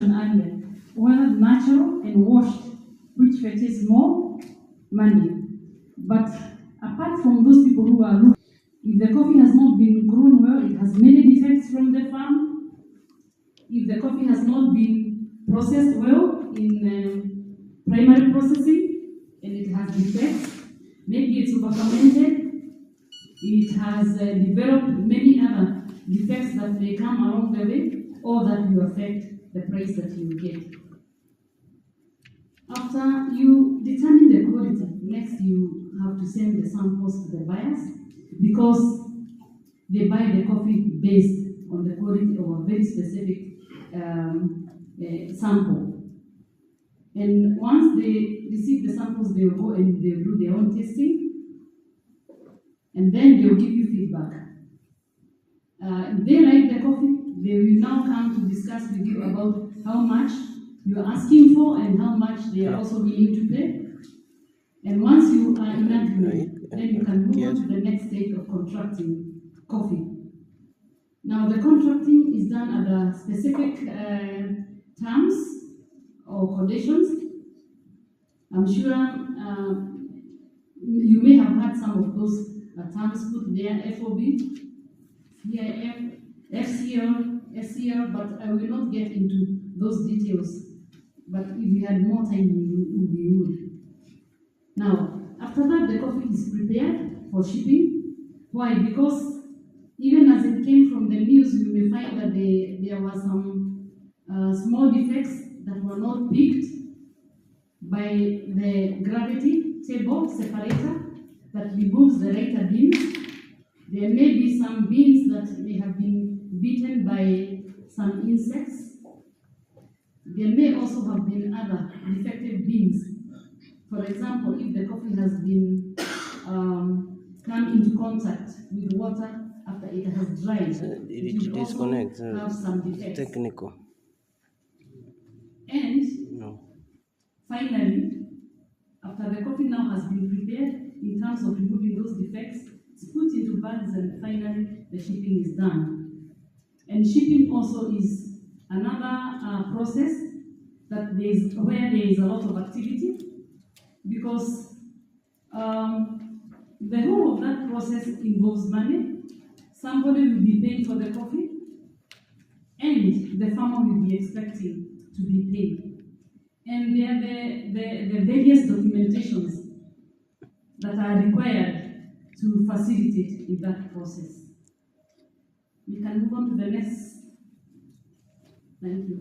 earlier, whether natural and washed, which fetches more money. But apart from those people who are looking, if the coffee has not been grown well, it has many defects from the farm. If the coffee has not been processed well in primary processing and it has defects, maybe it's over-fermented, it has developed many other defects that may come along the way, or that will affect the price that you get. After you determine the quality, next you have to send the samples to the buyers, because they buy the coffee based on the quality of a very specific sample. And once they receive the samples, they will go and they will do their own tasting, and then they will give you feedback. If they like the coffee, they will now come to discuss with you about how much you are asking for and how much they are also willing to pay. And once you are in agreement, then you can move on to the next stage of contracting coffee. Now, the contracting is done under specific terms or conditions. I'm sure you may have had some of those terms put there: FOB, CIF, FCL, SCL, but I will not get into those details. But if we had more time, we would. Now, after that, the coffee is prepared for shipping. Why? Because even as it came from the mills, you may find that there were some small defects that were not picked by the gravity table separator that removes the lighter beans. There may be some beans that may have been beaten by some insects. There may also have been other defective beans. For example, if the coffee has been come into contact with water after it has dried, it will also have some defects. Technical. And finally, after the coffee now has been prepared, in terms of removing those defects, it's put into bags, and finally the shipping is done. And shipping also is another process that where there is a lot of activity, because the whole of that process involves money. Somebody will be paying for the coffee, and the farmer will be expecting to be paid. And there are the various documentations that are required to facilitate in that process. We can move on to the next. Thank you.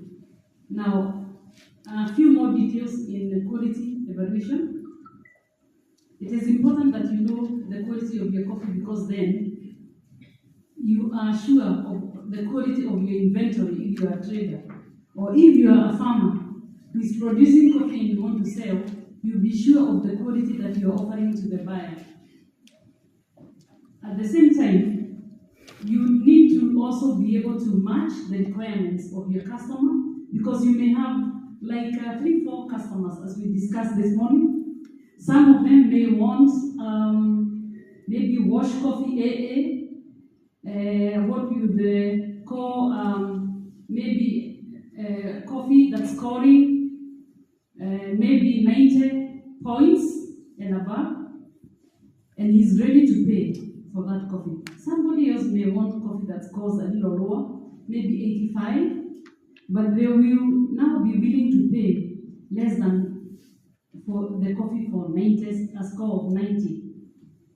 Now, a few more details in the quality evaluation. It is important that you know the quality of your coffee, because then you are sure of the quality of your inventory if you are a trader. Or if you are a farmer who is producing coffee and you want to sell, you'll be sure of the quality that you're offering to the buyer. At the same time, you need to also be able to match the requirements of your customer, because you may have like 3-4 customers, as we discussed this morning. Some of them may want maybe wash coffee AA, what we would call maybe coffee that's scoring maybe 90 points and above, and he's ready to pay for that coffee. Somebody else may want coffee that scores a little lower, maybe 85, but they will now be willing to pay less than for the coffee for 90, a score of 90.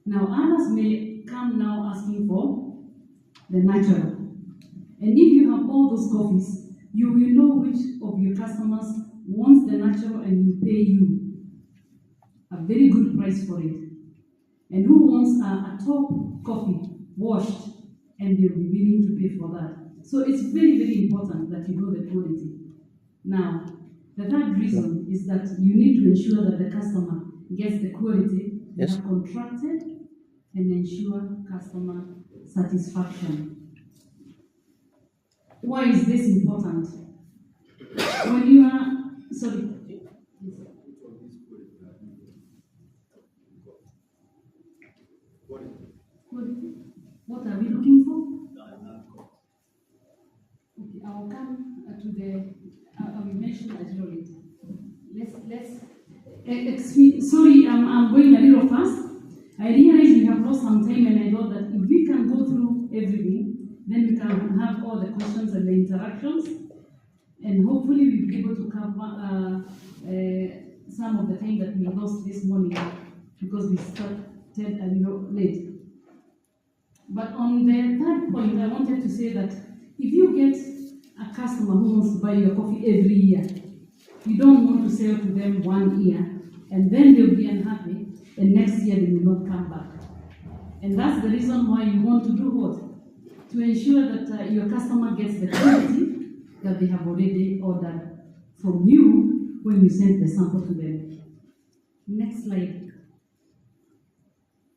Now others may come now asking for the natural. And if you have all those coffees, you will know which of your customers wants the natural and will pay you a very good price for it, and who wants a top coffee washed, and they'll be willing to pay for that. So it's very, very important that you know the quality. Now, the third reason is that you need to ensure that the customer gets the quality they have contracted, and ensure customer satisfaction. Why is this important? When you are, sorry. Quality? What are we looking for? Okay, I'll come to the Sorry, I'm going a little fast. I realize we have lost some time, and I thought that if we can go through everything, then we can have all the questions and the interactions, and hopefully we'll be able to cover some of the time that we lost this morning because we started a little late. But on the third point, I wanted to say that if you get a customer who wants to buy your coffee every year, you don't want to sell to them 1 year and then they'll be unhappy and next year they will not come back. And that's the reason why you want to do what? To ensure that your customer gets the quality that they have already ordered from you when you send the sample to them. Next slide.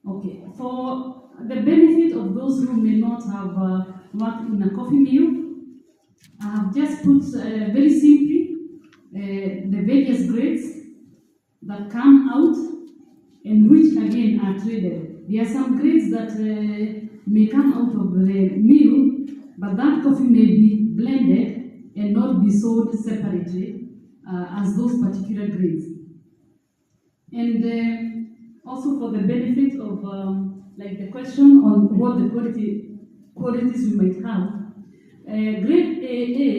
Okay, for the benefit of those who may not have worked in a coffee mill, I have just put very simply the various grades that come out and which again are traded. There are some grades that may come out of the mill, but that coffee may be blended and not be sold separately as those particular grades. And also for the benefit of like the question on what the qualities we might have, grade AA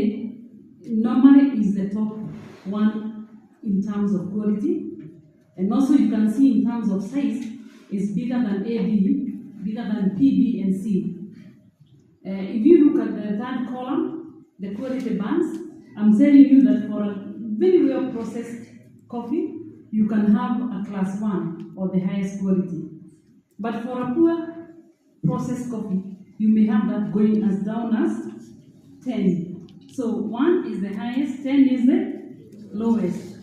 normally is the top one in terms of quality, and also you can see in terms of size is bigger than AB, bigger than PB and C. If you look at the third column, the quality bands, I'm telling you that for a very well processed coffee, you can have a class 1 or the highest quality. But for a poor processed coffee, you may have that going as down as 10. So 1 is the highest, 10 is the lowest.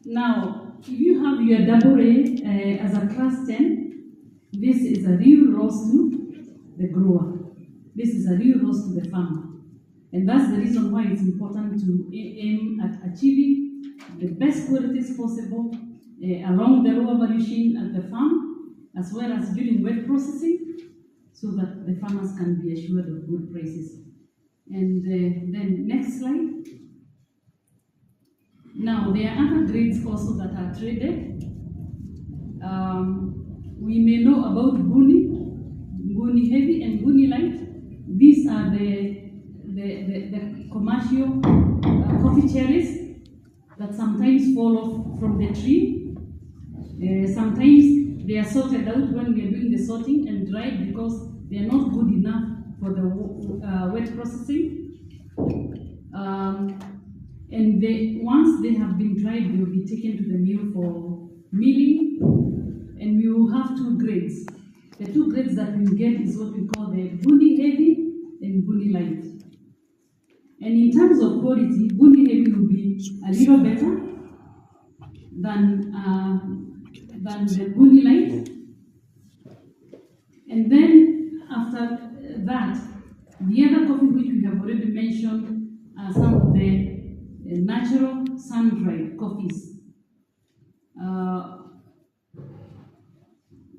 Now, if you have your double A as a class 10, this is a real loss to the grower. This is a real loss to the farmer. And that's the reason why it's important to aim at achieving the best qualities possible along the raw value chain at the farm, as well as during wet processing, so that the farmers can be assured of good prices. And then next slide. Now, there are other grades also that are traded. We may know about Buni Heavy and Buni Light. These are the commercial coffee cherries that sometimes fall off from the tree. Sometimes they are sorted out when we are doing the sorting and dried because they are not good enough for the wet processing. And once they have been dried, they will be taken to the mill for milling, and we will have 2 grades. The 2 grades that we get is what we call the Buni Heavy and Buni Light. And in terms of quality, Buni Heavy will be a little better than the Buni Light. And then after that, the other coffee which we have already mentioned are some of the natural sun-dried coffees.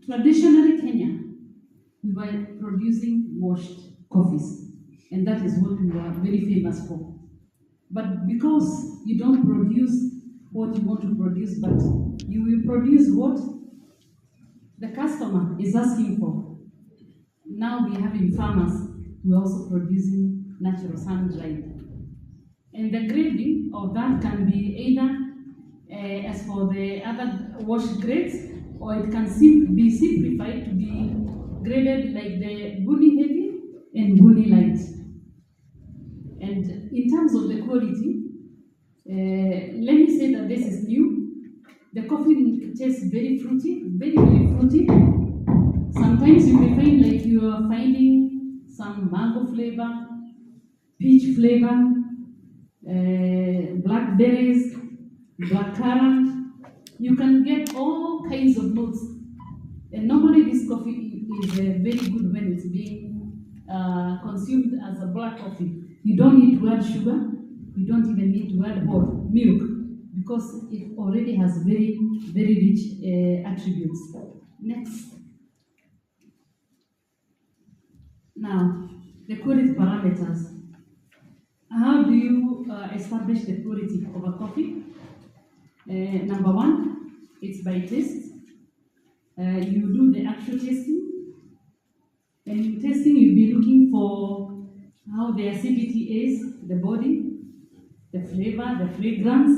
Traditionally, Kenya, we were producing washed coffees, and that is what we were very famous for. But because you don't produce what you want to produce, but you will produce what the customer is asking for. Now we are having farmers who are also producing natural sun-dried. And the grading of that can be either as for the other washed grades, or it can be simplified to be graded like the Buni Heavy and Buni Light. And in terms of the quality, let me say that this is new. The coffee tastes very fruity, very, very fruity. Sometimes you may find like you are finding some mango flavor, peach flavor, blackberries, blackcurrant. You can get all kinds of notes. And normally this coffee is very good when it's being consumed as a black coffee. You don't need to add sugar. You don't even need to add milk because it already has very, very rich attributes. Next. Now, the quality parameters. How do you establish the quality of a coffee? Number one, it's by taste. You do the actual tasting. And in tasting, you'll be looking for how the acidity is, the body, the flavor, the fragrance,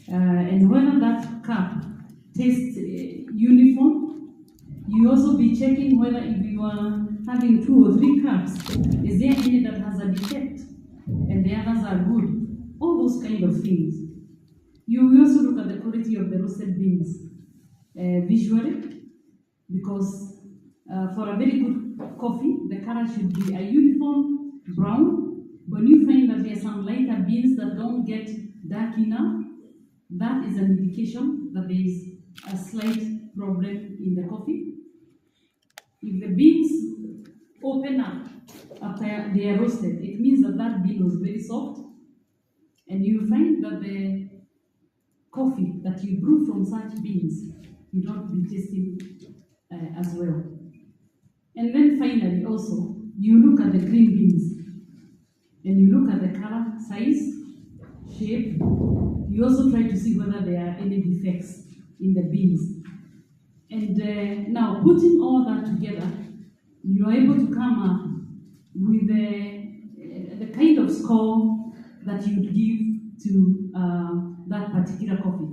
and whether that cup tastes uniform. You also be checking whether if you are having 2 or 3 cups, is there any that has a defect and the others are good? All those kind of things. You will also look at the quality of the roasted beans visually, because for a very good coffee, the color should be a uniform brown. When you find that there are some lighter beans that don't get dark enough, that is an indication that there is a slight problem in the coffee. If the beans open up after they are roasted, it means that that bean was very soft, and you find that the coffee that you brew from such beans will not be tasting as well. And then finally also, you look at the green beans, and you look at the color, size, shape. You also try to see whether there are any defects in the beans. And now, putting all that together, you are able to come up with the kind of score that you would give to that particular coffee.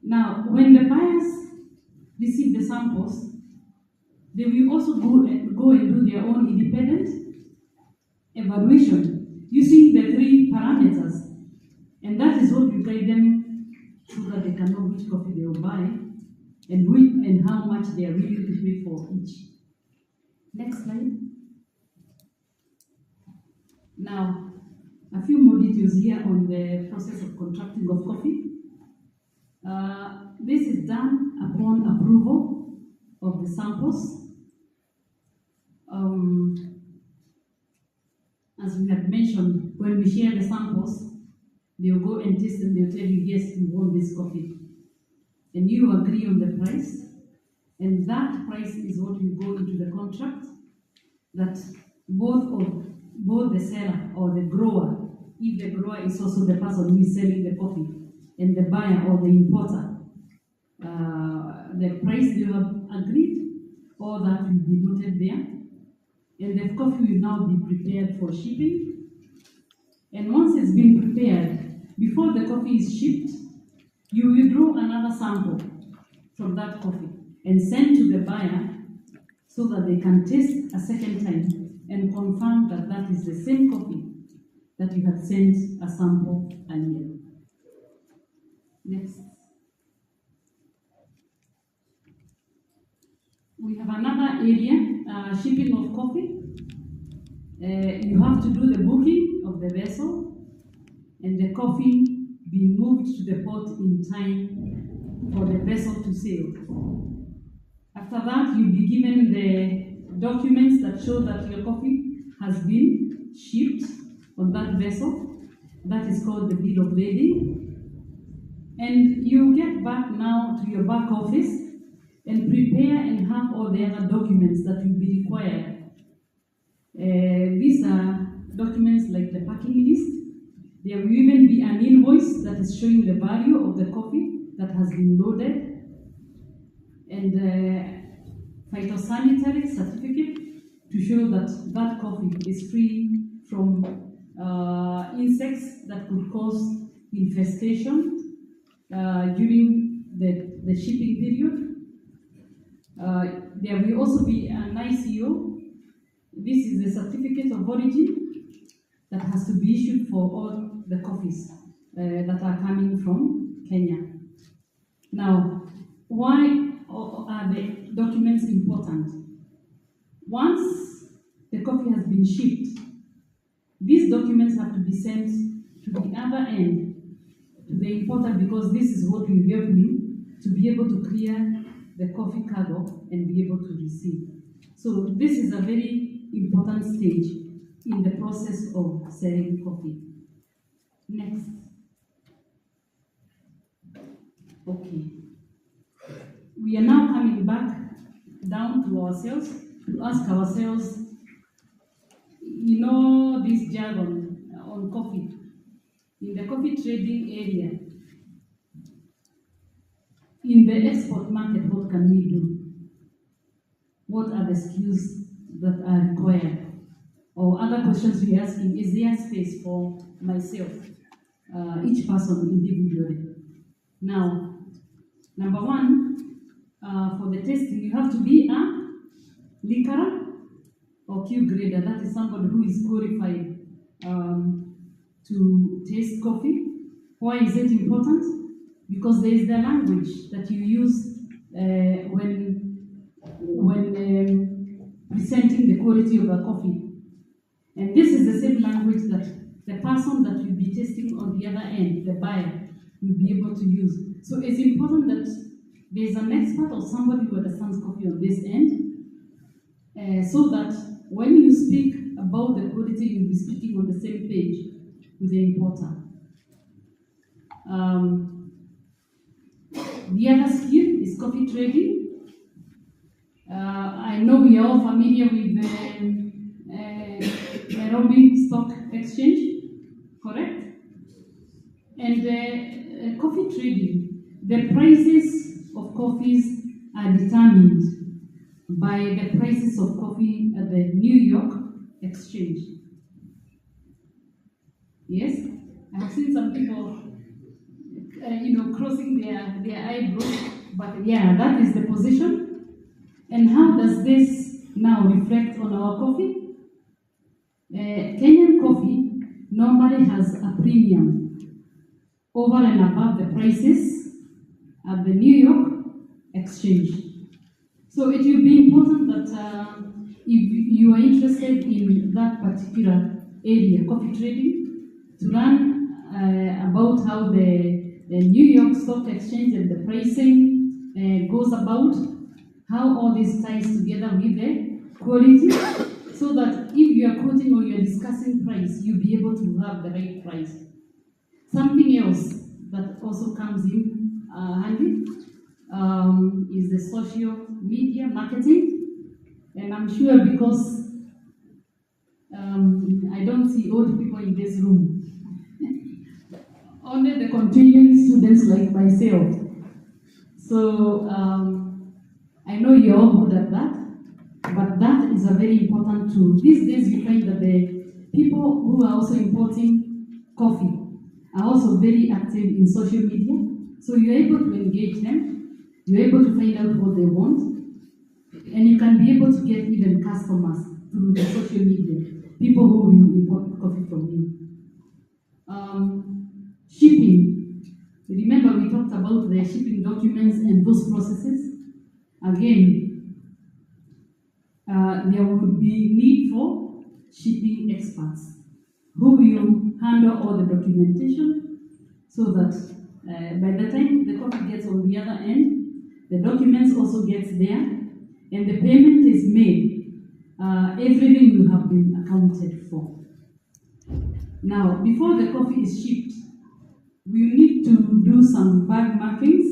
Now, when the buyers receive the samples, they will also go and do their own independent evaluation using the 3 parameters. And that is what will guide them so that they can know which coffee they will buy and how much they are willing to pay for each. Next slide. Now, a few more details here on the process of contracting of coffee. This is done upon approval of the samples. As we had mentioned, when we share the samples, they'll go and taste and they'll tell you, yes, we want this coffee. And you agree on the price, and that price is what will go into the contract, that both the seller or the grower, if the grower is also the person who is selling the coffee, and the buyer or the importer, the price they have agreed, all that will be noted there. And the coffee will now be prepared for shipping. And once it's been prepared, before the coffee is shipped, you will draw another sample from that coffee and send to the buyer so that they can taste a second time and confirm that that is the same coffee that you had sent a sample earlier. Next. We have another area, shipping of coffee. You have to do the booking of the vessel and the coffee be moved to the port in time for the vessel to sail. After that, you'll be given the documents that show that your coffee has been shipped on that vessel. That is called the bill of lading. And you get back now to your back office and prepare and have all the other documents that will be required. These are documents like the packing list. There will even be an invoice that is showing the value of the coffee that has been loaded, and phytosanitary certificate to show that that coffee is free from insects that could cause infestation during the shipping period. There will also be an ICO. This is the certificate of origin that has to be issued for all the coffees that are coming from Kenya. Now, why are the documents important? Once the coffee has been shipped, these documents have to be sent to the other end, to the importer, because this is what will help him to be able to clear the coffee cargo and be able to receive. So this is a very important stage in the process of selling coffee. Next. Okay. We are now coming back down to ourselves to ask ourselves, you know, this jargon on coffee. In the coffee trading area, in the export market, what can we do? What are the skills that are required? Or other questions we're asking, is there space for myself, each person individually? Now, number one, for the testing, you have to be a liquor or Q grader. That is somebody who is qualified to taste coffee. Why is it important? Because there is the language that you use when presenting the quality of the coffee. And this is the same language that the person that will be testing on the other end, the buyer, will be able to use. So it's important that there is an expert or somebody who understands coffee on this end, so that when you speak about the quality, you'll be speaking on the same page with the importer. The other skill is coffee trading. I know we are all familiar with the Nairobi Stock Exchange, correct? And coffee trading, the prices of coffees are determined by the prices of coffee at the New York Exchange. Yes, I've seen some people, crossing their eyebrows, but yeah, that is the position. And how does this now reflect on our coffee? Kenyan coffee normally has a premium over and above the prices at the New York Exchange. So it will be important that if you are interested in that particular area, coffee trading, to learn about how the New York Stock Exchange and the pricing goes about, how all this ties together with the quality, so that if you are quoting or you are discussing price, you'll be able to have the right price. Something else that also comes in handy is the social media marketing. And I'm sure because I don't see old people in this room, only the continuing students like myself. So I know you're all good at that. But that is a very important tool. These days you find that the people who are also importing coffee are also very active in social media. So you're able to engage them, you're able to find out what they want, and you can be able to get even customers through the social media, people who will import coffee from you. Shipping. Remember we talked about the shipping documents and those processes. Again, there would be need for shipping experts who will handle all the documentation, so that by the time the coffee gets on the other end, the documents also gets there, and the payment is made. Everything will have been accounted for. Now, before the coffee is shipped, we need to do some bag markings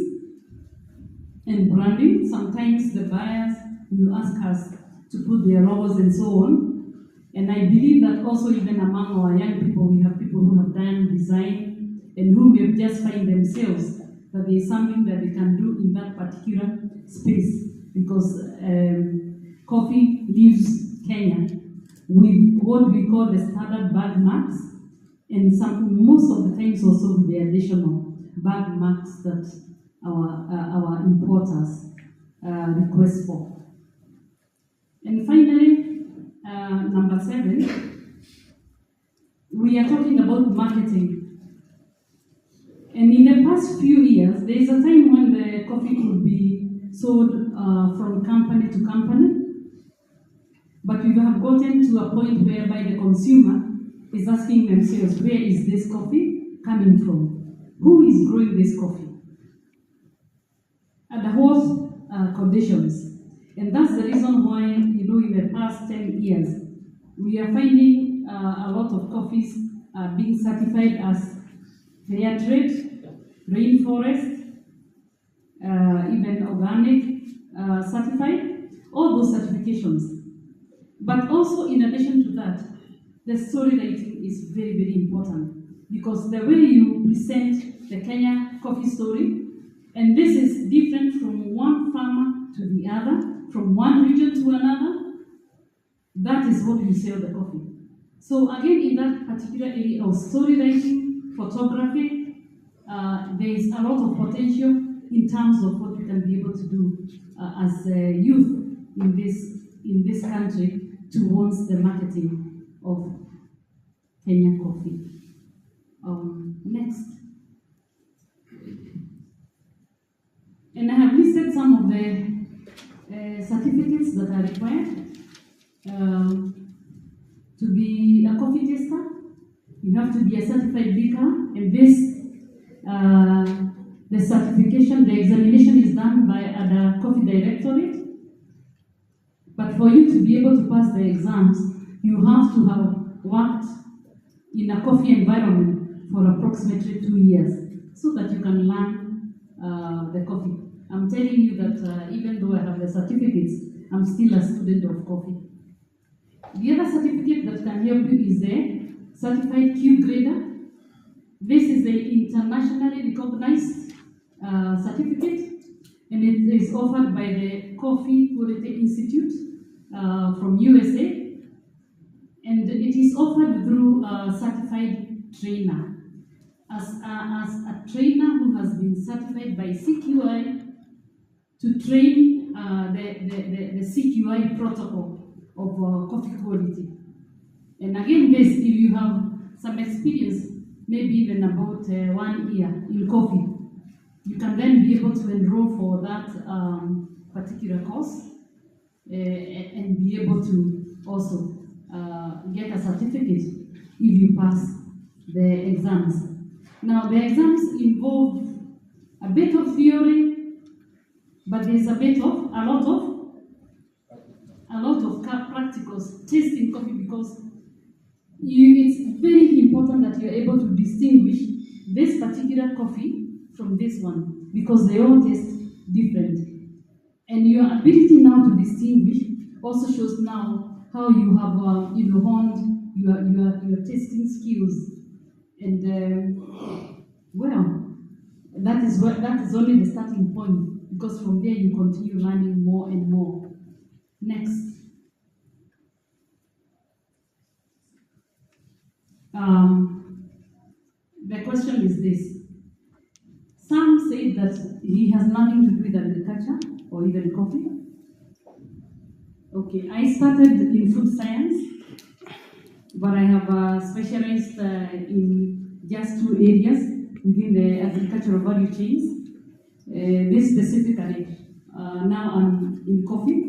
and branding. Sometimes the buyers will ask us to put their logos and so on. And I believe that also even among our young people, we have people who have done design and who may just find themselves that there is something that they can do in that particular space, because coffee leaves Kenya with what we call the standard bag marks, and most of the times also with the additional bag marks that our importers request for. And finally, number 7, we are talking about marketing. And in the past few years, there is a time when the coffee could be sold from company to company, but we have gotten to a point whereby the consumer is asking themselves, where is this coffee coming from? Who is growing this coffee? Under what conditions? And that's the reason why, in the past 10 years, we are finding a lot of coffees being certified as fair trade, rainforest, even organic certified, all those certifications. But also, in addition to that, the story writing is very, very important, because the way you present the Kenya coffee story And this is different from one farmer to the other, from one region to another. That is what we sell the coffee. So again, in that particular area of story writing, photography, there is a lot of potential in terms of what we can be able to do as a youth in this country towards the marketing of Kenya coffee. Next. And I have listed some of the certificates that are required to be a coffee taster. You have to be a certified baker, and this, the certification, the examination is done by the Coffee Directorate. But for you to be able to pass the exams, you have to have worked in a coffee environment for approximately 2 years so that you can learn the coffee. I'm telling you that even though I have the certificates, I'm still a student of coffee. The other certificate that can help you is the Certified Q Grader. This is the internationally recognized certificate, and it is offered by the Coffee Quality Institute from USA, and it is offered through a certified trainer. As a trainer who has been certified by CQI to train the CQI protocol of coffee quality. And again, this, if you have some experience, maybe even about 1 year in coffee, you can then be able to enroll for that particular course and be able to also get a certificate if you pass the exams. Now, the exams involve a bit of theory, but there's a lot of practicals tasting coffee, because it's very important that you're able to distinguish this particular coffee from this one, because they all taste different. And your ability now to distinguish also shows now how you have honed your tasting skills. And well, that is only the starting point, because from there you continue learning more and more. Next. The question is this. Some say that he has nothing to do with agriculture or even coffee. Okay, I started in food science, but I have specialized in just 2 areas within the agricultural value chains. This specifically, now I'm in coffee.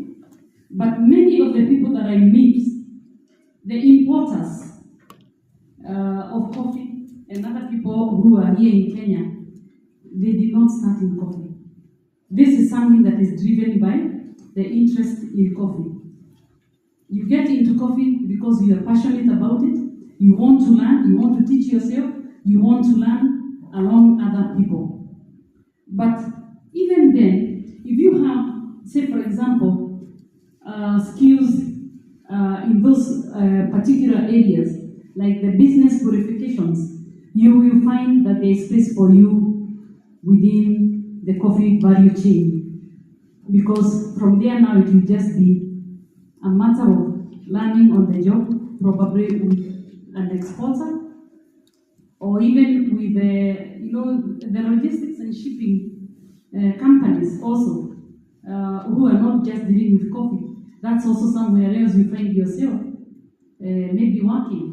But many of the people that I meet, the importers of coffee and other people who are here in Kenya, they did not start in coffee. This is something that is driven by the interest in coffee. You get into coffee because you are passionate about it, you want to learn, you want to teach yourself, you want to learn along other people. But even then, if you have, say for example, skills in those particular areas, like the business purifications, you will find that there is space for you within the coffee value chain. Because from there now it will just be a matter of learning on the job, probably with an exporter, or even with the logistics and shipping companies also, who are not just dealing with coffee. That's also somewhere else you find yourself maybe working.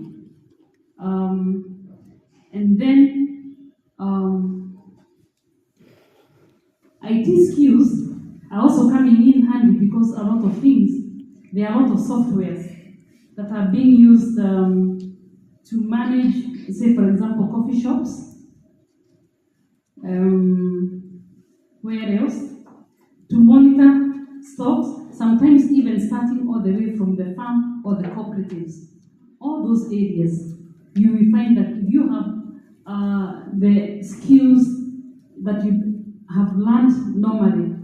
And then IT skills are also coming in handy, because a lot of things, there are a lot of softwares that are being used to manage, say for example, coffee shops. Where else? To monitor stocks, sometimes even starting all the way from the farm or the cooperatives. All those areas, you will find that if you have the skills that you have learned normally,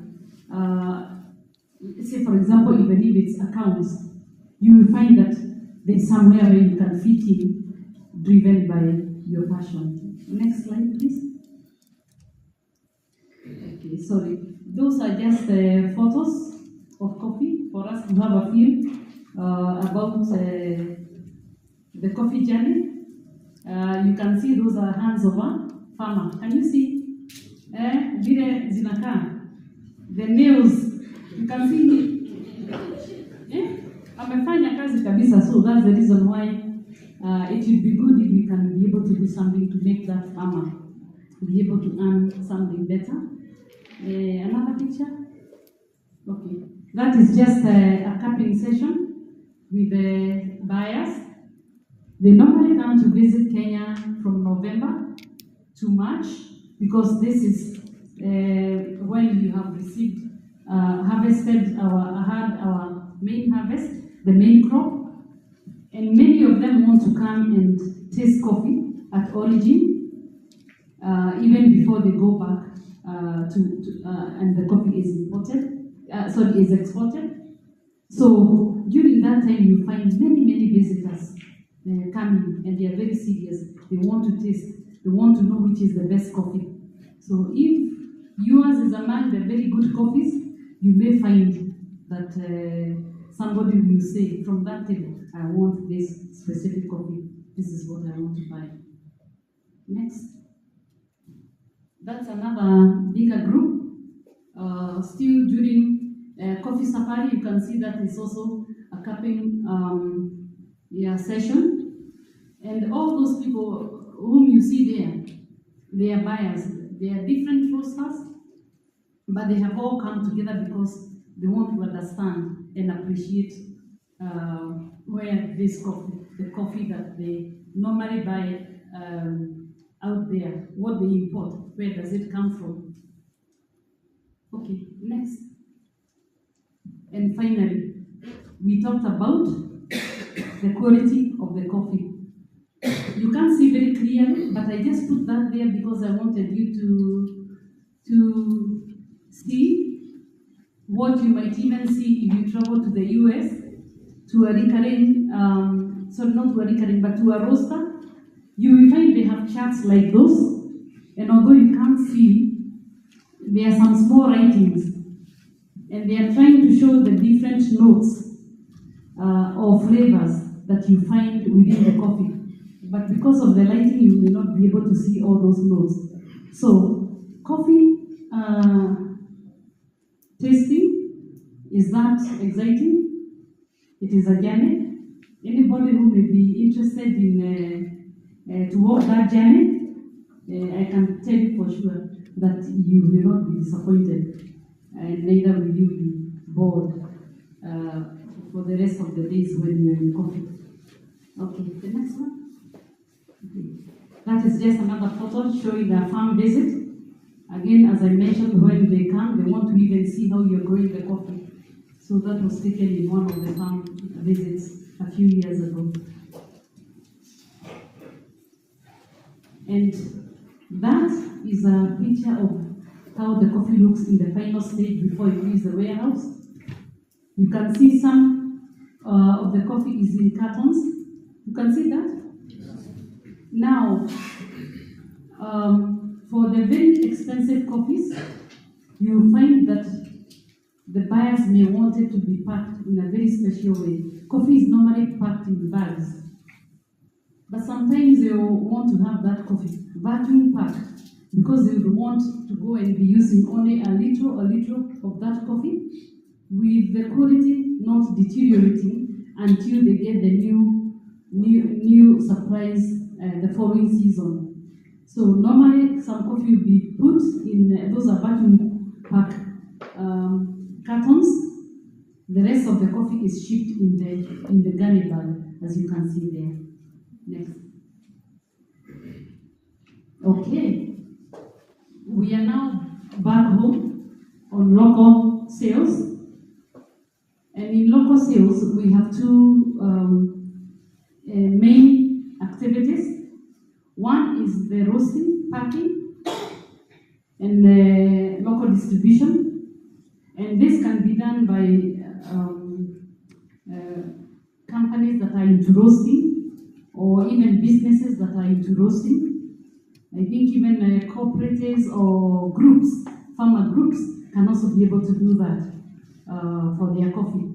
say for example, even if it's accounts, you will find that there's somewhere where you can fit in, driven by your passion. Next slide, please. sorry, those are just photos of coffee for us to have a feel about the coffee journey. You can see those are hands of a farmer. Can you see? Vile zinakaa. The nails, you can see. Amefanya kazi kabisa, so that's the reason why it would be good if we can be able to do something to make that farmer be able to earn something better. Another picture? Okay. That is just a cupping session with the buyers. They normally come to visit Kenya from November to March because this is when we have received, harvested our main harvest, the main crop, and many of them want to come and taste coffee at origin, even before they go back and the coffee is is exported. So during that time, you find many visitors coming, and they are very serious. They want to taste. They want to know which is the best coffee. So if yours is among the very good coffees, you may find that somebody will say from that table, I want this specific coffee. This is what I want to buy. Next. That's another bigger group. Still during coffee safari, you can see that is also a cupping session. And all those people whom you see there, they are buyers. They are different roasters, but they have all come together because they want to understand and appreciate where this coffee, the coffee that they normally buy out there, what they import, where does it come from? Okay, next. And finally, we talked about the quality of the coffee. You can't see very clearly, but I just put that there because I wanted you to see what you might even see if you travel to the US to a recurring, not to a recurring, but to a roaster. You will find they have charts like those, and although you can't see, there are some small writings, and they are trying to show the different notes or flavors that you find within the coffee. But because of the lighting, you will not be able to see all those notes. So, coffee tasting, is that exciting? It is a journey. Anybody who may be interested in to walk that journey, I can tell you for sure that you will not be disappointed, and neither will you be bored for the rest of the days when you are in coffee. Okay, the next one. Okay. That is just another photo showing a farm visit. Again, as I mentioned, when they come, they want to even see how you're growing the coffee. So that was taken in one of the farm visits a few years ago. And that is a picture of how the coffee looks in the final stage before it leaves the warehouse. You can see some of the coffee is in cartons. You can see that? Now, for the very expensive coffees, you find that the buyers may want it to be packed in a very special way. Coffee is normally packed in bags, but sometimes they want to have that coffee vacuum packed because they would want to go and be using only a little of that coffee with the quality not deteriorating until they get the new supplies the following season. So normally some coffee will be put in those are vacuum pack cartons. The rest of the coffee is shipped in the gunny bag, as you can see there. Next. Okay. We are now back home on local sales. And in local sales, we have two main activities. One is the roasting, packing, and the local distribution. And this can be done by companies that are into roasting, or even businesses that are into roasting. I think even cooperatives or groups farmer groups can also be able to do that for their coffee.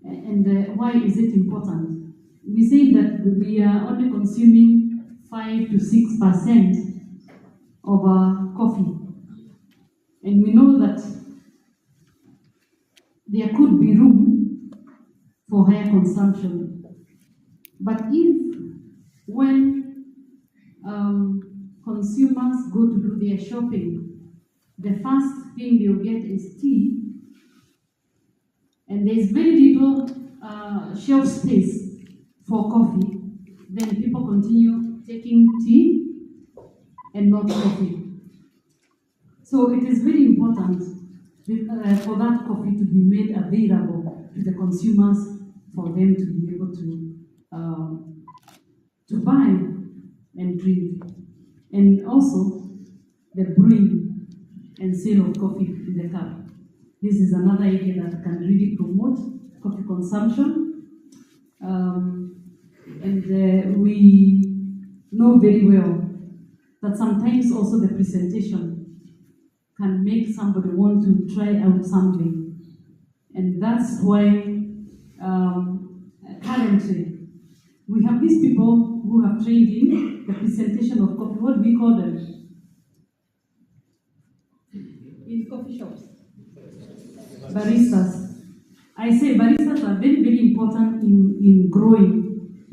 And why is it important? We say that we are only consuming 5 to 6% of our coffee. And we know that there could be room for higher consumption. But if, when consumers go to do their shopping, the first thing they'll get is tea, and there's very little shelf space for coffee, then people continue taking tea and not coffee. So it is very important for that coffee to be made available to the consumers, for them to be able to buy and drink. And also the brewing and sale of coffee in the cup. This is another area that can really promote coffee consumption. We know very well that sometimes also the presentation can make somebody want to try out something. And that's why currently we have these people who have trained in the presentation of coffee. What do we call them? In coffee shops? Baristas. I say baristas are very, very important in growing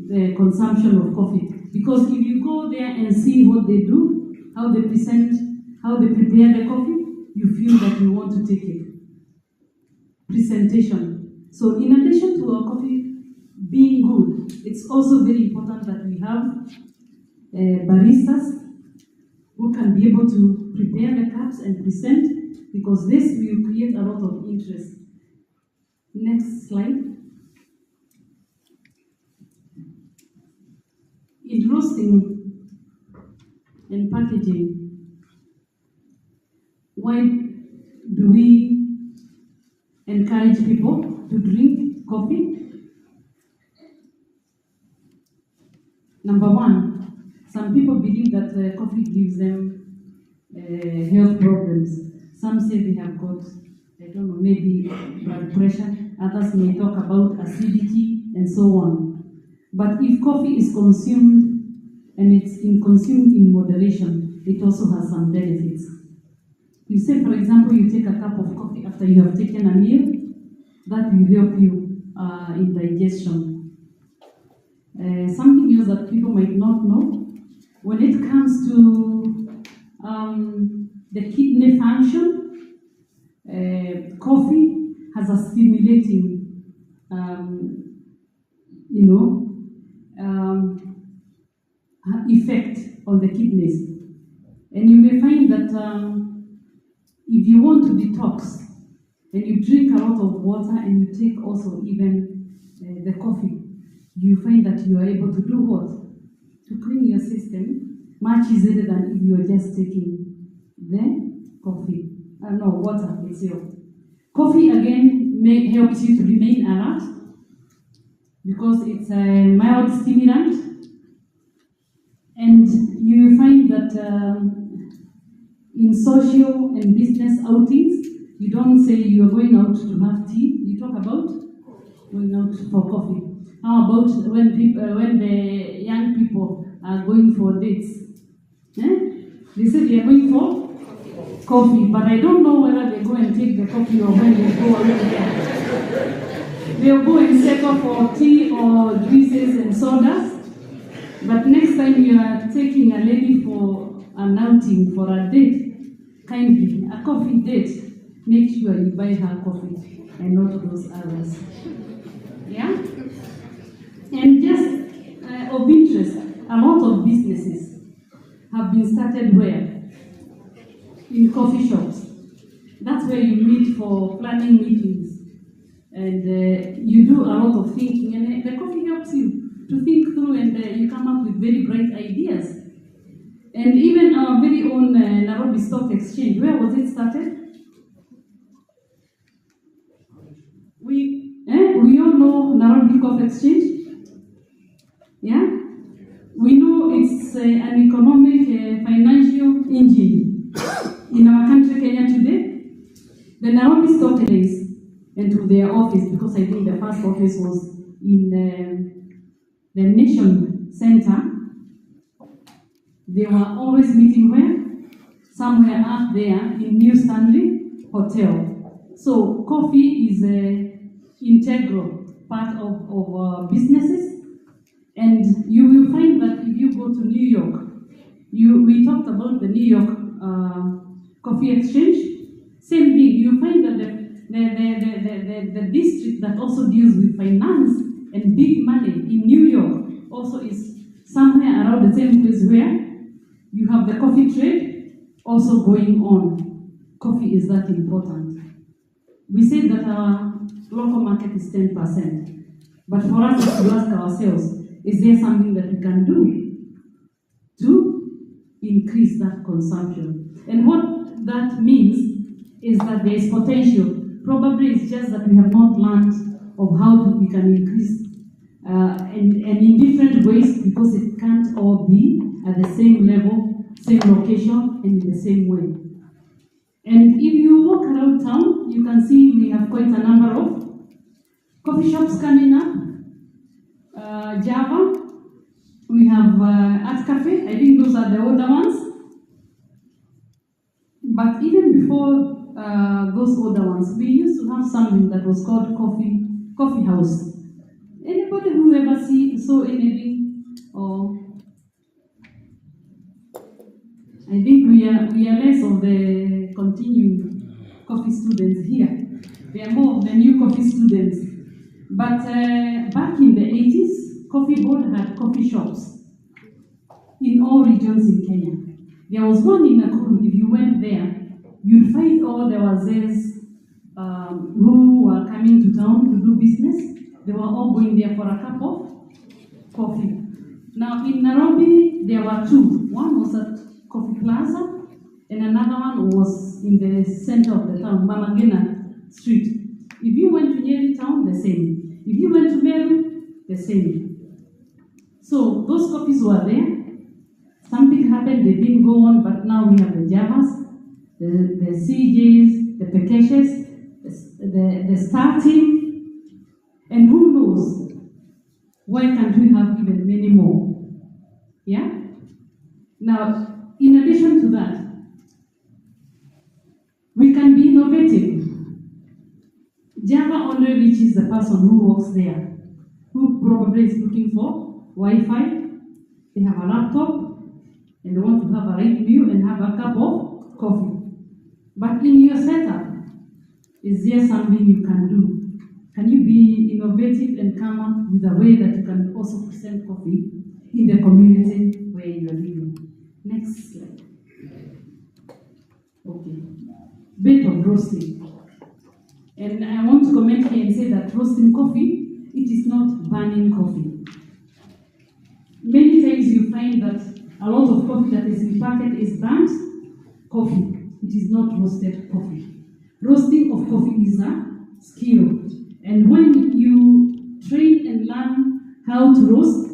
the consumption of coffee. Because if you go there and see what they do, how they present, how they prepare the coffee, you feel that you want to take it. Presentation. So in addition to our coffee being good, it's also very important that we have baristas who can be able to prepare the cups and present, because this will create a lot of interest. Next slide. In roasting and packaging, why do we encourage people to drink coffee? Number one, some people believe that coffee gives them health problems. Some say they have got, I don't know, maybe blood pressure. Others may talk about acidity and so on. But if coffee is consumed and it's consumed in moderation, it also has some benefits. You say, for example, you take a cup of coffee after you have taken a meal, that will help you in digestion. Something else that people might not know, when it comes to the kidney function, coffee has a stimulating, effect on the kidneys. And you may find that if you want to detox, and you drink a lot of water and you take also even the coffee, you find that you are able to do what? To clean your system much easier than if you are just taking the coffee. Water itself. Coffee again helps you to remain alert because it's a mild stimulant, and you will find that in social and business outings, you don't say you are going out to have tea. You talk about going out for coffee. How about when the young people are going for dates? They say they are going for coffee, but I don't know whether they go and take the coffee or when they go away. They'll go and settle for tea or juices and sodas. But next time you are taking a lady for an outing, for a date, kindly, a coffee date, make sure you buy her coffee and not those others. Yeah? And just of interest, a lot of businesses have been started where? In coffee shops. That's where you meet for planning meetings. And you do a lot of thinking, and the coffee helps you to think through, and you come up with very bright ideas. And even our very own Nairobi Stock Exchange, where was it started? We all know Nairobi Stock Exchange. Yeah? We know it's an economic, financial engine in our country, Kenya, today. The Nairobi Stock Exchange and to their office, because I think the first office was in the Nation Center. They were always meeting where? Somewhere up there in New Stanley Hotel. So coffee is an integral part of businesses, and you will find that if you go to New York, we talked about the New York Coffee Exchange. Same thing, you find that the district that also deals with finance and big money in New York also is somewhere around the same place where you have the coffee trade also going on. Coffee is that important. We say that our local market is 10%, but for us to ask ourselves, is there something that we can do to increase that consumption? And what that means is that there is potential. Probably it's just that we have not learned of how we can increase and in different ways, because it can't all be at the same level, same location, and in the same way. And if you walk around town, you can see we have quite a number of coffee shops coming up. Java, we have Art Cafe. I think those are the older ones. But even before those older ones, we used to have something that was called coffee house. Anybody who ever saw anything? Or I think we are less of the continuing coffee students here. We are more of the new coffee students. But back in the 80s, Coffee Board had coffee shops in all regions in Kenya. There was one in Nakuru. If you went there, you'd find all the wazés who were coming to town to do business. They were all going there for a cup of coffee. Now in Nairobi, there were two. One was at Coffee Plaza, and another one was in the center of the town, Mama Ngina Street. If you went to Nyeri town, the same. If you went to Meru, the same. So those coffees were there. Something happened, they didn't go on, but now we have the Javas, the CJs, the Pekeshes, the Starteam, and who knows, why can't we have even many more? Yeah? Now, in addition to that, we can be innovative. Java only reaches the person who works there, who probably is looking for Wi-Fi, they have a laptop, and they want to have a right view and have a cup of coffee. But in your setup, is there something you can do? Can you be innovative and come up with a way that you can also present coffee in the community where you are living? Next slide. Okay. Bit of roasting. And I want to comment here and say that roasting coffee, it is not burning coffee. Many times you find that a lot of coffee that is in packet is burnt coffee. It is not roasted coffee. Roasting of coffee is a skill. And when you train and learn how to roast,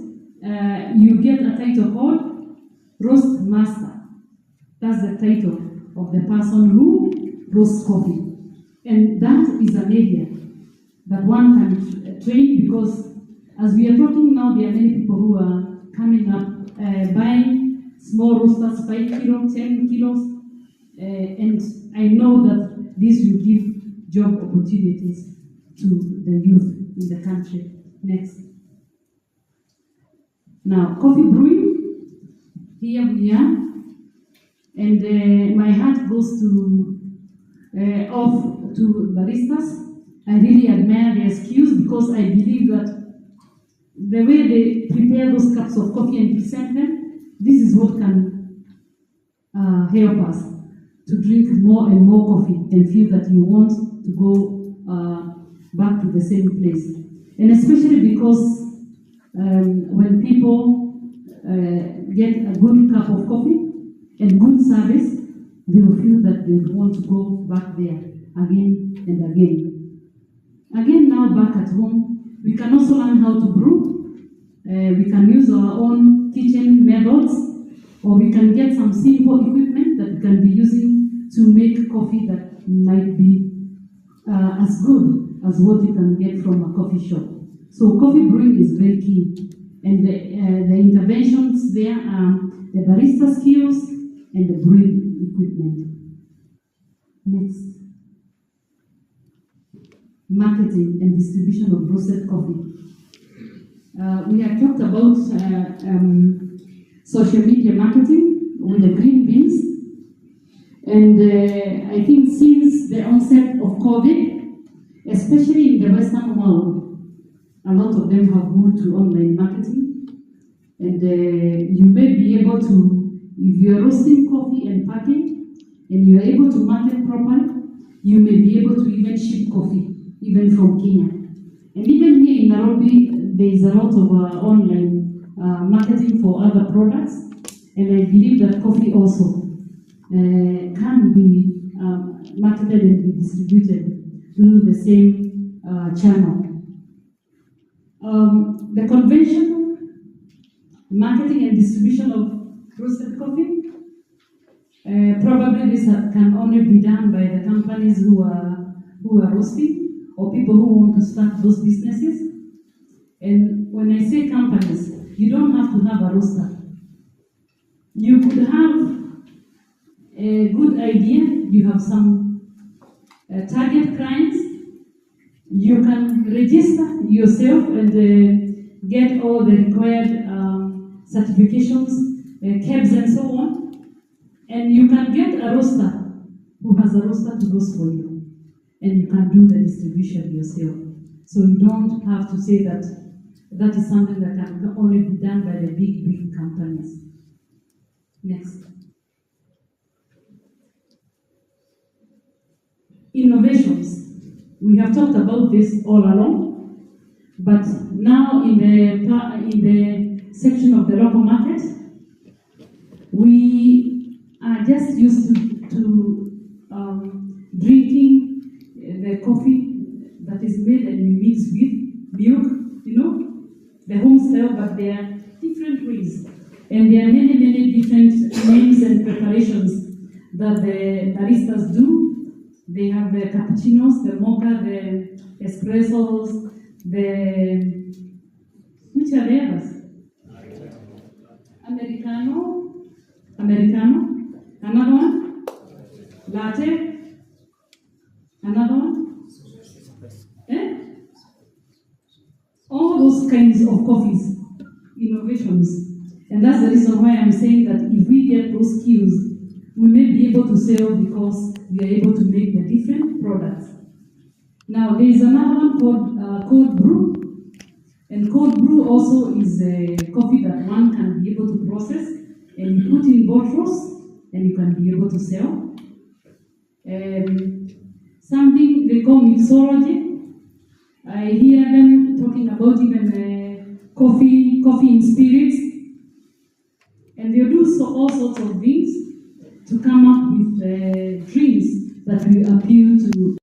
you get a title called Roast Master. That's the title of the person who roasts coffee. And that is an area that one can train, because as we are talking now, there are many people who are coming up, buying small roasters, 5 kilos, 10 kilos, and I know that this will give job opportunities to the youth in the country. Next. Now, coffee brewing, here we are, and my heart goes off to baristas. I really admire their skills, because I believe that the way they prepare those cups of coffee and present them, this is what can help us to drink more and more coffee and feel that you want to go back to the same place. And especially because when people get a good cup of coffee and good service, they will feel that they want to go back there again and again. Again, now back at home, we can also learn how to brew. We can use our own kitchen methods, or we can get some simple equipment that we can be using to make coffee that might be as good as what you can get from a coffee shop. So coffee brewing is very key. And the interventions there are the barista skills and the brewing equipment. Next. Marketing and distribution of roasted coffee. We have talked about social media marketing with the green beans. And I think since the onset of COVID, especially in the Western world, a lot of them have moved to online marketing. And you may be able to, if you are roasting coffee and packing, and you are able to market properly, you may be able to even ship coffee, even from Kenya. And even here in Nairobi, there is a lot of online marketing for other products. And I believe that coffee also can be marketed and be distributed through the same channel. The conventional marketing and distribution of roasted coffee, probably this can only be done by the companies who are roasting or people who want to start those businesses. And when I say companies, you don't have to have a roaster. You could have a good idea, you have some target clients, you can register yourself and get all the required certifications, cabs and so on, and you can get a roaster who has a roaster to roast for you, and you can do the distribution yourself. So you don't have to say that that is something that can only be done by the big companies. Next. Innovations. We have talked about this all along, but now in the section of the local market, we are just used to drinking the coffee that is made and we mix with milk, you know, the home style, but there are different ways. And there are many different names and preparations that the baristas do. They have the cappuccinos, the mocha, the espressos, which are the others? Americano, another one? Latte, another one? All those kinds of coffees, innovations. And that's the reason why I'm saying that if we get those skills, we may be able to sell because we are able to make the different products. Now, there is another one called cold brew. And cold brew also is a coffee that one can be able to process and you put in bottles and you can be able to sell. Something they call mixology. I hear them talking about even coffee in spirits. And they do all sorts of things to come up with drinks that will appeal to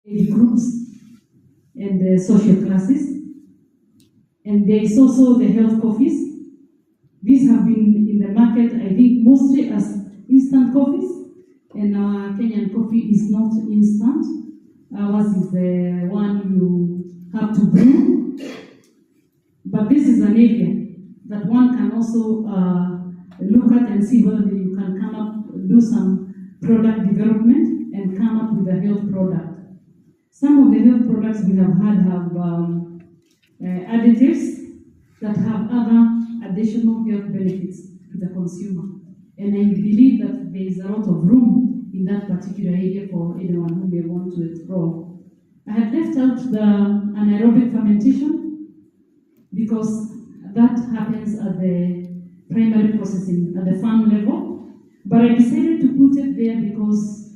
age groups and social classes. And there is also the health coffees. These have been in the market, I think, mostly as instant coffees. And our Kenyan coffee is not instant. Ours is the one you have to brew. But this is an area that one can also look at and see whether you can come up, do some product development and come up with a health product. Some of the health products we have had have additives that have other additional health benefits to the consumer. And I believe that there is a lot of room in that particular area for anyone who may want to explore. I have left out the anaerobic fermentation because that happens at the primary processing, at the farm level. But I decided to put it there because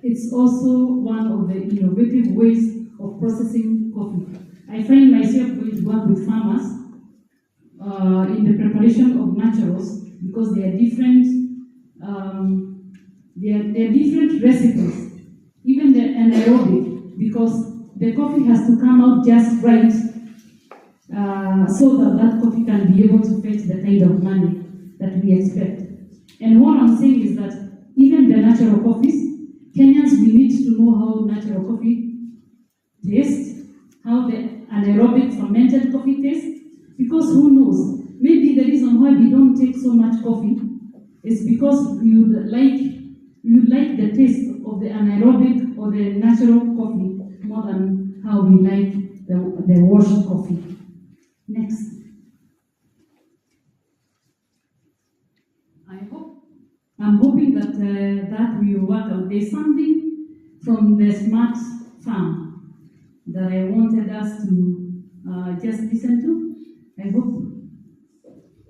it's also one of the innovative ways of processing coffee. I find myself going to work with farmers in the preparation of naturals because they are different. They are different recipes, even the anaerobic, because the coffee has to come out just right so that coffee can be able to fetch the kind of money that we expect. And what I'm saying is that even the natural coffees Kenyans, we need to know how natural coffee tastes, how the anaerobic fermented coffee tastes, because who knows? Maybe the reason why we don't take so much coffee is because we would like the taste of the anaerobic or the natural coffee more than how we like the washed coffee. Next. I'm hoping that that will work out. There's something from the Smart Farm that I wanted us to just listen to. I hope.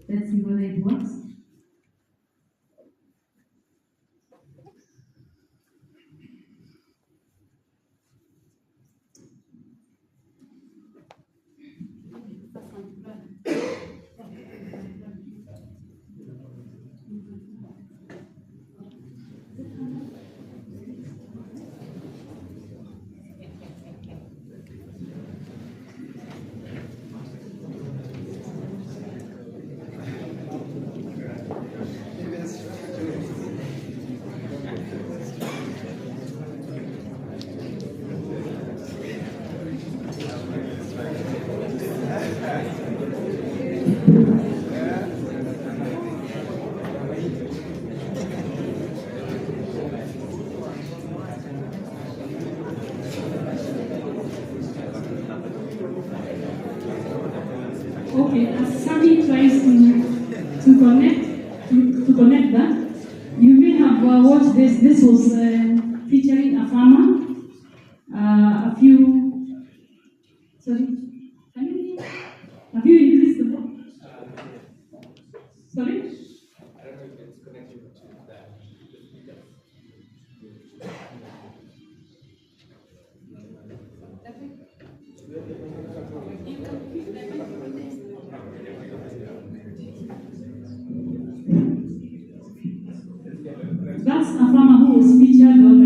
Let's see whether it works. Okay, as Sarit tries to connect that, you may have watched this. This was featuring a farmer. A few. Sorry, can you hear? Have you increased the volume? Sorry. I don't know if it's connected to that. That's a farmer who was featured on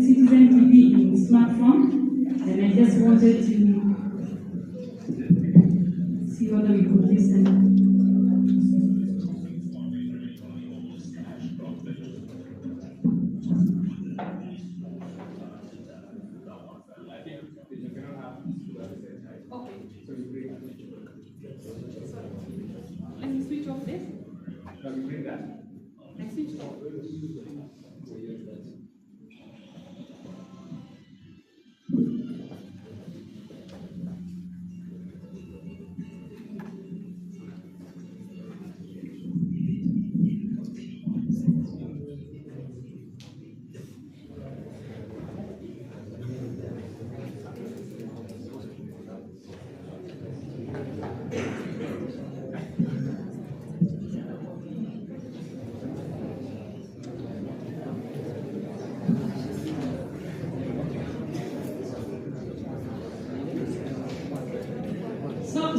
Citizen TV in smartphone, and I just wanted to see whether we could listen. Okay. Let me switch off this. Can we bring that? I switch off.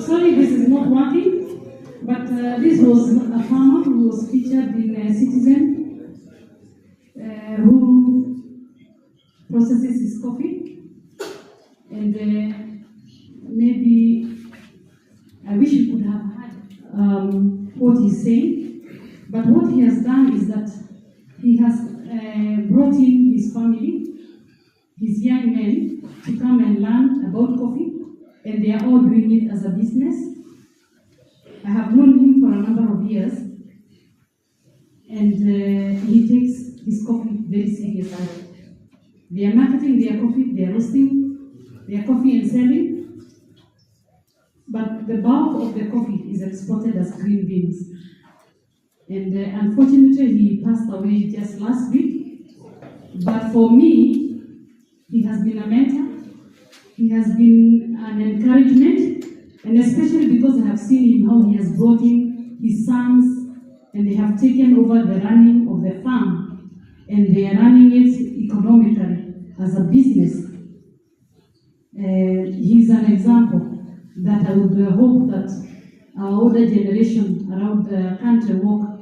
Sorry, this is not working, but this was a farmer who was featured in Citizen, who processes his coffee, and maybe I wish you could have heard what he's saying, but what he has done is that he has brought in his family, his young men, to come and learn about coffee, and they are all doing it as a business. I have known him for a number of years, and he takes his coffee very seriously. They are marketing their coffee, they are roasting their coffee and selling, but the bulk of the coffee is exported as green beans. And unfortunately, he passed away just last week. But for me, he has been a mentor. He has been an encouragement, and especially because I have seen him how he has brought in his sons, and they have taken over the running of the farm, and they are running it economically as a business. He's an example that I would hope that our older generation around the country work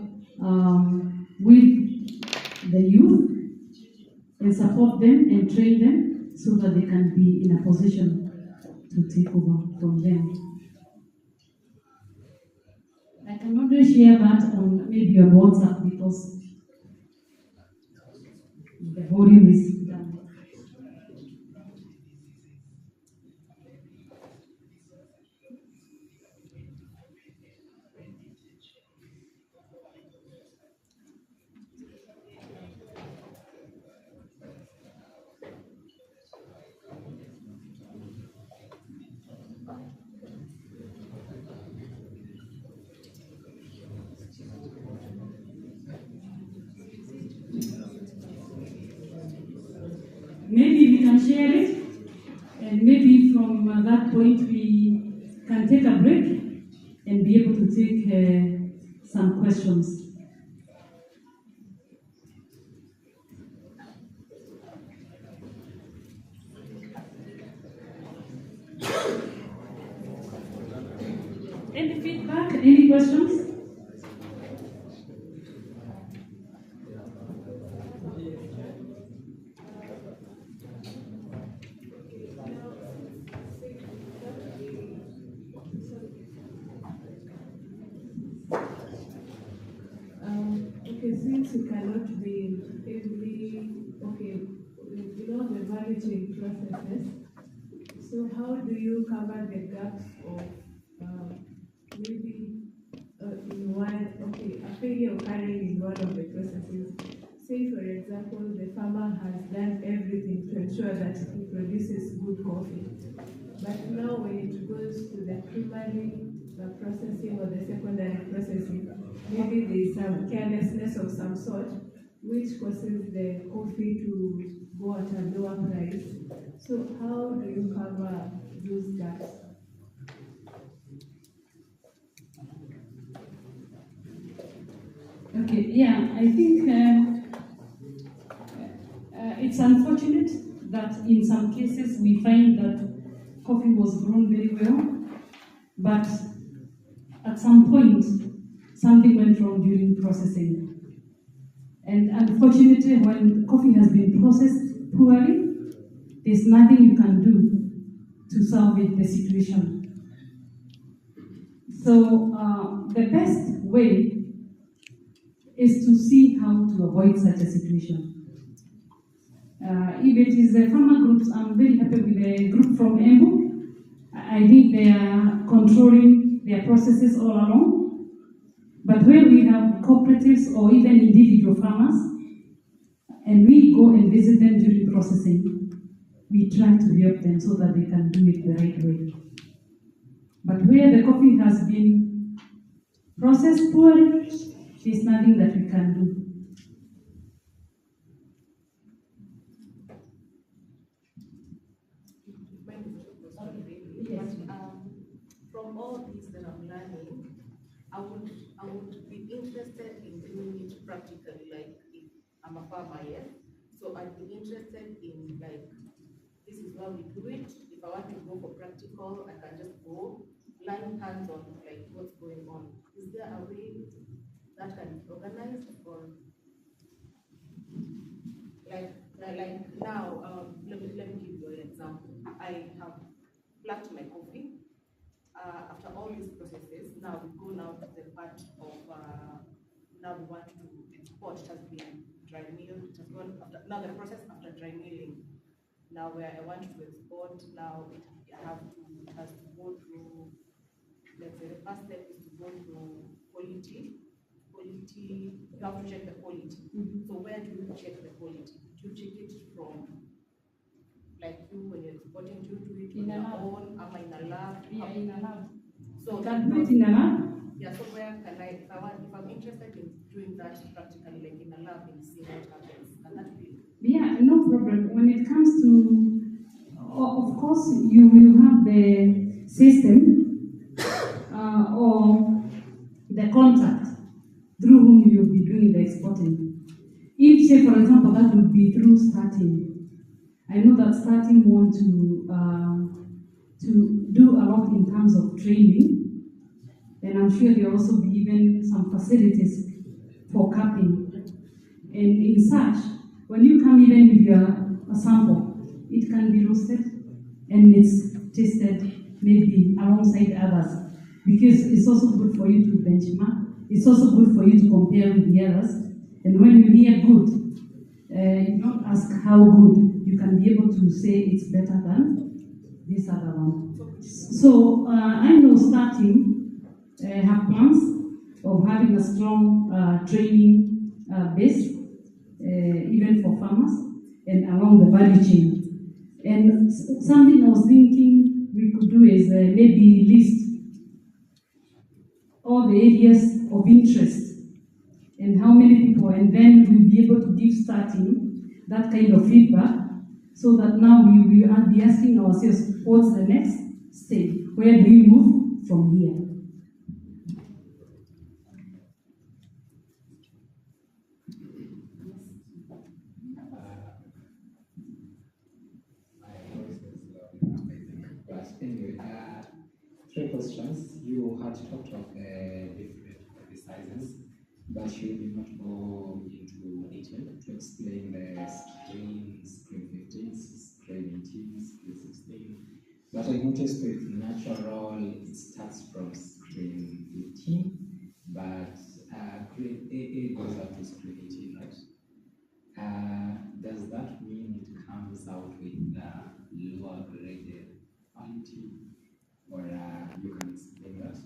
with the youth and support them and train them, so that they can be in a position to take over from them. I can only share that on maybe on WhatsApp, because the volume is done. Maybe we can share it, and maybe from that point we can take a break and be able to take some questions. Any feedback? Any questions? Okay, since you cannot be the value chain processes, so how do you cover the gaps of in one, a failure occurring in one of the processes? Say, for example, the farmer has done everything to ensure that he produces good coffee. But now when it goes to the primary processing or the secondary processing, maybe there is some carelessness of some sort, which causes the coffee to go at a lower price. So how do you cover those gaps? Okay, yeah, I think it's unfortunate that in some cases we find that coffee was grown very well, but at some point something went wrong during processing. And unfortunately, when coffee has been processed poorly, there's nothing you can do to salvage the situation. So the best way is to see how to avoid such a situation. If it is the farmer groups, I'm very happy with the group from Embu. I think they are controlling their processes all along. But where we have cooperatives or even individual farmers, and we go and visit them during processing, we try to help them so that they can do it the right way. But where the coffee has been processed poorly, there's nothing that we can do. Yes. From all these that I'm learning, I would be interested in doing it practically. Like if I'm a farmer, yes. So I'd be interested in this is how we do it. If I want to go for practical, I can just go learn hands-on what's going on. Is there a way that can be organized, or now? Let me give you an example. I have plucked my coffee. After all these processes, now we go now to the part of now we want to export. It has been dry milled. It has gone after now the process after dry milling. Now where I want to export, now it has to go through. Let's say the first step is to go through quality. You have to check the quality. So where do you check the quality? Do you check it from when you're exporting? Do you do it in your own? Am I in a lab? Yeah, in a lab. So you can do it in a lab. Yeah. So where can if I'm interested in doing that practically, like in a lab, and see what happens, can that be? Yeah, no problem. When it comes to, of course, you will have the system or the contact through whom you will be doing the exporting. If, say, for example, that would be through Starteam. I know that Starteam want to do a lot in terms of training, and I'm sure there will also be even some facilities for capping. And in such, when you come even with a sample, it can be roasted and it's tested maybe alongside others, because it's also good for you to benchmark. It's also good for you to compare with the others. And when you hear good, You don't ask how good. You can be able to say it's better than this other one. So I know Starteam have plans of having a strong training base, even for farmers and along the value chain. And something I was thinking we could do is maybe list all the areas of interest and how many people, and then we'll be able to give Starteam that kind of feedback, so that now we will be asking ourselves, what's the next stage? Where do we move from here? But anyway, three questions. You had talked of different sizes, but you did not go into detail to explain the screen 15, screen 18, screen 16. But I noticed with natural, it starts from screen 15, but grade AA goes up to screen 18, right? Does that mean it comes out with lower graded quality, or you can explain that?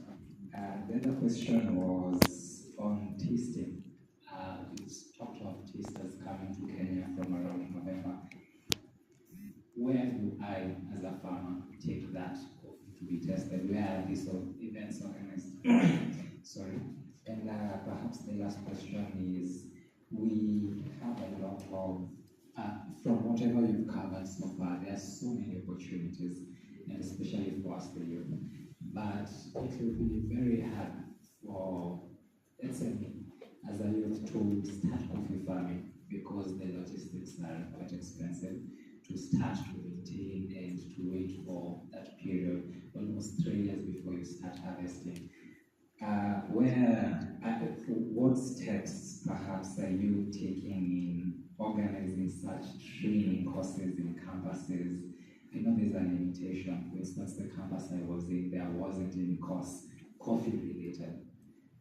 The other question was on tasting. You talked of tasters coming to Kenya from around November. Where do I, as a farmer, take that coffee to be tested? Where are these events organized? Sorry. And perhaps the last question is, we have a lot of, from whatever you've covered so far, there are so many opportunities, and especially for us, the youth. But it will be very hard for, let's say me, as a youth, to start coffee farming, because the logistics are quite expensive to start, to maintain, and to wait for that period, almost 3 years before you start harvesting. What steps perhaps are you taking in organizing such training courses in campuses? I know there's a limitation. For instance, the campus I was in, there wasn't any course coffee related.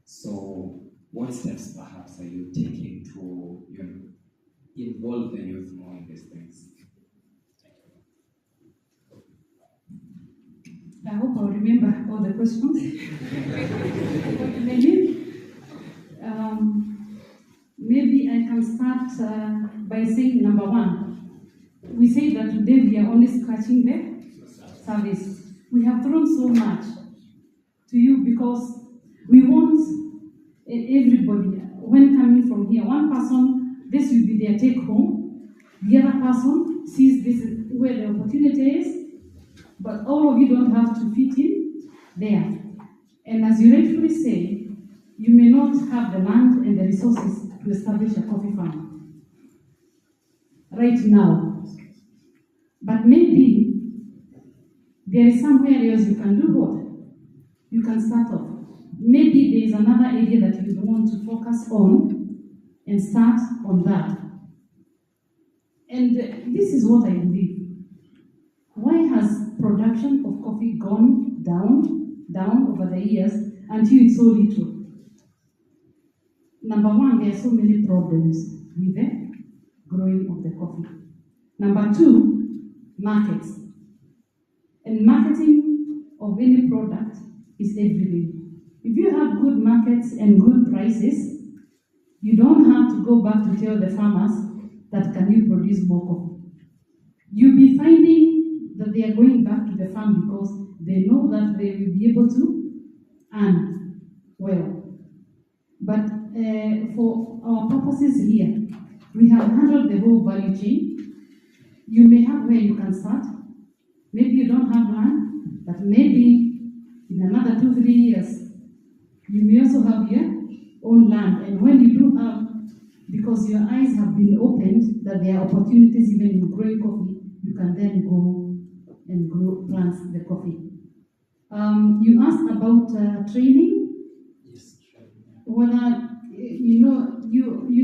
So what steps perhaps are you taking to involve the youth more in these things? I hope I'll remember all the questions. Maybe I can start by saying number one. We say that today we are only scratching the surface. We have thrown so much to you because we want everybody, when coming from here, one person, this will be their take home. The other person sees this is where the opportunity is. But all of you don't have to fit in there. And as you rightfully say, you may not have the land and the resources to establish a coffee farm right now. But maybe there is somewhere else you can do what? You can start off. Maybe there is another area that you want to focus on and start on that. And this is what I believe. Why has production of coffee gone down over the years until it's so little? Number one, there are so many problems with the growing of the coffee. Number two, markets. And marketing of any product is everything. If you have good markets and good prices, you don't have to go back to tell the farmers that can you produce more coffee. You'll be finding that they are going back to the farm because they know that they will be able to earn well. But for our purposes here, we have handled the whole value chain. You may have where you can start. Maybe you don't have land, but maybe in another 2-3 years, you may also have your own land. And when you do have, because your eyes have been opened, that there are opportunities even in growing coffee, you can then go and grow, plant the coffee. You asked about training. Yes, training. Whether you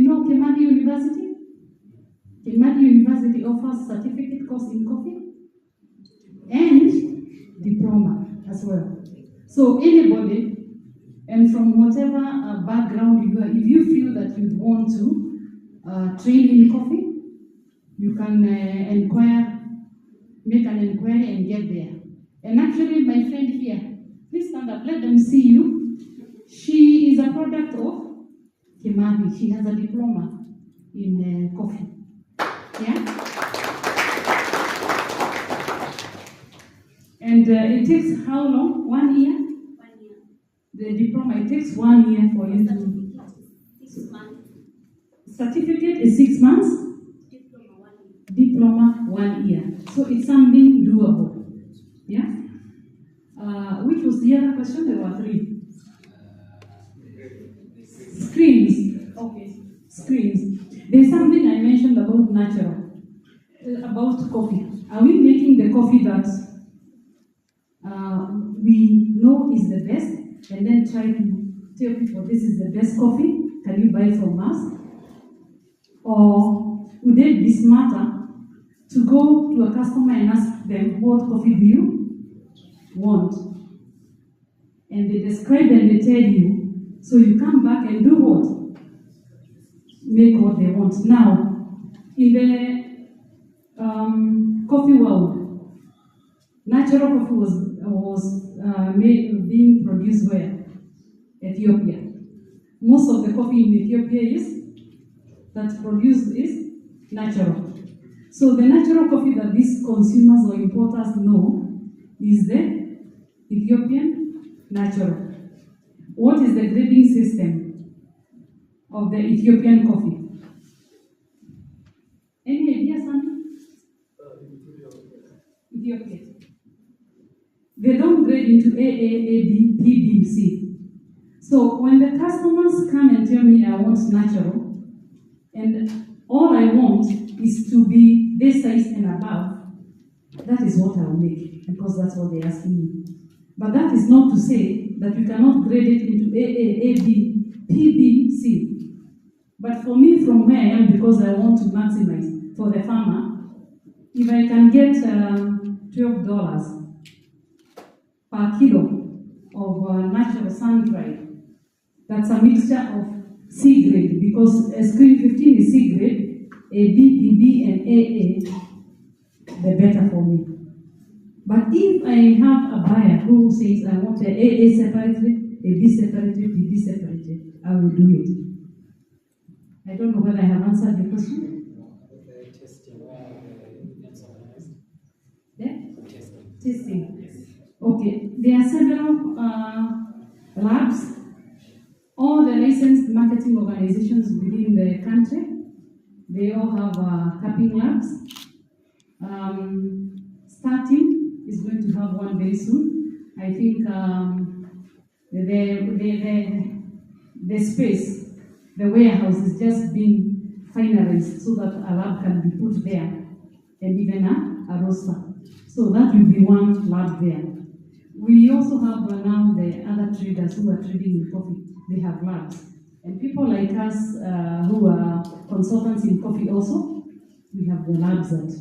know Kemadi University? Kemadi University offers certificate course in coffee and diploma as well. So anybody, and from whatever background you are, if you feel that you want to train in coffee, can inquire, make an inquiry and get there. And actually, my friend here, please stand up, let them see you. She is a product of Kimathi. She has a diploma in coffee. Yeah? And it takes how long? 1 year? 1 year. The diploma, it takes 1 year for you to... Certificate is 6 months. Certificate is 6 months? Diploma 1 year. Diploma 1 year. So it's something doable. Yeah? Which was the other question? There were 3. Screens. Okay. Screens. There's something I mentioned about natural, about coffee. Are we making the coffee that we know is the best and then try to tell people this is the best coffee? Can you buy from us? Or would it be smarter to go to a customer and ask them, what coffee do you want? And they describe and they tell you, so you come back and do what? Make what they want. Now, in the coffee world, natural coffee was being produced where? Ethiopia. Most of the coffee in Ethiopia that's produced is natural. So the natural coffee that these consumers or importers know is the Ethiopian natural. What is the grading system of the Ethiopian coffee? Any idea, Sandy? Ethiopia. They don't grade into A, B, B, C. So when the customers come and tell me I want natural, and all I want is to be this size and above, that is what I'll make, because that's what they're asking me. But that is not to say that we cannot grade it into A, B, B, C. But for me, from where I am, because I want to maximize for the farmer, if I can get $12 per kilo of natural sun-dried, that's a mixture of C grade, because screen 15 is C grade, A, B, B, and AA, the better for me. But if I have a buyer who says I want a AA separated, a B separated, B separated, I will do it. I don't know whether I have answered your question. Testing. Okay, there are several labs. All the licensed marketing organizations within the country, they all have cupping labs. Starteam is going to have one very soon. I think the space, the warehouse is just being finalized so that a lab can be put there, and even a roaster. So that will be one lab there. We also have now the other traders who are trading in coffee. They have labs. And people like us who are consultants in coffee also, we have the labs that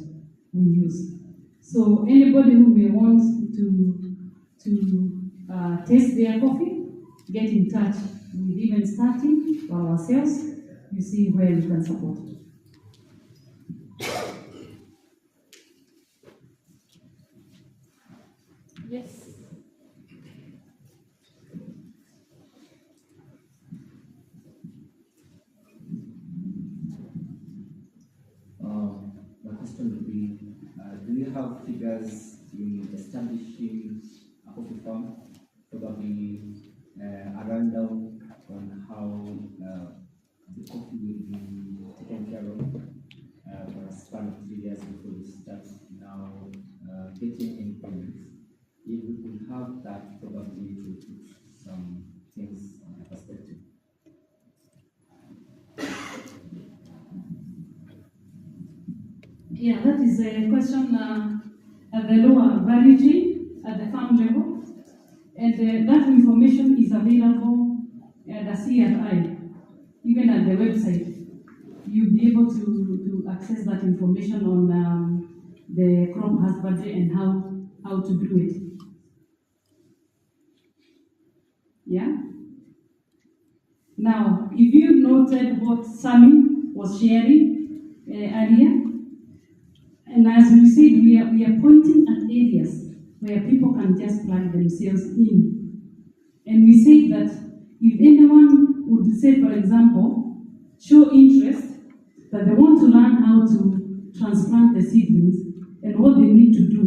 we use. So anybody who may want to taste their coffee, get in touch with even Starteam or ourselves. You see where we can support. Yes. My question would be, do you have figures in establishing a coffee farm, probably a rundown on how the coffee will be taken care of for a span of 3 years before you start now getting in payments? If we could have that, probably to put some things in perspective. Yeah, that is a question at the lower value chain, at the farm level. And that information is available at the CFI, even at the website. You'll be able to access that information on the crop husbandry and how to do it. Yeah? Now, if you noted what Sami was sharing earlier, And as we said, we are pointing at areas where people can just plug themselves in. And we say that if anyone would say, for example, show interest, that they want to learn how to transplant the seedlings and what they need to do.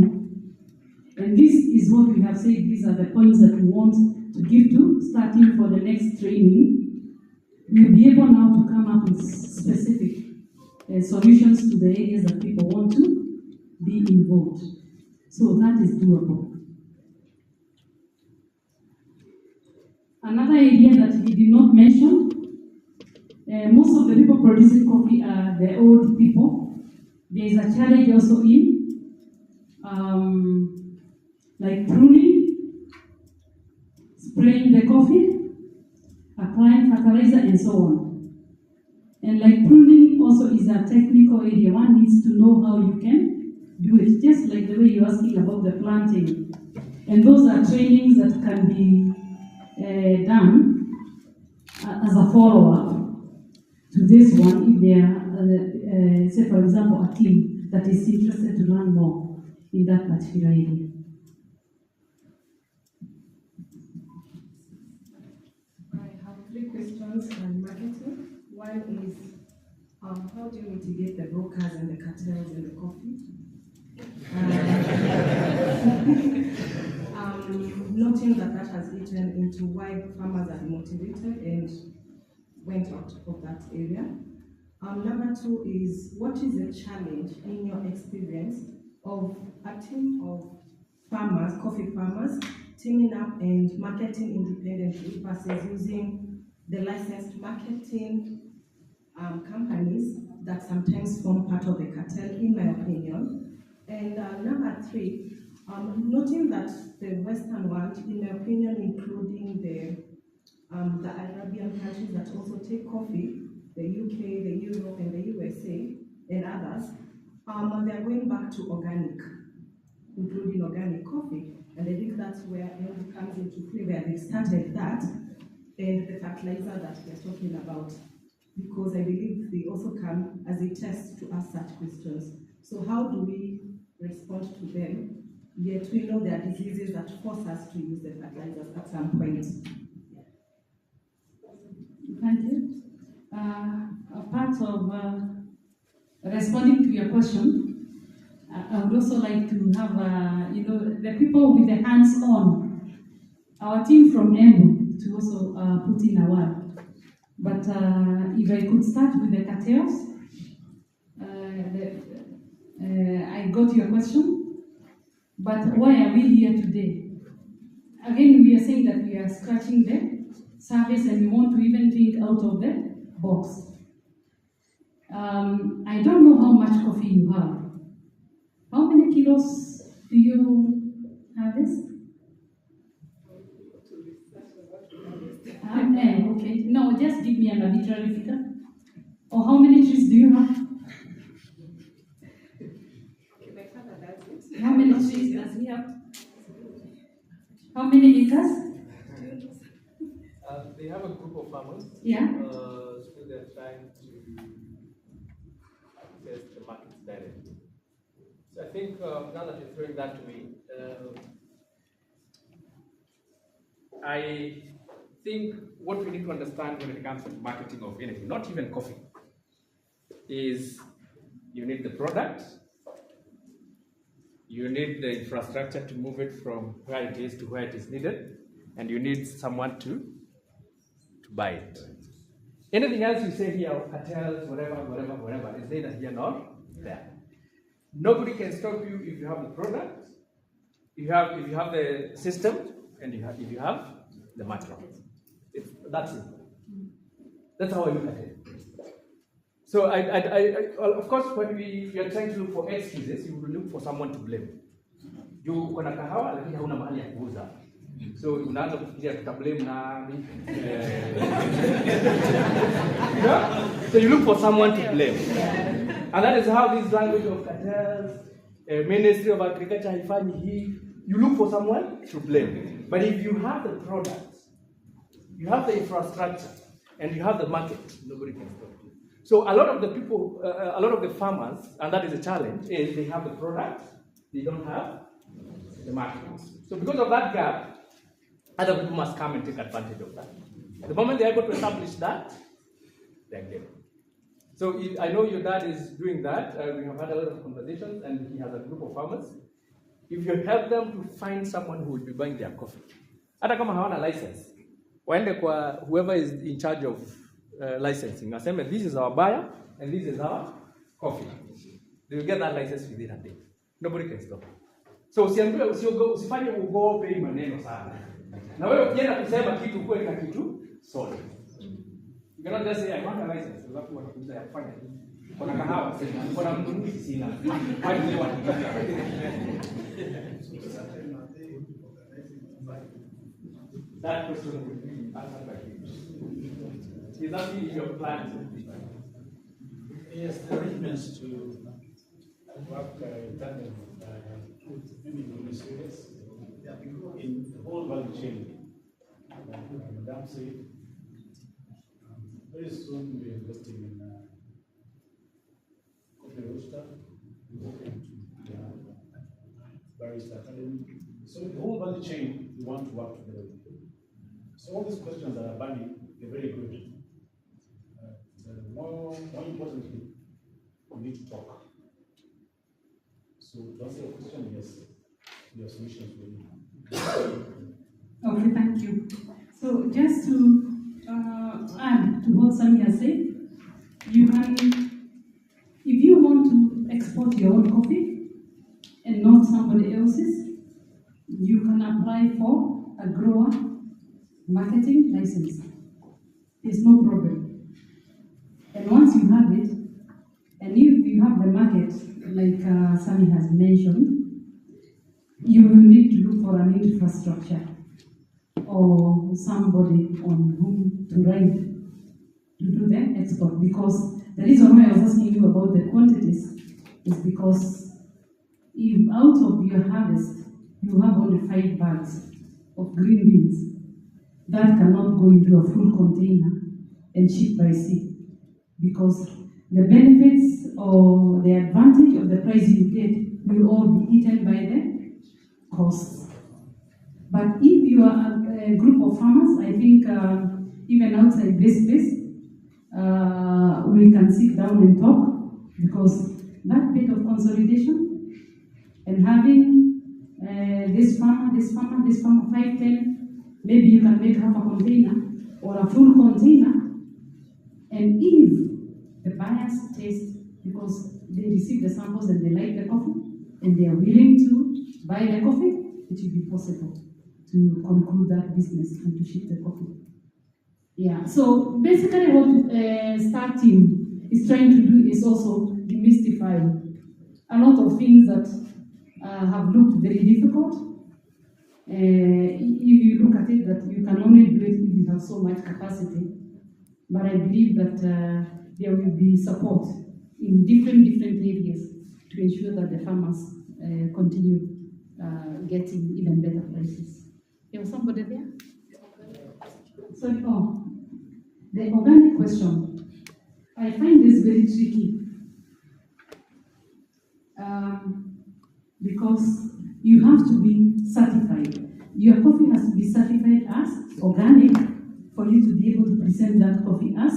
And this is what we have said, these are the points that we want to give to, starting for the next training. We'll be able now to come up with specific solutions to the areas that people want to be involved. So that is doable. Another area that he did not mention, most of the people producing coffee are the old people. There is a challenge also in like pruning, spraying the coffee, applying fertilizer, and so on. And like pruning also is a technical area. One needs to know how you can do it, just like the way you're asking about the planting. And those are trainings that can be done as a follow-up to this one if they are, say for example, a team that is interested to learn more in that particular area. I have 3 questions on marketing. One is, how do you mitigate the brokers and the cartels in the coffee? Noting that has eaten into why farmers are demotivated and went out of that area. Number 2 is, what is the challenge in your experience of a team of farmers, coffee farmers, teaming up and marketing independently versus using the licensed marketing companies that sometimes form part of the cartel, in my opinion. And number 3, noting that the Western world, in my opinion, including the Arabian countries that also take coffee, the UK, the Europe, and the USA, and others, they are going back to organic, including organic coffee. And I think that's where it comes into play, where they started that, and the fertilizer that we're talking about, because I believe they also come as a test to ask such questions. So how do we respond to them? Yet we know there are diseases that force us to use the fertilizers at some point. Thank you. A part of responding to your question, I would also like to have, the people with the hands-on, our team from EMBU, to also put in a word. But if I could start with the cartels, I got your question. But why are we here today? Again, we are saying that we are scratching the surface and we want to even think out of the box. I don't know how much coffee you have. How many kilos do you harvest? Okay. No, just give me an arbitrary figure. Or how many trees do you have? How many trees does he have? How many acres? They have a group of farmers. Yeah. So they're trying to access the markets directly. So I think now that you're throwing that to me, I think what we need to understand when it comes to marketing of anything, not even coffee, is you need the product, you need the infrastructure to move it from where it is to where it is needed, and you need someone to buy it. Anything else you say here, cartels, whatever, is neither here nor there. Nobody can stop you if you have the product, if you have the system, and if you have the material. That's it. That's how I look at it. So of course, when we are trying to look for excuses, you will look for someone to blame. You kuna kahawa lakini hauna mahali ya kuuza. So unaanza kufikiria tutablame nani. So you look for someone to blame. And that is how this language of cartels, Ministry of Agriculture haifanyi hii, you look for someone to blame. But if you have the product, you have the infrastructure, and you have the market, nobody can stop you. So a lot of the people, a lot of the farmers, and that is a challenge, is they have the product, they don't have the market. So because of that gap, other people must come and take advantage of that. The moment they're able to establish that, they're game. So I know your dad is doing that. We have had a lot of conversations, and he has a group of farmers. If you help them to find someone who will be buying their coffee, hata kama hawana license, waende kwa whoever is in charge of licensing, aseme this is our buyer and this is our coffee. They will get that license within a day. Nobody can stop. So usifanye ugope hii maneno sana. Na wewe ukienda kusema kitu kwa na kitu solid. You cannot just say I want a license. Alafu wanakuja kufanya hivi. Kuna kahawa sasa, kuna mtumishi sina. Why do you want to That question will be answered by you. Is that in your plans? Yes, the arrangements to work in tandem with many ministries in the whole value chain. Madam said, very soon we're investing in Cooperative, barista academy. So the whole value chain, we want to work together with you. So all these questions that are burning, they're very good. More importantly, we need to talk. So to answer your question, yes, your solutions will be. Okay, thank you. So just to add to what Sami has said, you can, if you want to export your own coffee and not somebody else's, you can apply for a grower marketing license. There's no problem. And once you have it, and if you have the market, like Sami has mentioned, you will need to look for an infrastructure or somebody on whom to ride to do the export. Because the reason why I was asking you about the quantities is because if out of your harvest you have only 5 bags of green beans, that cannot go into a full container and ship by sea. Because the benefits or the advantage of the price you get will all be eaten by the costs. But if you are a group of farmers, I think even outside this place, we can sit down and talk, because that bit of consolidation and having this farmer, 5, 10, maybe you can make half a container or a full container. And if the buyers taste, because they receive the samples and they like the coffee, and they are willing to buy the coffee, it will be possible to conclude that business and to ship the coffee. Yeah, so basically what Starteam is trying to do is also demystify a lot of things that have looked very difficult. If you look at it, that you can only do it if you have so much capacity. But I believe that there will be support in different areas to ensure that the farmers continue getting even better prices. There was somebody there? Sorry, the organic question. I find this very tricky because you have to be certified. Your coffee has to be certified as organic for you to be able to present that coffee as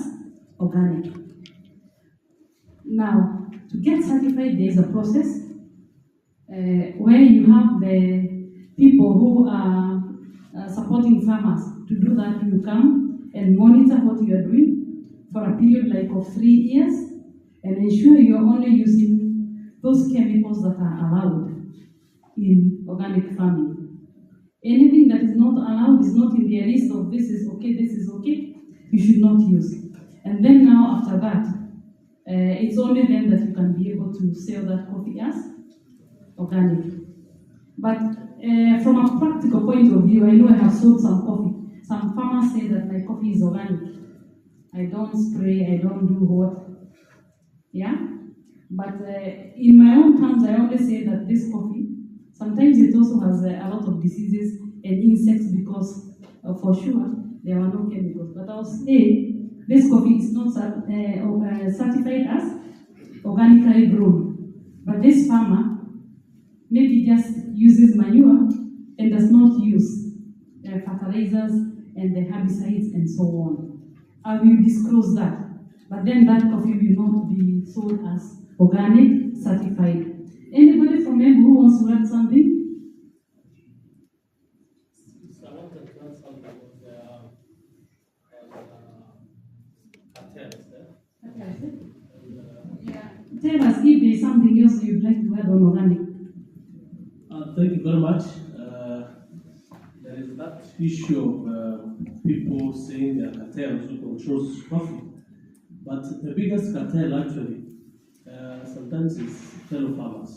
organic. Now, to get certified, there is a process where you have the people who are supporting farmers. To do that, you come and monitor what you are doing for a period like of 3 years and ensure you are only using those chemicals that are allowed in organic farming. Anything that is not allowed, is not in the list of this is okay, you should not use. And then now after that, it's only then that you can be able to sell that coffee as organic. But from a practical point of view, I know I have sold some coffee. Some farmers say that my coffee is organic. I don't spray, I don't do what. Yeah? But in my own terms, I only say that this coffee, sometimes it also has a lot of diseases and insects because for sure there are no chemicals. But I'll say this coffee is not certified as organically grown, but this farmer maybe just uses manure and does not use fertilizers and the herbicides and so on. I will disclose that, but then that coffee will not be sold as organic certified. Anybody from Embu who wants to add something? So I want to add something about cartels there. Tell us if there's something else you'd like to add on organic. Thank you very much. There is that issue of people saying they are cartels who controls coffee. But the biggest cartel actually sometimes is fellow farmers.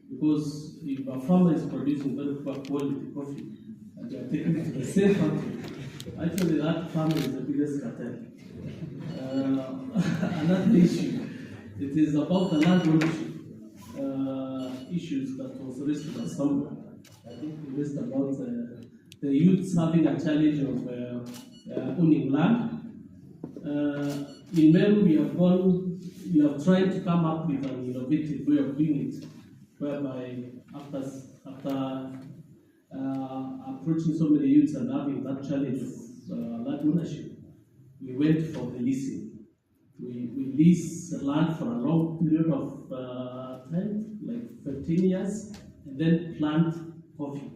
Because if a farmer is producing very poor quality coffee and they are taking it to the same factory, actually that farmer is the biggest cartel. Another issue, it is about the land ownership issues that was raised by somewhere. I think we raised about the youths having a challenge of owning land. In Meru, we have tried to come up with an innovative way of doing it, whereby after approaching so many youths and having that challenge of land ownership, we went for the leasing. We lease the land for a long period of time, like 15 years, and then plant coffee.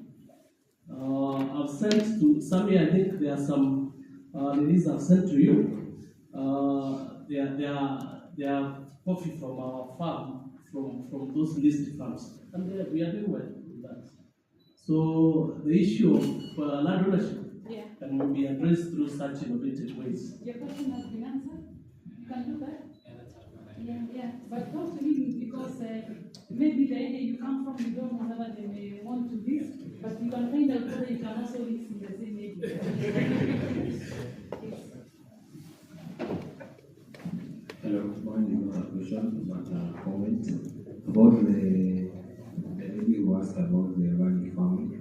I've sent to Sami, I think there are some ladies I've sent to you. They are coffee from our farm, from those leased farms, and we are doing well with that. So the issue of land ownership can be addressed through such innovative ways. Your question has been answered. You can do that. Yeah. But talk to him because maybe the area you come from, you don't know whether they may want to this, but you can find out whether you can also live in the same area. Hello, mine is not a question, but a comment about the lady who asked about the organic farming.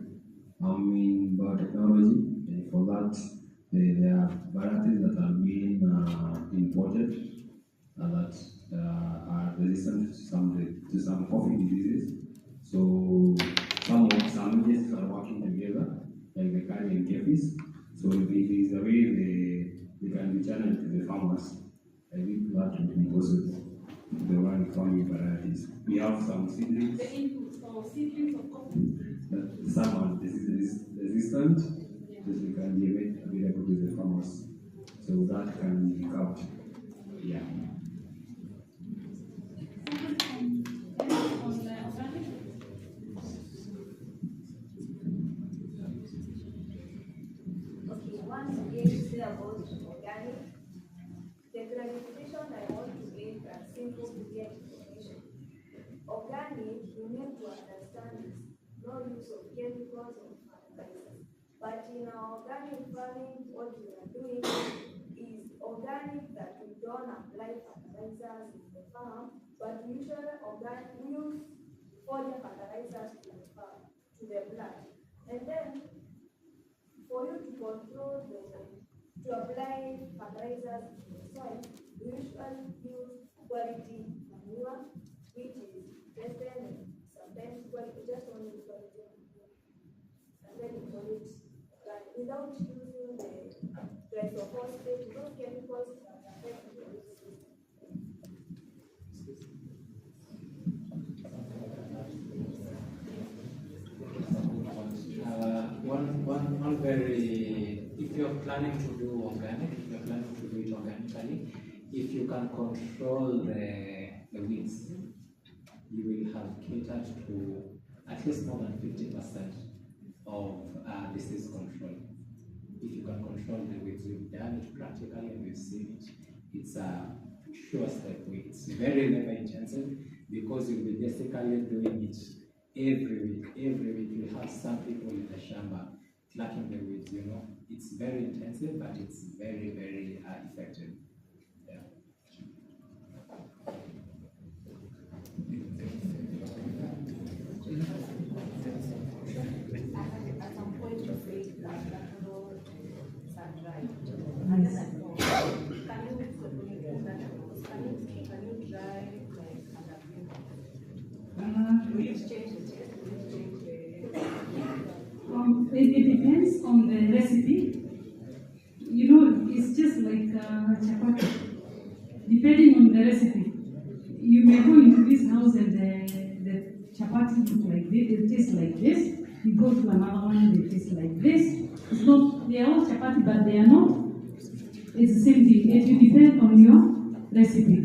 I'm in biotechnology, and for that, there are varieties that are being imported that are resistant to some coffee diseases. So some agencies are working together, like the Kari and Kefis. So if it is a way they can be channeled to the farmers, I think that would be possible. The organic farming varieties. We have some seedlings. The inputs or seedlings of coffee. Some are resistant, so they can be made available to the farmers. So that can be helped. Yeah. Once again, say about organic. The clarification I want to make and simple to get information. Organic, you need to understand is no use of chemicals or fertilizers. But in our organic farming, what we are doing is organic that we don't apply fertilizers in the farm, but we usually use foliar fertilizers to the farm, to the plant. And then for you to control to apply fertilizers in the soil, we usually use quality manure, which is tested and sometimes quality, just only quality manure. And then you call it without using the glyphosate, those chemicals that affect the root system. One very, if you're planning to do organic, if you're planning to do it organically, if you can control the weeds, you will have catered to at least more than 50% of disease control. If you can control the weeds, we've done it practically and we've seen it. It's a sure step. It's very labor intensive because you'll be basically doing it every week. Every week you have some people in the shamba plucking the weeds, you know. It's very intensive, but it's very, very effective. Yeah. At some point you say that no sun-dried. it change the taste? Will it change the... It depends on the recipe. You know, it's just like chapati. Depending on the recipe, you may go into this house and the chapati look like this, it tastes like this. You go to another one, they taste like this. It's not, they are all chapati, but they are not. It's the same thing. It will depend on your recipe.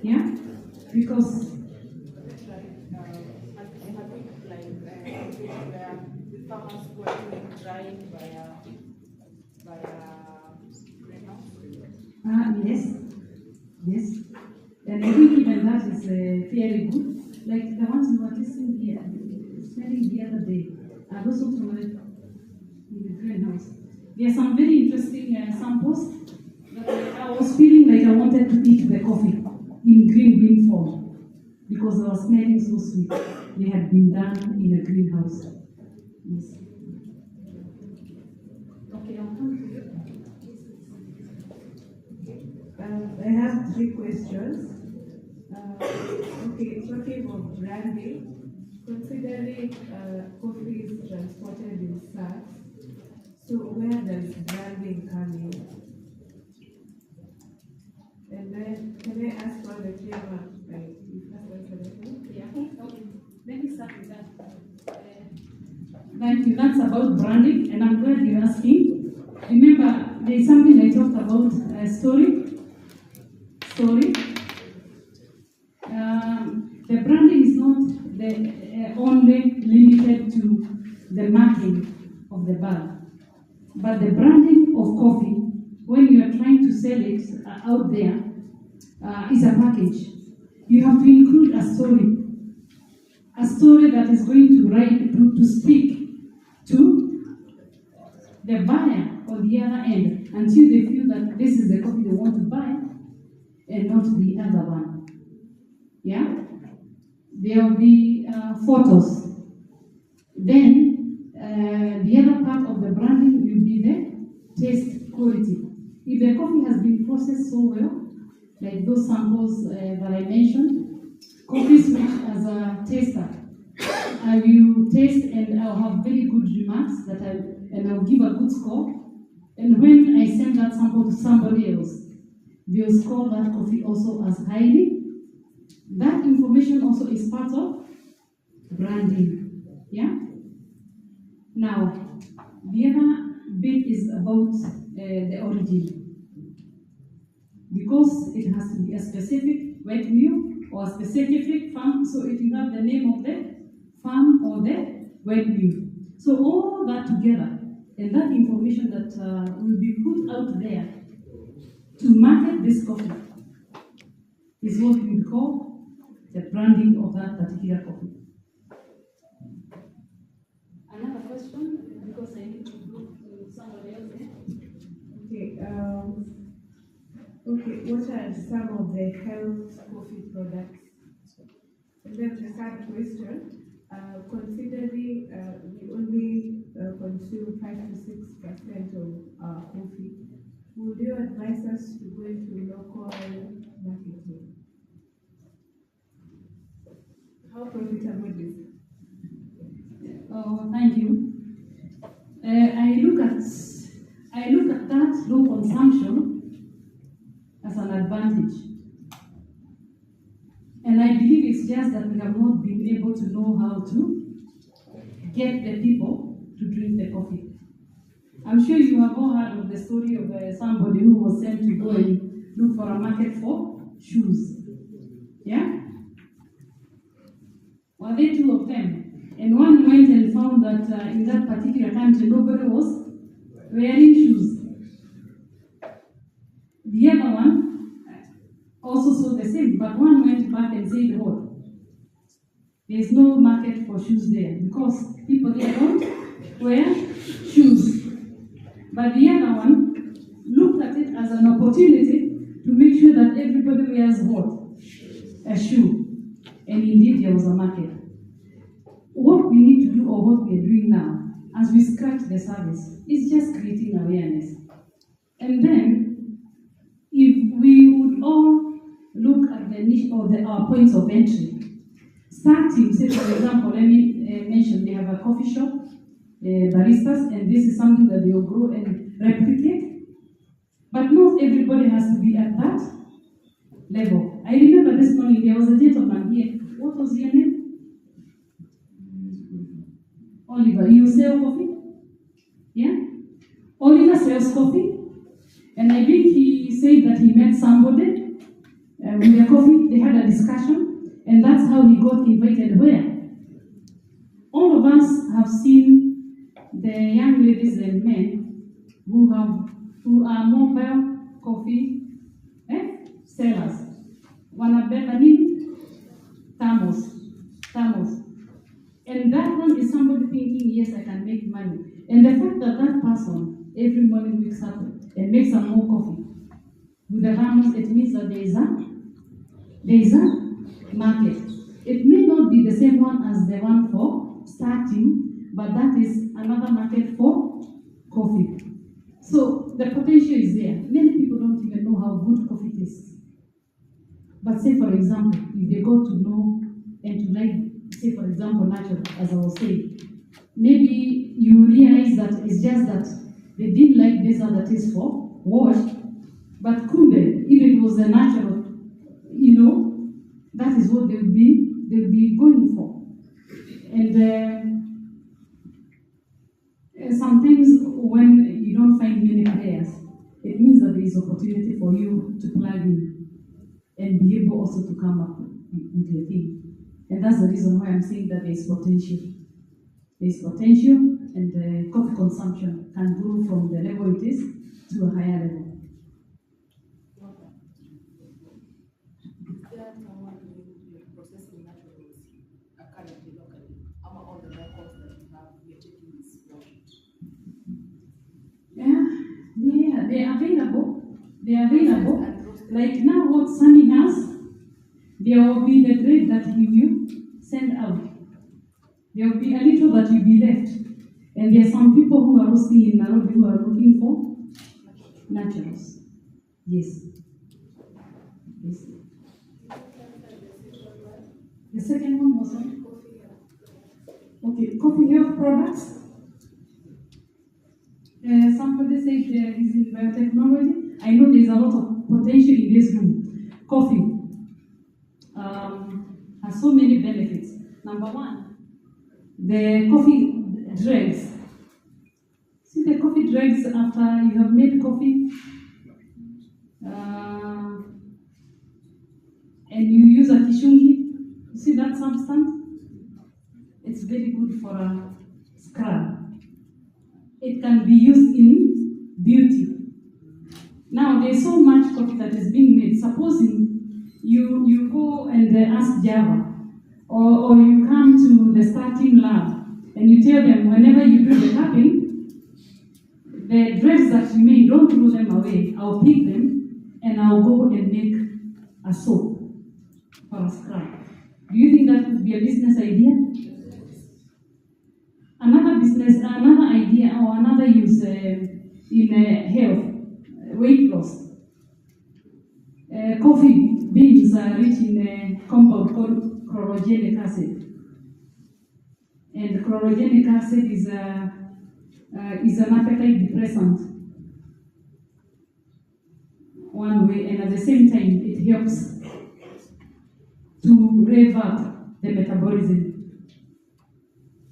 Yeah? Because farmers who are doing drying via greenhouse? Yes. And I think even that is fairly good. Like the ones we were tasting here, smelling the other day, are also from the greenhouse. There are some very interesting samples that I was feeling like I wanted to eat the coffee in green bean form because they were smelling so sweet. They had been done in a greenhouse. Yes. Okay, I'll come to you. I have 3 questions. Okay, talking of branding, considering coffee is transported in sacks, so where does branding come in? And then, can I ask for the flavor? Like, you first answer the question? Yeah. Okay. Let me start with that. Thank you. That's about branding, and I'm glad you're asking. Remember, there is something I talked about, story. The branding is not only limited to the marking of the bag, but the branding of coffee, when you are trying to sell it out there, is a package. You have to include a story that is going to speak to the buyer on the other end until they feel that this is the coffee they want to buy and not the other one. Yeah? There will be photos. Then the other part of the branding will be the taste quality. If the coffee has been processed so well, like those samples that I mentioned, coffee switch as a taster. I will taste and I'll have very good remarks and I'll give a good score. And when I send that sample to somebody else, they'll score that coffee also as highly. That information also is part of branding. Yeah? Now, the other bit is about the origin. Because it has to be a specific wet mill or a specific farm, so it will have the name of the farm or the wet mill. So all that together, and that information that will be put out there to market this coffee is what we call the branding of that particular coffee. Another question, because I need to go to somebody else here. Okay, what are some of the health coffee products? And then the third question, considering we only consume 5 to 6% of our coffee, would you advise us to go into local marketing? How profitable is it? Oh, thank you. I look at that low consumption as an advantage. And I believe it's just that we have not been able to know how to get the people to drink the coffee. I'm sure you have all heard of the story of somebody who was sent to go and look for a market for shoes. Yeah? Well, there were 2 of them. And one went and found that in that particular country, nobody was wearing shoes. The other one also saw the same, but one went back and said, "Oh, there's no market for shoes there because people there don't wear shoes." But the other one looked at it as an opportunity to make sure that everybody wears what? A shoe. And indeed, there was a market. What we need to do, or what we are doing now, as we scratch the surface, is just creating awareness. And then, if we would all look at the niche or our points of entry, Starteam, say for example, let me mention, they have a coffee shop, baristas, and this is something that they will grow and replicate. But not everybody has to be at that level. I remember this morning, there was a gentleman here. What was your name? Oliver. You sell coffee? Yeah? Oliver sells coffee. And I think he said that he met somebody with a coffee. They had a discussion. And that's how he got invited where? All of us have seen the young ladies and men who are mobile coffee sellers. Wanabeba nini? Thermos. And that one is somebody thinking, yes, I can make money. And the fact that that person every morning wakes up and makes some more coffee with the thermos, it means that there is a market. It may not be the same one as the one for Starteam, but that is another market for coffee. So the potential is there. Many people don't even know how good coffee tastes. But say, for example, if they got to know and to like, say, for example, natural, as I was saying, maybe you realize that it's just that they didn't like this other taste for washed, but kumbe, if it was a natural, that is what they'll be going for. And sometimes when you don't find many players, it means that there is opportunity for you to plug in and be able also to come up with your thing. And that's the reason why I'm saying that there is potential. There is potential, and coffee consumption can grow from the level it is to a higher level. Processing naturals currently locally, all the records that you have, you're taking this washed. Yeah, they are available. They are available. Like now, what Sunny has, there will be the grade that he will send out. There will be a little that will be left. And there are some people who are roasting in Nairobi who are looking for naturals. Yes. The second one was what? Okay, coffee health products. Somebody said he's in biotechnology. I know there's a lot of potential in this room. Coffee has so many benefits. Number one, the coffee dregs. See the coffee dregs after you have made coffee and you use a kishungi. You see that substance? It's very good for a scrub. It can be used in beauty. Now, there's so much coffee that is being made. Supposing you go and ask Java, or you come to the Starteam lab, and you tell them, whenever you do the cupping, the dregs that you made, don't throw them away. I'll pick them, and I'll go and make a soap or a scrub. Do you think that would be a business idea? Another idea or another use in health, weight loss. Coffee beans are rich in a compound called chlorogenic acid. And chlorogenic acid is an appetite depressant. One way, and at the same time, it helps to rev up the metabolism.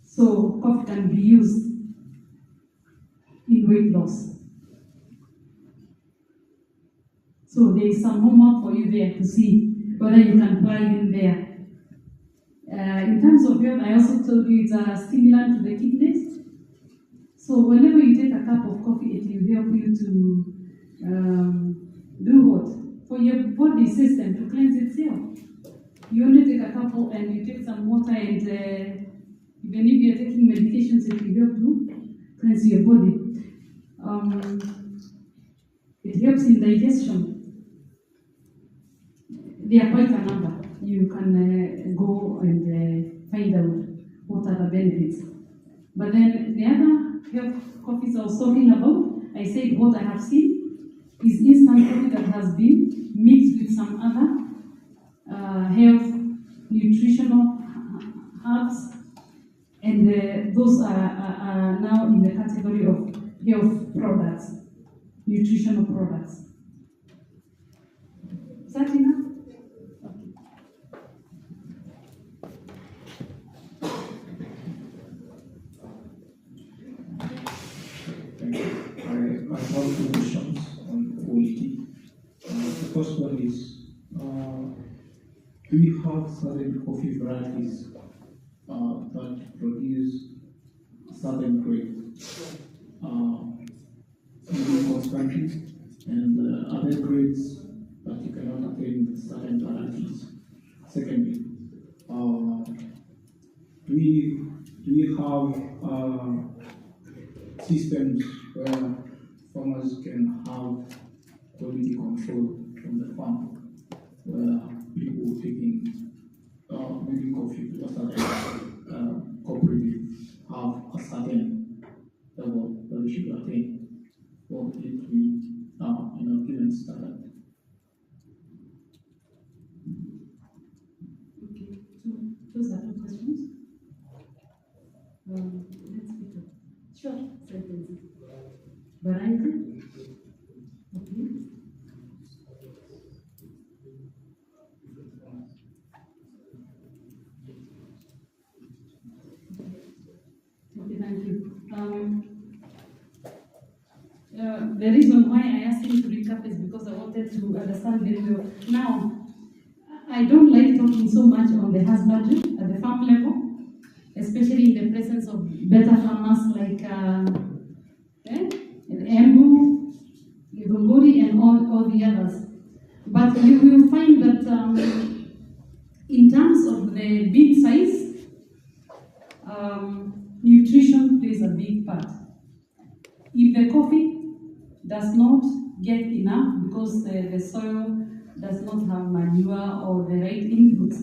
So coffee can be used in weight loss. So there is some homework for you there to see whether you can plug in there. In terms of health, I also told you it's a stimulant to the kidneys. So whenever you take a cup of coffee, it will help you to do what? For your body system to cleanse itself. You only take a couple and you take some water, and even if you're taking medications, it will help to cleanse your body. It helps in digestion. There are quite a number. You can go and find out what are the benefits. But then the other health coffees I was talking about, I said what I have seen is instant coffee that has been mixed with some other health, nutritional those are now in the category of health products, nutritional products. Is that enough? Thank you. I have two questions on quality. The first one is, do you have certain coffee varieties that produce certain grade constantly, and other grades that you cannot attain with certain varieties? Secondly, do you have systems where farmers can have quality control from the farm, where people taking maybe coffee to a certain cooperative have a certain level that they should attain for it to be given standard? Okay, so those are two questions. Let's pick up short sentences. Variety. Okay. Okay, thank you. The reason why I asked him to recap is because I wanted to understand very well. Now, I don't like talking so much on the husbandry at the farm level, especially in the presence of better farmers like Embu, Gongori, and all the others. But you will find that in terms of the bean size, nutrition plays a big part. If the coffee does not get enough because the soil does not have manure or the right inputs,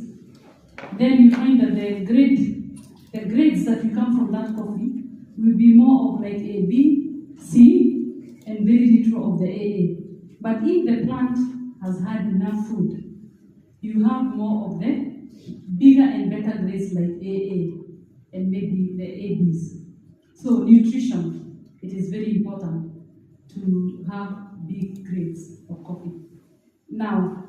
then you find that the grades that will come from that coffee will be more of like a B, C, and very little of the AA. But if the plant has had enough food, you have more of the bigger and better grades like AA and maybe the ABs. So nutrition, it is very important to have big grades of coffee. Now,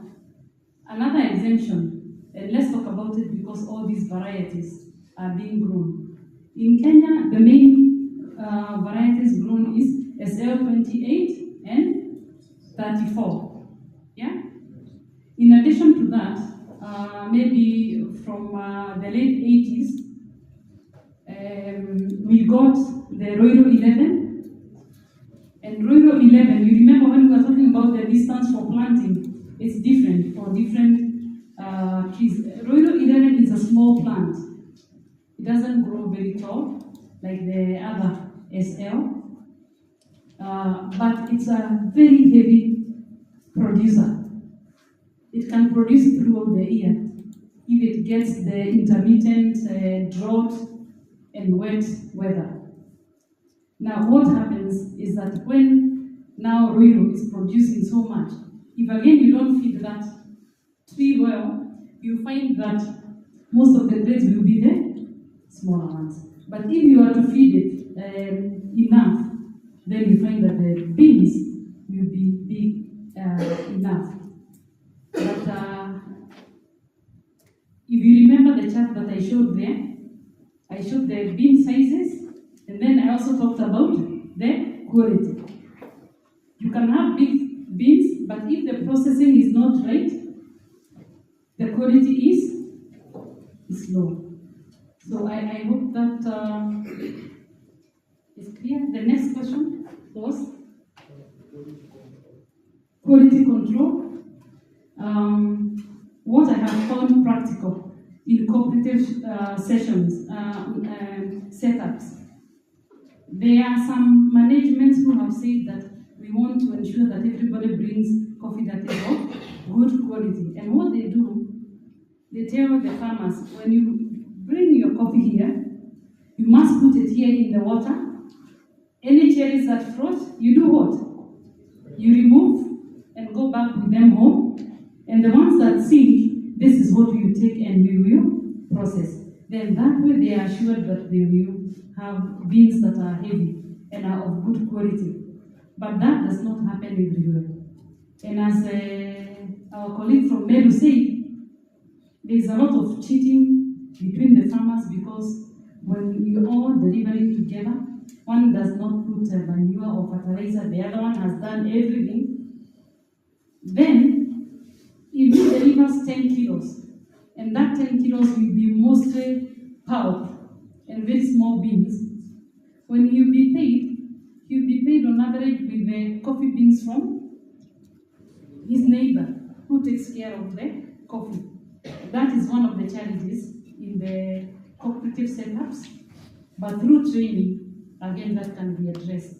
another exemption, and let's talk about it because all these varieties are being grown. In Kenya, the main varieties grown is SL28 and 34. Yeah? In addition to that, maybe from the late 80s, we got the Roiro 11. And Roiro 11, you remember when we were talking about the distance for planting, it's different for different trees. Roiro 11 is a small plant. It doesn't grow very tall like the other SL, but it's a very heavy producer. It can produce throughout the year if it gets the intermittent drought and wet weather. Now what happens is that when now Roiro is producing so much, if again you don't feed that tree well, you find that most of the grades will be the smaller ones. But if you are to feed it enough, then you find that the beans will be big enough. But if you remember the chart that I showed there, I showed the bean sizes, and then I also talked about the quality. You can have big beans, but if the processing is not right, the quality is low. So I hope that is clear. The next question was quality control. What I have found practical in cooperative sessions, setups. There are some managements who have said that we want to ensure that everybody brings coffee that is of good quality. And what they do, they tell the farmers, when you bring your coffee here, you must put it here in the water. Any cherries that float, you do what? You remove and go back with them home. And the ones that sink, this is what you take and we will process. then that way they are assured that they will have beans that are heavy and are of good quality. But that does not happen everywhere. And as our colleague from Meru said, there's a lot of cheating between the farmers because when you all delivering together, one does not put manure or fertilizer, the other one has done everything. Then, if you deliver 10 kilos, and that 10 kilos will be mostly pulp and very small beans, when you'll be paid on average with the coffee beans from his neighbor who takes care of the coffee. That is one of the challenges in the cooperative setups, but through training, again, that can be addressed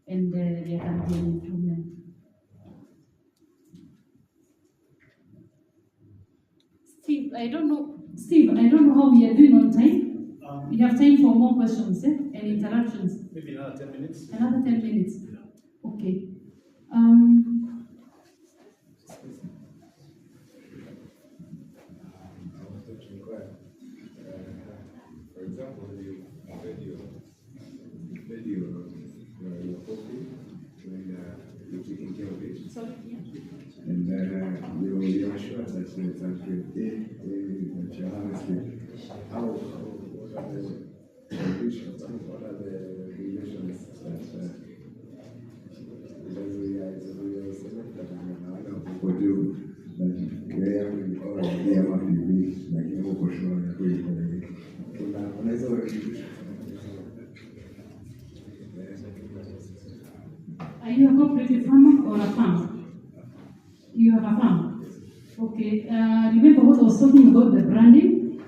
and there can be an improvement. Steve, I don't know how we are doing on time. We have time for more questions and interruptions. Maybe another 10 minutes. Another 10 minutes. Yeah. Okay. For example, you fed your coffee when you're taking care of it. Sorry, yeah. And you are sure that it's a grade A that you're harvesting. What are the conditions, what are the relations that because we are select that other people do that they are going to call the MFB, like you know for sure they're going to Are you a cooperative farmer or a farmer? You have a farm. Okay. Remember what I was talking about, the branding?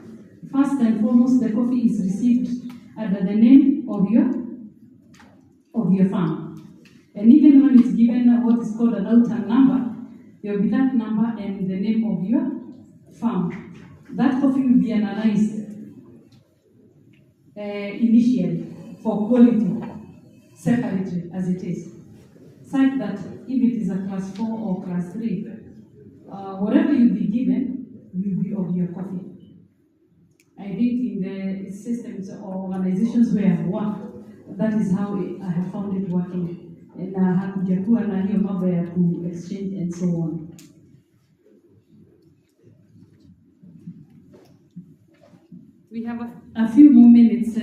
First and foremost, the coffee is received under the name of your farm. And even when it's given what is called an outer number, there will be that number and the name of your farm. That coffee will be analyzed initially for quality, separately as it is. Such that if it is a class 4 or class 3, whatever you'll be given will be of your coffee. I think in the systems or organizations where I've worked, that is how I have found it working. And hakujakuwa na hiyo mambo ya ku exchange and so on. We have a few more minutes.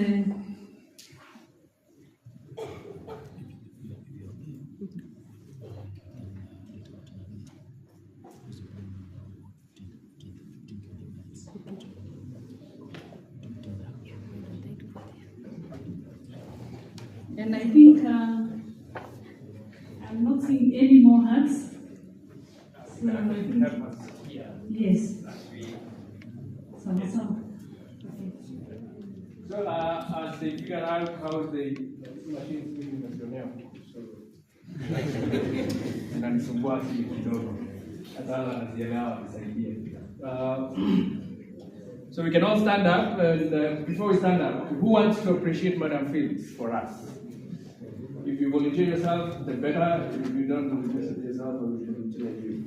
And I think I'm not seeing any more hands. So I think, yes. Okay. So as they figure out how the machines moving nasioneo, so inanisumbua kidogo. Hata nazielewa nisaidie. So we can all stand up, and before we stand up, who wants to appreciate Madam Phillips for us? If you volunteer yourself, the better. If you don't volunteer yourself, we will volunteer you.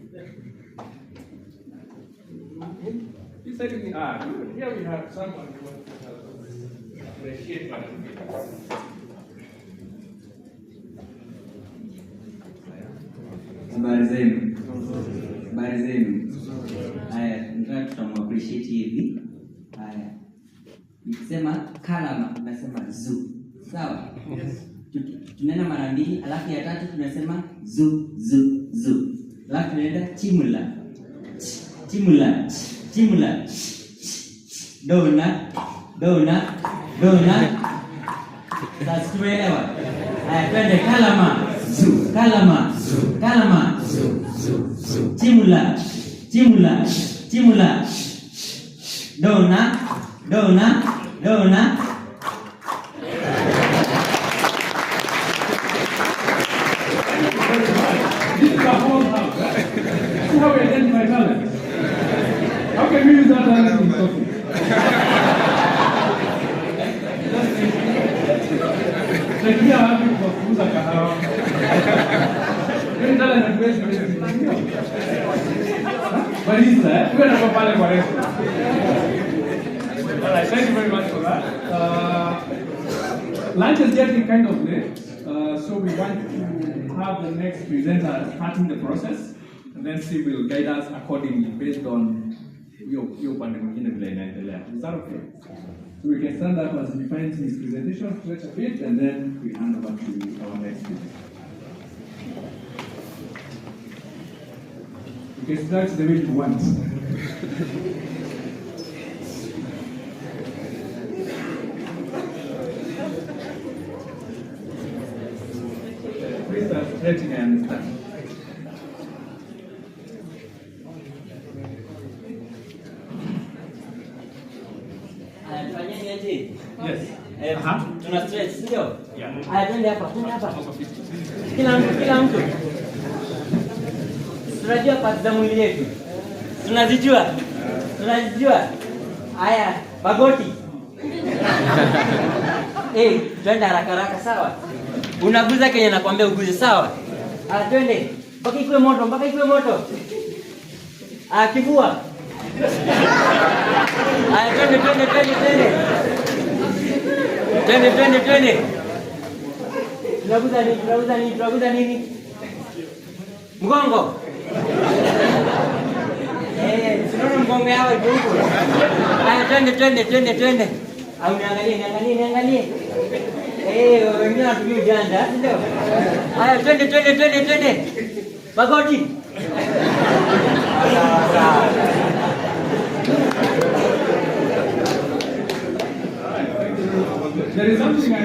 You said in the good. Here we have someone who wants to help us appreciate Madam Phillips. Habari zenu. Haya, nataka tutamappreciate hivi. Haya. Nikisema kalama tunasema zu. Sawa? Yes. Tunaenda mara mbili, alafu ya tatu tunasema zu. Alafu tunaenda chimula. Dona. Sasa tumeelewa. Haya, twende kalama. Chimula. Dona. This is a whole house. This is how we identify talent. How can we use that talent in coffee? Like we are having for kuuza kahawa. Hiyo talent hatuwezi kuitumia. Barista, wewe unakuwa pale kwa restaurant. All right, thank you very much. very much for that. Lunch is getting kind of late, so we want to have the next presenter starting the process, and then she will guide us accordingly based on your upande mwingine vile inaendelea. Is that okay? So we can stand up as he defines his presentation, stretch a bit, and then we hand over to our next speaker. You can start the way you want. Please start stretching and understand. Yes. Tuna stretch, sio? Yeah. Haya, twende hapa. Kila mtu. Tunajua pati za mwili yetu. Tunazijua. Haya, magoti. Twende haraka sawa? Unaguza kenye nakwambia uguze, sawa? Twende. Mpaka ikuwe moto. Kifua. Twende. Tunaguza nini? Mgongo. Sinaona mgongo yao ipo huko. Twende. Au niangalie. Wengine wanatumia ujanja, ndio? Haya, twende. Magoti. Sawa. There is something I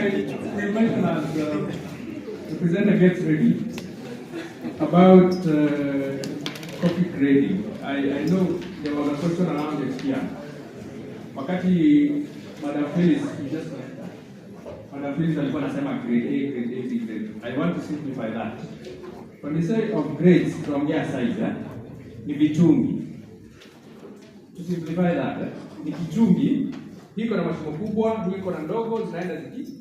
will mention as the presenter gets ready about coffee grading. I know there was a question around it here. Wakati Madam Phyllis, Madam Phyllis alikuwa anasema grade A, grade A, grade A. I want to simplify that. When we say of grades from your size, ni vichungi. To simplify that, ni kichungi. Hii iko na mashimo kubwa, hii iko na ndogo, zinaenda ziki.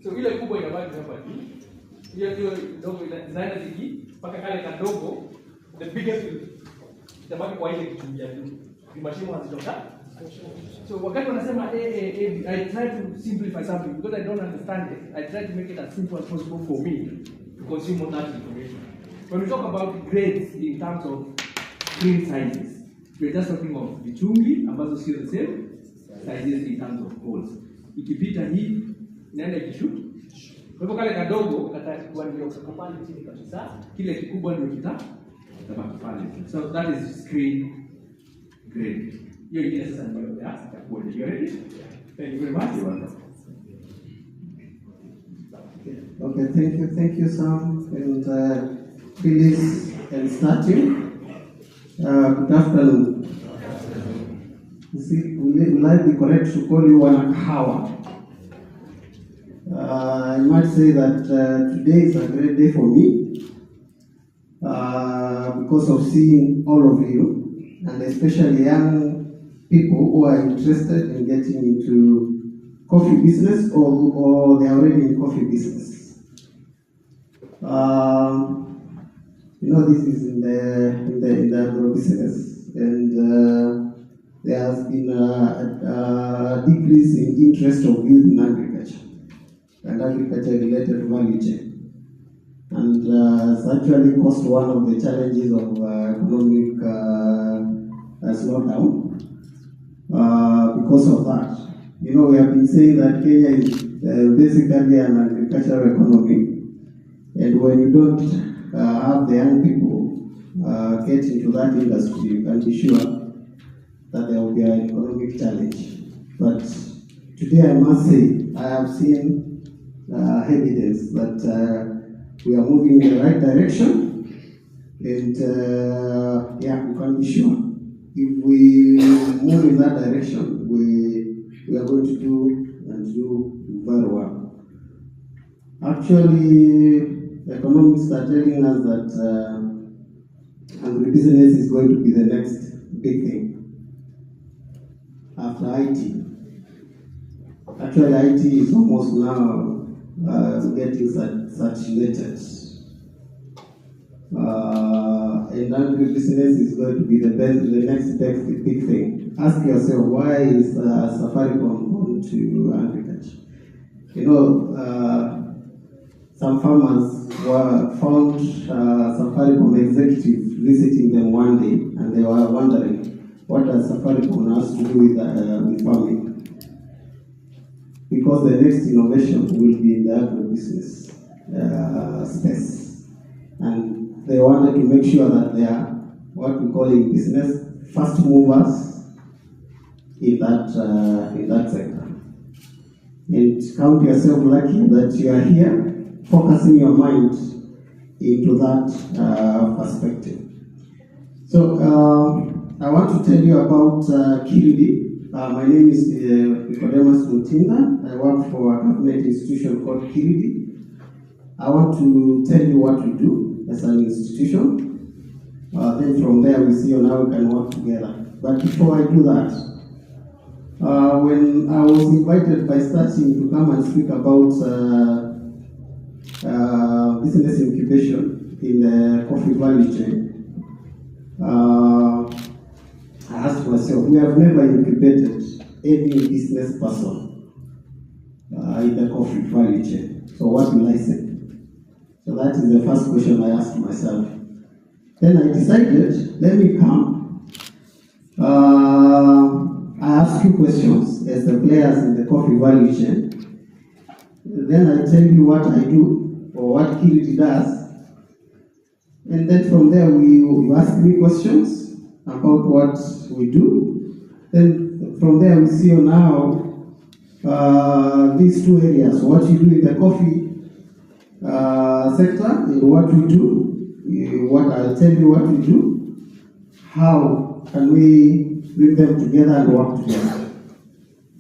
So ile kubwa inabaki hapa juu. Hiyo ndogo zinaenda ziki mpaka kale kadogo, the biggest itabaki kwa ile kichungi ya juu. Mashimo hazitoka. So wakati wanasema I try to simplify something because I don't understand it. I try to make it as simple as possible for me to consume all that information. When we talk about grades in terms of screen sizes, we're just talking of vichungi ambazo sio the same sizes in terms of holes. Ikipita hii inaenda ikishoot. Kwa hivyo kale kadogo katakuwa ndio kapande chini kabisa, kile kikubwa ndio kitabaki pale. So that is screen grade. Hiyo ingine sasa ndio ya kuwa ndio ready. Thank you very much. Okay, thank you Sam and Phyllis and Starteam. Good afternoon. You see, will I be correct to call you Wanakahawa? I might say that today is a great day for me because of seeing all of you, and especially young people who are interested in getting into coffee business or they are already in coffee business. You know, this is in the agro business, and there has been a decrease in interest of youth in agriculture and agriculture-related value chain, and it's actually caused one of the challenges of economic slowdown because of that. You know, we have been saying that Kenya is basically an agricultural economy, and when you don't have the young people get into that industry, you can be sure that there will be an economic challenge. But today I must say, I have seen evidence that we are moving in the right direction, and yeah, we can be sure if we move in that direction, we are going to do very well. Actually, economists are telling us that agribusiness is going to be the next big thing after IT. Actually, IT is almost now getting saturated. And agribusiness is going to be the next big thing. ask yourself, why is Safaricom going to agriculture? You know, some farmers were found Safaricom executives visiting them one day, and they were wondering, what does Safaricom have to do with farming? Because the next innovation will be in the agribusiness space. And they wanted to make sure that they are what we call in business first movers in that sector. And count yourself lucky that you are here, focusing your mind into that perspective. So I want to tell you about Kiridi. My name is Nicodemus Mutinda. I work for a government institution called Kiridi. I want to tell you what we do as an institution. Then from there we see on how we can work together. But before I do that, when I was invited by Starteam to come and speak about business incubation in the coffee value chain, I asked myself, we have never incubated any business person in the coffee value chain. So what will I say? So that is the first question I asked myself. Then I decided, let me come. I ask you questions as the players in the coffee value chain. Then I tell you what I do or what Kiridi does. And then from there you ask me questions about what we do. Then from there we see on how these two areas, what you do in the coffee sector and what we do, what I'll tell you what we do, how can we bring them together and work together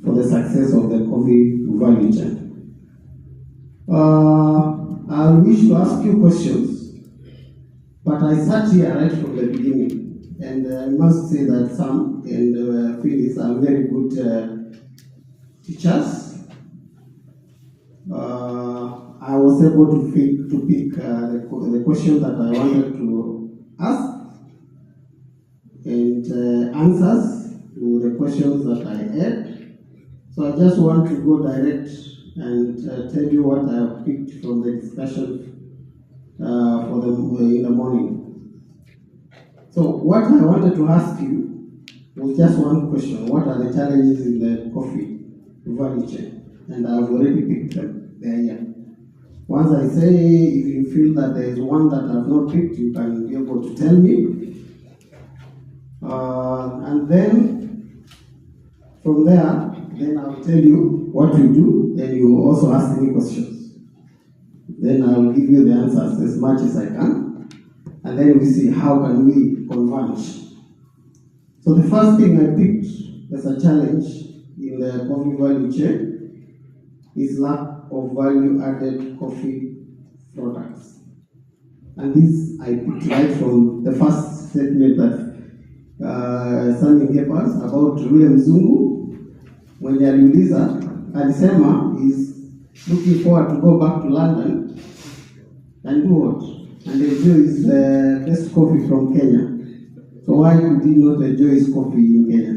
for the success of the coffee value chain. I wish to ask you questions, but I sat here right from the beginning, and I must say that Sam and Phyllis are very good teachers. I was able to pick the question that I wanted to ask and answers to the questions that I had. So I just want to go direct and tell you what I have picked from the discussion in the morning. So what I wanted to ask you was just one question: what are the challenges in the coffee value chain? And I've already picked them. They are here. Once I say, if you feel that there is one that I've not picked, you can be able to tell me. And then, from there, then I'll tell you what we do, then you also ask me questions. Then I'll give you the answers as much as I can. And then we see how can we converge. So the first thing I picked as a challenge in the coffee value chain is lack of value-added coffee products. And this I picked right from the first statement that Sami gave us about Rule Mzungu. When aliuliza, alisema is looking forward to go back to London and do what? And enjoy his best coffee from Kenya. So why could he not enjoy his coffee in Kenya?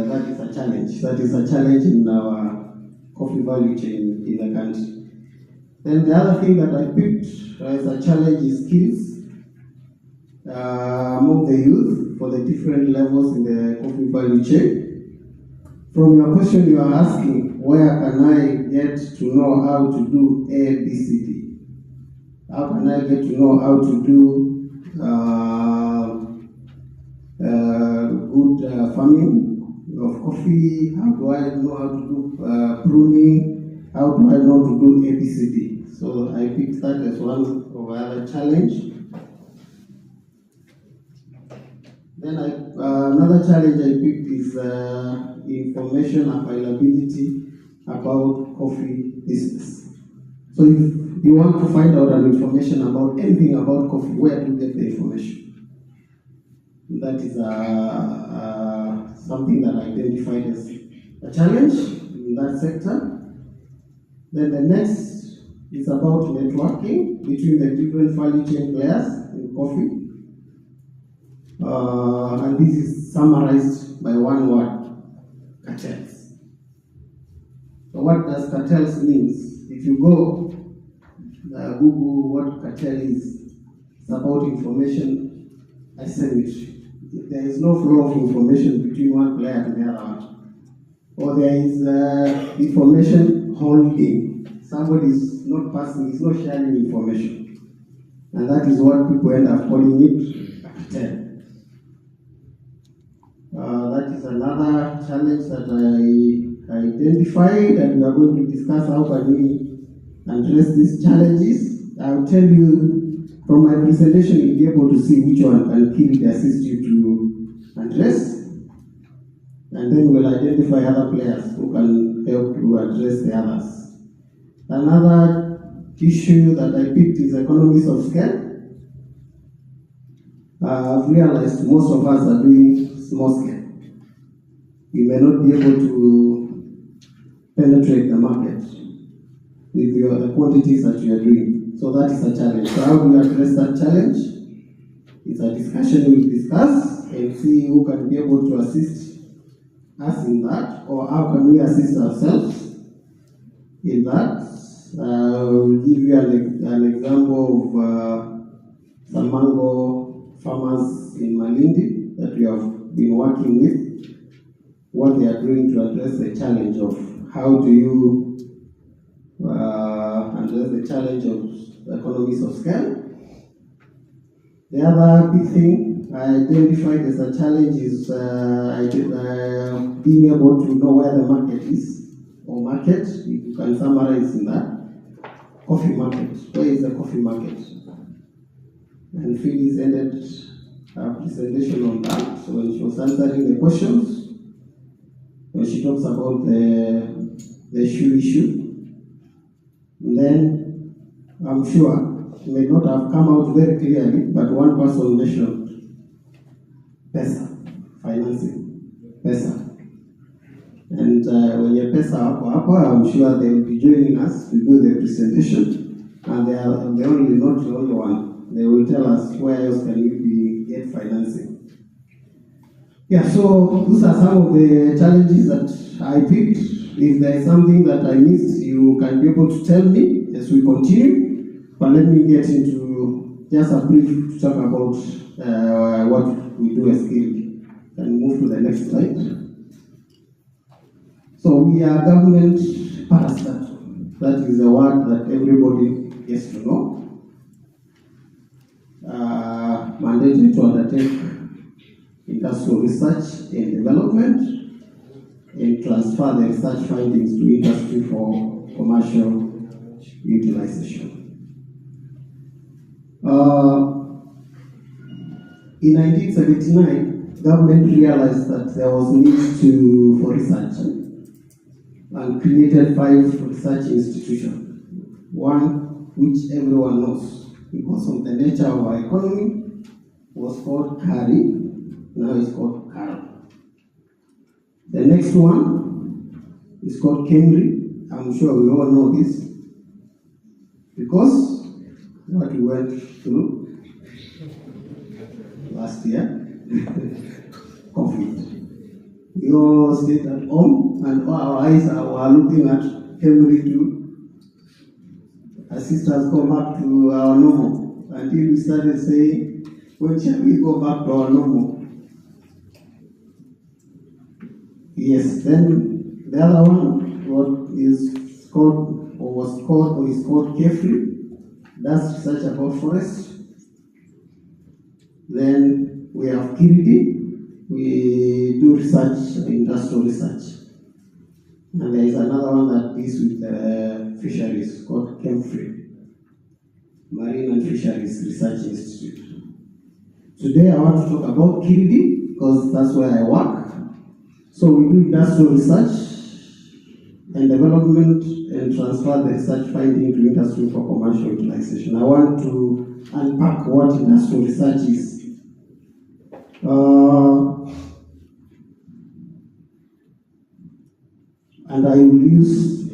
That is a challenge. That is a challenge in our coffee value chain in the country. Then the other thing that I picked as a challenge is skills among the youth for the different levels in the coffee value chain. From your question you are asking, where can I get to know how to do A, B, C, D? How can I get to know how to do good farming of coffee? How do I know how to do pruning? How do I know to do ABCD? So I picked that as one of our challenge. Then another challenge I picked is information availability about coffee business. So if you want to find out an information about anything about coffee, where to get the information? That is something that I identified as a challenge in that sector. Then the next is about networking between the different value chain players in coffee. And this is summarized by one word: cartels. So what does cartels means? If you go Google what cartel is, it's about information asymmetry. There is no flow of information between one player to the other one. Or there is information holding. Somebody is not passing, is not sharing information. And that is what people end up calling it a cartel. That is another challenge that I identified, and we are going to discuss how can we address these challenges. I will tell you from my presentation, you'll be able to see which one can Kiri assist you to address, and then we'll identify other players who can help to address the others. Another issue that I picked is economies of scale. I've realized most of us are doing small scale. You may not be able to penetrate the market with the quantities that you are doing. So that is a challenge. So how do you address that challenge? It's a discussion we'll discuss and see who can be able to assist us in that, or how can we assist ourselves in that. We'll give you an example of some mango farmers in Malindi that we have been working with, what they are doing to address the challenge of how do you address the challenge of economies of scale. The other big thing I identified as a challenge is being able to know where the market is, or market, if you can summarize in that. Coffee market, where is the coffee market? And Phyllis ended her presentation on that. So when she was answering the questions, when she talks about the shoe issue, then I'm sure it may not have come out very clearly, but one person mentioned PESA, financing, PESA. And when you're PESA I'm sure they will be joining us to do the presentation, and they are not the only one. They will tell us where else can we get financing. Yeah, so those are some of the challenges that I picked. If there is something that I missed, you can be able to tell me as we continue. But let me get into just a brief talk about what we do as Kiri. Can move to the next slide. So we are government parastatal. That is a word that everybody gets to know. Mandated to undertake industrial research and development and transfer the research findings to industry for commercial utilization. In 1979, government realized that there was need for research and created 5 research institutions. One which everyone knows because of the nature of our economy was called CARI, now it's called CARI. The next one is called CAMRI. I'm sure we all know this because what we went through last year, COVID. We all stayed at home and all our eyes were looking at CAMRI to assist us go back to our normal until we started saying, when shall we go back to our normal? Yes, then the other one is called CAFRI. That's research about forest. Then we have KIRIDI. We do research, industrial research. And there is another one that deals with fisheries called CAMFRI, Marine and Fisheries Research Institute. Today I want to talk about KIRIDI because that's where I work. So we do industrial research and development and transfer the research finding to industry for commercial utilization. I want to unpack what industrial research is. And I will use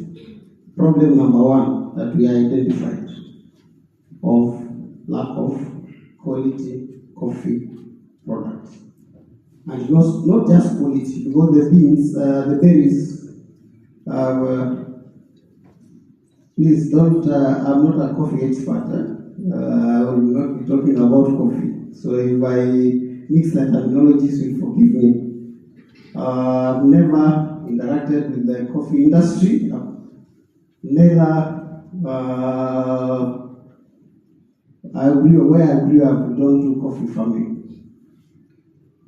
problem number 1 that we identified of lack of quality coffee product. and not just quality, because the beans, the berries, please don't, I'm not a coffee expert. I will not be talking about coffee. So if I mix the terminologies, you forgive me. I've never interacted with the coffee industry. Neither where I grew up, we don't do coffee farming.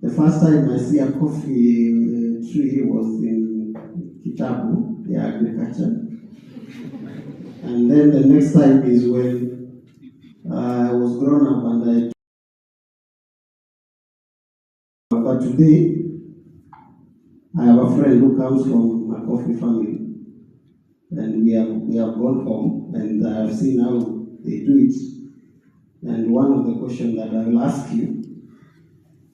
The first time I see a coffee tree was in Kitabu, the agriculture. And then the next time is when I was grown up and but today, I have a friend who comes from a coffee family. And we have gone home and I have seen how they do it. And one of the questions that I will ask you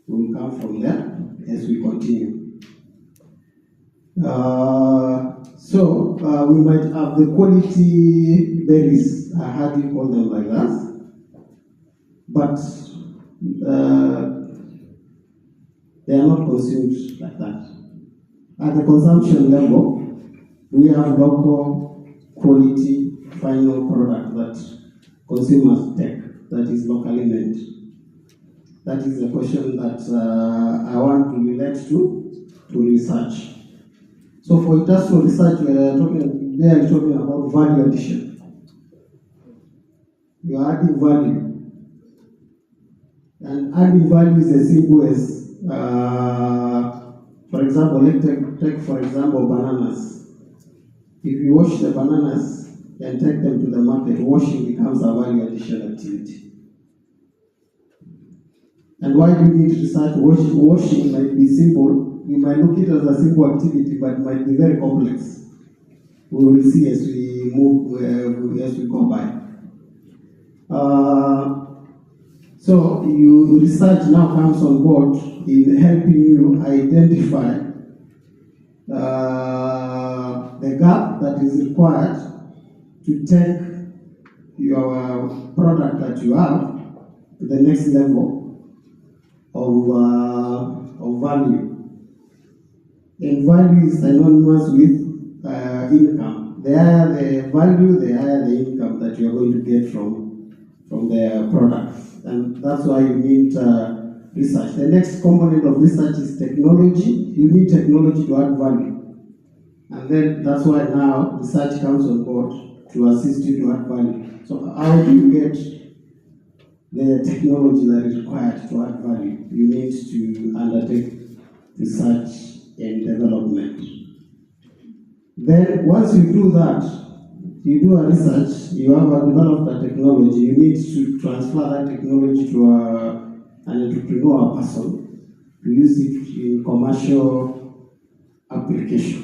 will come from there as we continue. We might have the quality berries, how do you call them like that? But they are not consumed like that. At the consumption level, we have local quality final product that consumers take, that is locally made. That is the question that I want to relate to research. So for industrial research, we are talking about value addition. You are adding value. And adding value is as simple as, for example, let's take for example bananas. If you wash the bananas and take them to the market, washing becomes a value addition activity. And why do you need to research? Washing might be simple. You might look at it as a simple activity, but it might be very complex. We will see as we move, as we go by. So research now comes on board in helping you identify the gap that is required to take your product that you have to the next level of value. And value is synonymous with income. The higher the value, the higher the income that you are going to get from the products. And that's why you need research. The next component of research is technology. You need technology to add value. And then that's why now research comes on board to assist you to add value. So how do you get the technology that is required to add value? You need to undertake research and development. Then once you do that, you do a research, you have developed a technology, you need to transfer that technology to an entrepreneur person to use it in commercial application.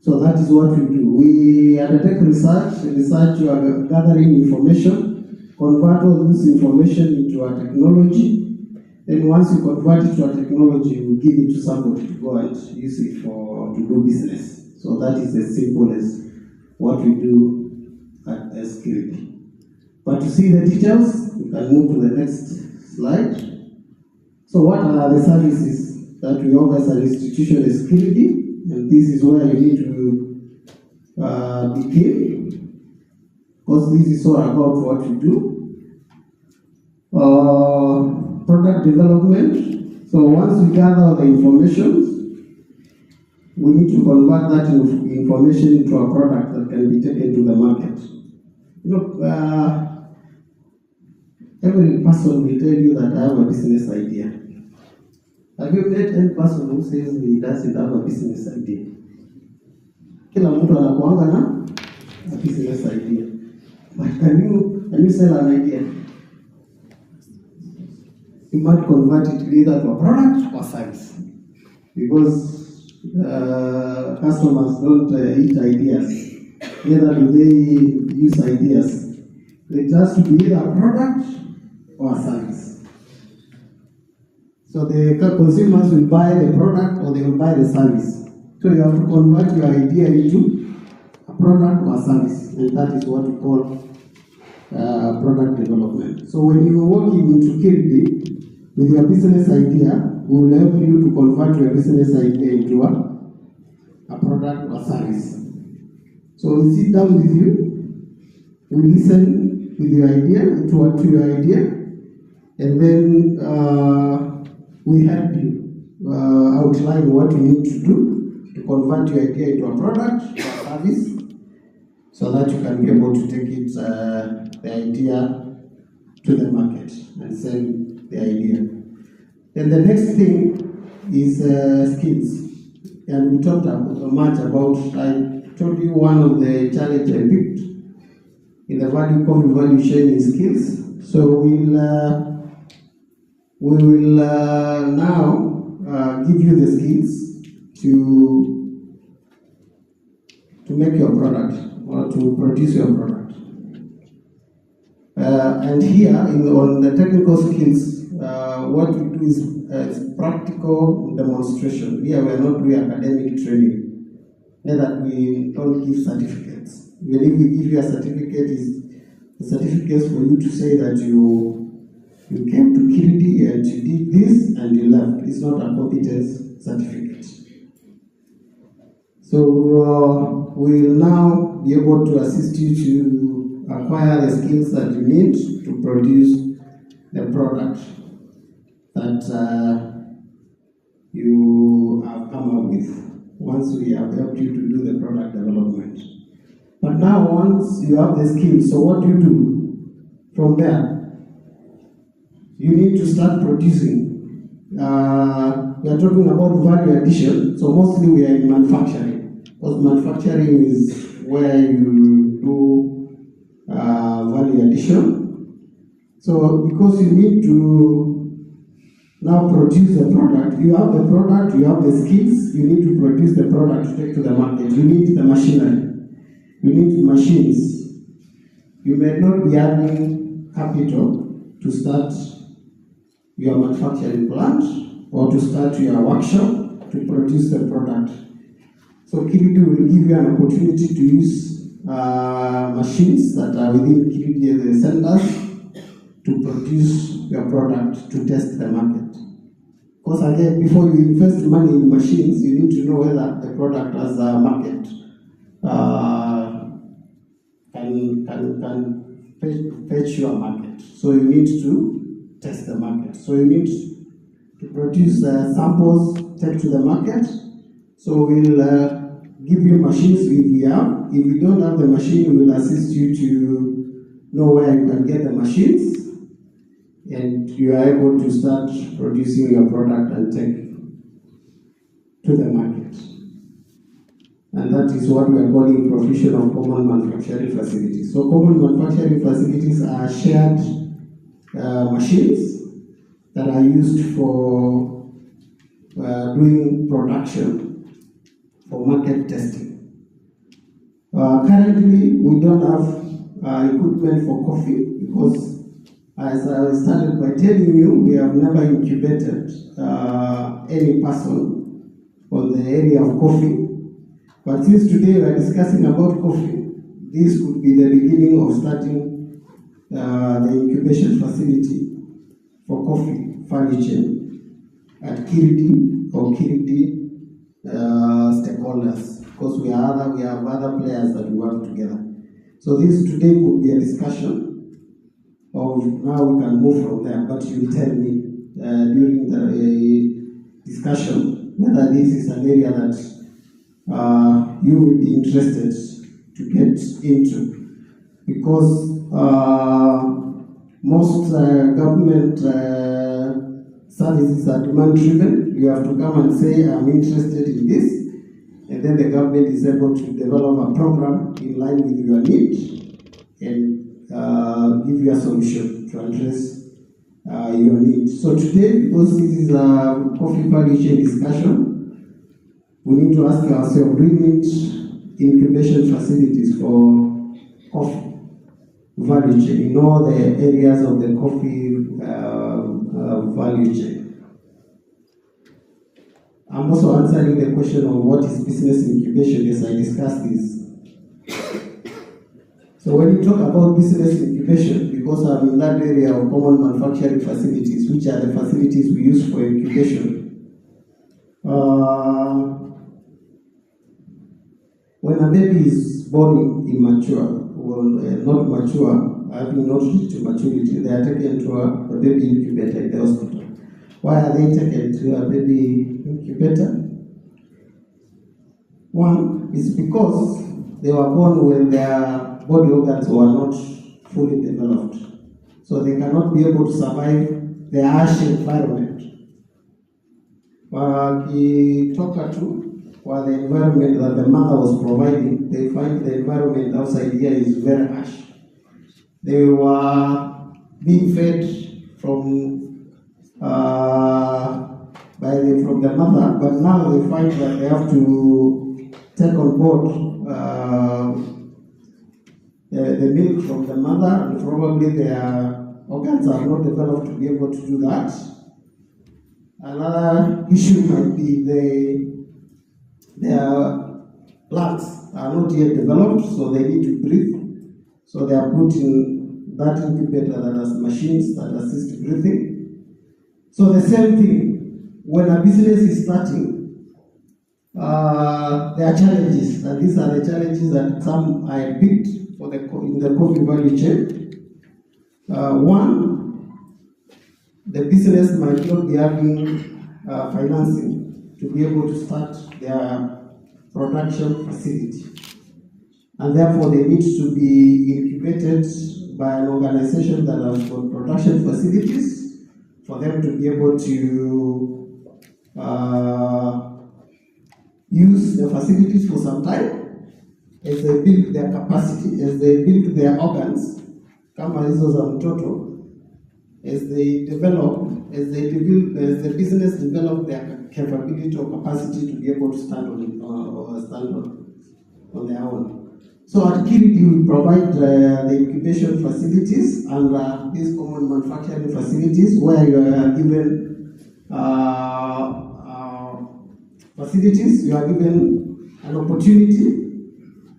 So that is what we do. We undertake research, you are gathering information, convert all this information into a technology. Then once you convert it to a technology, we give it to somebody to go and use it to do business. So that is as simple as what we do at Skilled. But to see the details, we can move to the next slide. So what are the services that we offer as an institution as Skilled? And this is where you need to begin, because this is all about what you do. Product development. So once we gather the information, we need to convert that information into a product that can be taken to the market. Every person will tell you that I have a business idea. Have you met any person who says he doesn't have a business idea? Kila mtu anakuanga na a business idea. But can you sell an idea? You might convert it either to a product or service. Because customers don't eat ideas. Neither do they use ideas. They just be either a product or a service. So the consumers will buy the product or they will buy the service. So you have to convert your idea into a product or a service. And that is what we call product development. So when you are working into Kirby with your business idea, we will help you to convert your business idea into a product or service. So we sit down with you, we listen with your idea, to your idea, and then we help you outline what you need to do to convert your idea into a product or service, so that you can be able to take it, the idea, to the market and sell the idea. And the next thing is skills. And we talked much about, I told you one of the challenges I picked in the coffee value chain is skills. So we will now give you the skills to make your product or to produce your product. And here, on the technical skills, what we do is practical demonstration. Here we are not doing academic training, that we don't give certificates. Even if we give you a certificate, the certificates for you to say that you came to Kiriti and you did this and you left. It's not a competence certificate. So we will now be able to assist you to acquire the skills that you need to produce the product that you have come up with once we have helped you to do the product development. But now once you have the skills, so what do you do from there? You need to start producing. We are talking about value addition, so mostly we are in manufacturing, because manufacturing is where you do value addition. So because you need to now produce the product, you have the product, you have the skills, you need to produce the product to take to the market. You need the machinery, you need machines. You may not be having capital to start your manufacturing plant or to start your workshop to produce the product. So Kiriti will give you an opportunity to use machines that are within Kiriti centers to produce your product to test the market. Because again, before you invest money in machines, you need to know whether the product has a market, can fetch your market. So you need to test the market. So you need to produce samples, take to the market. So we'll give you machines if we have. If you don't have the machine, we will assist you to know where you can get the machines, and you are able to start producing your product and take to the market. And that is what we are calling provision of common manufacturing facilities. So common manufacturing facilities are shared machines that are used for doing production, for market testing. Currently, we don't have equipment for coffee because, as I started by telling you, we have never incubated any person on the area of coffee. But since today we are discussing about coffee, this could be the beginning of starting the incubation facility for coffee value chain at Kiriti or Kiriti stakeholders, because we have other players that we work together. So this today could be a discussion of how we can move from there, but you will tell me during the discussion whether this is an area that you will be interested to get into, because most government services are demand-driven. You have to come and say, I'm interested in this, and then the government is able to develop a program in line with your need and give you a solution to address your needs. So today, because this is a coffee value chain discussion, we need to ask ourselves, do we need incubation facilities for coffee value chain in all the areas of the coffee value chain? I'm also answering the question of what is business incubation as I discuss this. So when you talk about business incubation, because I'm in that area of common manufacturing facilities, which are the facilities we use for incubation, when a baby is born immature, or not mature, having not reached to maturity, they are taken to a baby incubator in the hospital. Why are they taken to a baby incubator? One is because they were born when their body organs were not fully developed. So they cannot be able to survive the harsh environment. Wakitoka tu for the environment that the mother was providing, they find the environment outside here is very harsh. They were being fed from the mother, but now they find that they have to take on board the milk from the mother, and probably their organs are not developed to be able to do that. Another issue might be their lungs are not yet developed, so they need to breathe. So they are put in that incubator that has machines that assist breathing. So the same thing, when a business is starting, there are challenges, and these are the challenges that some I picked in the coffee value chain. One, the business might not be having financing to be able to start their production facility, and therefore they need to be incubated by an organization that has got production facilities for them to be able to use the facilities for some time as they build their capacity, as they build their organs, kama hizo za mtoto, as they develop, as the business develop their capability or capacity to be able to stand on their own. So at Kiridi, we provide the incubation facilities and these common manufacturing facilities where you are given facilities, you are given an opportunity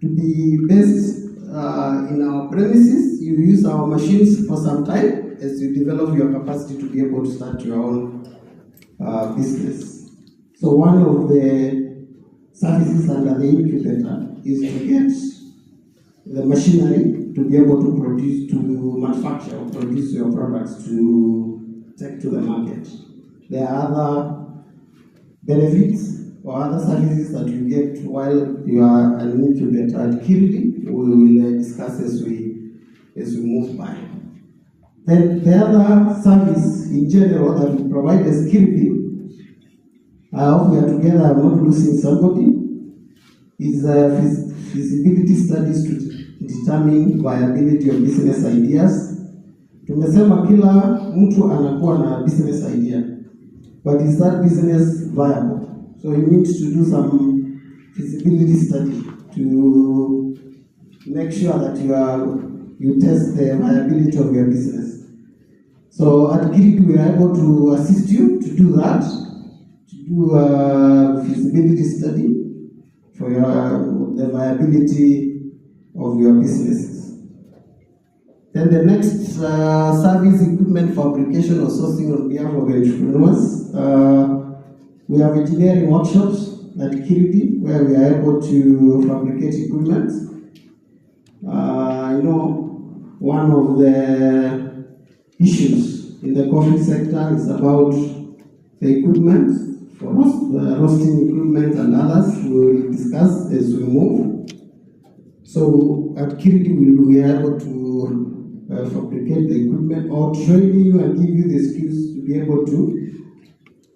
to be based in our premises. You use our machines for some time as you develop your capacity to be able to start your own business. So one of the services under the incubator is to get the machinery to be able to produce, to manufacture or produce your products to take to the market. There are other benefits or other services that you get while you are an incubator at Kiridi. We will discuss as we move by. Then the other service in general that we provide as Kiridi, I hope we are together, I'm not losing somebody, is feasibility studies to determine viability of business ideas. Tumesema kila mtu anakuwa na business idea, but is that business viable? So you need to do some feasibility study to make sure that you test the viability of your business. So at Kiridi, we are able to assist you to do that, to do a feasibility study for the viability of your businesses. Then the next service, equipment fabrication or sourcing on behalf of entrepreneurs. We have engineering workshops at Kiridi where we are able to fabricate equipment. One of the issues in the coffee sector is about the equipment for roasting equipment and others. We will discuss as we move. So at Kiridi, we are able to fabricate the equipment or train you and give you the skills to be able to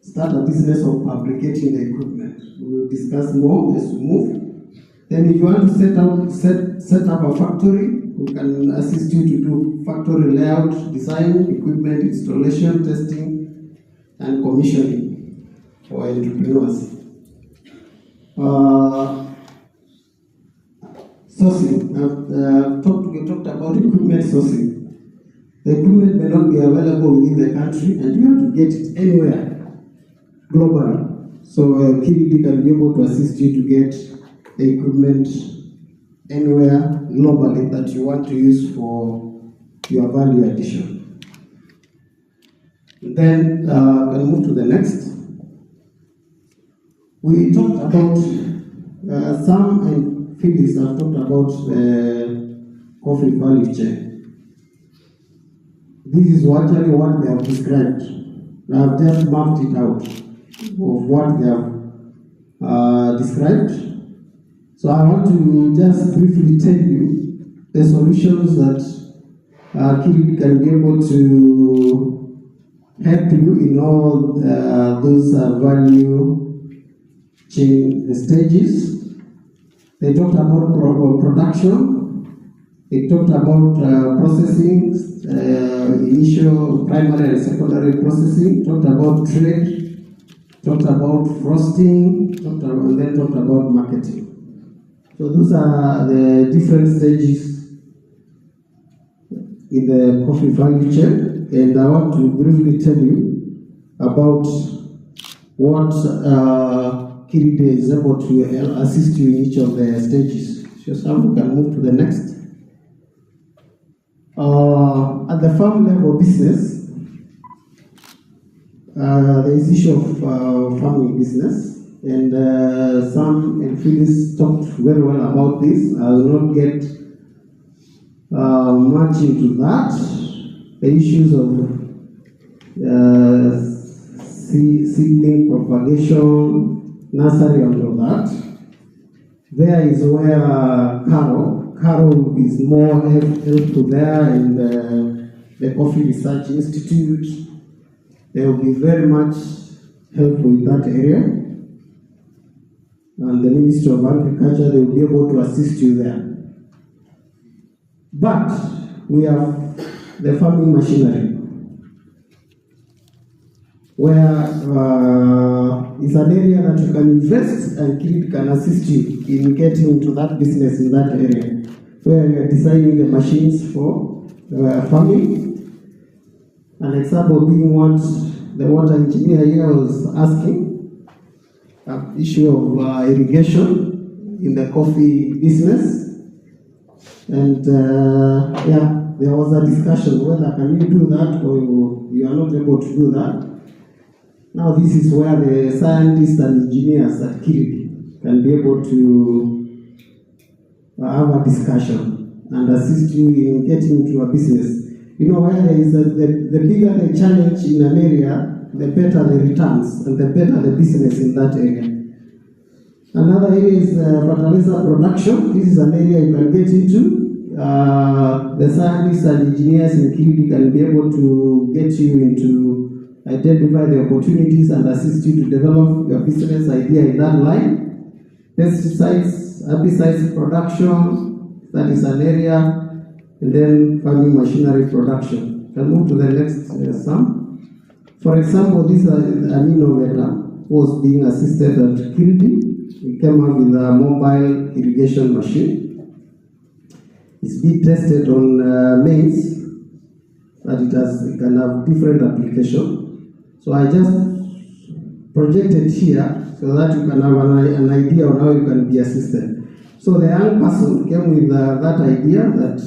start a business of fabricating the equipment. We will discuss more as we move. Then if you want to set up a factory, we can assist you to do factory layout, design, equipment installation, testing, and commissioning for entrepreneurs. Sourcing. We talked about equipment sourcing. The equipment may not be available within the country, and you have to get it anywhere, globally. So Kiridi can be able to assist you to get the equipment anywhere globally that you want to use for your value addition. Then we'll move to the next. We talked about some, and Phyllis have talked about the coffee value chain. This is actually what they have described. I have just mapped it out of what they have described. So I want to just briefly tell you the solutions that Kirit can be able to help you in all those value chain stages. They talked about production, they talked about processing, initial, primary and secondary processing, talked about trade, talked about frosting, and then talked about marketing. So those are the different stages in the coffee value chain, and I want to briefly tell you about what Kirit is able to assist you in each of the stages. So some can move to the next. At the farm level business, there is issue of farming business. And Sam and Phyllis talked very well about this. I will not get much into that. The issues of seedling, propagation, nursery, and all that. There is where Carol is more helpful there, and the Coffee Research Institute, they will be very much helpful in that area. And the Ministry of Agriculture, they will be able to assist you there. But we have the farming machinery, where it's an area that you can invest, and Kirit can assist you in getting into that business in that area, where you are designing the machines for farming. An example being what the water engineer here was asking. Issue of irrigation in the coffee business, and there was a discussion whether can you do that or you are not able to do that. Now this is where the scientists and engineers at Kirit can be able to have a discussion and assist you in getting into a business. You know, where there is the bigger the challenge in an area, the better the returns and the better the business in that area. Another area is fertilizer production. This is an area you can get into. The scientists and engineers in Kirit can be able to get you into identify the opportunities and assist you to develop your business idea in that line. Pesticides, herbicides production, that is an area. And then farming machinery production. Can move to the next Sam. For example, this is an innovator who was being assisted at Kirit. We came up with a mobile irrigation machine. It's being tested on maize, but it can have different application. So I just projected here so that you can have an idea on how you can be assisted. So the young person came with that idea that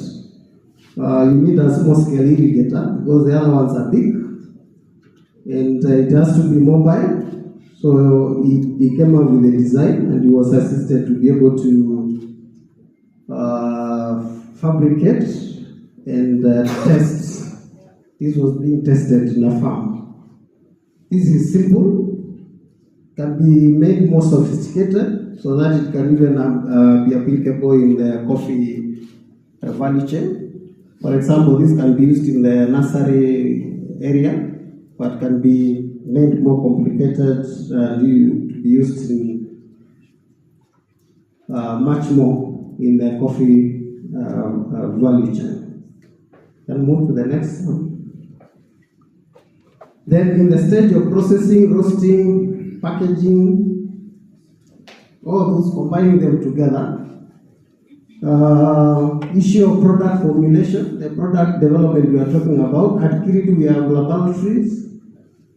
you need a small scale irrigator because the other ones are big, and it has to be mobile. So he came up with a design, and he was assisted to be able to fabricate and test. This was being tested in a farm. This is simple, can be made more sophisticated so that it can even be applicable in the coffee value chain. For example, this can be used in the nursery area, but can be made more complicated to be used in much more in the coffee value chain. Can move to the next one. Then in the stage of processing, roasting, packaging, all those, combining them together. Issue of product formulation, the product development we are talking about. At Kirit we have laboratories,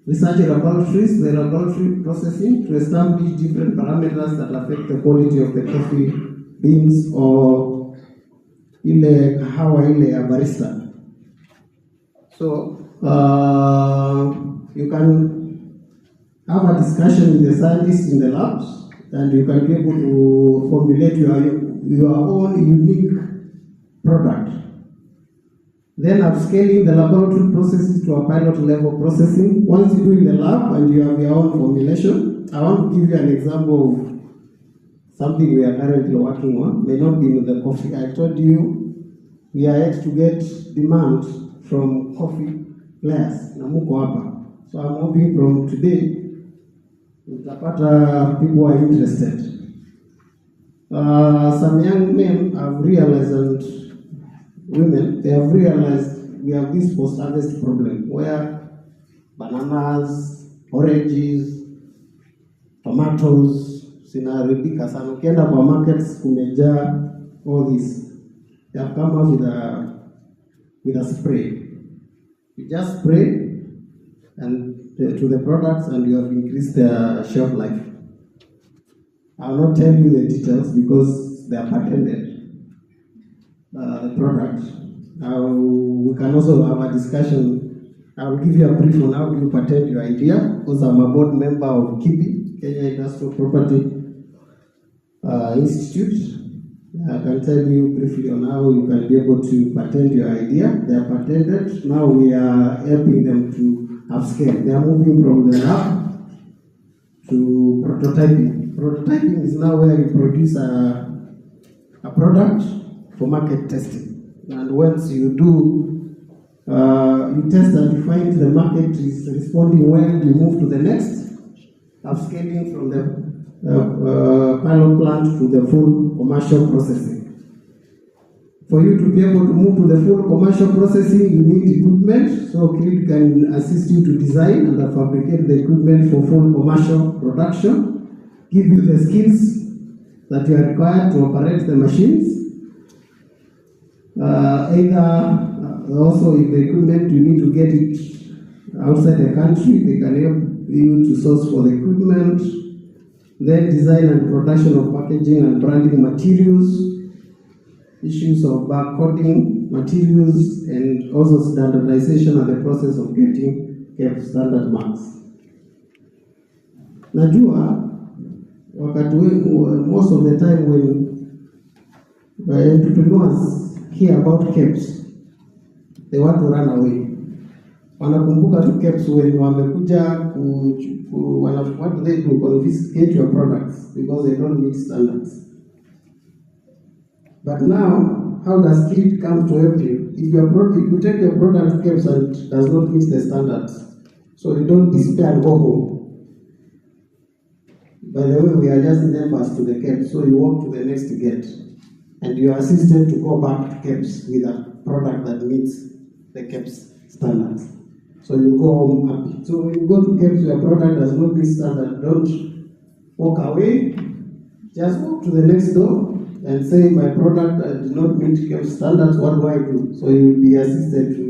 research laboratories, the laboratory processing to establish different parameters that affect the quality of the coffee beans or ile kahawa ile ya barista. So you can have a discussion with the scientists in the labs, and you can be able to formulate your own unique product. Then upscaling the laboratory processes to a pilot level processing. Once you do in the lab and you have your own formulation, I want to give you an example of something we are currently working on. May not be with the coffee. I told you we are yet to get demand from coffee players. Namuko hapa. So I'm hoping from today, utapata people are interested. Some young men have realized, and women, they have realized we have this post-harvest problem where bananas, oranges, tomatoes zinaharibika sana. Ukienda kwa markets kumejaa all this. They have come up with a spray. You just spray and to the products, and you have increased their shelf life. I will not tell you the details because they are patented. The product. We can also have a discussion. I will give you a brief on how you patent your idea, because I'm a board member of KIPI, Kenya Industrial Property Institute. I can tell you briefly on how you can be able to patent your idea. They are patented. Now we are helping them to upscale. They are moving from the lab to prototyping. Prototyping is now where you produce a product for market testing. And once you do, you test and you find the market is responding well, you move to the next, upscaling from the pilot plant to the full commercial processing. For you to be able to move to the full commercial processing, you need equipment. So Creed can assist you to design and fabricate the equipment for full commercial production, give you the skills that you are required to operate the machines. Also, if the equipment, you need to get it outside the country, they can help you to source for the equipment. Then design and production of packaging and branding materials, issues of barcoding materials, and also standardization and the process of getting kept standard marks. Najua, wakati most of the time when entrepreneurs hear about KEPS, they want to run away. Wanakumbuka tu KEPS when wamekuja what do they do? Confiscate your products because they don't meet standards. But now, how does KEPS come to help you? If you take your product to KEPS and does not meet the standards, so you don't despair and go home. By the way, we are just members to the KEPS, so you walk to the next gate, and you are assisted to go back to KEPS with a product that meets the KEPS standards. So you go home happy. So when you go to KEPS, your product does not meet standard, don't walk away. Just walk to the next door and say, my product does not meet KEPS standards, what do I do? So you will be assisted to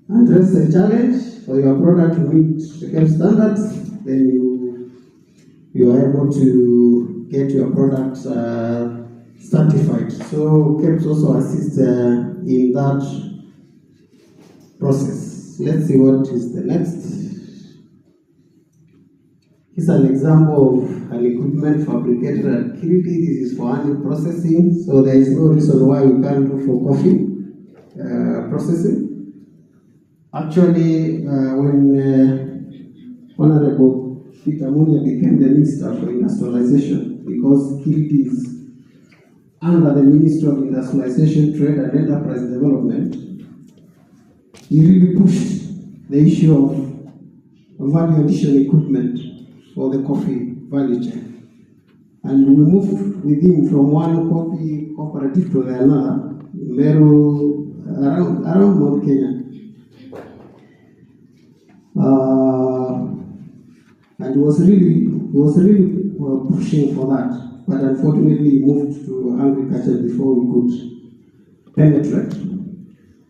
address the challenge for your product to meet the KEPS standards. Then you are able to get your product certified. So KEPS also assists in that process. Let's see what is the next. Here's an example of an equipment fabricated at Kiriti. This is for honey processing, so there is no reason why we can't do for coffee processing. Actually, when Honorable Peter Munya became the Minister for Industrialization, because Kiriti is under the Ministry of Industrialization, Trade and Enterprise Development, he really pushed the issue of value addition equipment for the coffee value chain. And we moved with him from one coffee cooperative to the another, Meru, around Mount Kenya. And he was really pushing for that. But unfortunately, he moved to agriculture before we could penetrate.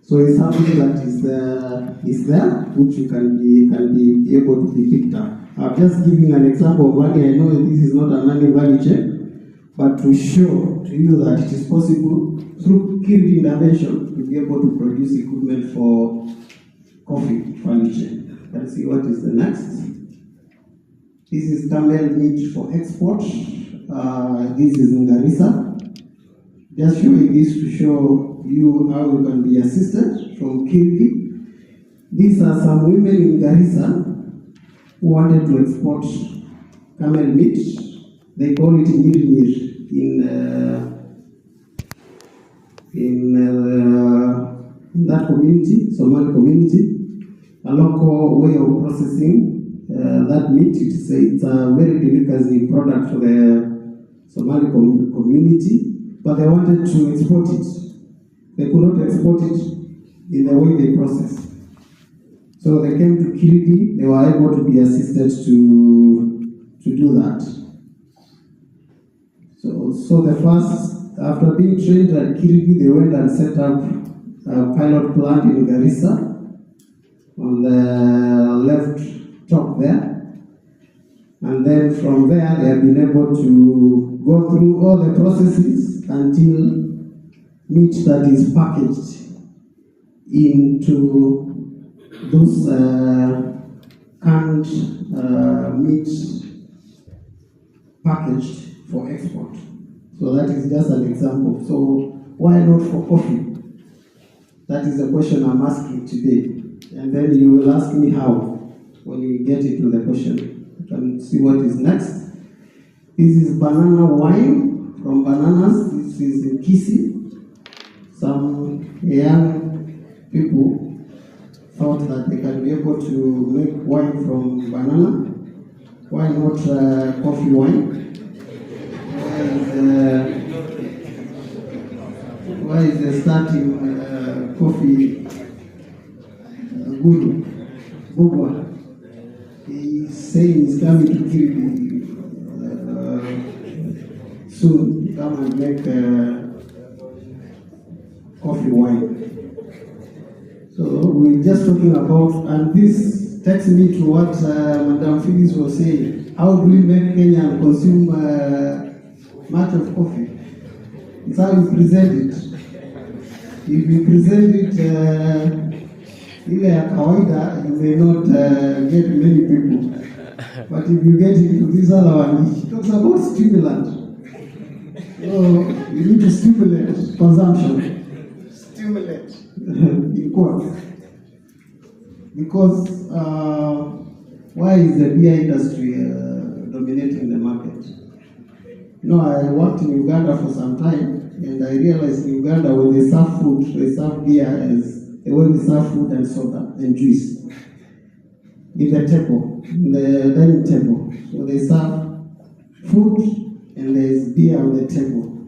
So it's something that is there, which you can be able to be picked up. I'm just giving an example of money. I know this is not a money value chain, but to show to you that it is possible through skilled intervention to be able to produce equipment for coffee value chain. Let's see what is the next. This is camel meat for export. This is in Garissa. Just showing this to show you how you can be assisted from Kirby. These are some women in Garissa who wanted to export camel meat. They call it mir in that community, Somali community, a local way of processing that meat. It's a very delicacy product for the Somali community, but they wanted to export it. They could not export it in the way they process. So they came to Kiridi. They were able to be assisted to do that. So the first, after being trained at Kirigi, they went and set up a pilot plant in Garissa on the left top there. And then from there, they have been able to go through all the processes until meat that is packaged into those canned meat packaged for export. So that is just an example. So why not for coffee? That is the question I'm asking today. And then you will ask me how when you get into the question. You can see what is next. This is banana wine from bananas. This is in Kisi. Some young people thought that they can be able to make wine from banana. Why not coffee wine? Why is the Starteam coffee guru, Bugwa? He's saying he's coming to Kirby soon. Come and make coffee wine. So we're just talking about, and this takes me to what Madam Phyllis was saying. How do we make Kenya consume much of coffee? It's how you present it. If you present it ile ya kawaida, you may not get many people. But if you get into this other one, it talks about stimulant. So you need to stimulate consumption. Stimulate. In quotes. Because why is the beer industry dominating the market? You know, I worked in Uganda for some time, and I realized in Uganda when they serve food, they serve beer as the way we serve food and soda and juice in the table, in the dining table. So they serve food and there is beer on the table,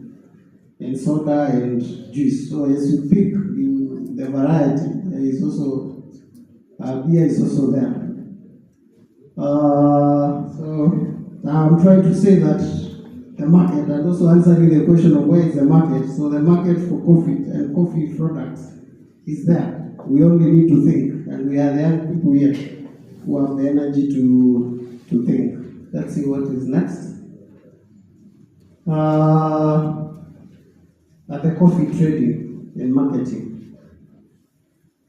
and soda and juice. So as you pick the variety, there is also beer is also there. So I'm trying to say that the market, and also answering the question of where is the market. So the market for coffee and coffee products is there. We only need to think, and we are the young people here who have the energy to think. Let's see what is next. At the coffee trading and marketing.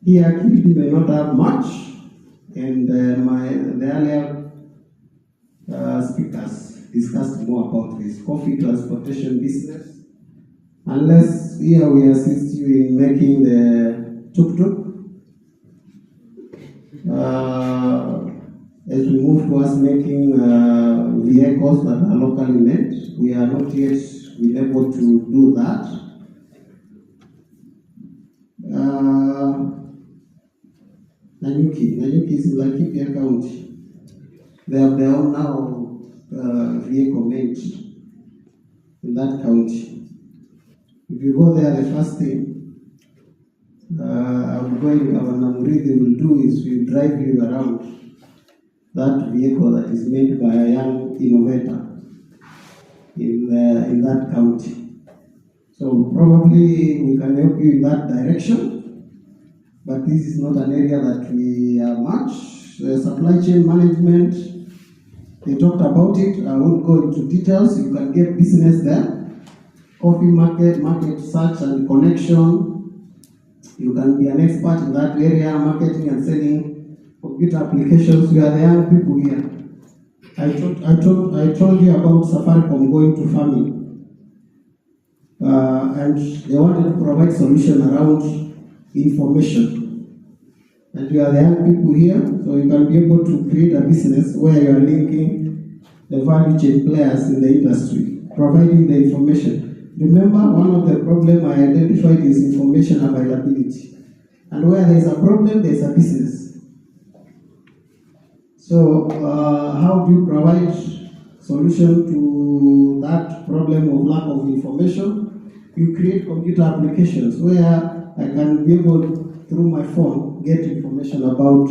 Here, Kiridi may not have much, and the earlier speakers discussed more about this coffee transportation business. Unless here we assist you in making the tuk-tuk. As we move towards making vehicles that are locally made, we are not yet been able to do that. Nanyuki is in Laikipia County. They have their own now vehicle made in that county. If you go there, the first thing I'm going, our Namuri will do is we drive you around that vehicle that is made by a young innovator in that county. So probably we can help you in that direction, but this is not an area that we are much. The supply chain management They talked about it. I won't go into details. You can get business there. Coffee market search and connection. You can be an expert in that area, marketing and selling computer applications. We are the young people here. I told you about Safaricom going to farming. And they wanted to provide solution around information. And you are the young people here, so you can be able to create a business where you are linking the value chain players in the industry, providing the information. Remember, one of the problems I identified is information availability. And where there is a problem, there is a business. So, how do you provide solution to that problem of lack of information? You create computer applications where I can be able, through my phone, get information about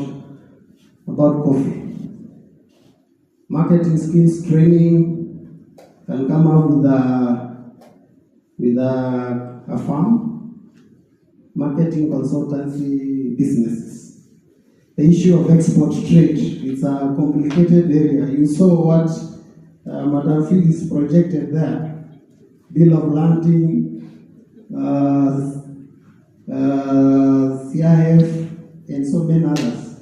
coffee. Marketing skills training can come up with a firm. Marketing consultancy businesses. The issue of export trade, it's a complicated area. You saw what Madam Phyllis projected there. Bill of landing, CIF, and so many others.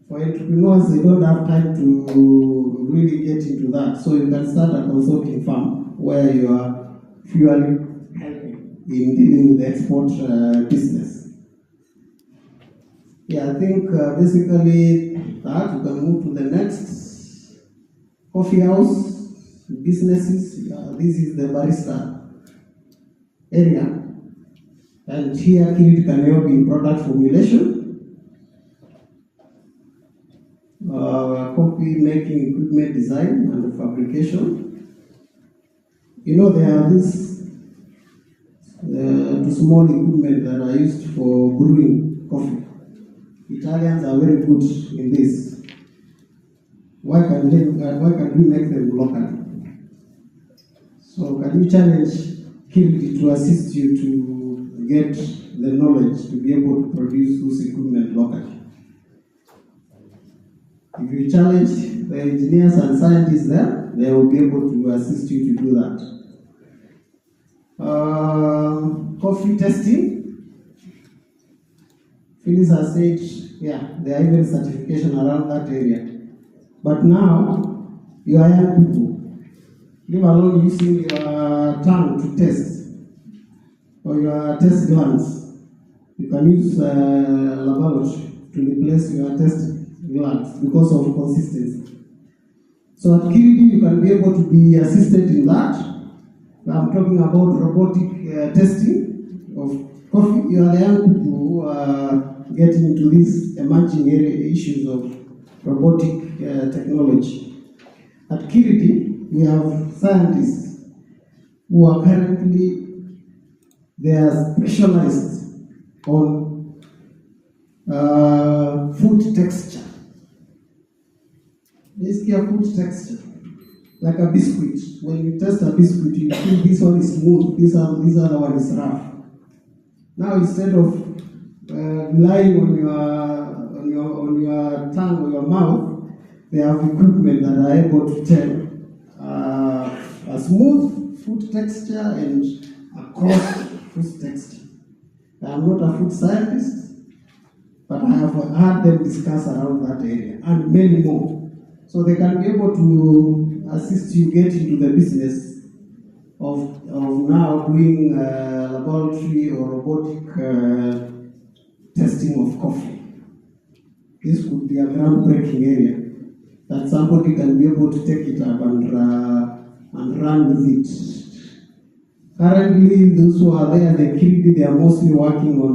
For entrepreneurs, they don't have time to really get into that. So you can start a consulting firm where you are purely helping in dealing with the export business. Yeah, I think basically that. You can move to the next. Coffee house, businesses. This is the barista area. And here, Kirit can help in product formulation, coffee making equipment design and fabrication. You know, there are these small equipment that are used for brewing coffee. Italians are very good in this. Why can we make them locally? So can you challenge Kirit to assist you to get the knowledge to be able to produce those equipment locally? If you challenge the engineers and scientists there, they will be able to assist you to do that. Coffee testing. Phyllis has said, yeah, there are even certification around that area. But now, you are young people. Leave alone using your tongue to test, or your test glands. You can use laboratory to replace your test glands because of consistency. So at Kiridi, you can be able to be assisted in that. I'm talking about robotic testing of coffee. You are the young people who are getting into these emerging issues of robotic technology. At Kiridi, we have scientists who are currently, they are specialized on food texture. Basically, a food texture, like a biscuit. When you test a biscuit, you feel this one is smooth, this other one is rough. Now, instead of relying on your tongue or your mouth, they have equipment that are able to tell a smooth food texture and a coarse food texture. I am not a food scientist, but I have heard them discuss around that area and many more. So they can be able to assist you get into the business of now doing laboratory or robotic testing of coffee. This could be a groundbreaking area that somebody can be able to take it up and run with it. Currently, those who are there, they are mostly working on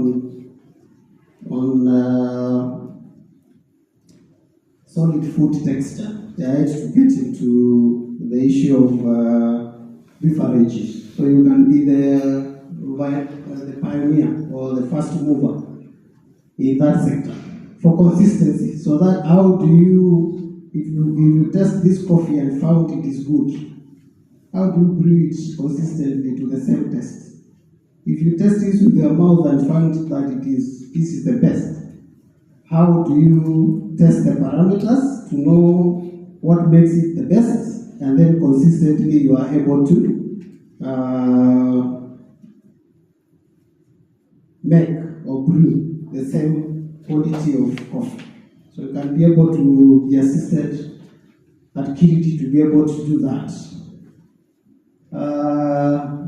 solid food texture. They are yet to get into the issue of beverages. So you can be the pioneer or the first mover in that sector for consistency. So that how do you, if you test this coffee and found it is good, how do you brew it consistently to the same test? If you test this with your mouth and find that this is the best, how do you test the parameters to know what makes it the best, and then consistently you are able to make or brew the same quality of coffee. So you can be able to be assisted at Kiriti to be able to do that.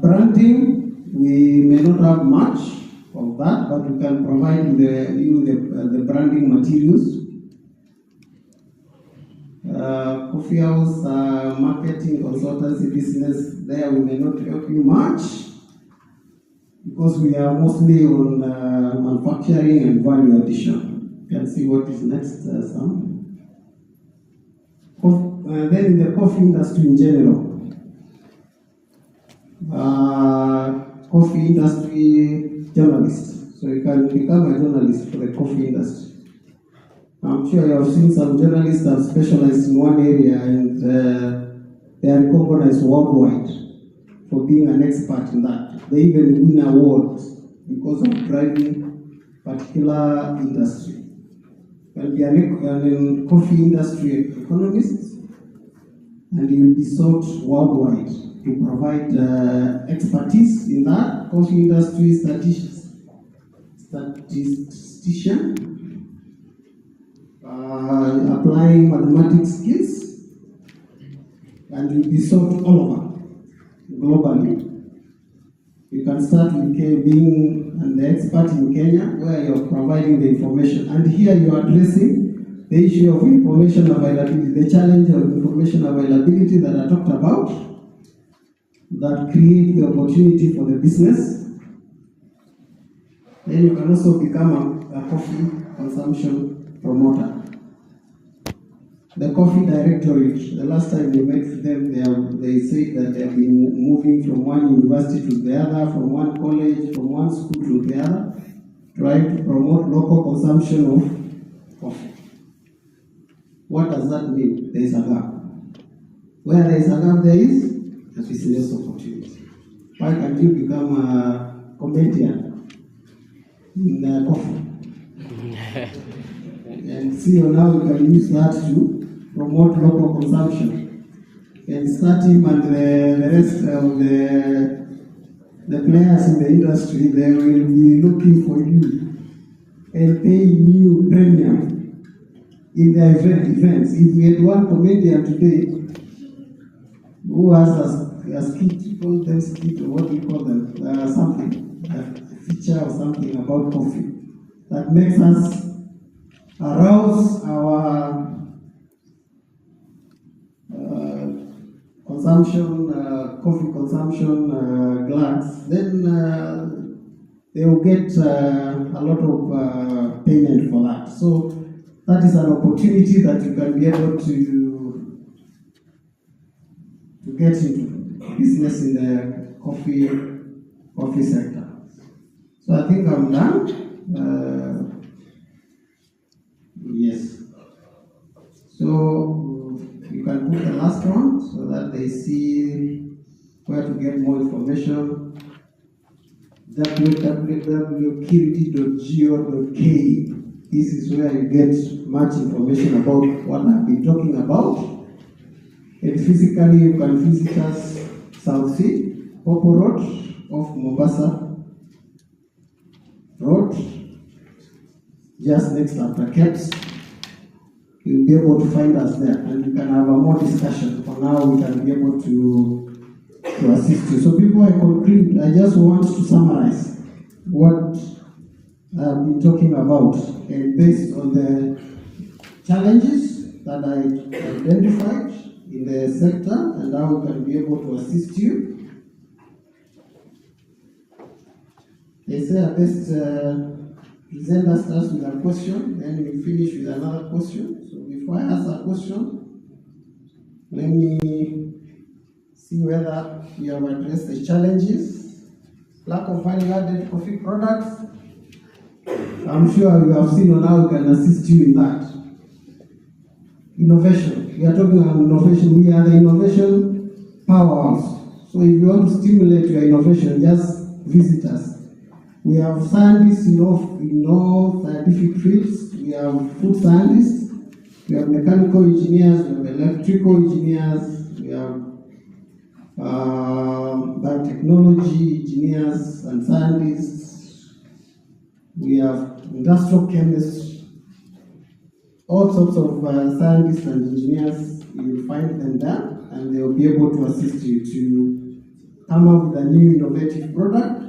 Branding, we may not have much of that, but we can provide the branding materials. Coffee house, marketing, consultancy business, there we may not help you much because we are mostly on manufacturing and value addition. You can see what is next, Sam. Then in the coffee industry in general, coffee industry journalist. So you can become a journalist for the coffee industry. I'm sure you have seen some journalists that specialize in one area and they are recognized worldwide for being an expert in that. They even win awards because of driving particular industry. You can be an coffee industry economist and you will be sought worldwide to provide expertise in that coffee industry statistician. Applying mathematics skills, and you'll be sought all over globally. You can start with being an expert in Kenya, where you're providing the information, and here you are addressing the issue of information availability, the challenge of information availability that I talked about, that create the opportunity for the business. Then you can also become a coffee consumption promoter. The coffee directorate, the last time we met with them, they said that they have been moving from one university to the other, from one college, from one school to the other, trying to promote local consumption of coffee. What does that mean? There is a gap. Where there is a gap, there is a business opportunity. Why can't you become a comedian in coffee? And see now you can use that to promote local consumption. And Starteam and the rest of the players in the industry, they will be looking for you and paying you premium in their events. If we had one comedian today who has a skit, call them skit, or what do you call them? Something, a feature or something about coffee that makes us arouse our consumption, coffee consumption glands, then they will get a lot of payment for that. So that is an opportunity that you can be able to get into business in the coffee sector. So I think I'm done. Yes. So you can put the last one so that they see where to get more information. www.kiriti.go.ke. This is where you get much information about what I've been talking about. And physically, you can visit us South Sea, Popo Road, off Mombasa Road, just next after Caps. You'll be able to find us there, and you can have a more discussion. For now, we can be able to assist you. So before I conclude, I just want to summarize what I've been talking about, and based on the challenges that I identified in the sector and how we can be able to assist you. They say I best presenter starts with a question, then we finish with another question. So before I ask a question, let me see whether you have addressed the challenges. Lack of value-added coffee products. I'm sure you have seen on how we can assist you in that. Innovation. We are talking about innovation. We are the innovation powerhouse. So if you want to stimulate your innovation, just visit us. We have scientists in all scientific fields. We have food scientists, We have mechanical engineers, we have electrical engineers, we have biotechnology engineers and scientists, we have industrial chemists, all sorts of scientists and engineers. You will find them there, and they will be able to assist you to come up with a new innovative product.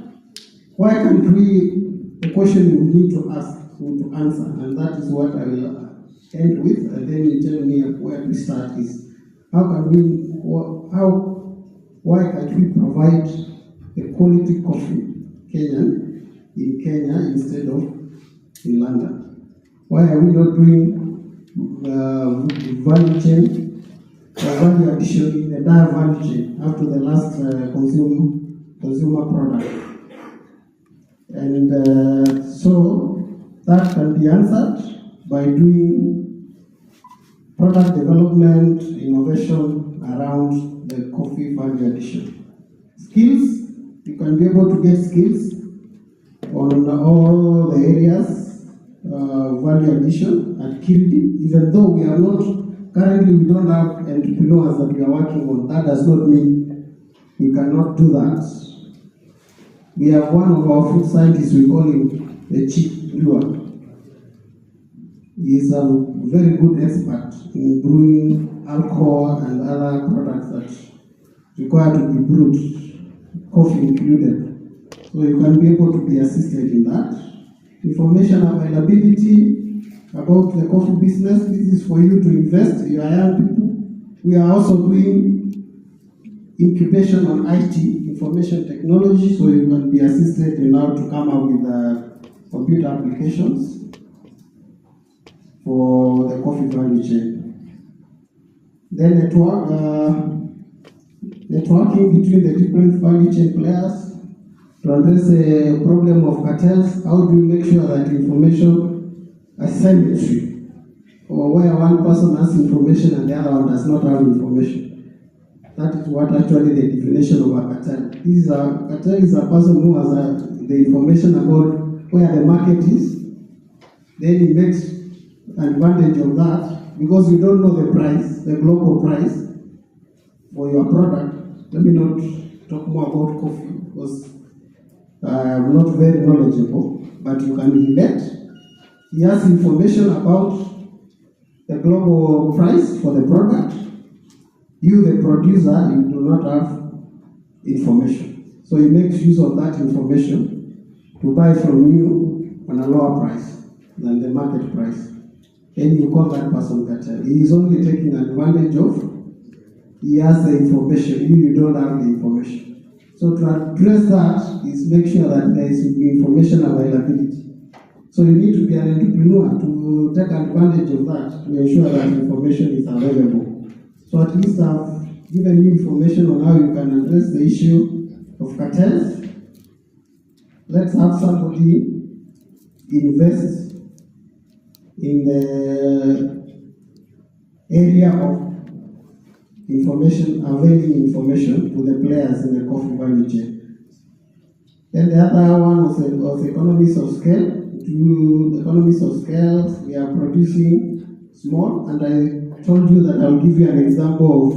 Why can't we, the question we need to ask, to answer, and that is what I will end with, and then you tell me where we start is, why can't we provide a quality coffee, Kenyan, in Kenya instead of in London? Why are we not doing value chain or value addition in the entire value chain after the last consumer product? And so that can be answered by doing product development, innovation around the coffee value addition. Skills, you can be able to get skills on all the areas, value addition and killing, even though we are not, currently we don't have entrepreneurs that we are working on. That does not mean we cannot do that. We have one of our food scientists, we call him the chief brewer. He is a very good expert in brewing alcohol and other products that require to be brewed, coffee included. So you can be able to be assisted in that. Information availability about the coffee business. This is for you to invest. You are young people. We are also doing incubation on IT, information technology, so you can be assisted in how to come up with computer applications for the coffee value chain. Then networking between the different value chain players to address the problem of cartels. How do you make sure that information asymmetry, or where one person has information and the other one does not have information? That is what actually the definition of a cartel. Cartel is a person who has the information about where the market is. Then he makes advantage of that because you don't know the price, the global price for your product. Let me not talk more about coffee because I'm not very knowledgeable, but you can relate. He has information about the global price for the product. You, the producer, you do not have information. So he makes use of that information to buy from you on a lower price than the market price. Then you call that person cartel. He is only taking advantage of, he has the information, you don't have the information. So to address that is make sure that there is information availability. So you need to be an entrepreneur to take advantage of that, to ensure that information is available. So at least I've given you information on how you can address the issue of cartels. Let's have somebody invest in the area of information, availing information to the players in the coffee value chain. Then the other one was economies of scale. To economies of scale, we are producing small, and I told you that I'll give you an example of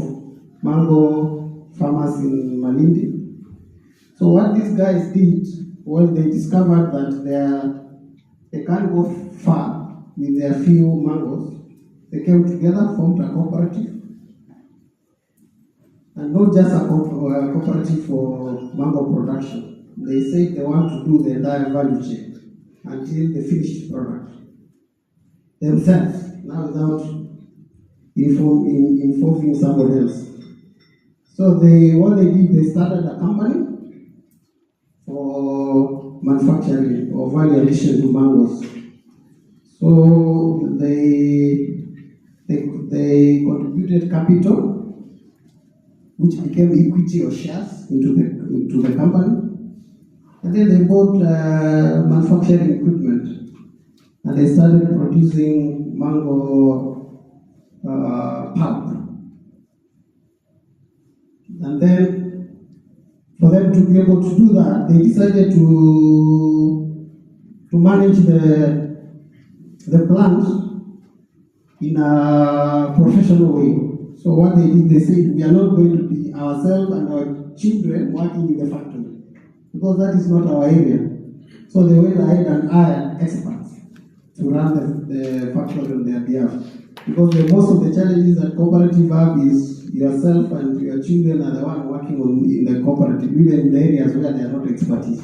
mango farmers in Malindi. So what these guys did was they discovered that they can't go far with their few mangoes. They came together, formed a cooperative, and not just a cooperative for mango production. They said they want to do the entire value chain until the finished product themselves, now without involving somebody else. So what they did, they started a company for manufacturing or value addition to mangoes. So they contributed capital, which became equity or shares into the company. And then they bought manufacturing equipment, and they started producing mango pulp. And then, for them to be able to do that, they decided to manage the plant in a professional way. So what they did, they said, we are not going to be ourselves and our children working in the factory, because that is not our area. So they went ahead and hired experts to run the factory on their behalf. Because most of the challenges that cooperative have is yourself and your children are the one working in the cooperative, even in the areas where they are not expertise.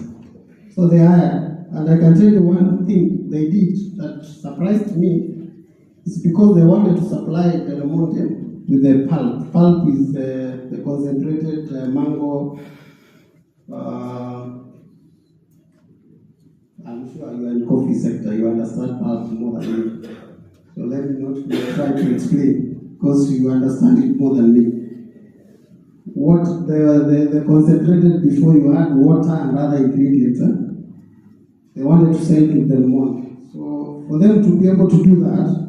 So they hired, and I can tell you one thing they did that surprised me is because they wanted to supply Del Monte with the pulp. Pulp is the concentrated mango. I'm sure you are in the coffee sector, you understand pulp more than me. So let me not try to explain, because you understand it more than me. What the concentrated before you add water and other ingredients, they wanted to sell to Del Monte. So for them to be able to do that,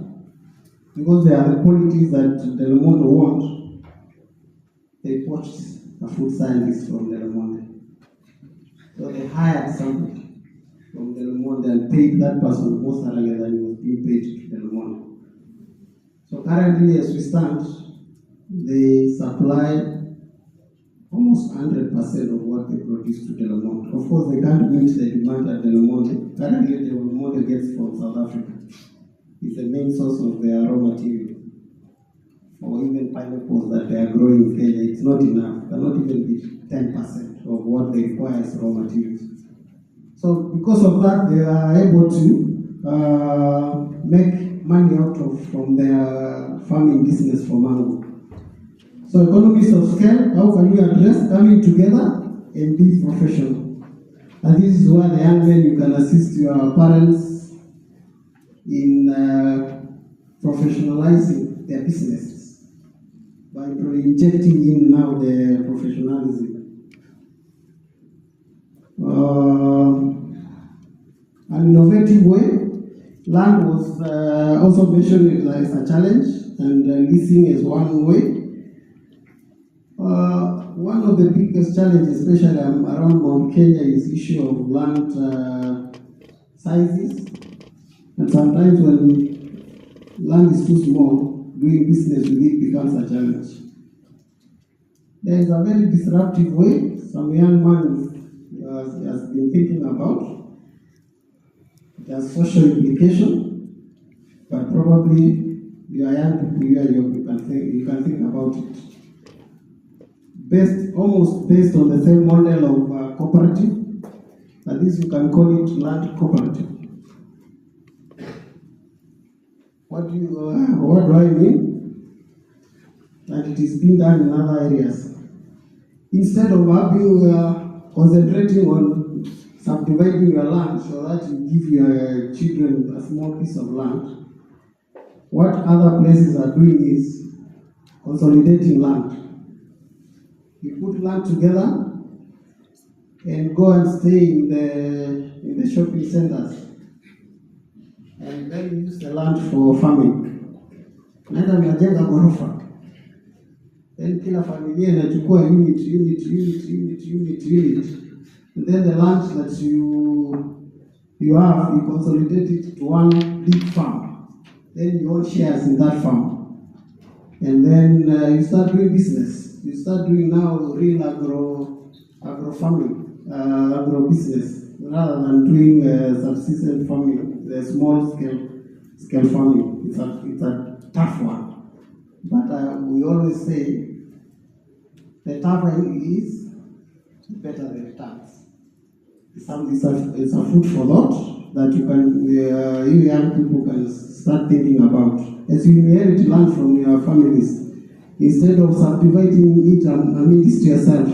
because they are the qualities that Del Monte want, they poached a food scientist from Del Monte. So they hired somebody from Del Monte and paid that person more salary than he was being paid to Del Monte. So currently, as we stand, they supply almost 100% of what they produce to Del Monte. Of course, they can't meet the demand at Del Monte. Currently, Del Monte gets from South Africa. It's the main source of their raw material. Or even pineapples that they are growing in Kenya, it's not enough. It cannot even be 10% of what they require as raw materials. So because of that, they are able to make money from their farming business for mango. So economies of scale, how can you address coming together and be professional? And this is where the young men, you can assist your parents in professionalizing their businesses by injecting in now the professionalism. An innovative way. Land was also mentioned as a challenge, and leasing is one way. One of the biggest challenges, especially around Mount Kenya, is issue of land sizes. And sometimes when land is too small, doing business with it becomes a challenge. There is a very disruptive way some young man has been thinking about. It has social implication, but probably you are young people here, you can think about it. Almost based on the same model of cooperative, at least you can call it land cooperative. What do I mean? That it is being done in other areas. Instead of concentrating on subdividing your land so that you give your children a small piece of land, what other places are doing is consolidating land. You put land together and go and stay in the shopping centers, and then use the land for farming. Naenda mnajenga ghorofa, then kila familia inachukua unit, and then the land that you have, you consolidate it to one big farm. Then you own shares in that farm, and then you start doing business. You start doing now real agro farming, agro business, rather than doing subsistence farming, the small scale farming. It's a tough one, but we always say the tougher it is, the better the returns. It's a food for thought that you young people can start thinking about. As you inherit land from your families, instead of subdividing it amidst yourself,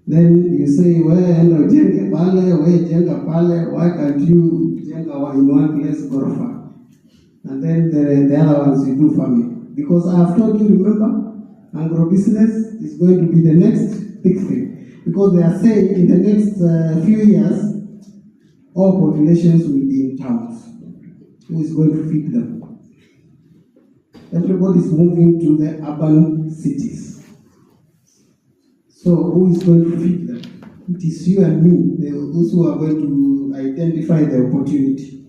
then you say, well, jenga pale, jenga pale, why can't you jenga in one place, gorofa? And then the other ones you do farming. Because I have told you, remember, agro-business is going to be the next big thing. Because they are saying in the next few years, all populations will be in towns. Who is going to feed them? Everybody is moving to the urban cities. So who is going to feed them? It is you and me, those who are going to identify the opportunity.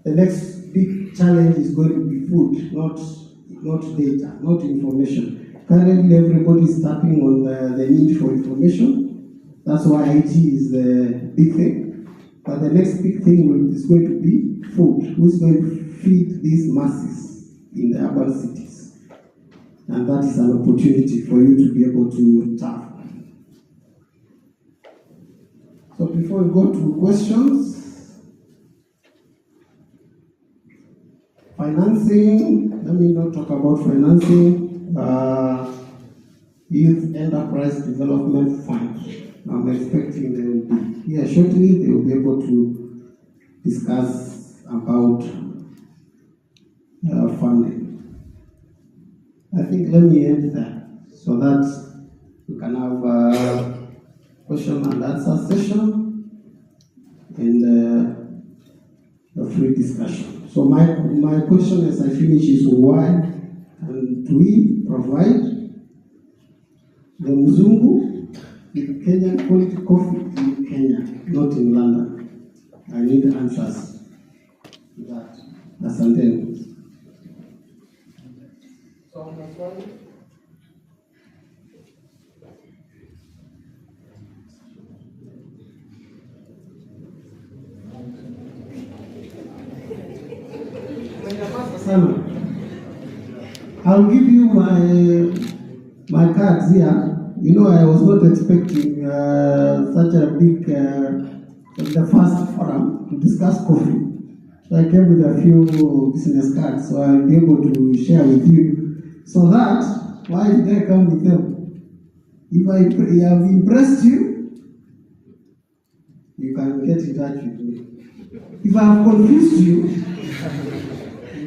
the next big challenge is going to be food, not data, not information. Currently, everybody is tapping on the need for information. That's why IT is the big thing. But the next big thing is going to be food. Who's going to feed these masses in the urban cities? And that is an opportunity for you to be able to tap. So before we go to questions, financing, let me not talk about financing. Youth Enterprise Development Fund. I'm expecting they will be here shortly. They will be able to discuss about funding. I think let me end there so that we can have a question and answer session and a free discussion. So my question as I finish is, why do we provide the Mzungu with Kenyan quality coffee in Kenya, not in London? I need answers to that. Asante. So, next one. I'll give you my cards here. You know, I was not expecting such a big, the first forum to discuss coffee. So I came with a few business cards, so I'll be able to share with you. So that, why did I come with them? If I have impressed you, you can get in touch with me. If I have confused you,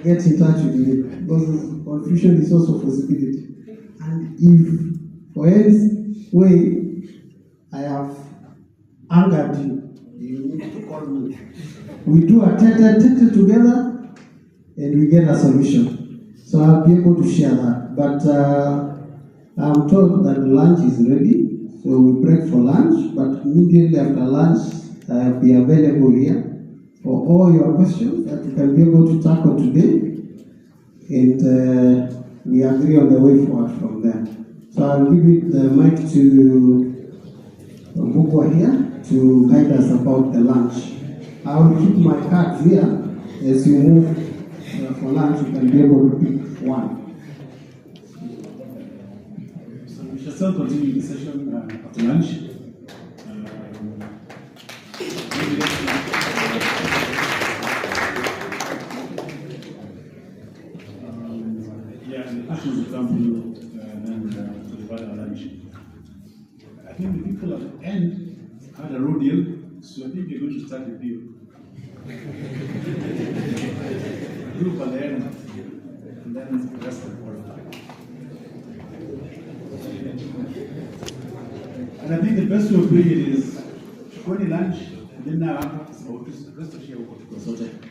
get in touch with me, because confusion is also a possibility. And if for any way I have angered you, you need to call me. We do a tete together and we get a solution. So I'll be able to share that. But I'm told that lunch is ready, so we break for lunch, but immediately after lunch, I'll be available here for all your questions that you can be able to tackle today. And we agree on the way forward from there. So I'll give it the mic to Mbukwa here to guide us about the lunch. I'll keep my cards here. As you move for lunch, you can be able to pick one. So we shall still continue the session after lunch. The questions will come through then to divide our lunch. I think the people at the end had a road deal, so I think you're going to start with you. Group at the end, and then the rest of the world. And I think the best way of doing it is when you lunch, and then now the rest of you will go to Consultancy.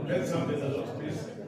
Let's have a lot of space.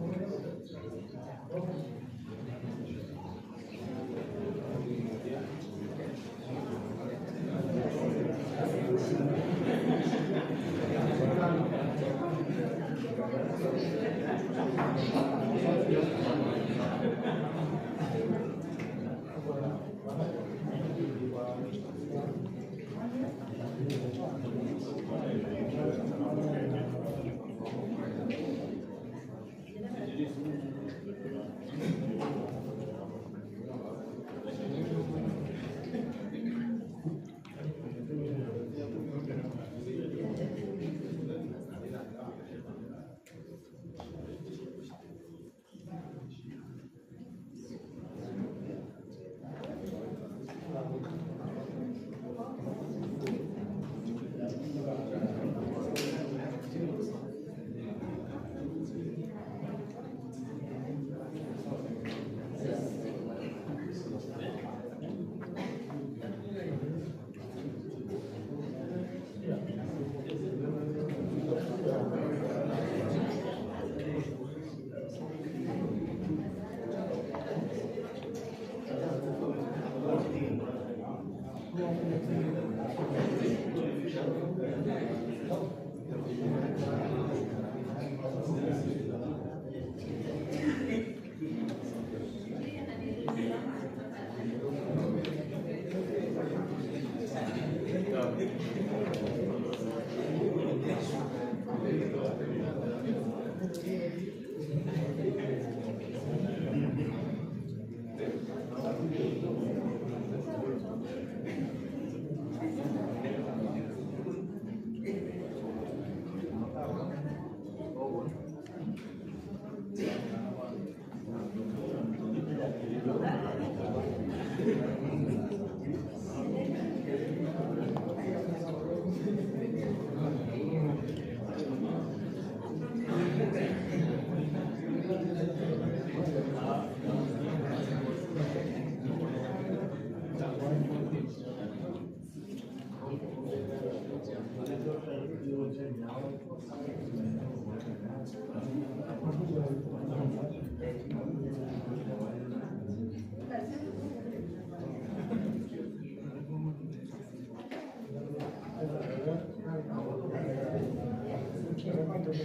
Ada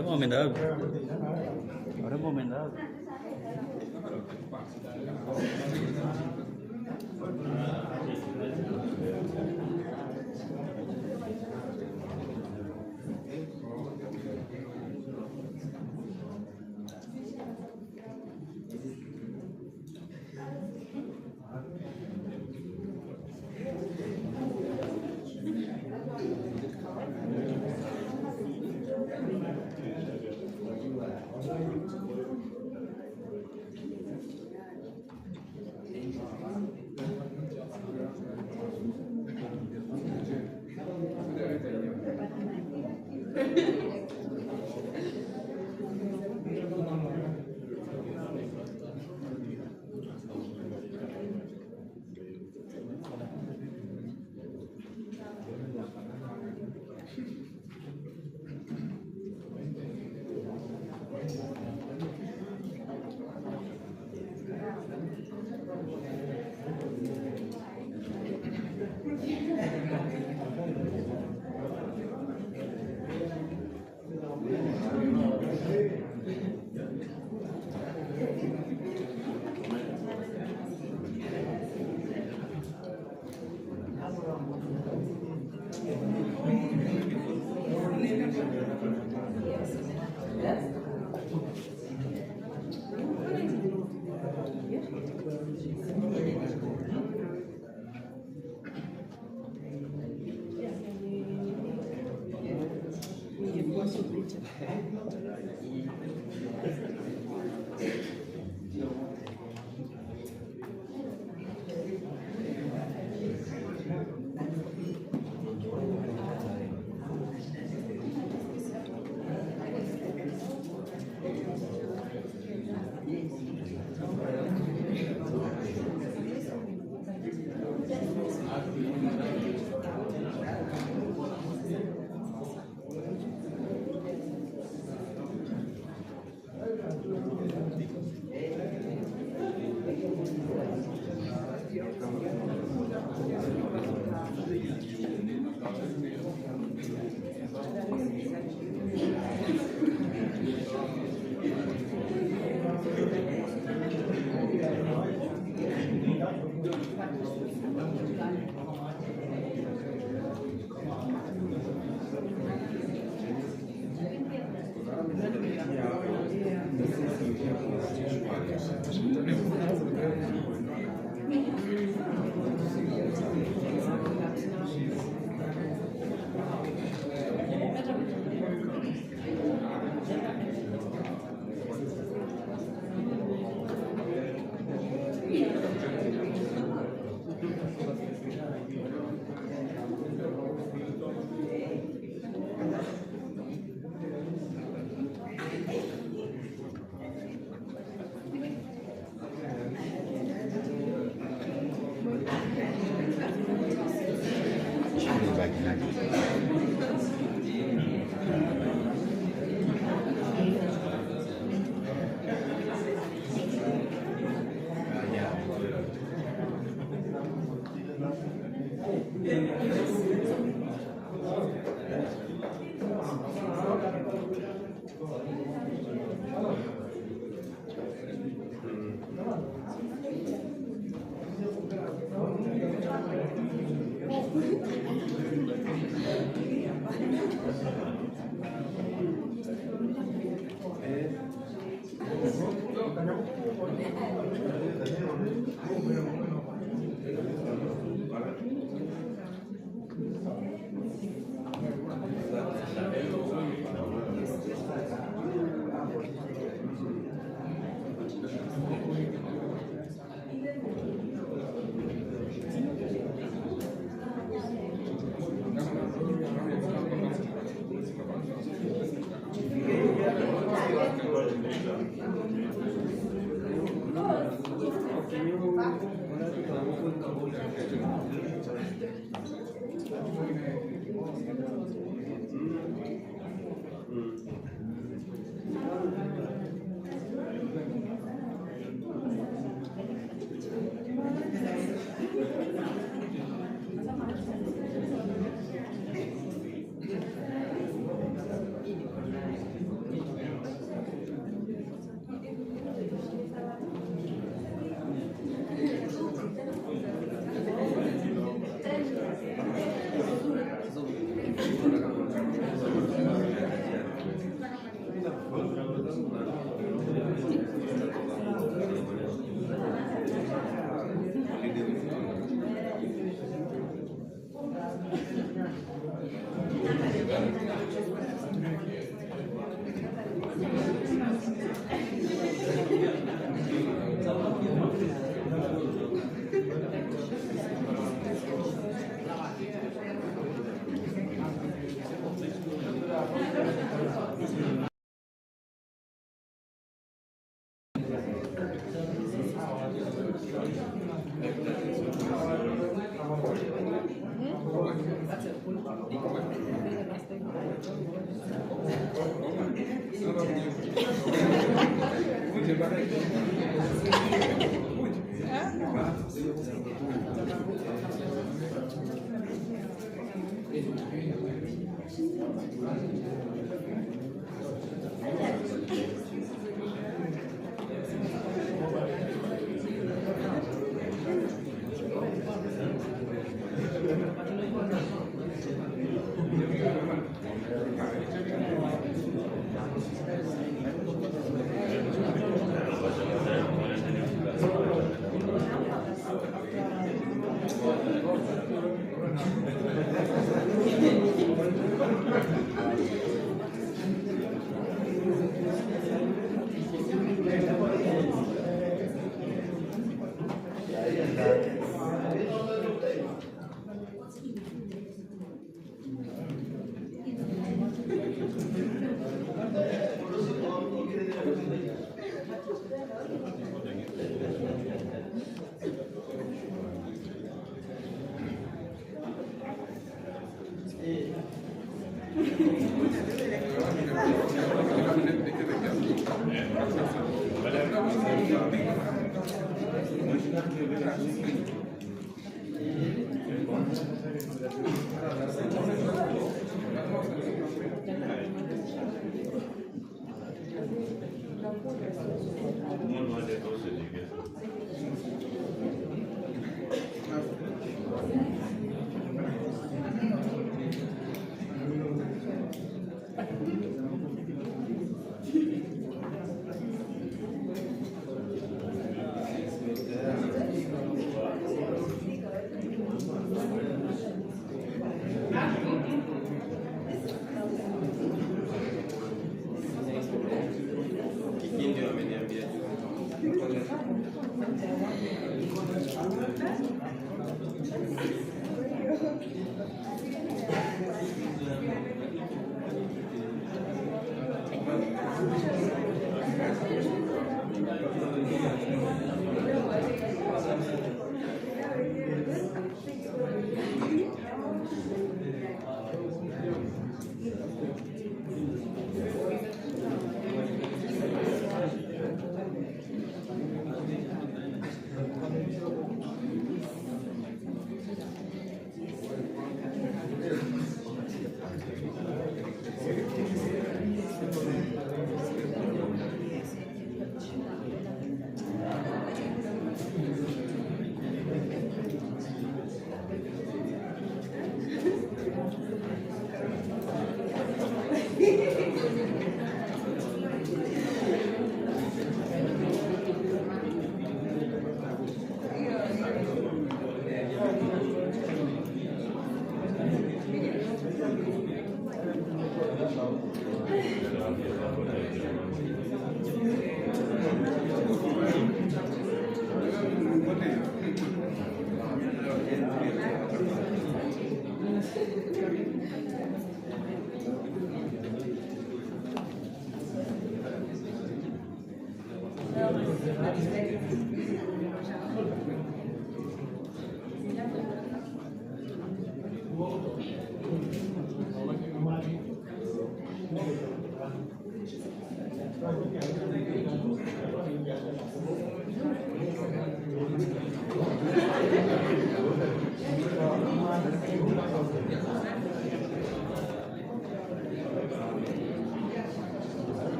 momen dah. Ada momen dah.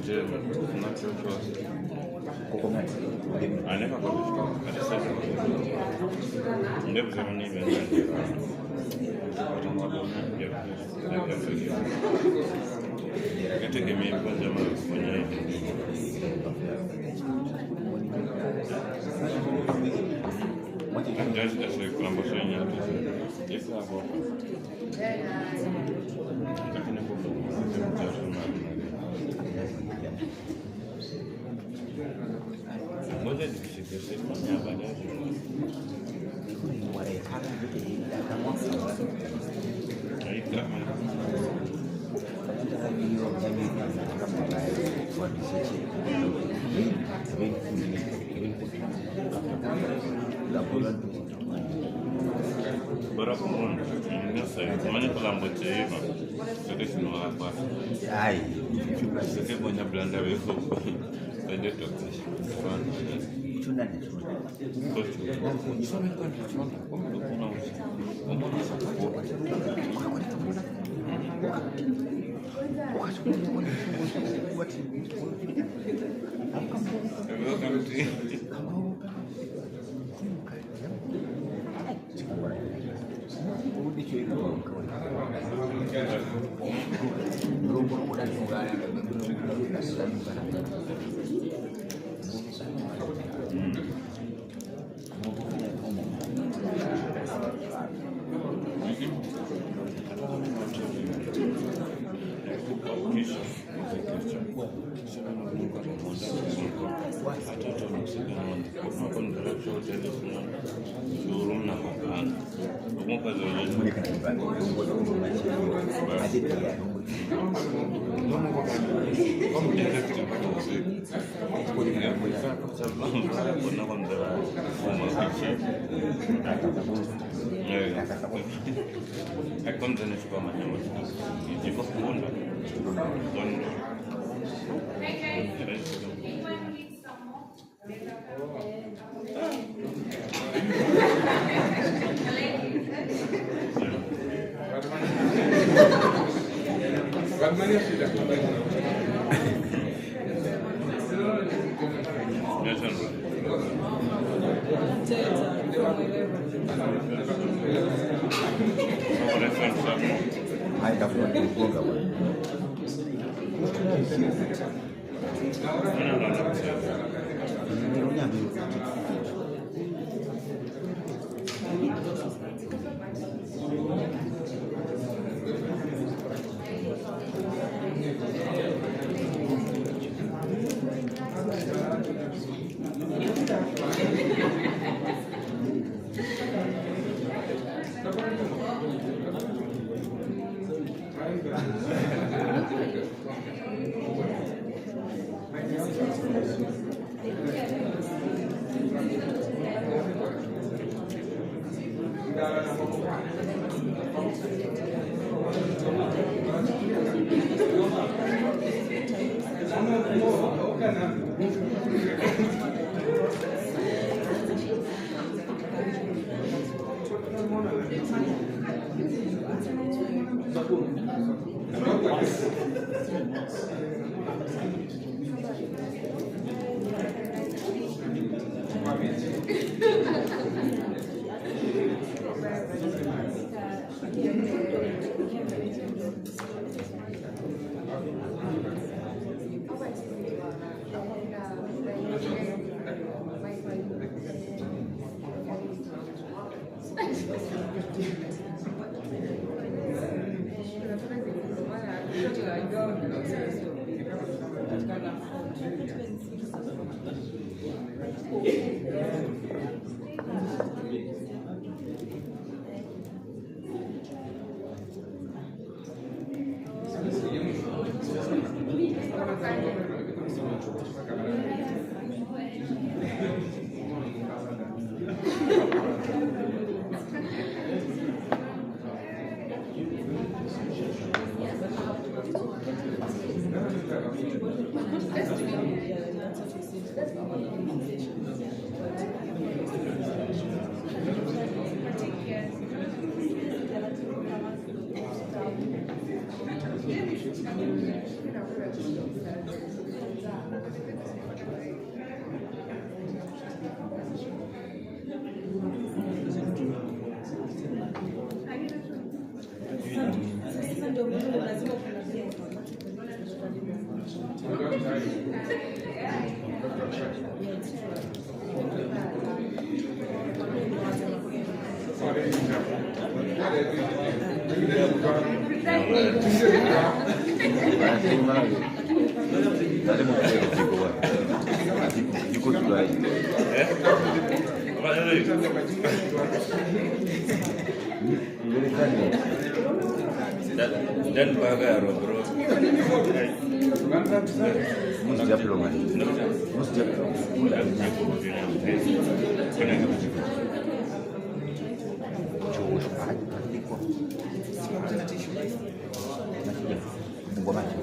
Jim, not your trust. I never got this job. I just said never even tegemea kwanza kufanya just as a conversation yes hapo lakini moja nikishikisha kufanya baadaye Bora kumona, nessa, manya pelambo ceva, jadi semua apa? Ai, sekarang banyak Belanda besok, ada dokter, tuna ni tuna. Dan baga bro. Mesti upload kan? Mesti upload. Jauh aja nanti kok. Tunggu maju.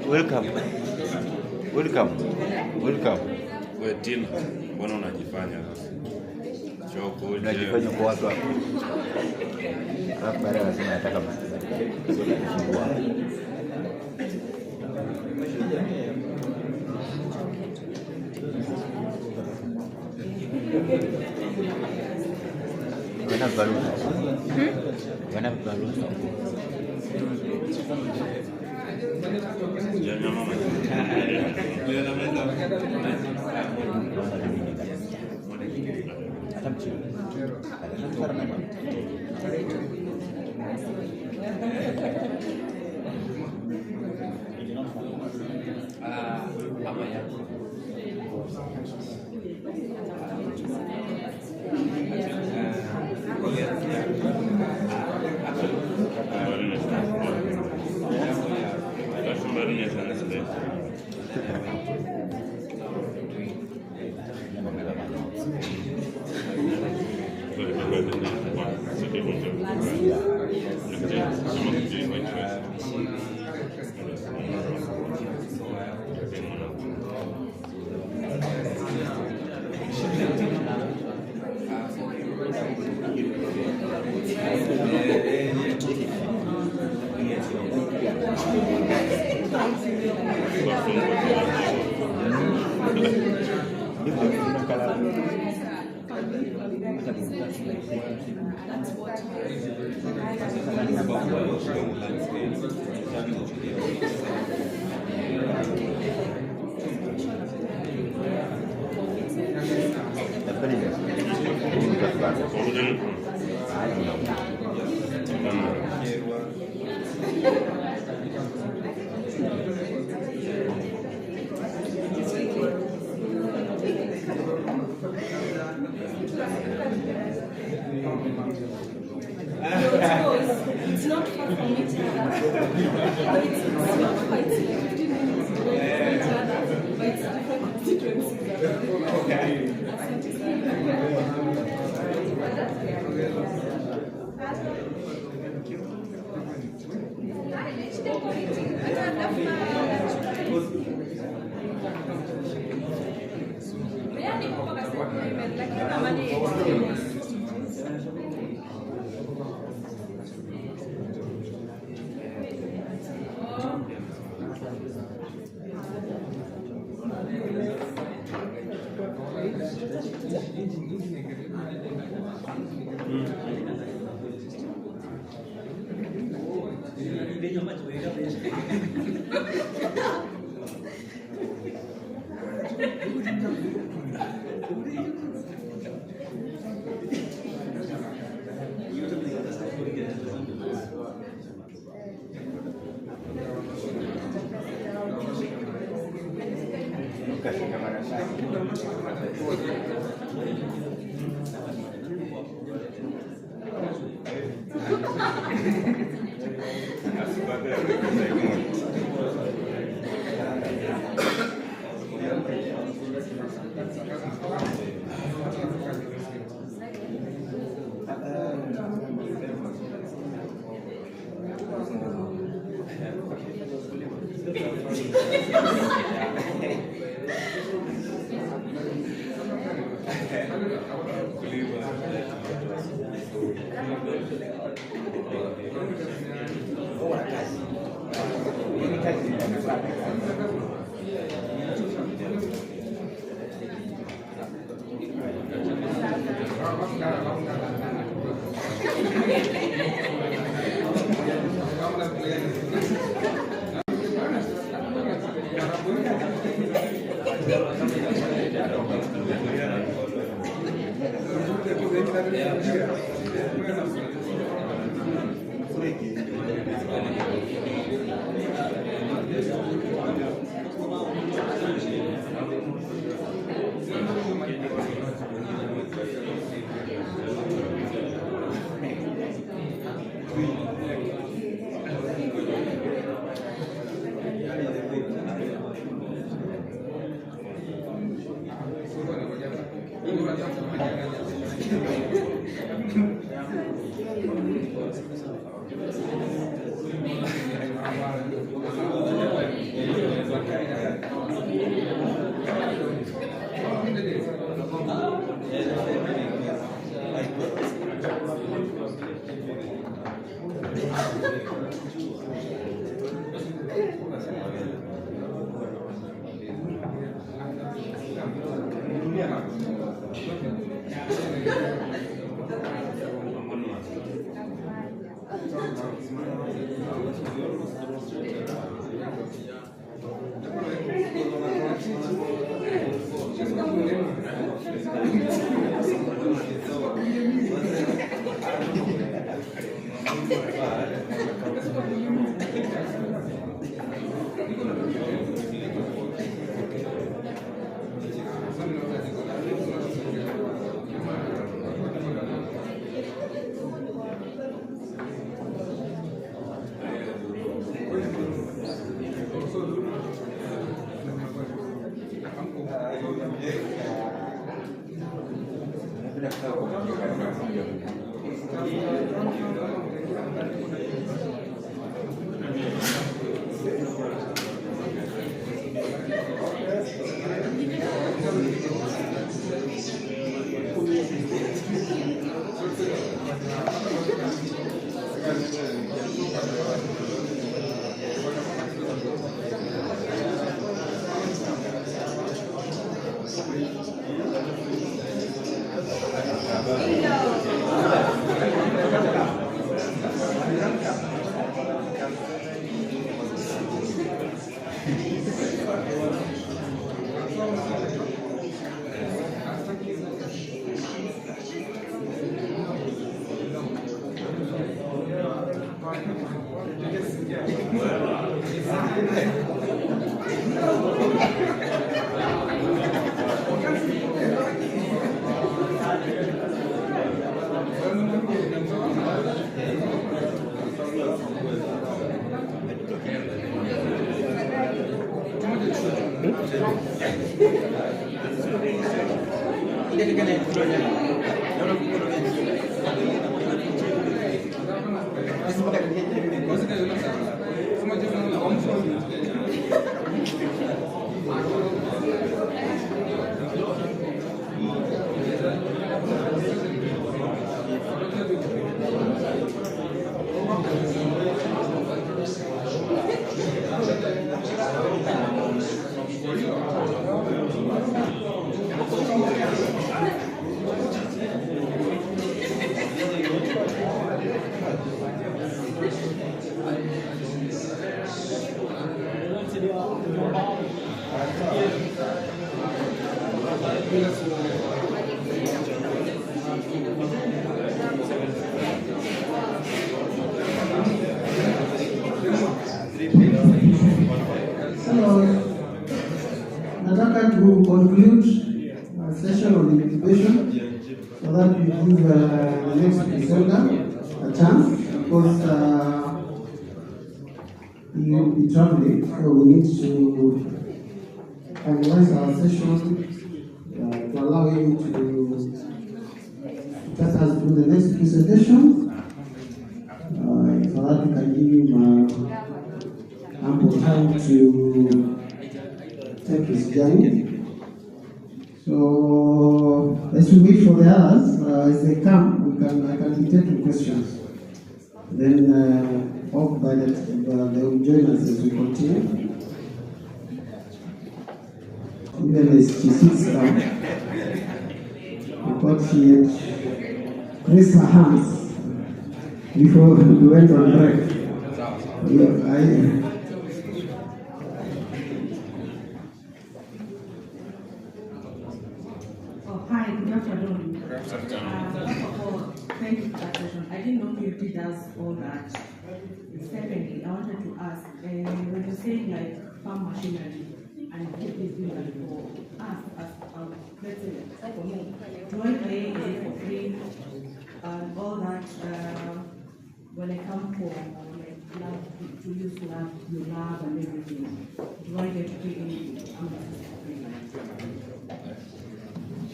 Welcome. Wewe Tina, mbona unajifanya sasa? Choko uje. Unajifanya kwa watu hapo. Alafu baadaye anasema nataka masters. Wana balloons. Wana balloons. Ya mama. It's not far from each other. It's not quite like 15 minutes away from each other, but it's different constituencies. Nataka to conclude our session on incubation so that we give the next presenter a chance because he will be traveling, so we need to finalize our session to allow him to take us through the next presentation so that we can give him ample time to take his journey. So as we wait for the others, as they come, I can be taking questions. Then hope by that they will join us as we continue. Even as she sits down, because she had raised her hands before we went on break. Hi, good afternoon. First of all, thank you for that session. I didn't know PhD does all that. Secondly, I wanted to ask, when you say like farm machinery and keep this doing that for us as let's say for me, do I pay for free and all that when I come for like lab to use lab, your lab and everything? Do I get to pay anything?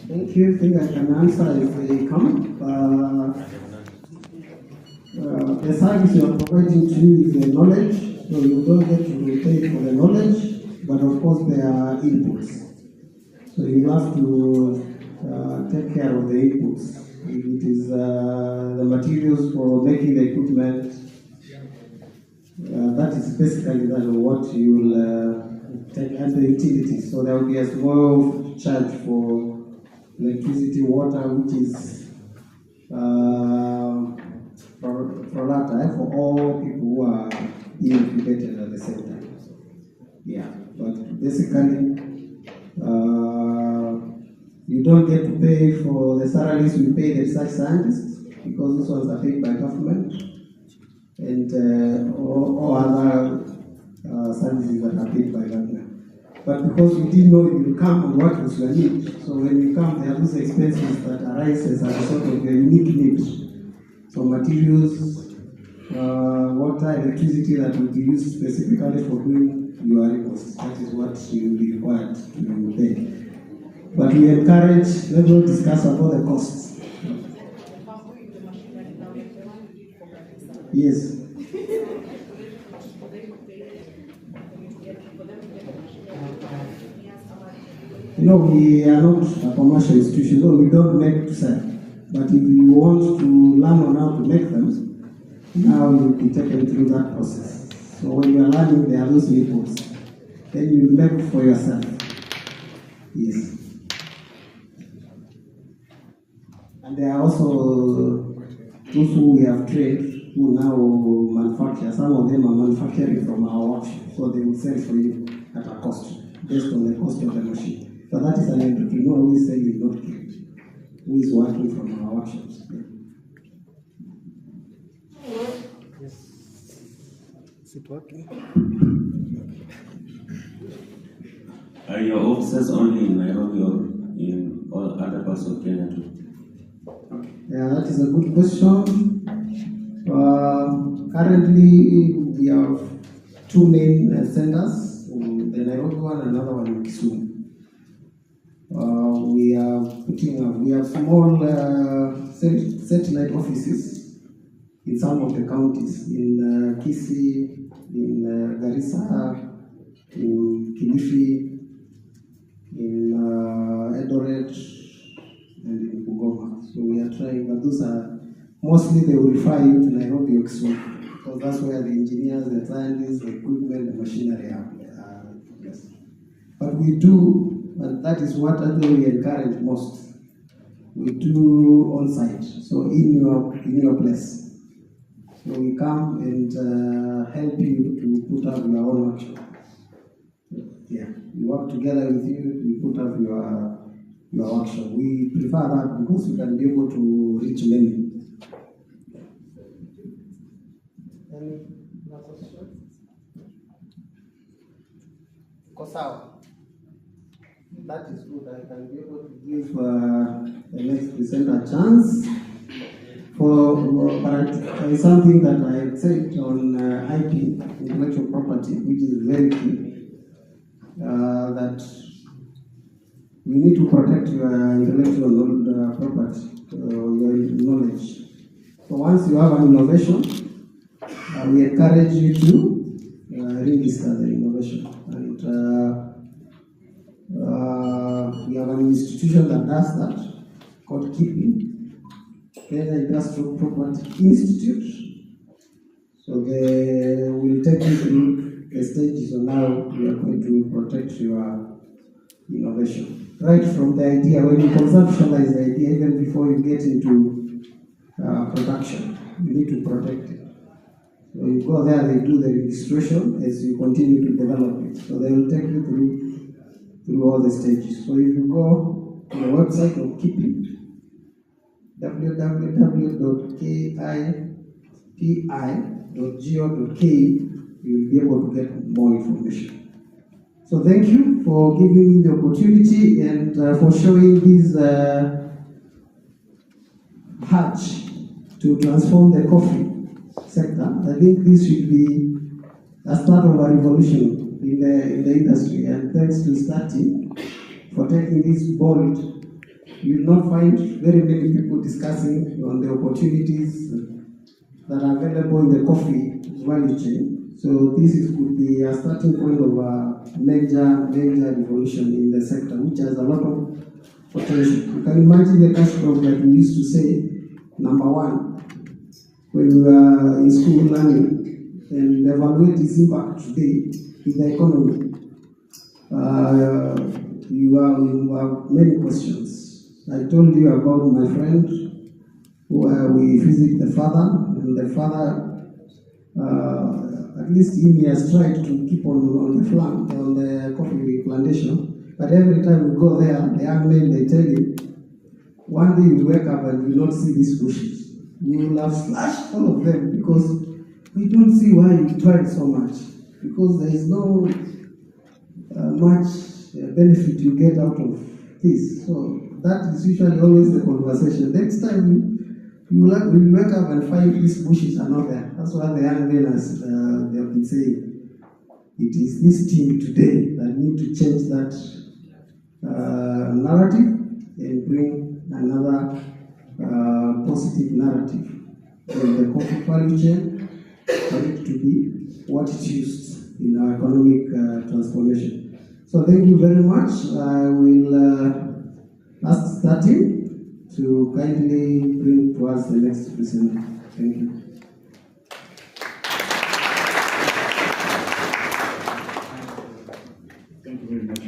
Thank you. I think I can answer if they come. The service you are providing to you is the knowledge, so you don't get to pay for the knowledge, but of course there are inputs. So you have to take care of the inputs. It is the materials for making the equipment. That is basically what you will take, and the utilities. So there will be a small charge for electricity, water, which is for all people who are being incubated at the same time. Yeah, but basically, you don't get to pay for the salaries we pay the research scientists because those ones are paid by government and or other services that are paid by government. But because we didn't know you will come and what was your need, so when you come, there are those expenses that arise as a sort of a unique need. So materials, water, electricity that will be used specifically for doing your reports. That is what you will be required to pay. But we encourage, let's not discuss about the costs. Yes. You know, we are not a commercial institution, so we don't make to sell. But if you want to learn on how to make them, now you'll be taken through that process. So when you are learning, there are those inputs. Then you make for yourself. Yes. And there are also those who we have trained who now manufacture. Some of them are manufacturing from our workshop, so they will sell for you at a cost, based on the cost of the machine. But that is an entrepreneur who is selling, not killed, who is working from our workshops. Yes. Is it working? Are your offices only in Nairobi or in all other parts of Kenya too? Yeah, that is a good question. Currently, we have two main centers, the Nairobi one and another one in Kisumu. We have small satellite offices in some of the counties, in Kisii, in Garissa, in Kilifi, in Eldoret, and in Bungoma. So we are trying, but those are mostly they will refer you to Nairobi or Kisumu, because that's where the engineers, the scientists, the equipment, the machinery are. Yes. But we do, and that is what actually we encourage most. We do on site, so in your place. So we come and help you to put up your own workshop. Yeah, we work together with you. We put up your workshop. We prefer that because we can be able to reach many. Any other questions? Sawa. That is good. I can be able to give the next presenter a chance for something that I said on IP, intellectual property, which is very key. That we need to protect your intellectual property, your knowledge. So once you have an innovation, we encourage you to register the innovation. And we have an institution that does that, called Keeping, Kenya Industrial Property Institute. So they will take you through the stages on how we are going to protect your innovation. Right from the idea, when you conceptualize the idea, even before you get into production, you need to protect it. So you go there, they do the registration as you continue to develop it. So they will take you through all the stages. So if you go to the website of Keeping, www.kipi.go.ke, you will be able to get more information. So thank you for giving me the opportunity and for showing this hatch to transform the coffee sector. I think this should be a start of a revolution in the industry. And thanks to Starteam for taking this bold. You will not find very many people discussing on the opportunities that are available in the coffee value chain. So this could be a starting point of a major revolution in the sector, which has a lot of potential. You can imagine the cash crop that we used to say, number one, when we were in school learning, and evaluate its impact today in the economy. You have many questions. I told you about my friend, who we visit the father, and the father, at least he has tried to keep on the coffee plantation, but every time we go there, the young men, they tell you, one day you wake up and you will not see these bushes. You will have slashed all of them because we don't see why you tried so much, because there is no much benefit you get out of this. So that is usually always the conversation. Next time you will wake up and find these bushes are not there. That's why the young men, as they have been saying, it is this team today that need to change that narrative and bring another positive narrative in the coffee value chain for it to be what it used in our economic transformation. So thank you very much. I will ask Starteam to kindly bring to us the next presenter. Thank you. Thank you very much.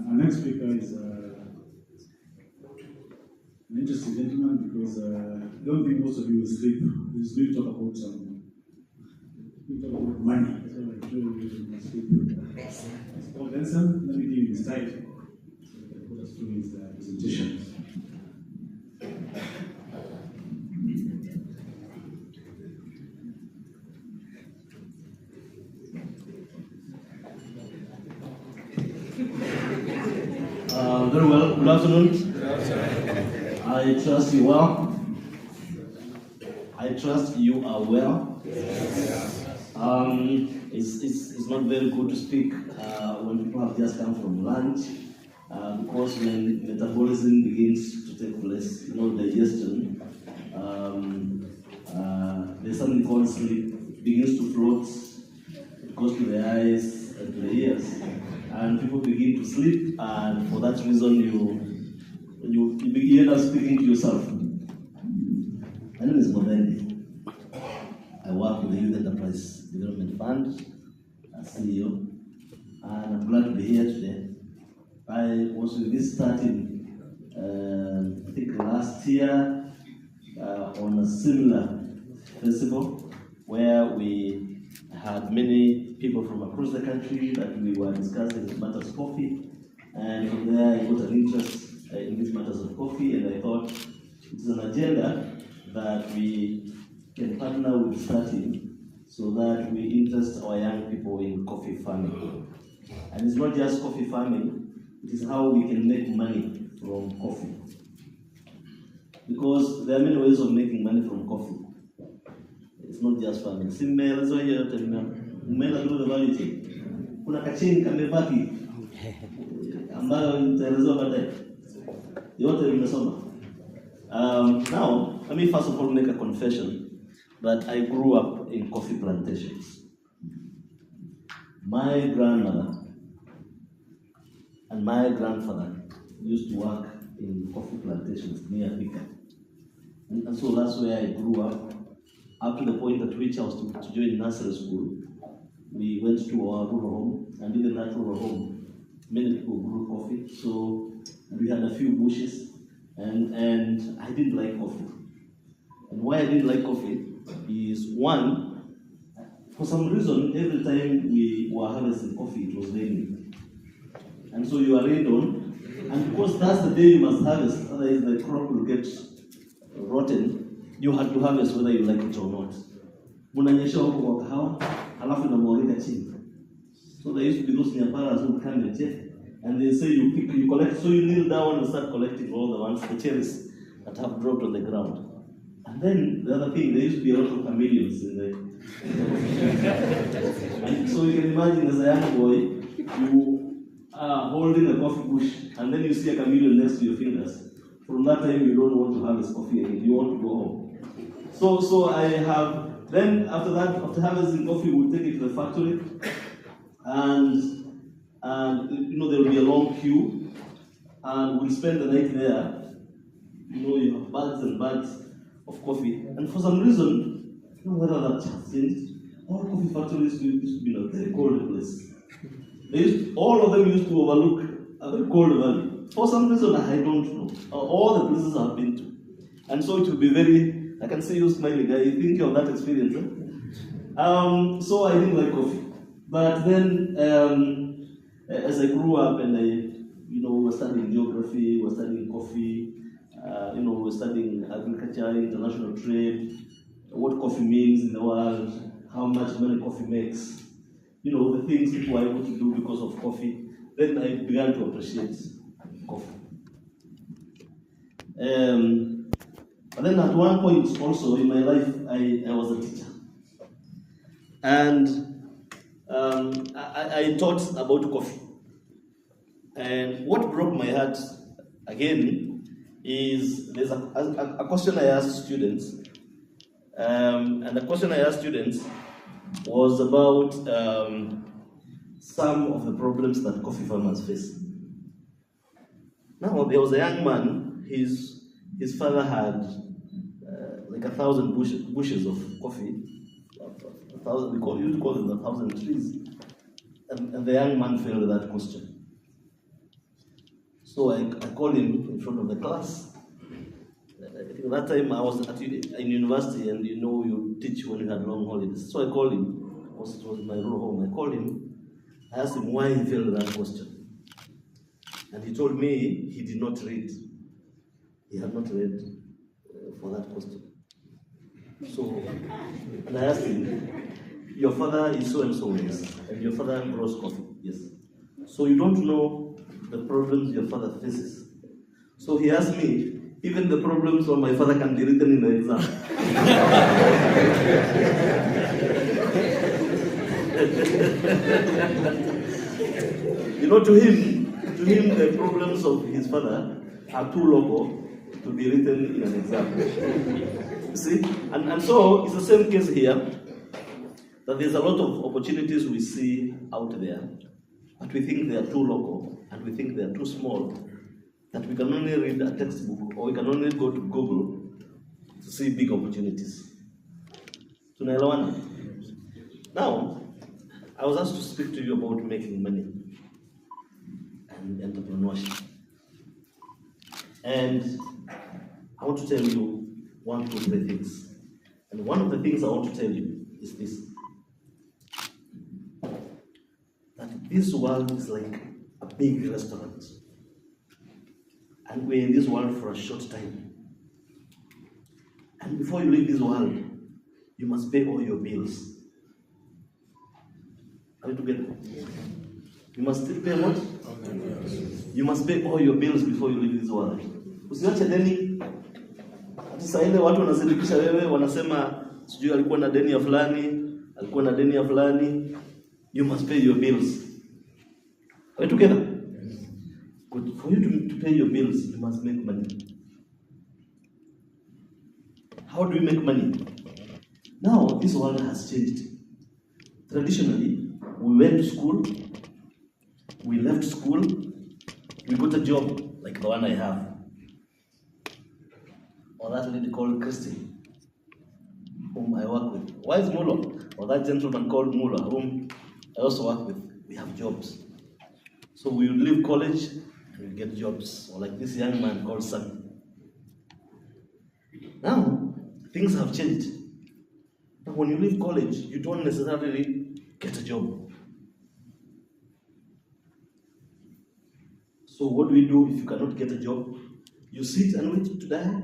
Our next speaker is an interesting gentleman because I don't think most of you will sleep. He's going to talk about money. So I'm sure you will sleep. It's Paul Benson. Let me give you his title so he can put us through his presentation. Very well. Good afternoon. I trust you well. I trust you are well. It's not very good to speak when people have just come from lunch, because when metabolism begins to take place, digestion, there's something called sleep. It begins to float, it goes to the eyes and to the ears, and people begin to sleep, and for that reason you end up speaking to yourself. My name is Modendi. I work with the Youth Enterprise Development Fund as CEO, and I'm glad to be here today. I was with this Starteam, I think last year, on a similar festival where we had many people from across the country that we were discussing matters of coffee, and from there I got an interest in these matters of coffee, and I thought it's an agenda that we can partner with Starteam so that we interest our young people in coffee farming. And it's not just coffee farming, it is how we can make money from coffee. Because there are many ways of making money from coffee. It's not just farming. Simeelezo yote mmeenda through the value chain. Kuna kachini kamebaki ambayo nitaelezwa baadaye. Yote nimesoma. Now, let me first of all make a confession that I grew up in coffee plantations. My grandmother and my grandfather used to work in coffee plantations near Thika. And so that's where I grew up to the point at which I was to join nursery school. We went to our rural home, and in that rural home, many people grew coffee. So we had a few bushes, and I didn't like coffee. And why I didn't like coffee is, one, for some reason, every time we were harvesting coffee, it was raining. And so you are rained on, and because that's the day you must harvest, otherwise the crop will get rotten, you had to harvest whether you like it or not. Munanyesha huko kwa kahawa, halafu inamwagika chini. So there used to be those nyaparas who come and check, and they say you pick, you collect, so you kneel down and start collecting all the ones, the cherries that have dropped on the ground. And then the other thing, there used to be a lot of chameleons in the and so you can imagine as a young boy, you are holding a coffee bush, and then you see a chameleon next to your fingers. From that time, you don't want to harvest coffee again, you want to go home. So I have, then after that, after harvesting coffee, we'll take it to the factory, and there will be a long queue, and we'll spend the night there. You have bags and bags of coffee, and for some reason, I don't know whether that has changed, all coffee factories used to be in a very cold place. All of them used to overlook a very cold valley. For some reason, I don't know. All the places I've been to. And so it will be very, I can see you smiling. I think of that experience. So I didn't like coffee. But then, as I grew up and we were studying geography, we were studying coffee, we were studying agriculture, international trade, what coffee means in the world, how much money coffee makes, the things people were able to do because of coffee. Then I began to appreciate coffee. But then at one point also in my life, I was a teacher. And I taught about coffee. And what broke my heart, again, is there's a question I asked students. And the question I asked students was about some of the problems that coffee farmers face. Now, there was a young man, his father had like 1,000 bushes of coffee, 1,000, we used to call them 1,000 trees. And the young man failed that question. So I called him in front of the class. At that time I was in university, and you teach when you had long holidays. So I called him, it was my rural home. I called him, I asked him why he failed that question. And he told me he did not read. He had not read for that question. So, and I asked him, your father is so and so, yes, and your father grows coffee, yes. So you don't know the problems your father faces. So he asked me, even the problems of my father can be written in the exam. You know, to him, the problems of his father are too local to be written in an exam. You see? And so it's the same case here, that there's a lot of opportunities we see out there, but we think they are too local, and we think they are too small, that we can only read a textbook, or we can only go to Google to see big opportunities. Tunaelewana? Now, I was asked to speak to you about making money and entrepreneurship. And I want to tell you 1, 2, 3 things. And one of the things I want to tell you is this. That this world is like a big restaurant. And we're in this world for a short time. And before you leave this world, you must pay all your bills. Are we together? You must still pay what? You must pay all your bills before you leave this world. Usiache deni. Hata saa ile watu wanazirikisha wewe, wanasema sijui alikuwa na deni ya fulani, alikuwa na deni ya fulani. You must pay your bills. Are we together? Good. For you to pay your bills, you must make money. How do we make money? Now, this world has changed. Traditionally, we went to school, we left school, we got a job like the one I have. Or that lady called Christy, whom I work with. Why is Mulo? Or that gentleman called Mulo, whom I also work with. We have jobs. So we would leave college and we get jobs. Or like this young man called Sarit. Now, things have changed. Now, when you leave college, you don't necessarily get a job. So what do if you cannot get a job? You sit and wait to die?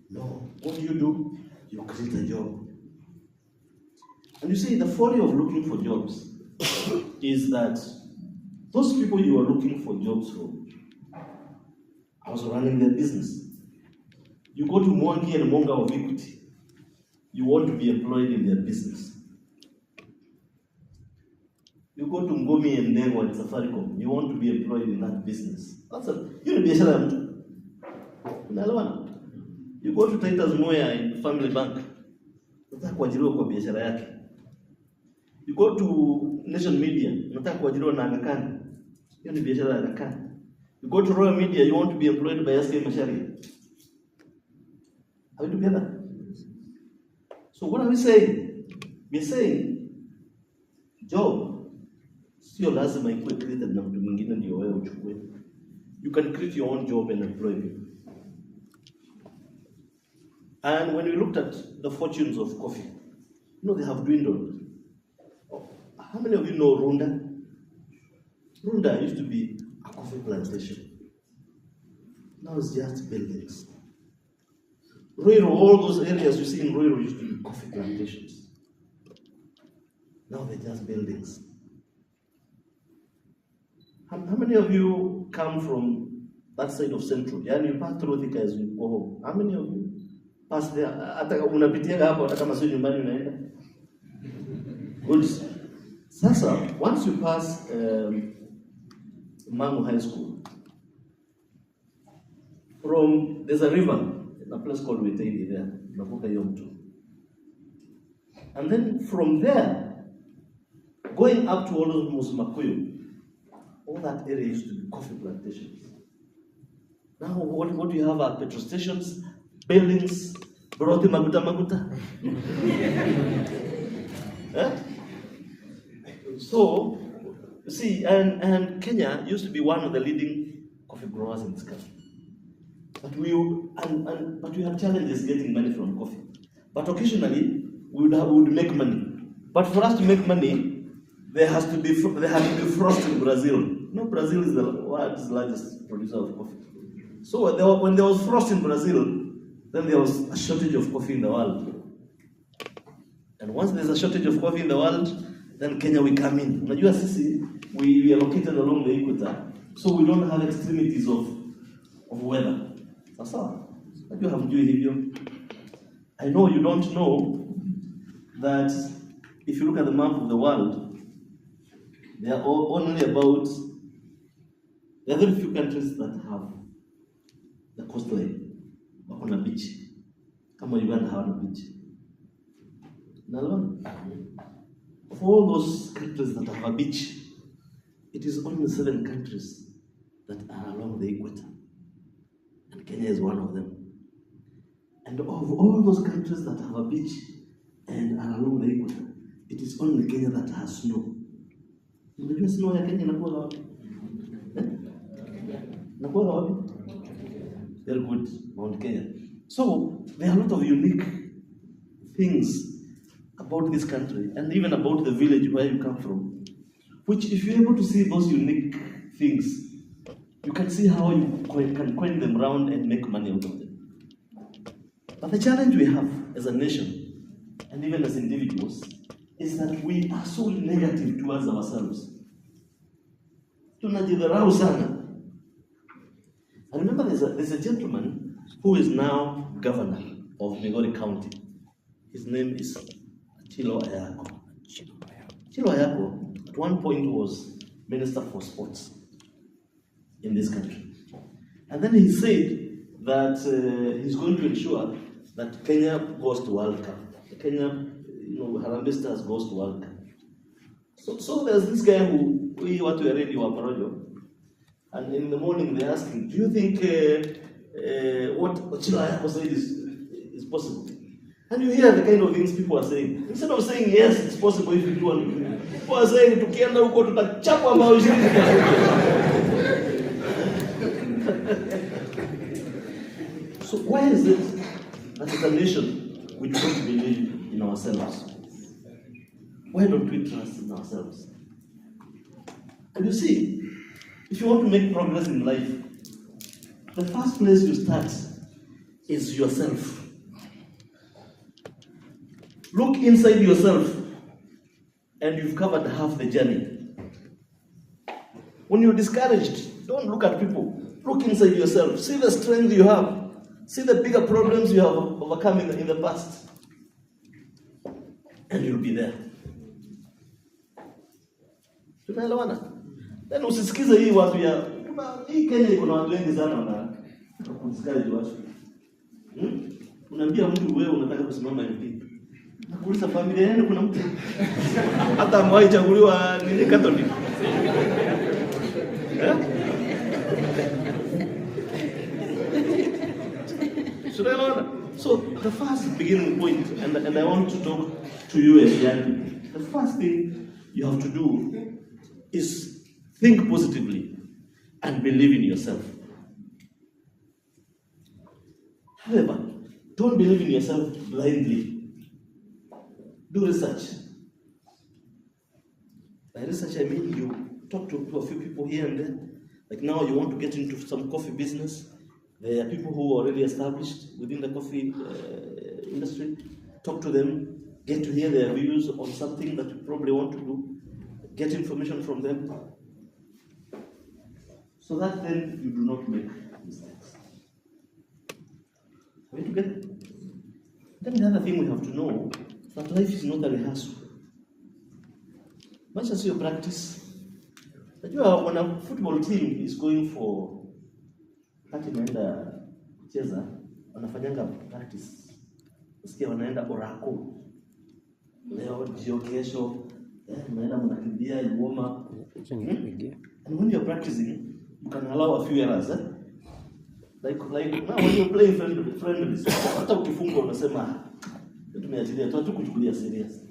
No. What do? You create a job. And you see, the folly of looking for jobs is that those people you are looking for jobs from are also running their business. You go to Mwangi and Monga of Equity. You want to be employed in their business. You go to Ngomi and Nego and Safaricom. You want to be employed in that business. That's a biashara mtu. Unaelewana? You go to Titus Moya in Family Bank. Unataka kuajiriwa kwa biashara yake. You go to Nation Media. Unataka kuajiriwa na Aga Khan. Hiyo ni biashara ya Aga Khan. You go to Royal Media. You want to be employed by SK Macharia. Are we together? So what are we saying? We're saying job sio lazima ikuwe created na mtu mwingine ndio wewe uchukue. You can create your own job and employ people. And when we looked at the fortunes of coffee, they have dwindled. How many of you know Runda? Runda used to be a coffee plantation. Now it's just buildings. Ruiru, all those areas you see in Ruiru used to be coffee plantations. Now they're just buildings. How many of you come from that side of Central? Yani you pass through Thika as you go home. How many of you pass there? Hata unapitia hapo hata kama sio nyumbani unaenda? Good. Sasa, once you pass Mangu High School, there's a river, a place called Weteli there, Navuka Yomtu. And then from there, going up to all those Makuyu, all that area used to be coffee plantations. Now, what do you have at petrol stations, buildings, Broti Maguta? Eh? So, you see, and Kenya used to be one of the leading coffee growers in this country. But we had challenges getting money from coffee. But occasionally, we would make money. But for us to make money, there had to be frost in Brazil. Brazil is the world's largest producer of coffee. So when there was frost in Brazil, then there was a shortage of coffee in the world. And once there's a shortage of coffee in the world, then Kenya we come in. Unajua sisi, we are located along the equator, so we don't have extremities of weather. Sasa, unajua hamjui hivyo. I know you don't know that if you look at the map of the world, There are only about, there are very few countries that have the coastline, on a beach. Kama Uganda have a beach. Now, of all those countries that have a beach, it is only 7 countries that are along the equator. And Kenya is one of them. And of all those countries that have a beach and are along the equator, it is only Kenya that has snow. Unajua snow ya Kenya inakuwa wapi? Inakuwa wapi? Very good, Mount Kenya. So there are a lot of unique things about this country and even about the village where you come from, which if you're able to see those unique things, you can see how you can coin them around and make money out of them. But the challenge we have as a nation, and even as individuals, is that we are so negative towards ourselves. Tunajidharau sana. I remember there's a gentleman who is now governor of Migori County. His name is Chilo Ayako. Chilo Ayako, at one point, was Minister for Sports in this country. And then he said that he's going to ensure that Kenya goes to World Cup. Kenya, Harambee Stars goes to World Cup. So there's this guy who, we want to already Waparajo, and in the morning they ask him, do you think what Chilo Ayako said is possible? And you hear the kind of things people are saying. Instead of saying, yes, it's possible if you do one, people are saying, tukienda huko tutachapa maisha. So why is it that as a nation we don't believe in ourselves? Why don't we trust in ourselves? And you see, if you want to make progress in life, the first place you start is yourself. Look inside yourself, and you've covered half the journey. When you're discouraged, don't look at people. Look inside yourself. See the strength you have. See the bigger problems you have overcome in the past. And you'll be there. Tunaelewana? Then usisikize hii watu ya hii Kenya iko na watu wengi sana na discourage watu. Unaambia mtu wewe unataka kusimama MP. Nakuuliza familia yenu kuna mtu hata ambaye chaguliwa ni Catholic. So the first beginning point, and I want to talk to you as young people, the first thing you have to do is think positively and believe in yourself. However, don't believe in yourself blindly. Do research. By research, I mean you talk to a few people here and there. Like now you want to get into some coffee business. There are people who are already established within the coffee industry. Talk to them, get to hear their views on something that you probably want to do. Get information from them. So that then you do not make mistakes. Are we together? Then the other thing we have to know is that life is not a rehearsal. Much as you practice, that you are, when a football team is going for kati naenda kucheza, wanafanyanga practice. Usikia wanaenda orako. Leo jio kesho, mnaenda mnakimbia, you warm up. And when you're practicing, you can allow a few errors. Like now when you're playing friendly, hata ukifunga unasema tumeachilia tu kuchukulia serious.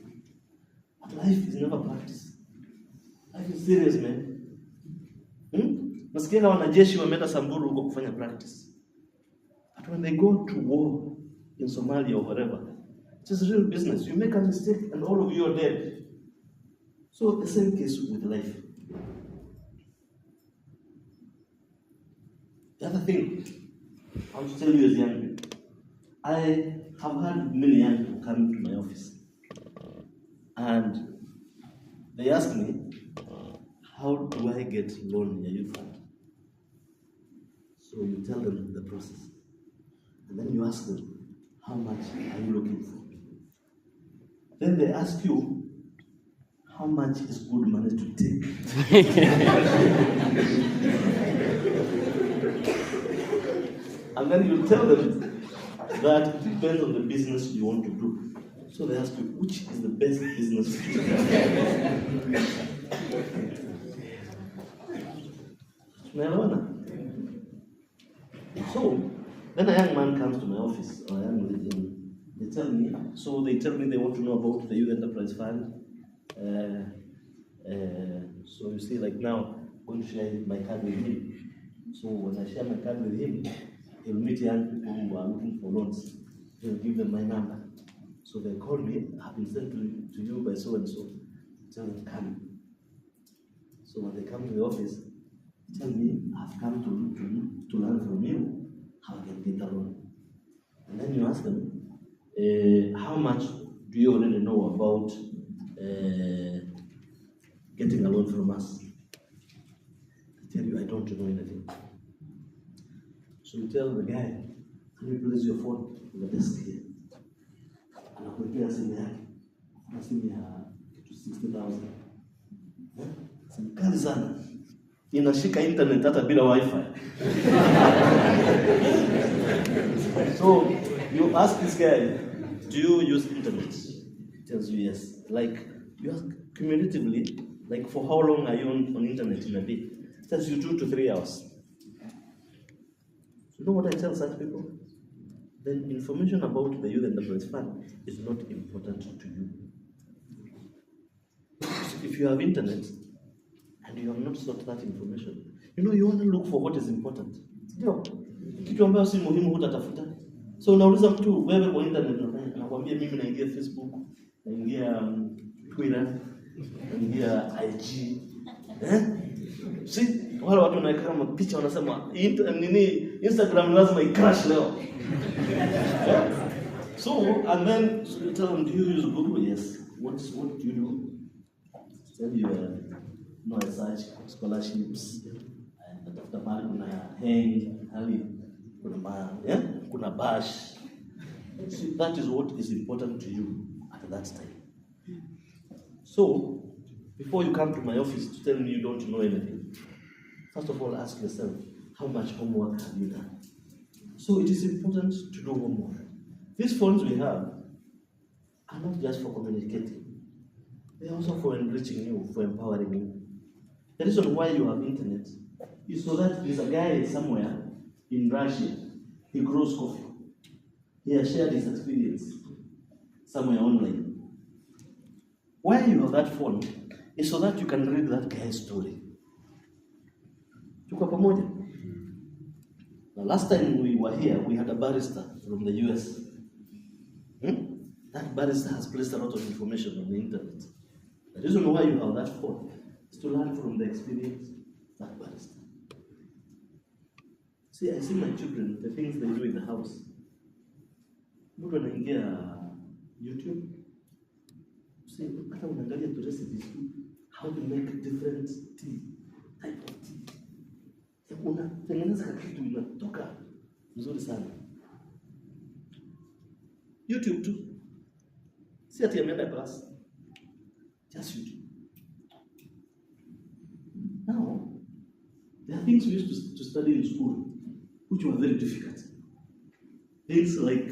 But life is never practice. Life is serious, man. Nasikia wanajeshi wameenda Samburu huko kufanya practice. But when they go to war in Somalia or wherever, it is real business. You make a mistake and all of you are dead. So the same case with life. The other thing I want to tell you as young people, I have had many young people come to my office and they ask me, how do I get loan in a youth fund? So you tell them the process. And then you ask them, how much are you looking for? Then they ask you, how much is good money to take? And then you tell them that it depends on the business you want to do. So they ask you, which is the best business to do? So then a young man comes to my office, or a young lady, they tell me they want to know about the Youth Enterprise Fund. So you see, like now, I'm going to share my card with him. So when I share my card with him, he'll meet young people who are looking for loans. He'll give them my number. So they call me, I've been sent to you by so and so. Tell them, come. So when they come to the office, tell me, I've come to learn from you how I can get a loan. And then you ask them, how much do you already know about getting a loan from us? I tell you, I don't know anything. So you tell the guy, can you place your phone on the desk here? And I'll prepare some there. I'll see me to 60,000. Some kali sana. Inashika internet hata bila Wi-Fi. So you ask this guy, do you use internet? He tells you yes. Like you ask cumulatively, like for how long are you on internet in a day? He tells you 2 to 3 hours. You know what I tell such people? Then information about the Youth Enterprise Fund is not important to you. If you have internet and you have not sought that information, you want to look for what is important. Ndio. Kitu ambayo si muhimu hutatafuta. So unauliza mtu wewe kwa internet anakuambia mimi naingia Facebook, naingia Twitter, naingia IG. Si wale watu wanaweka mapicha wanasema Instagram lazima icrash leo. So and then you tell them, do you use Google? Yes. What do you do? Tell you I search scholarships and after that kuna hang kuna bash. See, that is what is important to you at that time. So before you come to my office to tell me you don't know anything, first of all ask yourself, how much homework have you done? So it is important to do homework. These phones we have are not just for communicating. They are also for enriching you, for empowering you. The reason why you have internet is so that there's a guy somewhere in Russia, he grows coffee. He has shared his experience somewhere online. Why you have that phone is so that you can read that guy's story. Tuko pamoja? The last time we were here, we had a barista from the US. That barista has placed a lot of information on the internet. The reason why you have that phone is to learn from the experience of that barista. See, I see my children, the things they do in the house. Mtu anaingia YouTube. See, hata unaangalia tu recipes, how to make different tea, type of tea. Unatengeneza kitu inatoka nzuri sana. YouTube too. See ati ameenda class. Just YouTube. Now, there are things we used to study in school which were very difficult. Things like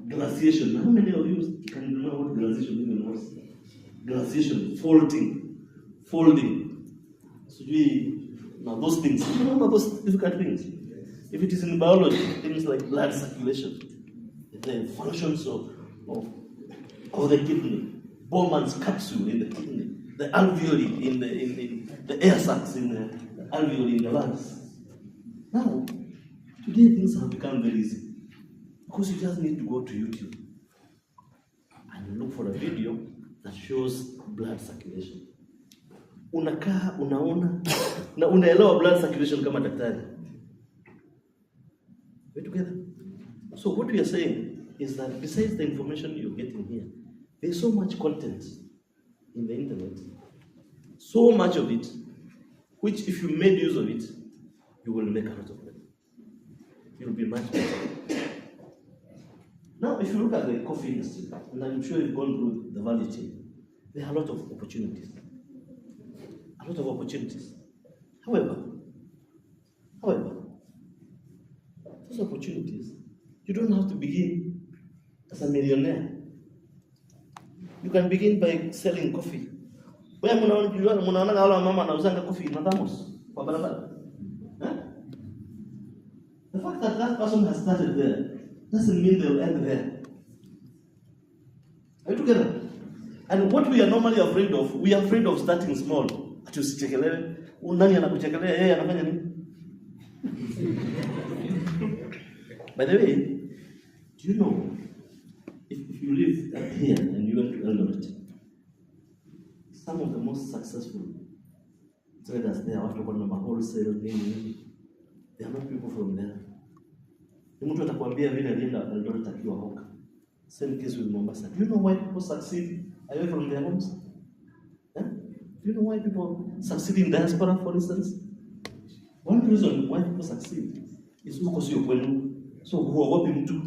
glaciation. How many of you can remember what glaciation even was? Glaciation, folding. So now those things, you remember those difficult things? If it is in biology, things like blood circulation, the functions of the kidney, Bowman's capsule in the kidney, the alveoli in the air sacs in the alveoli in the lungs. Now, today things have become very easy because you just need to go to YouTube and look for a video that shows blood circulation. Unakaa, unaona, na unaelewa blood circulation kama daktari. We're together. So what we are saying is that besides the information you're getting here, there's so much content in the internet, so much of it, which if you made use of it, you will make a lot of money. You'll be much better. Now, if you look at the coffee industry, and I'm sure you've gone through the value chain, there are a lot of opportunities. A lot of opportunities. However, those opportunities, you don't have to begin as a millionaire. You can begin by selling coffee. Where mnaona wale mama anauzanga coffee na thamos kwa barabara. The fact that that person has started there doesn't mean they'll end there. Are you together? And what we are normally afraid of, we are afraid of starting small. Tusichekelewe. Nani anakuchekelea yeye anafanya nini? By the way, do you know, if you live here and you went to Eldoret, some of the most successful traders there, watu kwa wholesale, they are not people from there. Ni mtu atakwambia vile alienda Eldoret akiwa hoka. Same case with Mombasa. Do you know why people succeed away from their homes? Do you know why people succeed in diaspora, for instance? One reason why people succeed is because you're kwenu. So huogopi mtu.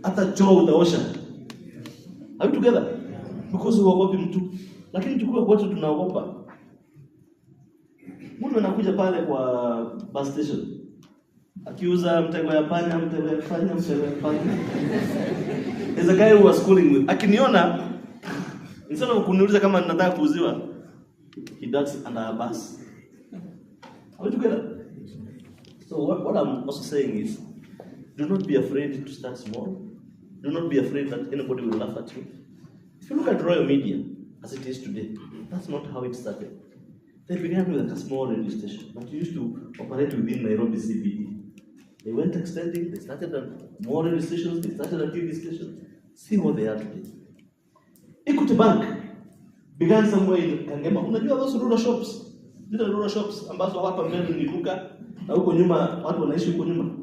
Hata choo utaosha. Are we together? Because huogopi mtu. Lakini tukua kwetu tunaogopa. Mtu anakuja pale kwa bus station. Akiuza mtego ya panya, mtego ya panya. There's a guy who was schooling with. Akiniona, instead of kuniuliza kama ninataka kuuziwa, he ducks under a bus. Are we together? So what I'm also saying is, do not be afraid to start small. Do not be afraid that anybody will laugh at you. If you look at Royal Media, as it is today, that's not how it started. They began with a small radio station, but used to operate within Nairobi CBD. They went extending, they started more radio stations, they started a TV station. See what they are today. Equity Bank began somewhere in Kangema. Unajua those rural shops? Little rural shops ambazo hapa mbele ni duka na huko nyuma watu wanaishi huko nyuma.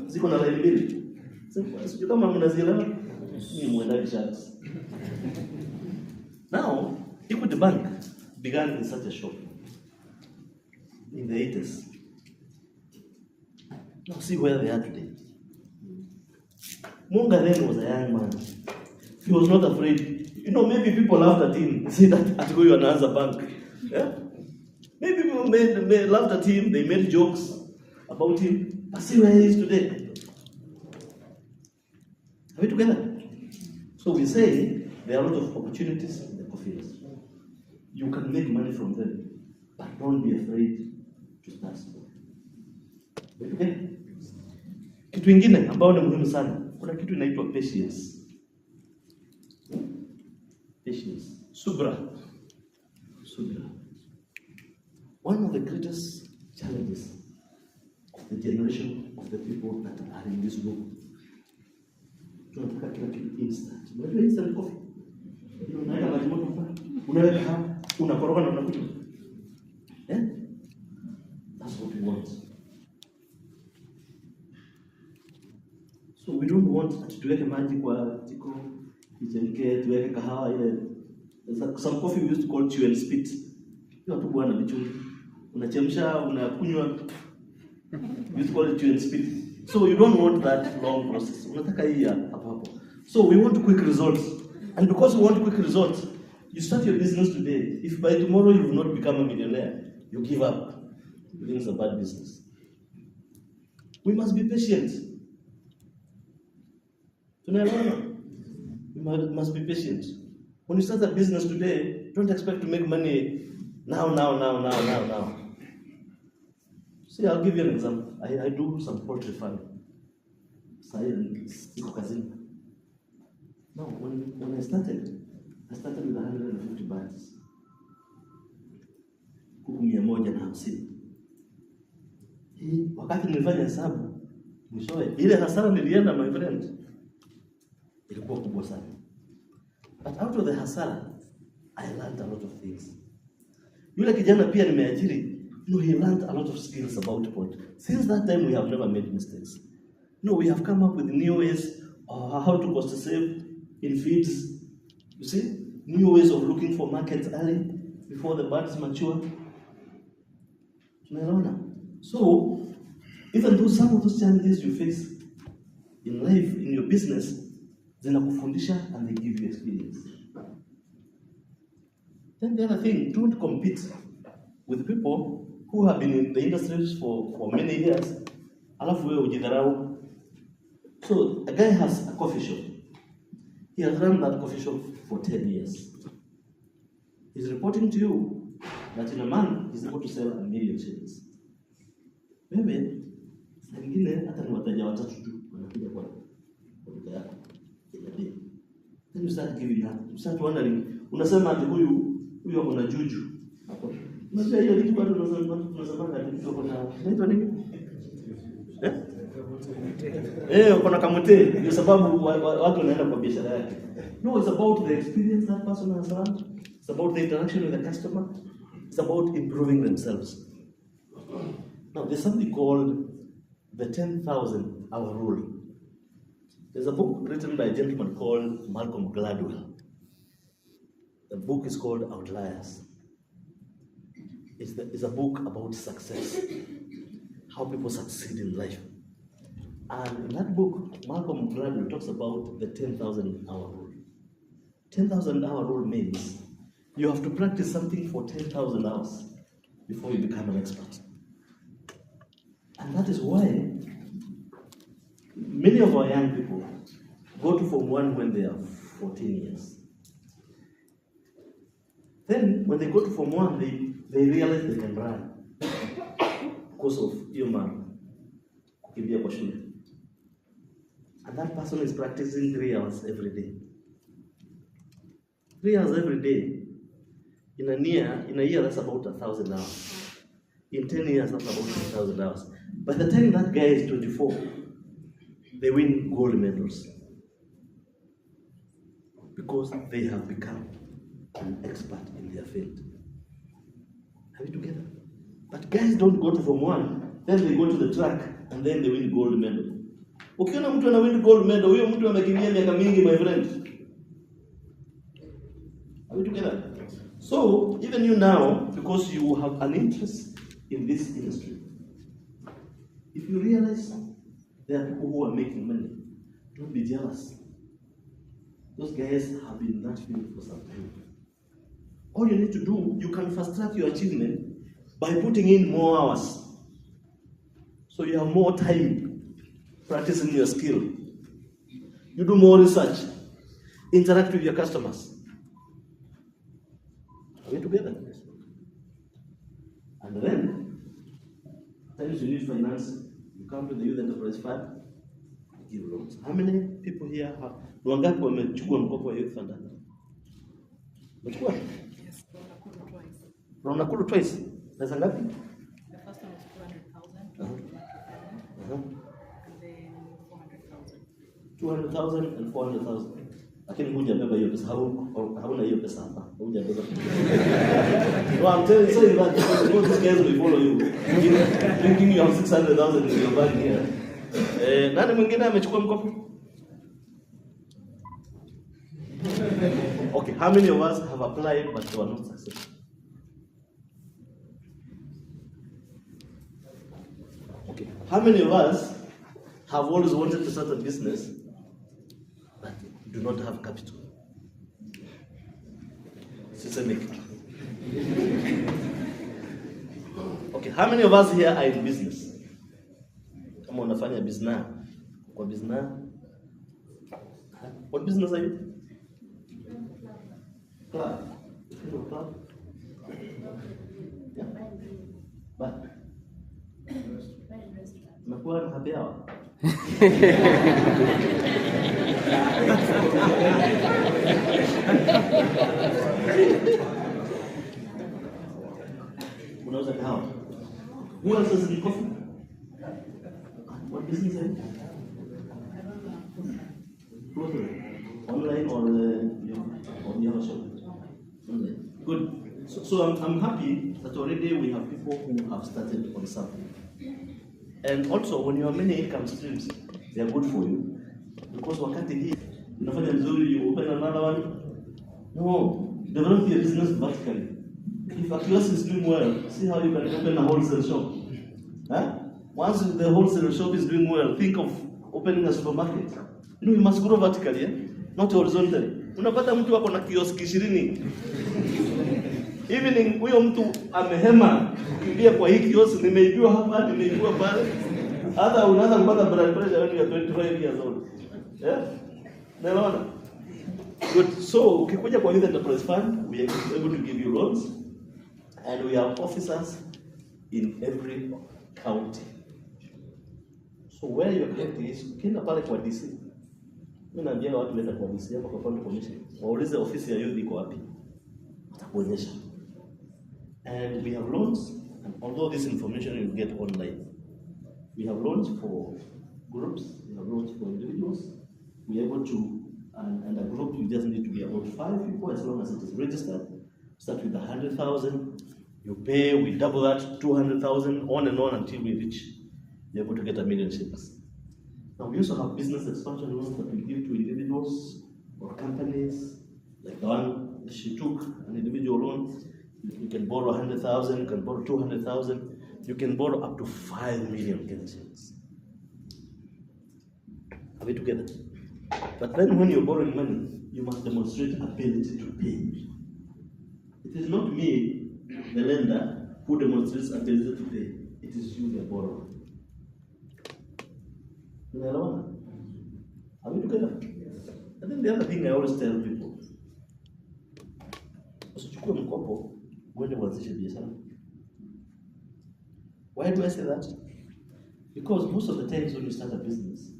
Ziko na line mbili. Sio kama mnazielewa? Ni mwendaji sharks. Now, Equity Bank began in such a shop in the 80s. Now see where they are today. Munga then was a young man. He was not afraid. You know, maybe people laughed at him. Say that at go you another bank. Yeah? Maybe people laughed at him. They made jokes about him. But see where he is today. Are we together? So we say there are a lot of opportunities in the coffee industry. You can make money from them, but don't be afraid to start small. Are we together? Kitu ingine ambao ni muhimu sana, kuna kitu inaitwa patience. Patience. Subra. One of the greatest challenges of the generation of the people that are in this room. Tunataka kila kitu instant. Unajua instant coffee? Unaweka maji moto pale. Unaweka hapa, unakoroga na unakunywa. That's what we want. So we don't want tuweke maji kwa jiko, ichemke, tuweke kahawa ile. Some coffee we used to call chew and spit. Hiyo tu bwana bichungi. Unachemsha, unakunywa. We used to call it chew and spit. So you don't want that long process. Unataka hii hapo. So we want quick results. And because we want quick results, you start your business today. If by tomorrow you will not become a millionaire, you give up. It's a bad business. We must be patient. We must be patient. When you start a business today, don't expect to make money now. See, I'll give you an example. I do some poultry farming. Now, when I started with 150 birds. Kuku 150. Wakati nilifanya hesabu, mwishowe ile hasara nilienda, my friend, ilikuwa kubwa sana. But out of the hasara, I learned a lot of things. Yule kijana pia nimeajiri, he learned a lot of skills about poultry. Since that time, we have never made mistakes. We have come up with new ways how to cost save in feeds. You see, new ways of looking for markets early before the birds mature. So, even though some of those challenges you face in life, in your business, zinakufundisha and they give you experience. Then the other thing, don't compete with people who have been in the industries for many years. Alafu wewe ujidharau. So a guy has a coffee shop. He has run that coffee shop for 10 years. He's reporting to you that in a month he's able to sell 1 million shillings. Wewe saa nyingine hata ni wateja watatu tu wanakuja kwa duka yako. Then you start giving up. You start wondering, unasema ati huyu ako na juju. Unajua hiyo kitu bado unasema ati mtu ako na inaitwa nini? Uko na kamute, ndio sababu watu wanaenda kwa biashara yake. No, it's about the experience that person has had. It's about the interaction with the customer. It's about improving themselves. Now, there's something called the 10,000 hour rule. There's a book written by a gentleman called Malcolm Gladwell. The book is called Outliers. It's a book about success, how people succeed in life. And in that book, Malcolm Gladwell talks about the 10,000 hour rule. 10,000 hour rule means you have to practice something for 10,000 hours before you become an expert. And that is why many of our young people go to Form 1 when they are 14 years. Then, when they go to Form 1, they realize they can run because of human kukimbia kwa shule. And that person is practicing 3 hours every day. 3 hours every day. In a year, that's about 1,000 hours. In 10 years, that's about 1,000 hours. By the time that guy is 24, they win gold medals. Because they have become an expert in their field. Are we together? But guys don't go to Form 1, then they go to the track, and then they win gold medal. Ukiona mtu ana win gold medal, huyo mtu amekimbia miaka mingi, my friend. Are we together? So, even you now, because you have an interest in this industry, if you realize there are people who are making money, don't be jealous. Those guys have been in that field for some time. All you need to do, you can fast track your achievement by putting in more hours. So you have more time practicing your skill. You do more research. Interact with your customers. Are we together? And then, times you need finance, you come to the Youth Enterprise Fund, give loans. How many people here have? Wangapi wamechukua mkopo wa Youth Fund? Umechukua? Yes, twice. Unakulu twice. Pesa ngapi? The first one was 200,000, and then 400,000. 200,000 and 400,000. Lakini hujabeba hiyo pesa, hauna hiyo pesa hapa. Hujabeba. No, I'm saying that because these guys will follow you. Thinking you have 600,000 in your bank here. Nani mwingine amechukua mkopo? Okay, how many of us have applied but were not successful? Okay, how many of us have always wanted to start a business but do not have capital? Systemic. Okay, how many of us here are in business? Kama unafanya business. Kwa business? What business are you? Club. Club. Yeah. But nakuwa na happy hour. Unauza kahawa. Who else is in coffee? What business are you? Online or you have a shop? Online. Good. So I'm happy that already we have people who have started on something. And also, when you have many income streams, they are good for you. Because wakati hii, unafanya vizuri, you open another one. No, develop your business vertically. If a kiosk is doing well, see how you can open a wholesale shop. Huh? Once the wholesale shop is doing well, think of opening a supermarket. You know, you must grow vertically, not horizontally. Unapata mtu wako na kioski 20. Evening huyo mtu amehema kukimbia kwa hii kiosk, nimeibiwa hapa, nimeibiwa pale. Hata unaanza kupata blood pressure when you are 25 years old. Yeah? Naelewana? Good. So ukikuja kwa Youth Enterprise Fund, we are able to give you loans and we have officers in every county. So where your county is, ukienda pale kwa DC. Mimi naambia watu leta kwa DC hapa kwa county commission. Waulize ofisi ya youth iko wapi. Watakuonyesha. And we have loans, and although this information you get online, we have loans for groups, we have loans for individuals. We are able to, and a group you just need to be about 5 people as long as it is registered. Start with 100,000, you pay, we double that, 200,000, on and on until we reach, you're able to get 1 million shillings. Now we also have business expansion loans that we give to individuals or companies, like the one she took, an individual loan. You can borrow 100,000, you can borrow 200,000, you can borrow up to 5 million shillings. Are we together? But then when you're borrowing money, you must demonstrate ability to pay. It is not me, the lender, who demonstrates ability to pay. It is you, the borrower. Are we together? And then the other thing I always tell people, usichukue mkopo uende uanzishe biashara. Why do I say that? Because most of the times when you start a business,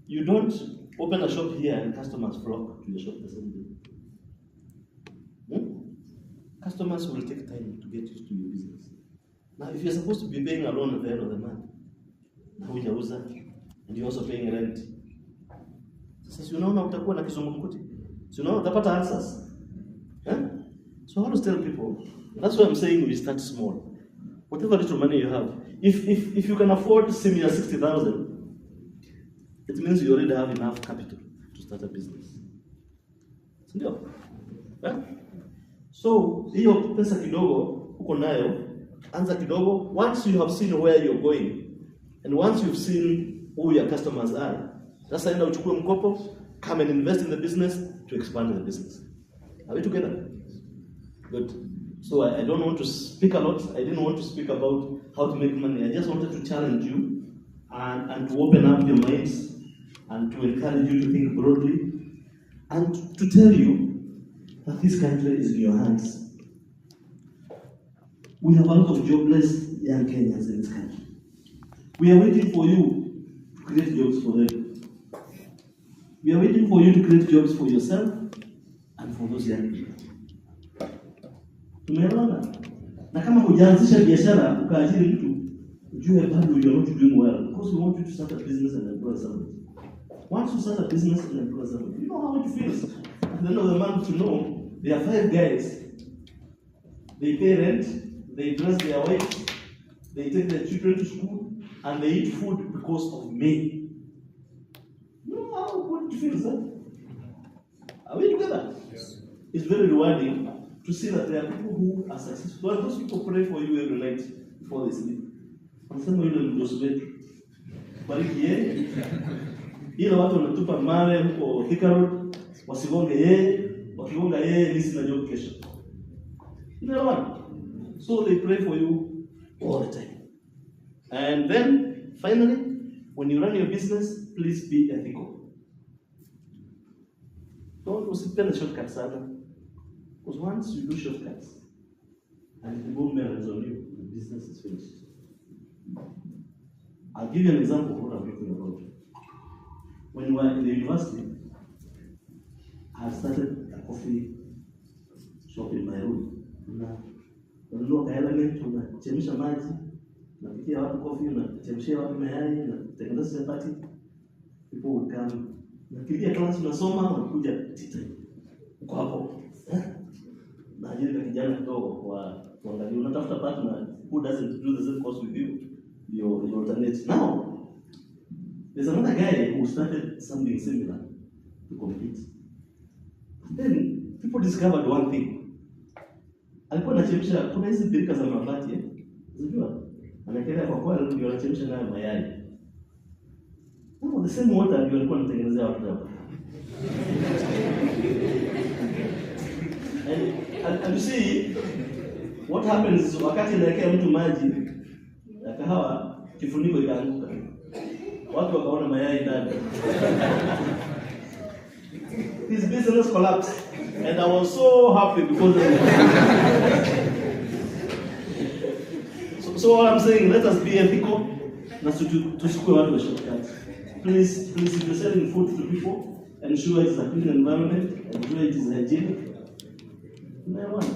you don't open a shop here and customers flock to your shop the same day. Customers will take time to get used to your business. Now, if you're supposed to be paying a loan at the end of the month, now and you're also paying rent. Sasa unaona utakuwa na kizungumkuti. Unaona utapata answers. So I always tell people, that's why I'm saying we start small. Whatever little money you have, if you can afford similar 60,000, it means you already have enough capital to start a business. Sindio? So hiyo pesa kidogo uko nayo, anza kidogo. Once you have seen where you're going, and once you've seen who your customers are, sasa enda uchukue mkopo, come and invest in the business to expand the business. Are we together? Good. So I don't want to speak a lot. I didn't want to speak about how to make money. I just wanted to challenge you and to open up your minds and to encourage you to think broadly and to tell you that this country is in your hands. We have a lot of jobless young Kenyans in this country. We are waiting for you to create jobs for them. We are waiting for you to create jobs for yourself and for those young people. Tumeelewana? Na kama hujaanzisha biashara ukaajiri mtu, ujue bado you are not doing well, because we want you to start a business and employ somebody. Once you start a business and employ somebody, you know how it feels. At the end of the month, to know there are 5 guys. They pay rent, they dress their wives, they take their children to school, and they eat food because of me. You know how good it feels, huh? Are we together? Yes. It's very rewarding to see that there are people who are successful. Those people pray for you every night before they sleep. Wanasema yule mdosi wetu, bariki yeye. Ile watu wanatupa mawe huko Thika Road, wasigonge yeye, wakigonga yeye nisi na job kesho. You know what? So they pray for you all the time. And then finally, when you run your business, please be ethical. Don't usipende shortcuts sana. Because once you do shortcuts, and the movement is on you, the business is finished. I'll give you an example of what I'm talking about. When we were in the university, I started a coffee shop in Nairobi. Unanunua ka element, unachemsha maji, unapikia watu coffee, unachemshia watu mayai, unatengeneza chapati. People would come. Unakimbia class, unasoma, unakuja tita. Uko hapo. Na ajiri kijana kidogo kwa kuangalia, unatafuta partner who doesn't do the same course with you. You alternate. Now, there's another guy who started something similar to compete. Then people discovered one thing. Alikuwa anachemsha, kuna hizi birika za mabati, unajua? Anakelea kwa kweli ndio anachemsha nayo mayai. Now the same water ndio alikuwa anatengenezea watu hapo. And you see, what happens is wakati naekea mtu maji na kahawa, kifuniko ikaanguka. Watu wakaona mayai ndani. His business collapsed. And I was so happy because of it. So what I'm saying, let us be ethical. Na tuchukue watu wa shortcuts. Please, if you're selling food to people, ensure it's a clean environment, ensure it is hygienic. Unaelewana?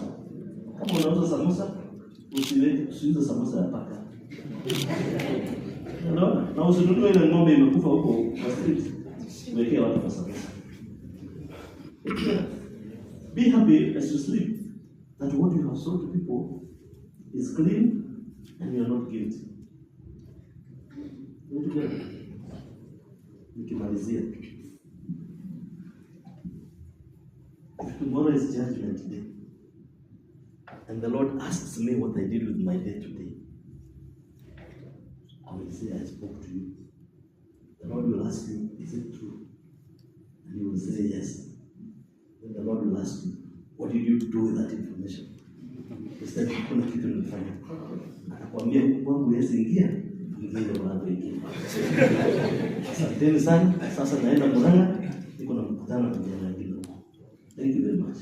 Kama unauza samosa, usiuze samosa ya paka. Unaona? Na usinunue ile ng'ombe imekufa huko kwa street. Uwekee watu kwa samosa. Be happy as you sleep that what you have sold to people is clean and you are not guilty. Nikimalizia. Tomorrow is judgment day. And the Lord asks me what I did with my day today. I will say, I spoke to you. The Lord will ask you, is it true? And you will say, yes. Then the Lord will ask you, what did you do with that information? Instead, kuna kitu nilifanya. Atakwambia kwangu Yesu ingia, ingine mlango ingia. Asanteni sana. Sasa naenda Murang'a, niko na mkutano na vijana wengine. Thank you very much.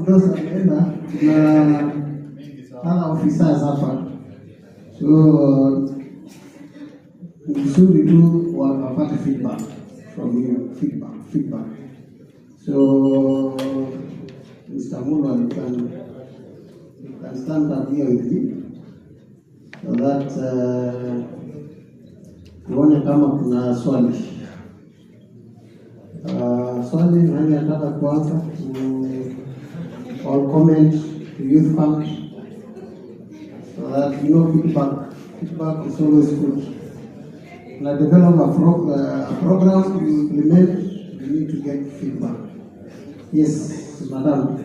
Those ameenda na other officers hapa, so vizuri tu wapate feedback from you, feedback. So Mr. Mulo, you can stand up here with me so that tuone kama kuna swali. Swali nani anataka kuanza? Or comment to youth fund so that feedback is always good. When I develop a program to implement, you need to get feedback. Yes, madam.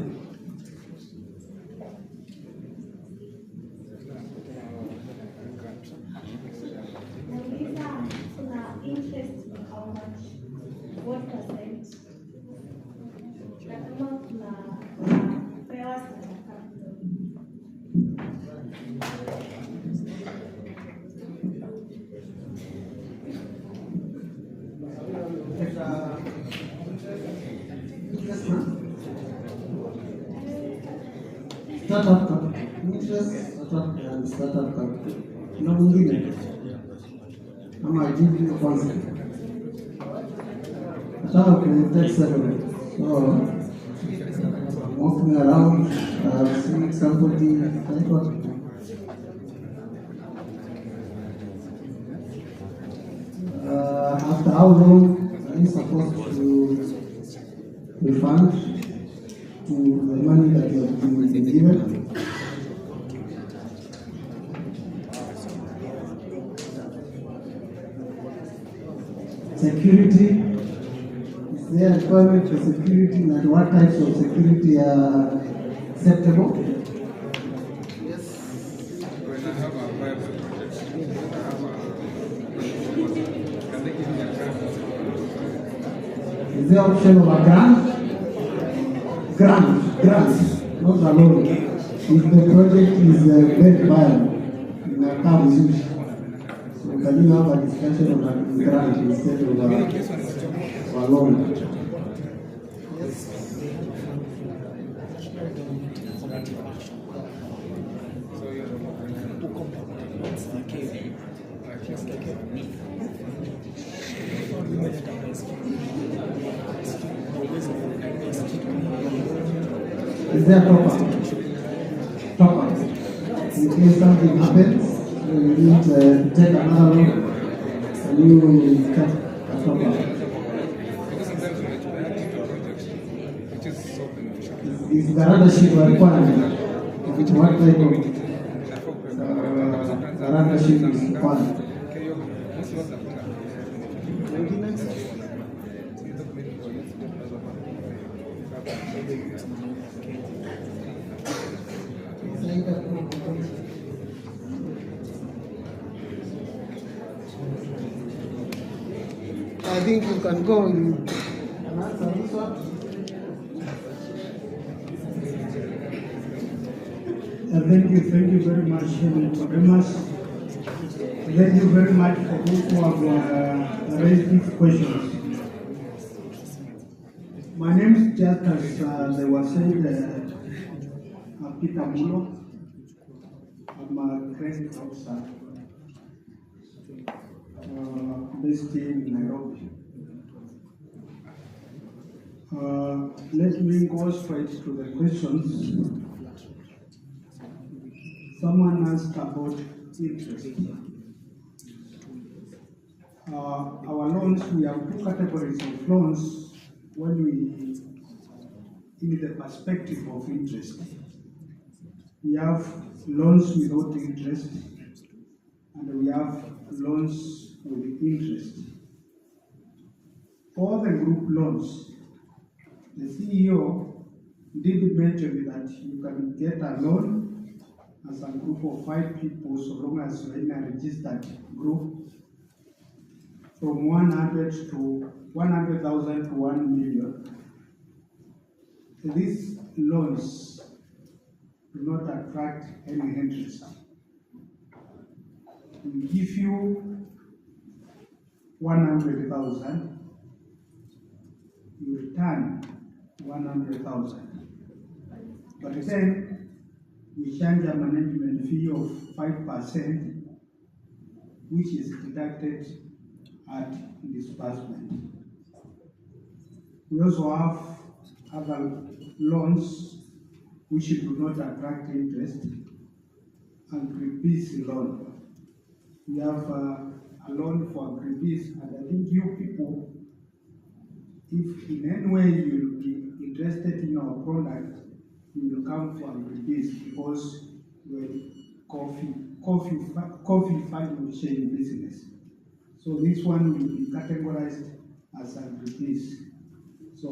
Interest how much? What percent? startup capital. Interest, startup and startup capital. Na mwingine ama ajibu kwanza. Nataka kuelezea settlement. So walking around, seeing somebody, after how long are you supposed to refund to the money that you have been given? Security. Is there a requirement for security, and what types of security are acceptable? Is there option of a grant? Grant, not a loan. If the project is very viable, in a car use. So can you have a discussion on a grant instead of a loan? Is there a top up? In case something happens, you need to take another loan, and you cut a top up. Is guarantorship a requirement? What type of guarantorship is required? I think you can go and answer this one. Thank you very much, Nicodemus. Thank you very much for those who have raised these questions. My name is just as they were said, Peter Mulo. I'm a credit officer based in Nairobi. Let me go straight to the questions. Someone asked about interest. Our loans, we have two categories of loans when we, in the perspective of interest. We have loans without interest, and we have loans with interest. For the group loans, the CEO did mention that you can get a loan as a group of 5 people, so long as you're in a registered group, from 100,000 to 1 million. These loans do not attract any interest. We give you 100,000, you return 100,000. But then we charge a management fee of 5%, which is deducted at disbursement. We also have other loans which do not attract interest, and agribusiness loan. We have a loan for agribusiness, and I think you people, if in any way you will be interested in our product, you will come for agribusiness, because we're coffee value chain business. So this one will be categorized as agribusiness. So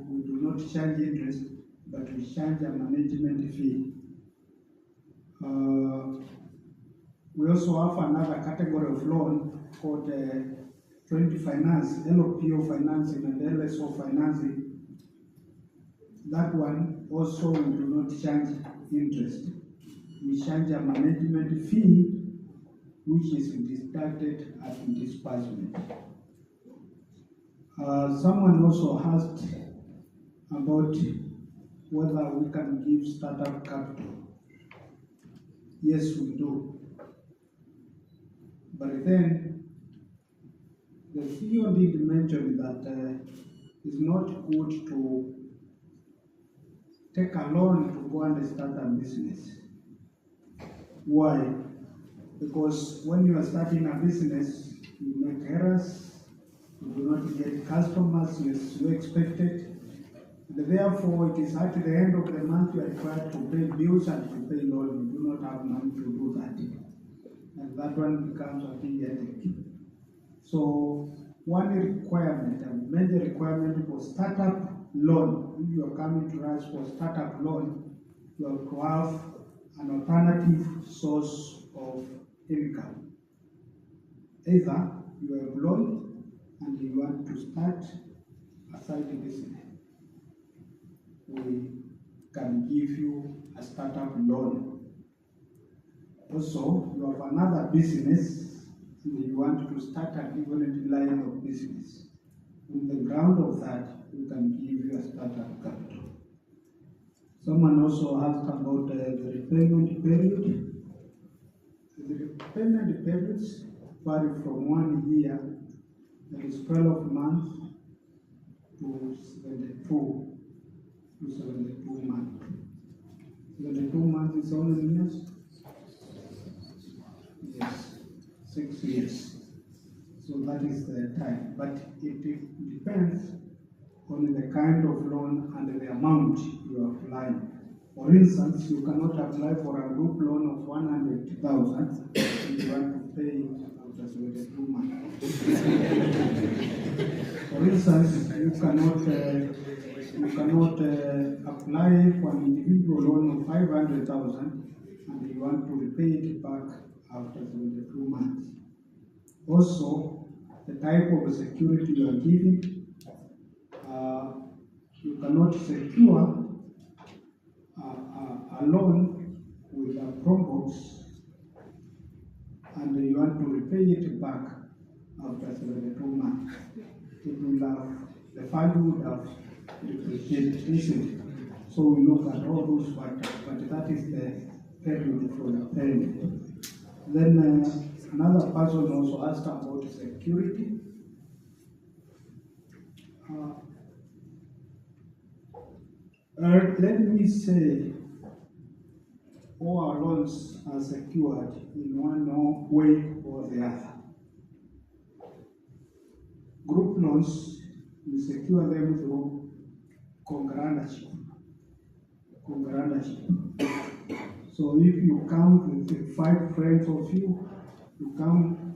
we do not charge interest, but we charge a management fee. We also have another category of loan called Trade Finance, LPO financing and LSO financing. That one also we do not charge interest. We charge a management fee, which is deducted at disbursement. Someone also asked about whether we can give startup capital. yes, we do. But then, the CEO did mention that it's not good to take a loan to go and start a business. Why? Because when you are starting a business, you make errors, you do not get customers as you expected. And therefore, it is at the end of the month you are required to pay bills and to pay loan. You do not have money to do that. And that one becomes a big headache. So, one requirement, a major requirement for startup loan, if you are coming to us for startup loan, you have to have an alternative source of income. Either you are employed and you want to start a side business. We can give you a startup loan. Also, you have another business and you want to start a different line of business. On the ground of that, we can give you a startup capital. Someone also asked about the repayment period. The repayment periods vary from 1 year, that is 12 months, to 72 months. 72 months is how many years? Yes, 6 years. So that is the time. But it depends on the kind of loan and the amount you are applying. For instance, you cannot apply for a group loan of 100,000 if you want to pay it after 72 months. For instance, you cannot apply for an individual loan of 500,000 and you want to repay it back after 72 months. Also, the type of security you are giving, you cannot secure a loan with a Chromebox and you want to repay it back after 72 months. It will have, the value would have depreciated, isn't it? So we look at all those factors, but that is the period for the payment. Then another person also asked about security. Let me say, all our loans are secured in one way or the other. Group loans, we secure them through congruency. So if you come with 5 friends of you, you come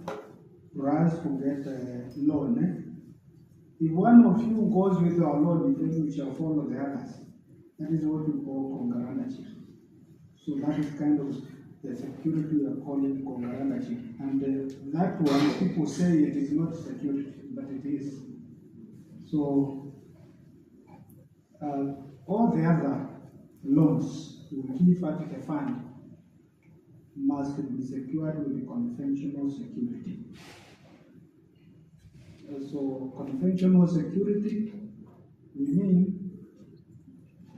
to us to get a loan. If one of you goes with your loan, then we shall follow the others. That is what we call congruency. So that is kind of the security we are calling congruency. And that one, people say it is not security, but it is. So all the other loans we give at the fund must be secured with conventional security. So conventional security, we mean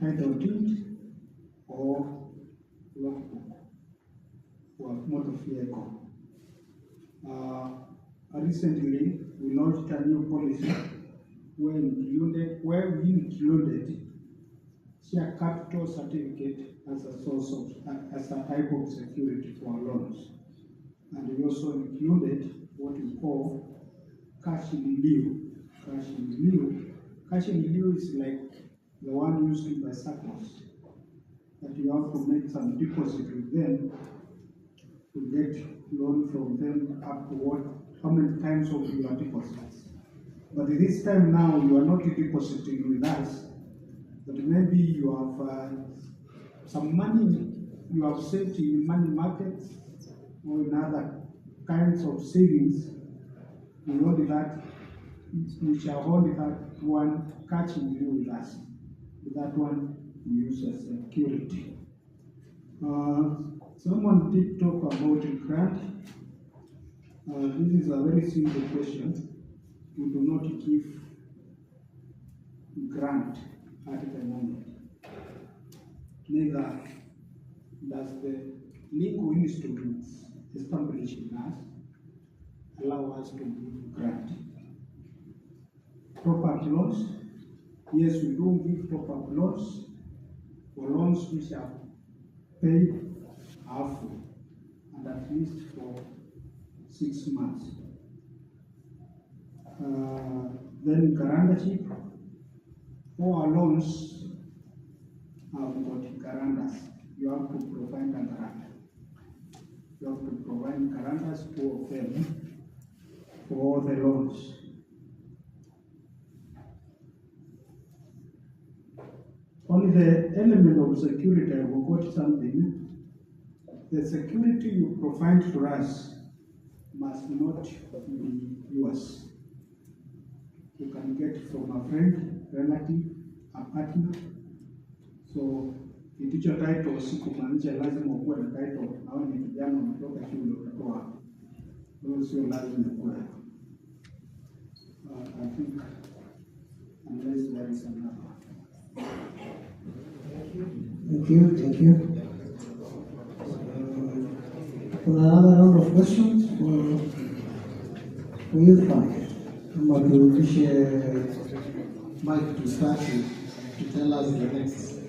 title deed or logbook or motor vehicle. Recently, we launched a new policy where we included share capital certificate as a source of, as a type of security for loans. And we also included what we call cash in lieu. Cash in lieu. Cash in lieu is like the one used by SACCOs, that you have to make some deposit with them to get loan from them up to how many times of your deposits. But this time now, you are not depositing with us, but maybe you have some money you have saved in money markets or in other kinds of savings. We hold that, we shall hold that one cash in lieu with us. That one we use as security. Someone did talk about a grant. This is a very simple question. We do not give grant at the moment. Neither does the legal instruments establishing us allow us to give grant. Top-up loans, yes, we do give top-up loans for loans which are paid half and at least for 6 months. Then guarantorship, for our loans have got guarantors. You have to provide a guarantor. You have to provide guarantors, 2 of them, for all the loans. Only the element of security, I will quote something. The security you provide to us must not be yours. You can get from a friend, relative, a partner. So iticho title sikumaanisha lazima ukuwe na title au ni kijana umetoka shule utatoa. Hiyo sio lazima ukuwe. I think unless there is another. Thank you. Another round of questions for you five. I'm going to wish Mike to start to tell us the next.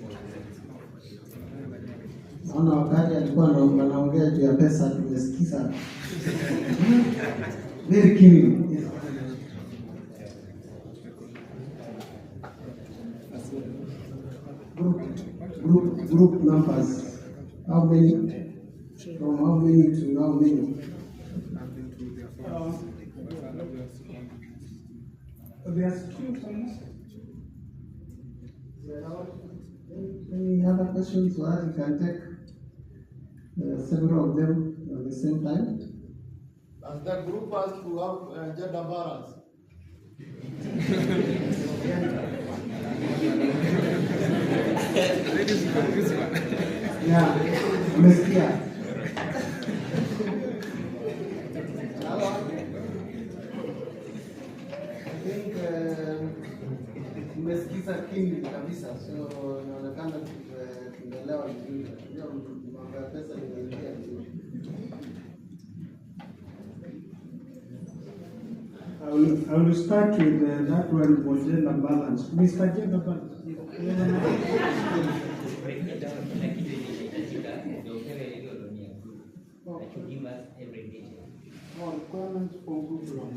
Naona wakati alikuwa anaongea juu ya pesa tumesikiza. Very keen. Group numbers. How many? From how many to how many? There's 2 points. Any other questions so that you can take several of them at the same time? As the group has to have gender balance. Yeah, umesikia. I think umesikiza kingi kabisa, so inaonekana tumeelewa vizuri. Ndio mambo ya pesa inaingia vizuri. I will start with that one for gender balance. Mr. Gender Balance. Requirements for group loan.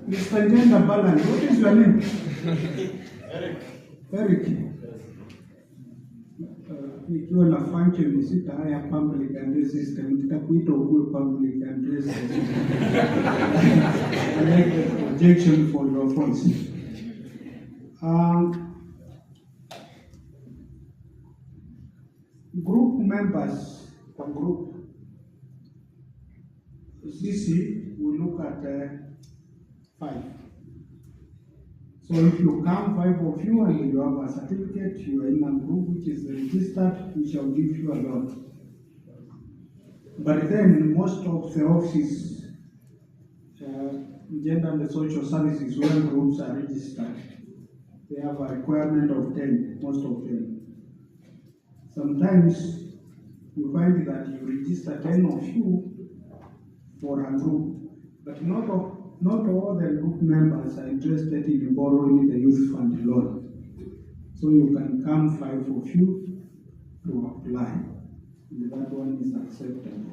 Mr. Gender Balance, what is your name? Eric. Ikiwa na function sita haya public address system, tutakuita ukuwe public address system. I like the projection for your voice. Group members for group. CC, we look at 5. So if you come 5 of you and you have a certificate, you are in a group which is registered, we shall give you a loan. But then most of the offices, gender and social services, where groups are registered, they have a requirement of 10, most of them. Sometimes you find that you register 10 of you for a group, but not all the group members are interested in borrowing the youth fund loan. So you can come 5 of you to apply, and that one is acceptable.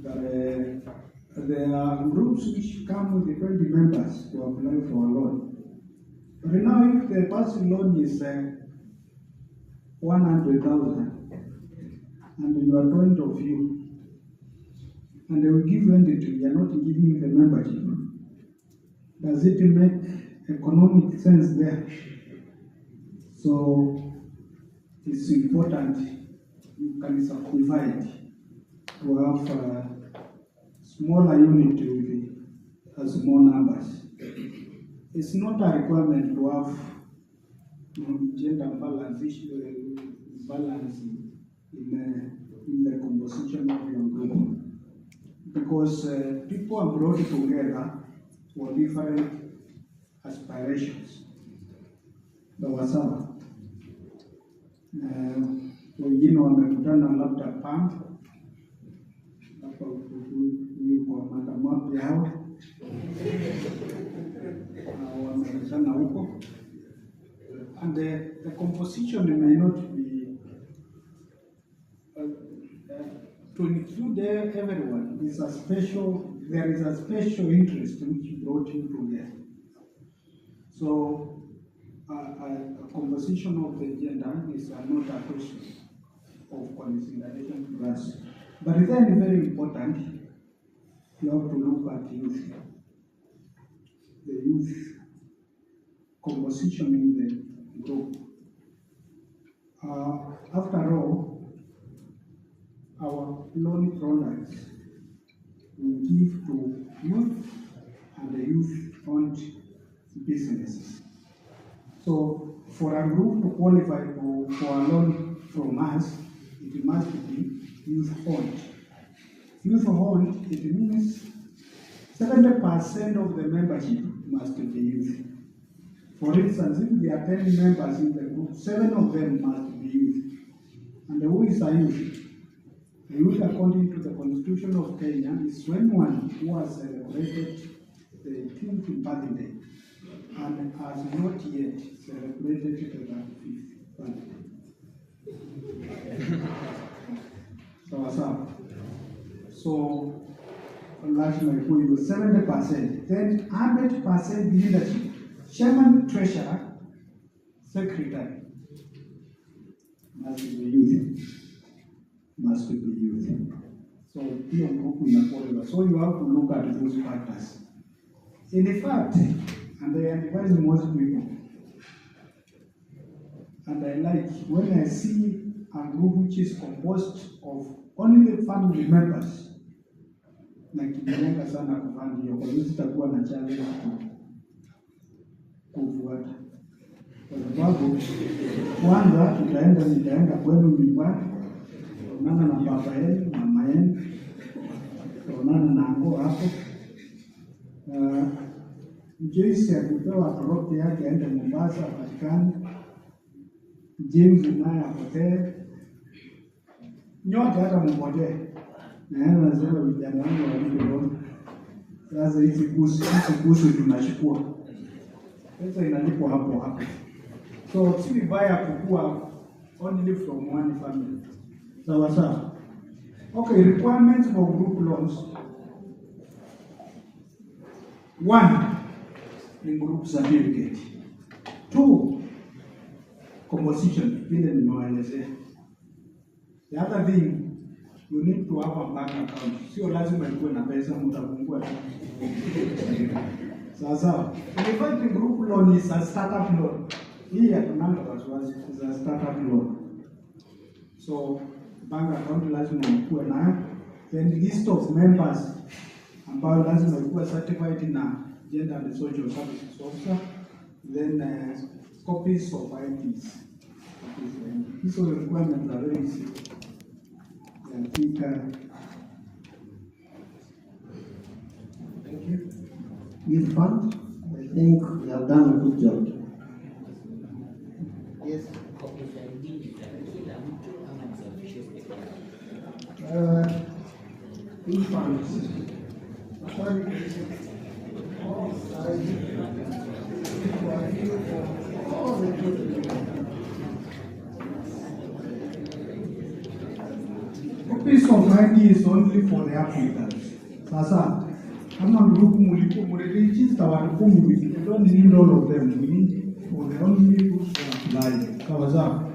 But there are groups which come with 20 members to apply for a loan. But now if the personal loan is 100,000 and you are 20 of you, and they will give entity, you are not giving the membership. Does it make economic sense there? So it's important you can subdivide to have a smaller unit with small numbers. It's not a requirement to have gender balance in the composition of your group, because people are brought together for different aspirations. Sawa. Wengine wamekutana labda pump hapa kwa maandamano yao wamekutana huko, and the composition may not be to include everyone. There is a special interest which brought you together. So a composition of the gender is not a question of consideration to us. But then very important, you have to look at youth. The youth composition in the group. After all, our loan products we give to youth and the youth-owned businesses. So for a group to qualify for a loan from us, it must be youth-owned. Youth-owned, it means 70% of the membership must be youth. For instance, if there are 10 members in the group, 7 of them must be youth. And who is a youth? A youth, according to the Constitution of Kenya, is anyone who has celebrated the 18th birthday and has not yet celebrated the 35th birthday. So, lazima ikuwe 70%, then 100% leadership. Chairman, treasurer, secretary must be youth. So here group in so you have to look at those factors. In fact, and I advise most people, and I like when I see a group which is composed of only the family members, like Kinyanga sana kufanya hiyo, kwa hiyo sitakuwa na challenge kufuata. Kwa sababu kwanza nitaenda kwenu nyumbani, tutaonana na baba yenu, mama yenu, tutaonana na ango hapo. Joyce akipewa toroki yake aende Mombasa apatikane, James naye apotee, nyote hata mpotee. Nasema vijana wangu walivyo sasa, hizi kusu tunachukua pesa inalipwa hapo. So si vibaya kukua only from one family. Sawa. Okay, requirements for group loans. 1, the group certificate. 2, composition, vile nimewaelezea. The other thing, you need to have a bank account. Sio lazima ikuwe na pesa, mtafungua tu. Sawa. In fact, the group loan is a startup loan. Hii hatunanga wasiwasi, is a startup loan. So bank account lazima ikuwe nayo. Then list of members ambao lazima ikuwe certified na Gender and Social Services Officer. Then copies of IDs. These requirements are very easy. I think, thank you. Youth Fund, I think we have done a good job. Yes. Youth funds. Copies of ID is only for the applicants. Sasa, kama group mliregister watu 10, we don't need all of them. We need for the only people who apply. Sawa.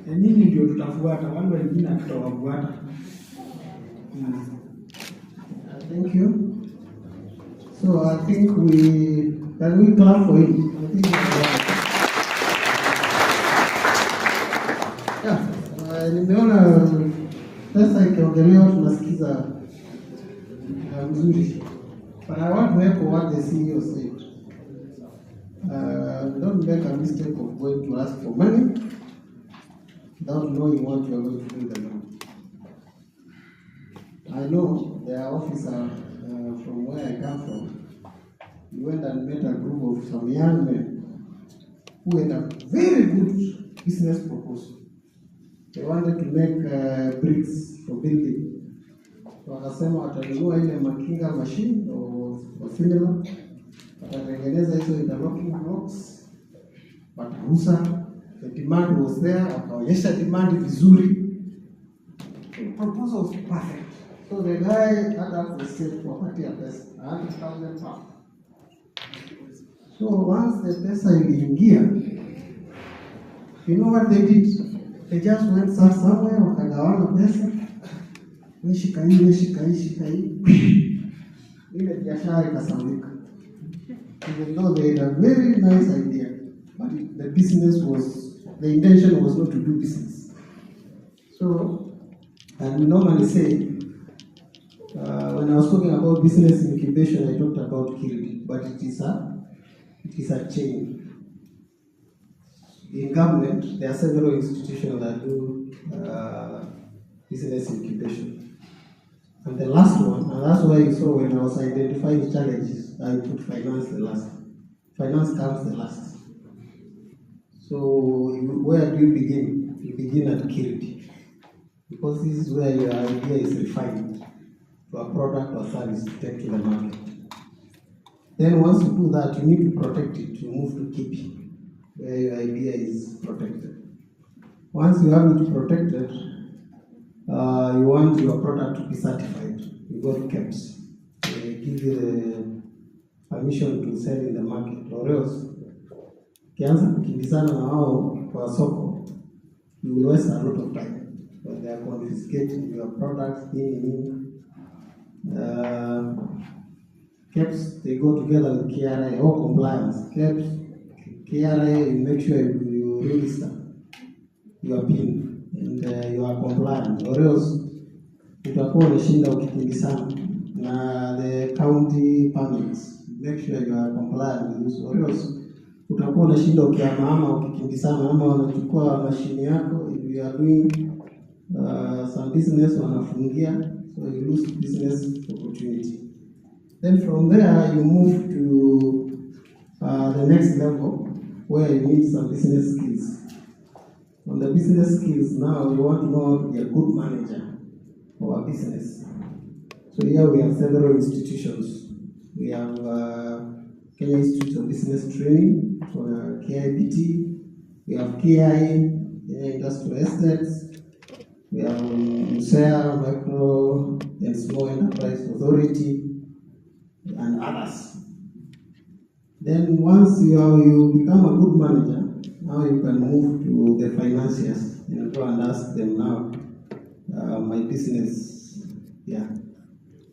Nyinyi ndio tutafuata, wale wengine tutawafuata. Thank you. So I think can we clap for him? I think nimeona pesa ikiongelewa tunasikiza mzuri. But I want to echo what the CEO said. Don't make a mistake of going to ask for money without knowing what you are going to do with the money. I know there are officers from where I come from. we went and met a group of some young men who had a very good business proposal. They wanted to make bricks for building. Wakasema watanunua ile makinga machine or similar, watatengeneza hizo interlocking blocks, watauza. The demand was there, wakaonyesha demand vizuri. The proposal was perfect. So the guy had us the same property address, 100,000 pounds. So once the pesa iliingia, you know what they did? They just went somewhere, wakagawana pesa. Shika hii. Ile biashara ikasaulika. Even though they had a very nice idea, but the business was, the intention was not to do business. So, and we normally say, when I was talking about business incubation, I talked about Kirby, but it is a chain. In government, there are several institutions that do business incubation. And the last one, and that's why you saw when I was identifying challenges, I put finance the last. Finance comes the last. So where do you begin? You begin at Kirby. Because this is where your idea is refined to a product or service to take to the market. Then once you do that, you need to protect it. You move to Kipi, where your idea is protected. Once you have it protected, you want your product to be certified. You go to KEPS. They give you the permission to sell in the market. Or else, ukianza kukimbizana na wao kwa soko, you will waste a lot of time. When they are confiscating your products, KEPS, they go together with KRA or compliance. KEPS, KRA, you make sure you register your PIN. And you are compliant, or else utakuwa unashinda ukikimbizana na the county permits. Make sure you are compliant with this, or else utakuwa unashinda ukiama ukikimbizana ama wanachukua mashine yako. If you are doing some business wanafungia, so you lose business opportunity. Then from there you move to the next level where you need some business skills. On the business skills now, you want to know how to be a good manager for a business. So here we have several institutions. We have Kenya Institute of Business Training for KIBT. We have KI, Industrial Estates. We have MSEA, Micro and Small Enterprise Authority, and others. Then once you become a good manager, now you can move to the financiers and go and ask them now, my business, yeah,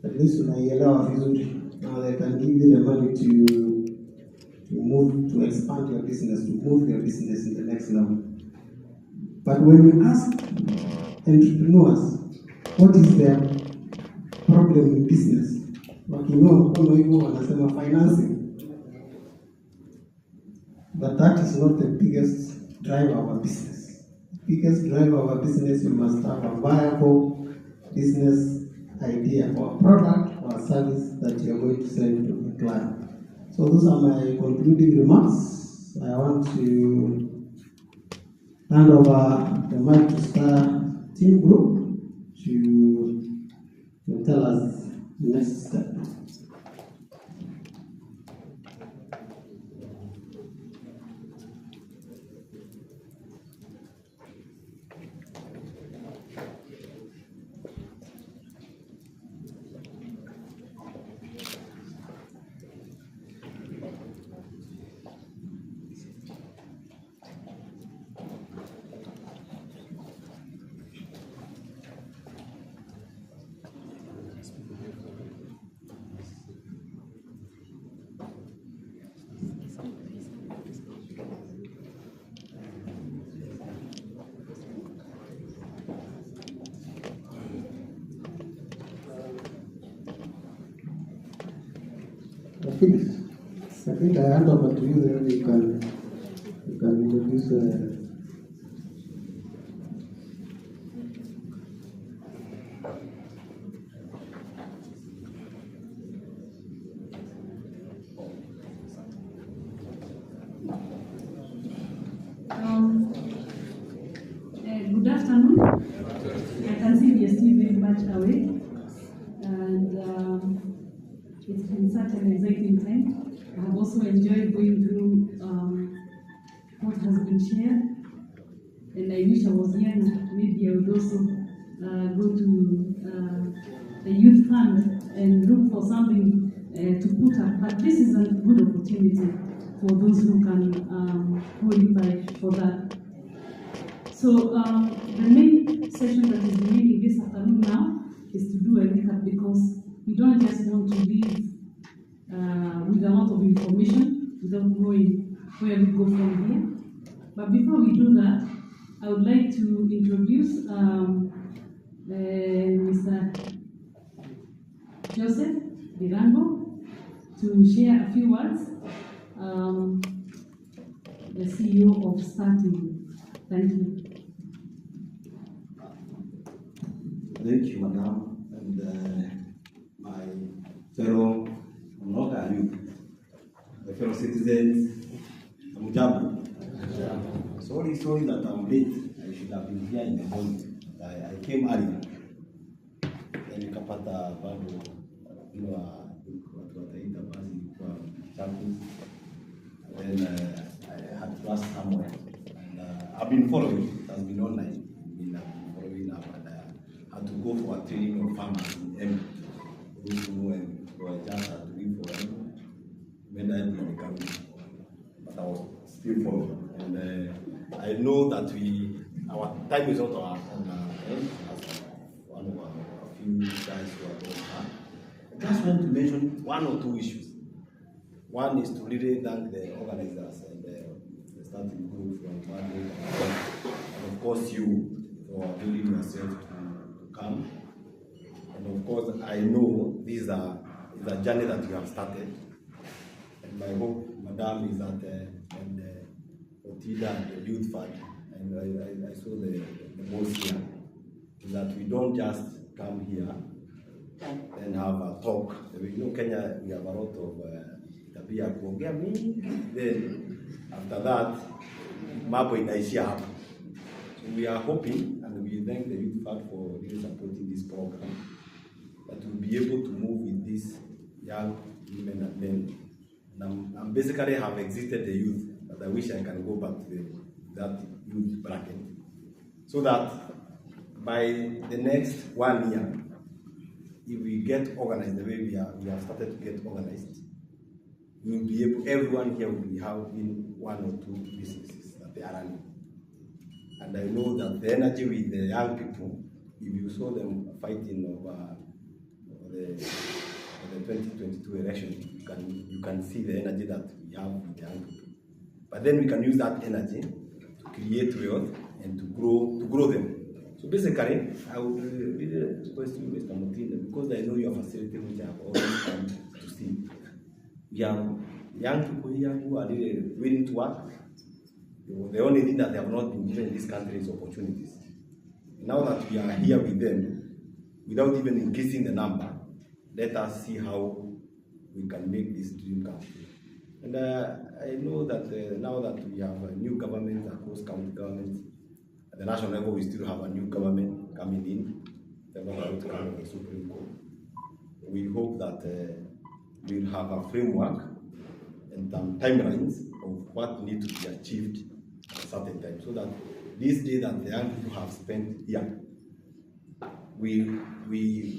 at least unaielewa vizuri. Now they can give you the money to move, to expand your business, to move your business in the next level. But when you ask entrepreneurs, what is their problem in business? Wakinua mkono hivyo wanasema financing. But that is not the biggest driver of our business. The biggest driver of our business, you must have a viable business idea or a product or a service that you are going to sell to the client. So those are my concluding remarks. I want to hand over the mic to Starteam Group to tell us the next step. I think I hand over to you, then you can introduce I can see we are still very much away, and it's been such an exciting time. I have also enjoyed going through what has been shared, and I wish I was young. Maybe I would also go to the youth fund and look for something to put up. But this is a good opportunity for those who can qualify for that. So the main session that is remaining this afternoon now is to do a recap, because we don't just want to leave with a lot of information without knowing where we go from here. But before we do that, I would like to introduce Mr. Joseph Birango to share a few words, the CEO of Starteam. Thank you. Thank you, Madam, and my fellow Mnoga youth, my fellow citizens, Mujambo. Sorry that I'm late. I should have been here in the morning. I came early. Then nikapata bado watu wataita basi kwa champus. Then I had to ask somewhere. And I've been following. It has been online. I've been following up, and I had to go for a training of farmers in M. Those who were just doing for M. When I did the campaign, but I was still following. And I know that our time is not on our end, as one of a few guys who are going on. I just want to mention one or two issues. One is to really thank the organizers and the starting group from Madrid, and of course you for willing yourself to come. And of course, I know this is a journey that you have started. And my hope, Madam, is that and Otida and the Youth Fund, and I saw the boss here, is that we don't just come here and have a talk. You know, Kenya, we have a lot of tabia kuongea mingi. Then after that, mambo inaishia hapa. So we are hoping, and we thank the Youth Fund for really supporting this program, that we'll be able to move with these young women and men. And I'm basically have exited the youth, but I wish I can go back to that youth bracket, so that by the next 1 year, if we get organized the way we have started to get organized, we will be able, everyone here will be having 1 or 2 businesses that they are running. And I know that the energy with the young people, if you saw them fighting over the 2022 election, you can see the energy that we have with the young people. But then we can use that energy to create wealth and to grow them. So basically, I would really request you, Mr. Mutinda, because I know you are facilitating, which I have always come to see. We have young people here who are really willing to work. The only thing that they have not been given in this country is opportunities. Now that we are here with them, without even increasing the number, let us see how we can make this dream come true. And I know that now that we have a new government across county governments, at the national level we still have a new government coming in, the government of the Supreme Court. We hope that we'll have a framework and timelines of what needs to be achieved at a certain time, so that this day that the young people have spent here, we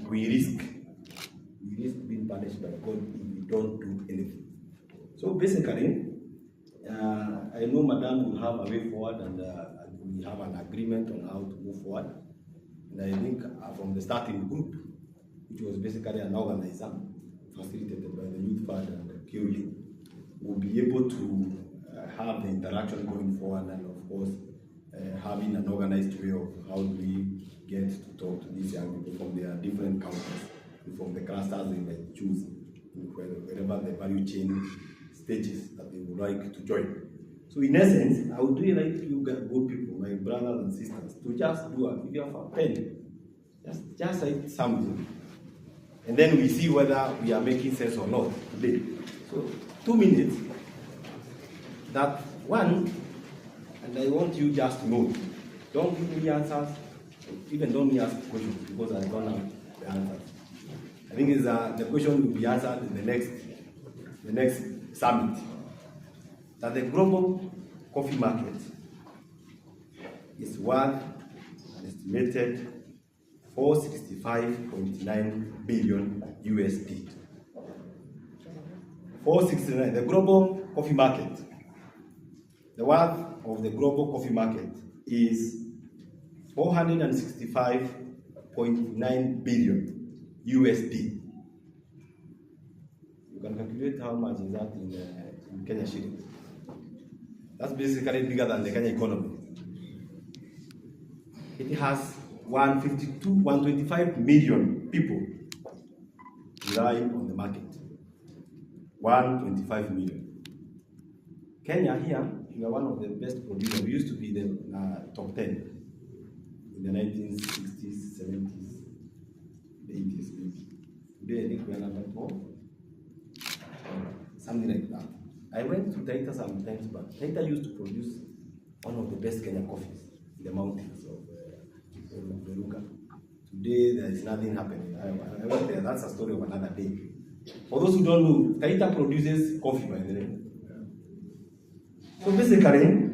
risk being punished by God if we don't do anything. So basically, I know Madam will have a way forward, and we have an agreement on how to move forward. And I think from the starting group, which was basically an organizer facilitated by the Youth Fund and the QE, we'll be able to have the interaction going forward, and of course, having an organized way of how do we get to talk to these young people from their different countries, from the clusters they might choose, wherever the value chain stages that they would like to join. So in essence, I would really like you good people, my brothers and sisters, to just do if you have a pen, just write something. And then we see whether we are making sense or not today. So 2 minutes, that one, and I want you just to know, don't give me answers, Even don't me ask questions because I don't have the answers. I think it's, the question will be answered in the next summit. That the global coffee market is worth an estimated 465.9 billion USD. 469, the global coffee market. The worth of the global coffee market is 465.9 billion USD. You can calculate how much is that in Kenya shillings. That's basically bigger than the Kenya economy. It has 125 million people relying on the market. 125 million. Kenya here, we are one of the best producers. We used to be the top 10 in the 1960s, 70s, 80s maybe. Today I think we are number 12. Something like that. I went to Taita sometimes, but Taita used to produce one of the best Kenyan coffees in the mountains of Beruka. Today there is nothing happening. I went there, that's a story of another day. For those who don't know, Taita produces coffee, by the way. So basically,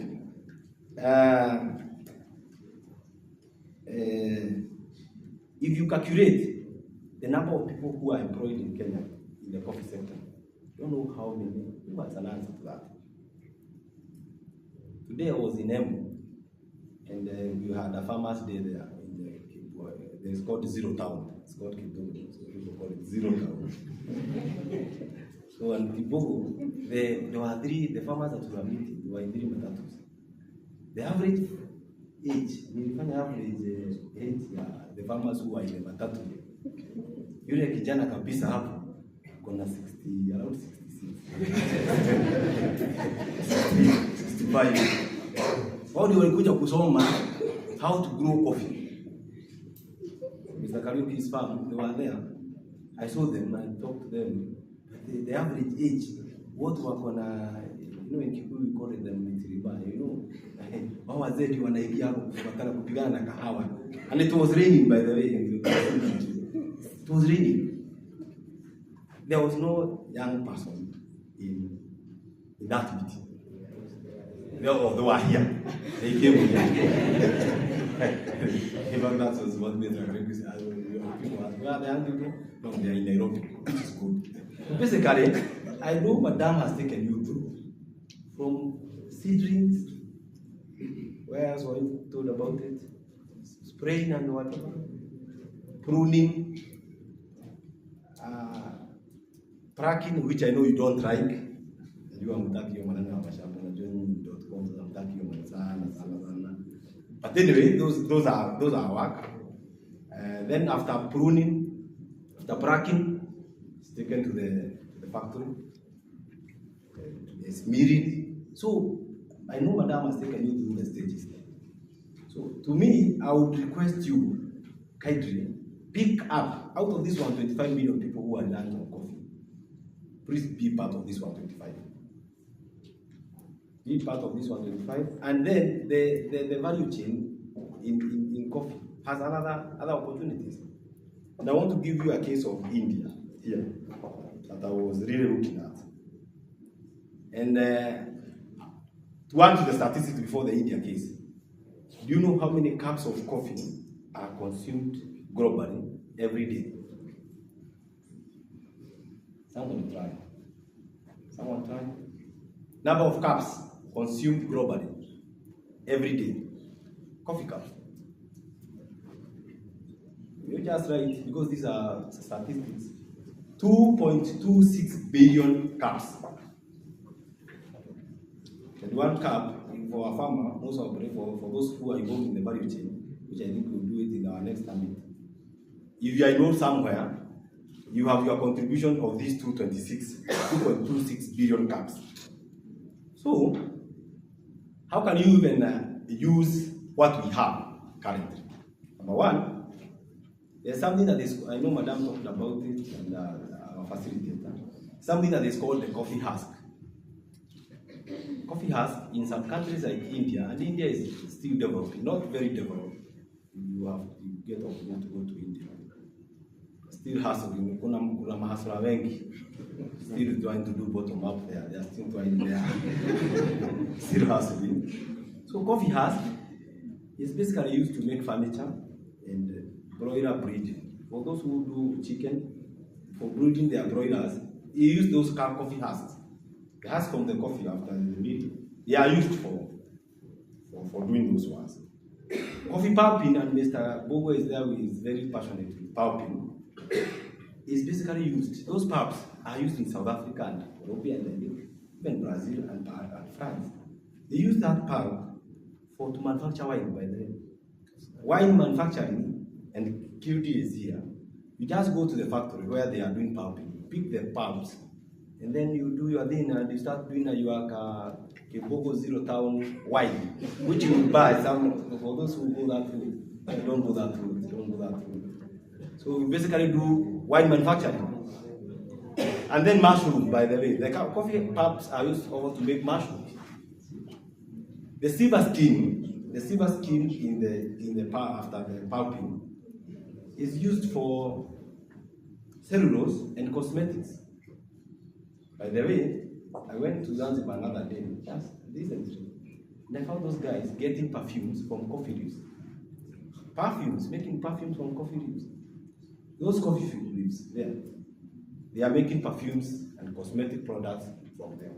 if you calculate the number of people who are employed in Kenya in the coffee sector, you don't know how many. Who has an answer to that? Today I was in Embu, and we had a farmer's day there. It's called Zero Town. It's called Kidogo, so people call it Zero Town. So in Kibogo, there were the farmers that were meeting, there were in 3 matatus. The average age, the farmers who are in the matatu, yule kijana kabisa hapo, kuna 60, around 66. 65. Wao ndio walikuja kusoma how to grow coffee. Mr. Kariuki's farm, they were there. I saw them, I talked to them. The average age, what were gonna, in Kikuyu we call it the mitiriba, wao wazee wanaingia hapo kupatana kupigana na kahawa. And it was raining, by the way. It was raining. There was no young person in that meeting. They were here. They came here. Even that was what made them very good. People ask, where are the young people? No, they are in Nairobi, which is good. Basically, I know Madame has taken you through from seedlings, where else were you told about it? Spraying and whatever, pruning, tracking, which I know you don't like. You are mtaki yo manana mashamba na join.com so mtaki yo sana. But anyway, those are work. Then after pruning, after bracking, it's taken to the factory. It's smearing. So I know Madam has taken you through the stages. So to me, I would request you, kindly, pick up out of this 125 million people who are learning on coffee. Please be part of this 125. Be part of this 125, and then the value chain in coffee has other opportunities. And I want to give you a case of India here that I was really looking at. And to add to the statistics before the India case, do you know how many cups of coffee are consumed globally every day? Someone try. Someone try. Number of cups consumed globally every day. Coffee cups. You just write, because these are statistics, 2.26 billion cups. And 1 cup for a farmer, most of for those who are involved in the value chain, which I think we'll do it in our next summit. If you are involved somewhere, you have your contribution of these 2.26 billion cups. So, how can you even use what we have currently? Number one, there's something that is, I know Madam talked about it and our facilitator, something that is called the coffee husk. Coffee husk in some countries like India, and India is still developing, not very developed. you get opportunity to go to India. Still hustling, kuna mahasla wengi. Still trying to do bottom up there. They are still trying there. Still hustling. So coffee husk is basically used to make furniture and broiler breeding. For those who do chicken, for breeding their broilers, you use those coffee husks. The husk from the coffee after the meat, they are used for doing those ones. Coffee pulping, and Mr. Bogo is there, who is very passionate with pulping, is basically used. Those pulps are used in South Africa and Europe and even Brazil and France. They use that pulp to manufacture wine, by the way. Wine manufacturing, and QD is here. You just go to the factory where they are doing pulping, pick the pulps, and then you do your thing and you start doing your Kiboko Zero Town wine, which you will buy. Some for those who go that route, don't go that route. So we basically do wine manufacturing. And then mushroom, by the way. The coffee pulps are used also to make mushrooms. The silver skin in the pulp after the pulping is used for cellulose and cosmetics. By the way, I went to Zanzibar another day, just recently, and I found those guys getting perfumes from coffee leaves. Making perfumes from coffee leaves. Those coffee leaves, they are making perfumes and cosmetic products from them.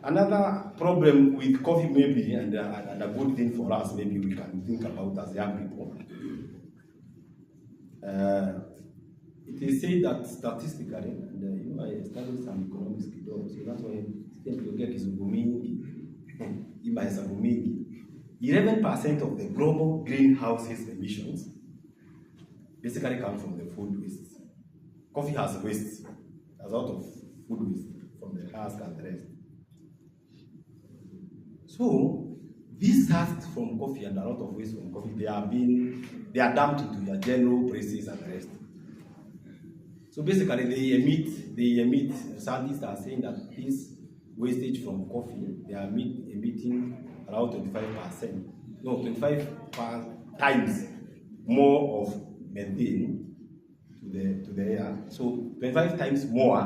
Another problem with coffee maybe, and a good thing for us, maybe we can think about as young people, it is said that statistically, and I studied some economics, so that's why tukiongea kizungu mingi, ima hesabu mingi, 11% of the global greenhouse emissions basically come from the food waste. Coffee has waste, a lot of food waste from the husk and the rest. So these husks from coffee and a lot of waste from coffee, they are dumped into your general places and the rest. So basically they emit, scientists are saying that this wastage from coffee, they are emitting around 25 times more of methane to the air. So 25 times more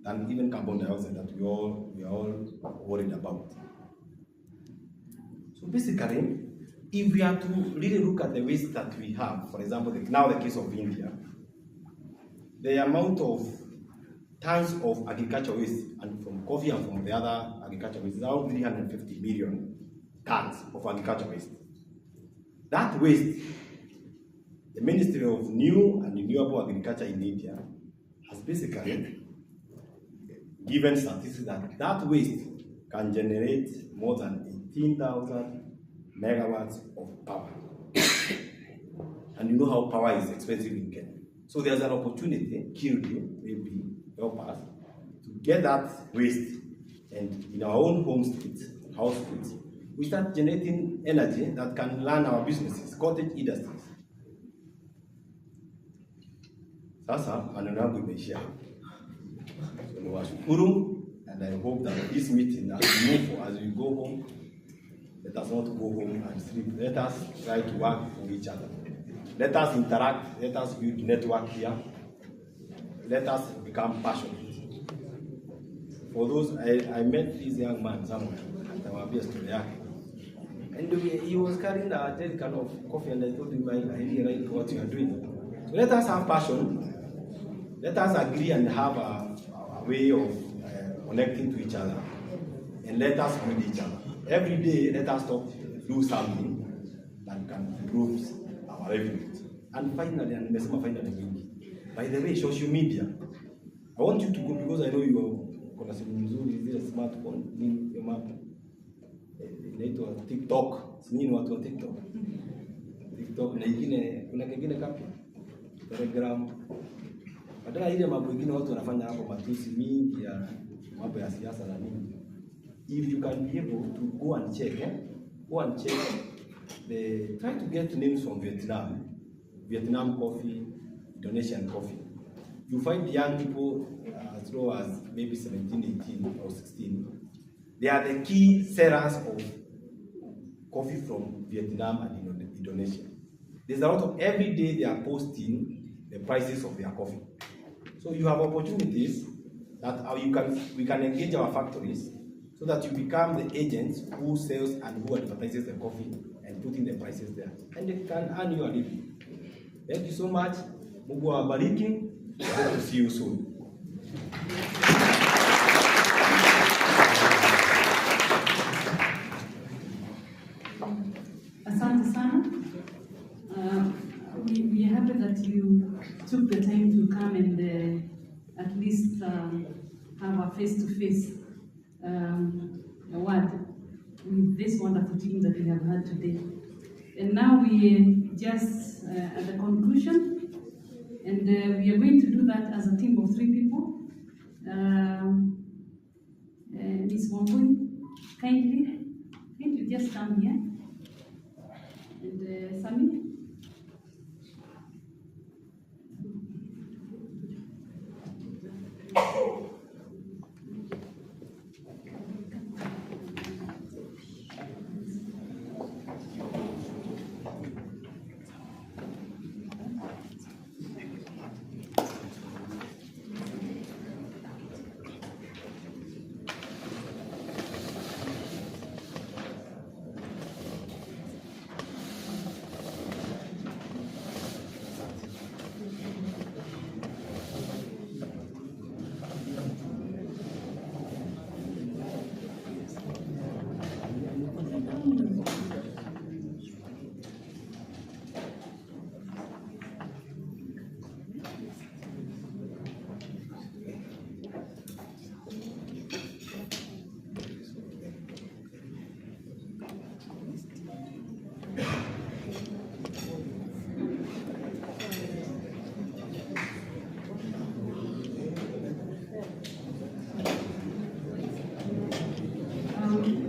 than even carbon dioxide that we are all worried about. So basically, if we are to really look at the waste that we have, for example, now the case of India, the amount of tons of agricultural waste, and from coffee and from the other agricultural waste, is around 350 million tons of agricultural waste. That waste, the Ministry of New and Renewable Agriculture in India has basically given statistics that waste can generate more than 18,000 megawatts of power. And you know how power is expensive in Kenya. So there's an opportunity, QD, maybe help us, to get that waste, and in our own home streets, house streets, we start generating energy that can run our businesses, cottage industries. Sasa, maneno yangu imeishia. So niwashukuru, and I hope that this meeting, as we go home, let us not go home and sleep. Let us try to work for each other. Let us interact. Let us build network here. Let us become passionate. For those, I met this young man somewhere, and I will be a story. And he was carrying a jerrycan of coffee, and I told him, I really like what you are doing. So let us have passion. Let us agree and have a way of connecting to each other, and let us build each other. Every day, let us do something that can improve our revenue. And finally, by the way, social media. I want you to go, because I know you are going to say, is a smartphone, your map. Inaitwa TikTok. Sini ni watu wa TikTok. TikTok na ingine, kuna kingine kapya. Telegram. Badala ile mambo mengine watu wanafanya hapo matusi mingi ya mambo ya siasa na nini. If you can be able to go and check, try to get names from Vietnam coffee, Indonesian coffee. You find young people as low as maybe 17, 18 or 16. They are the key sellers of coffee from Vietnam and Indonesia. There's a lot of, every day they are posting the prices of their coffee. So you have opportunities that we can engage our factories so that you become the agents who sells and who advertises the coffee and putting the prices there. And they can earn you a living. Thank you so much. Mungu awabariki. Hope to see you soon. Asante sana. We are happy that you took the time to come and at least have a face-to-face word with this wonderful team that we have had today. And now we just at the conclusion, and we are going to do that as a team of 3 people. Ms. Wambui, kindly, can you just come here? And Sami?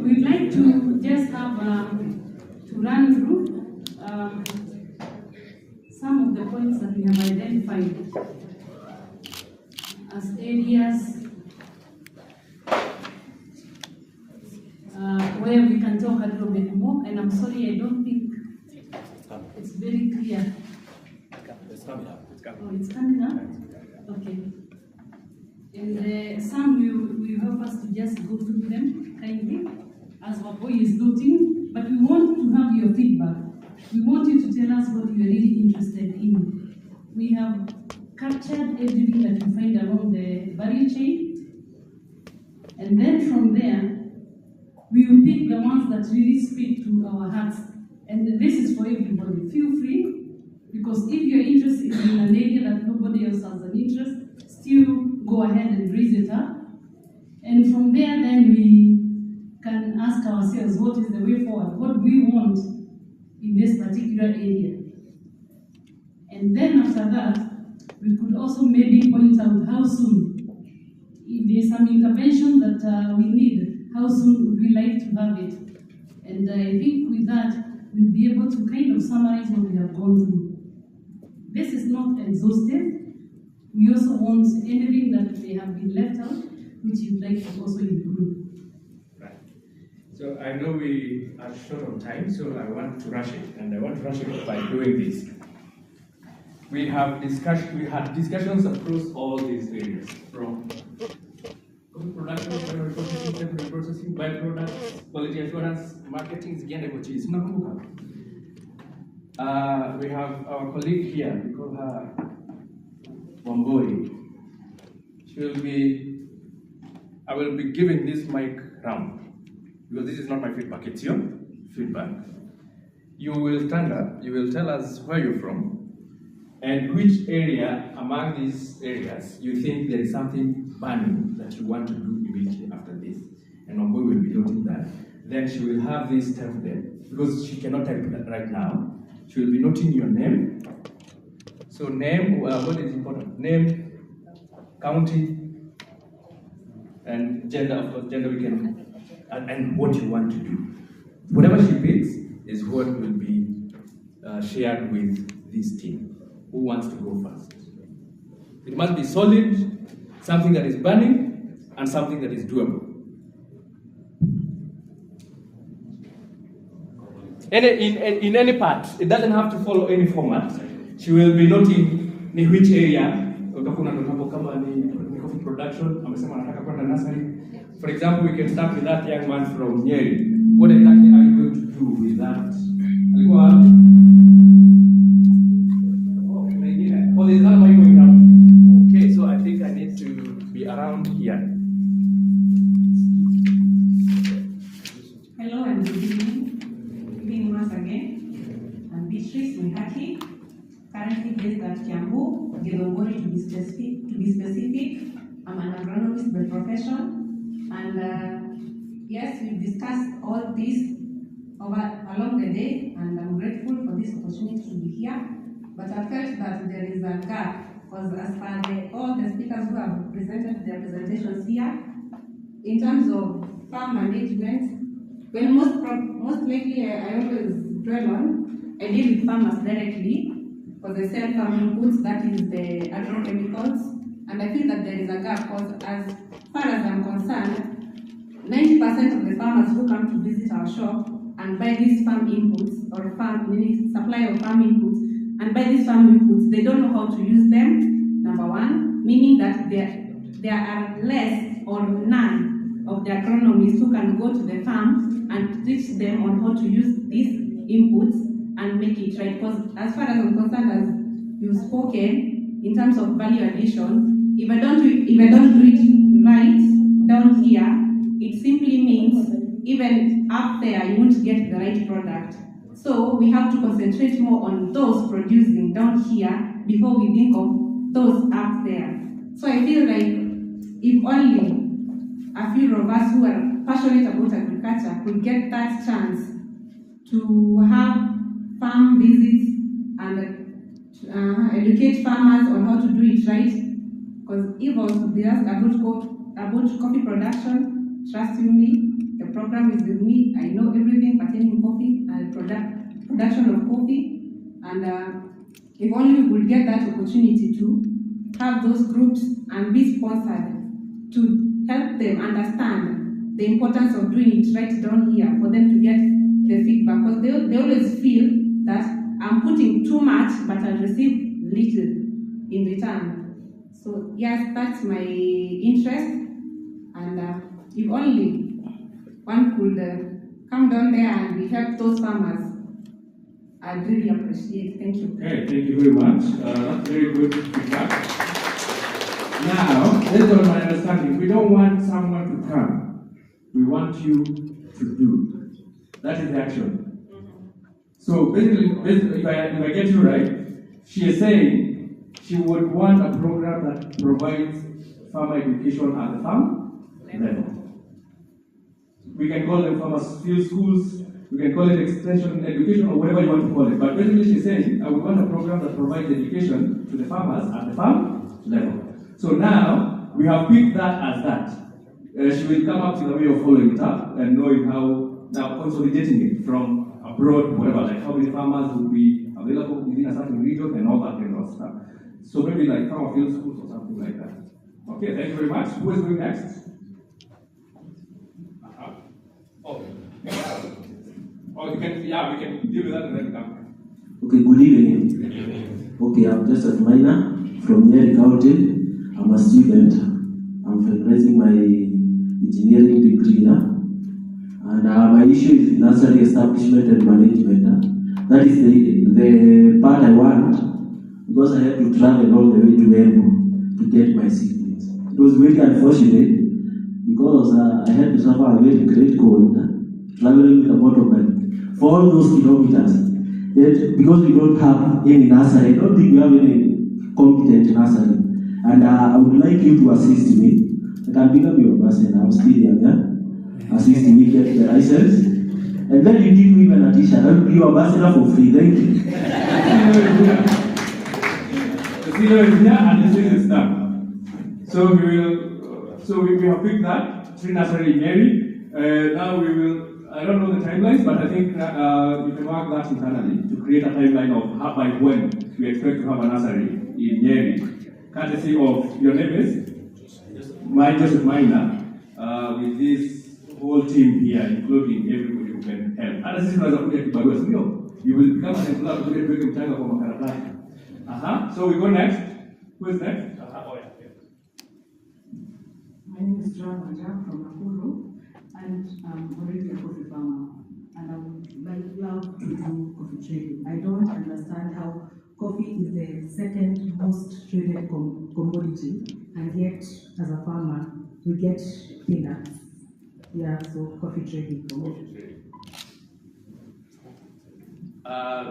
We'd like to just have to run through some of the points that we have identified as areas where we can talk a little bit more. And I'm sorry, I don't think it's very clear. It's coming up. Oh, it's coming up? Okay. And some will help us to just go through them kindly, as our boy is noting, but we want to have your feedback. We want you to tell us what you are really interested in. We have captured everything that you find along the value chain, and then from there, we will pick the ones that really speak to our hearts. And this is for everybody. Feel free, because if your interest is in an area that nobody else has an interest, still go ahead and raise it up. And from there, then we can ask ourselves, what is the way forward? What do we want in this particular area? And then after that, we could also maybe point out how soon, if there's some intervention that we need, how soon would we like to have it? And I think with that, we'll be able to kind of summarize what we have gone through. This is not exhaustive. We also want anything that may have been left out, which you'd like to also improve. Right. So I know we are short on time, so I want to rush it, and I want to rush it by doing this. We had discussions across all these areas, from production, processing, byproducts, quality assurance, marketing, we have our colleague here, we call her Wamboi. I will be giving this mic round, because this is not my feedback, it's your feedback. You will stand up, you will tell us where you're from, and which area among these areas you think there is something burning that you want to do immediately after this. And Wamboi will be noting that. Then she will have this template, because she cannot type that right now. She will be noting your name. So name, what is important? Name, county, and gender, of course, gender we can, and what you want to do. Whatever she picks is what will be shared with this team. Who wants to go first? It must be solid, something that is burning, and something that is doable. in any part. It doesn't have to follow any format. She will be noting in which area. Coffee production. For example, we can start with that young man from Nyeri. What exactly are you going to do with that? Oh, there's another mic going around. Okay, so I think I need to be around here. Hello and good evening. Good evening once again. I'm Beatrice Mihaki, currently based at Kiambu, Githongori to be specific. I'm an agronomist by profession, and yes, we've discussed all this along the day, and I'm grateful for this opportunity to be here. But I felt that there is a gap, because as per all the speakers who have presented their presentations here, in terms of farm management, well, most likely I always dwell on, I deal with farmers directly, because they sell farm inputs, that is the agrochemicals, and I feel that there is a gap, because as far as I'm concerned, 90% of the farmers who come to visit our shop and buy these farm inputs, or supply of farm inputs, and by these farm inputs, they don't know how to use them, number one, meaning that there are less or none of the agronomists who can go to the farm and teach them on how to use these inputs and make it right. Because as far as I'm concerned, as you've spoken, in terms of value addition, if I don't do it right down here, it simply means even up there you won't get the right product. So we have to concentrate more on those producing down here before we think of those up there. So I feel like if only a few of us who are passionate about agriculture could get that chance to have farm visits and educate farmers on how to do it right. Because if I was to be asked about coffee production, trust me, the program is with me. I know everything pertaining to coffee and production of coffee. And if only we would get that opportunity to have those groups and be sponsored to help them understand the importance of doing it right down here for them to get the feedback. Because they always feel that I'm putting too much but I receive little in return. So yes, that's my interest. And if only one could come down there and we help those farmers, I'd really appreciate it. Thank you. Okay, thank you very much. That's very good feedback. Now, based on my understanding, we don't want someone to come. We want you to do. That is the action. So basically, if I get you right, she is saying she would want a program that provides farmer education at the farm level. We can call them farmers field schools, we can call it extension education, or whatever you want to call it. But basically she's saying, I would want a program that provides education to the farmers at the farm level. So now, we have picked that as that. She will come up with a way of following it up and knowing how, now consolidating it from abroad, whatever, like how many farmers will be available within a certain region and all that kind of stuff. So maybe like farmer field schools or something like that. Okay, thank you very much. Who is going next? Oh, we can deal with that and then come. Okay, good evening. Okay, I'm just a minor from Nyeri County. I'm a student. I'm finalizing my engineering degree now. And my issue is nursery establishment and management. That is the part I want, because I had to travel all the way to Embu to get my seedlings. It was very unfortunate because I had to suffer a very great cold, traveling with a motorbike for all those kilometers. Yet, because we don't have any nursery, I don't think we have any competent nursery. And I would like you to assist me. I can become your person. I'm still young, yeah? Assist me get the license. And then you give me even a t-shirt. I will be your ambassador for free. Thank you. The CEO is here and the thing is done. So we have picked that, 3 nursery in Nyeri. Now we will, I don't know the timelines, but I think you can mark that internally to create a timeline of how, by when we expect to have a nursery in Nyeri. Courtesy of your name is? Joseph Minor, with this whole team here, including everybody who can help. Hata sisi tunaweza kuja kibarua, sio? You will become an employer kuja tuweke mchanga kwa makaratasi. So we go next. Who is next? Oh yeah. My name is Joan Wanja from Nakuru, and I'm already a coffee farmer, and I would love to do coffee trading. I don't understand how coffee is the second most traded commodity, and yet as a farmer, we get peanuts. Yeah, so coffee trading for me.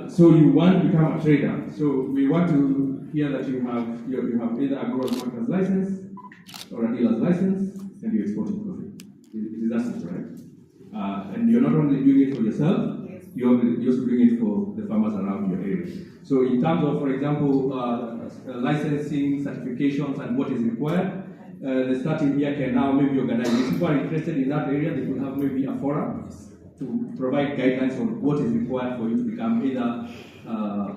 So you want to become a trader. So we want to hear that you have either a grower's marketer's license or a dealer's license, and you export coffee. It is that simple, right? And you're not only doing it for yourself, you're also doing it for the farmers around your area. So in terms of, for example, licensing, certifications, and what is required, the Starteam here can now maybe organize. If people are interested in that area, they could have maybe a forum to provide guidelines on what is required for you to become either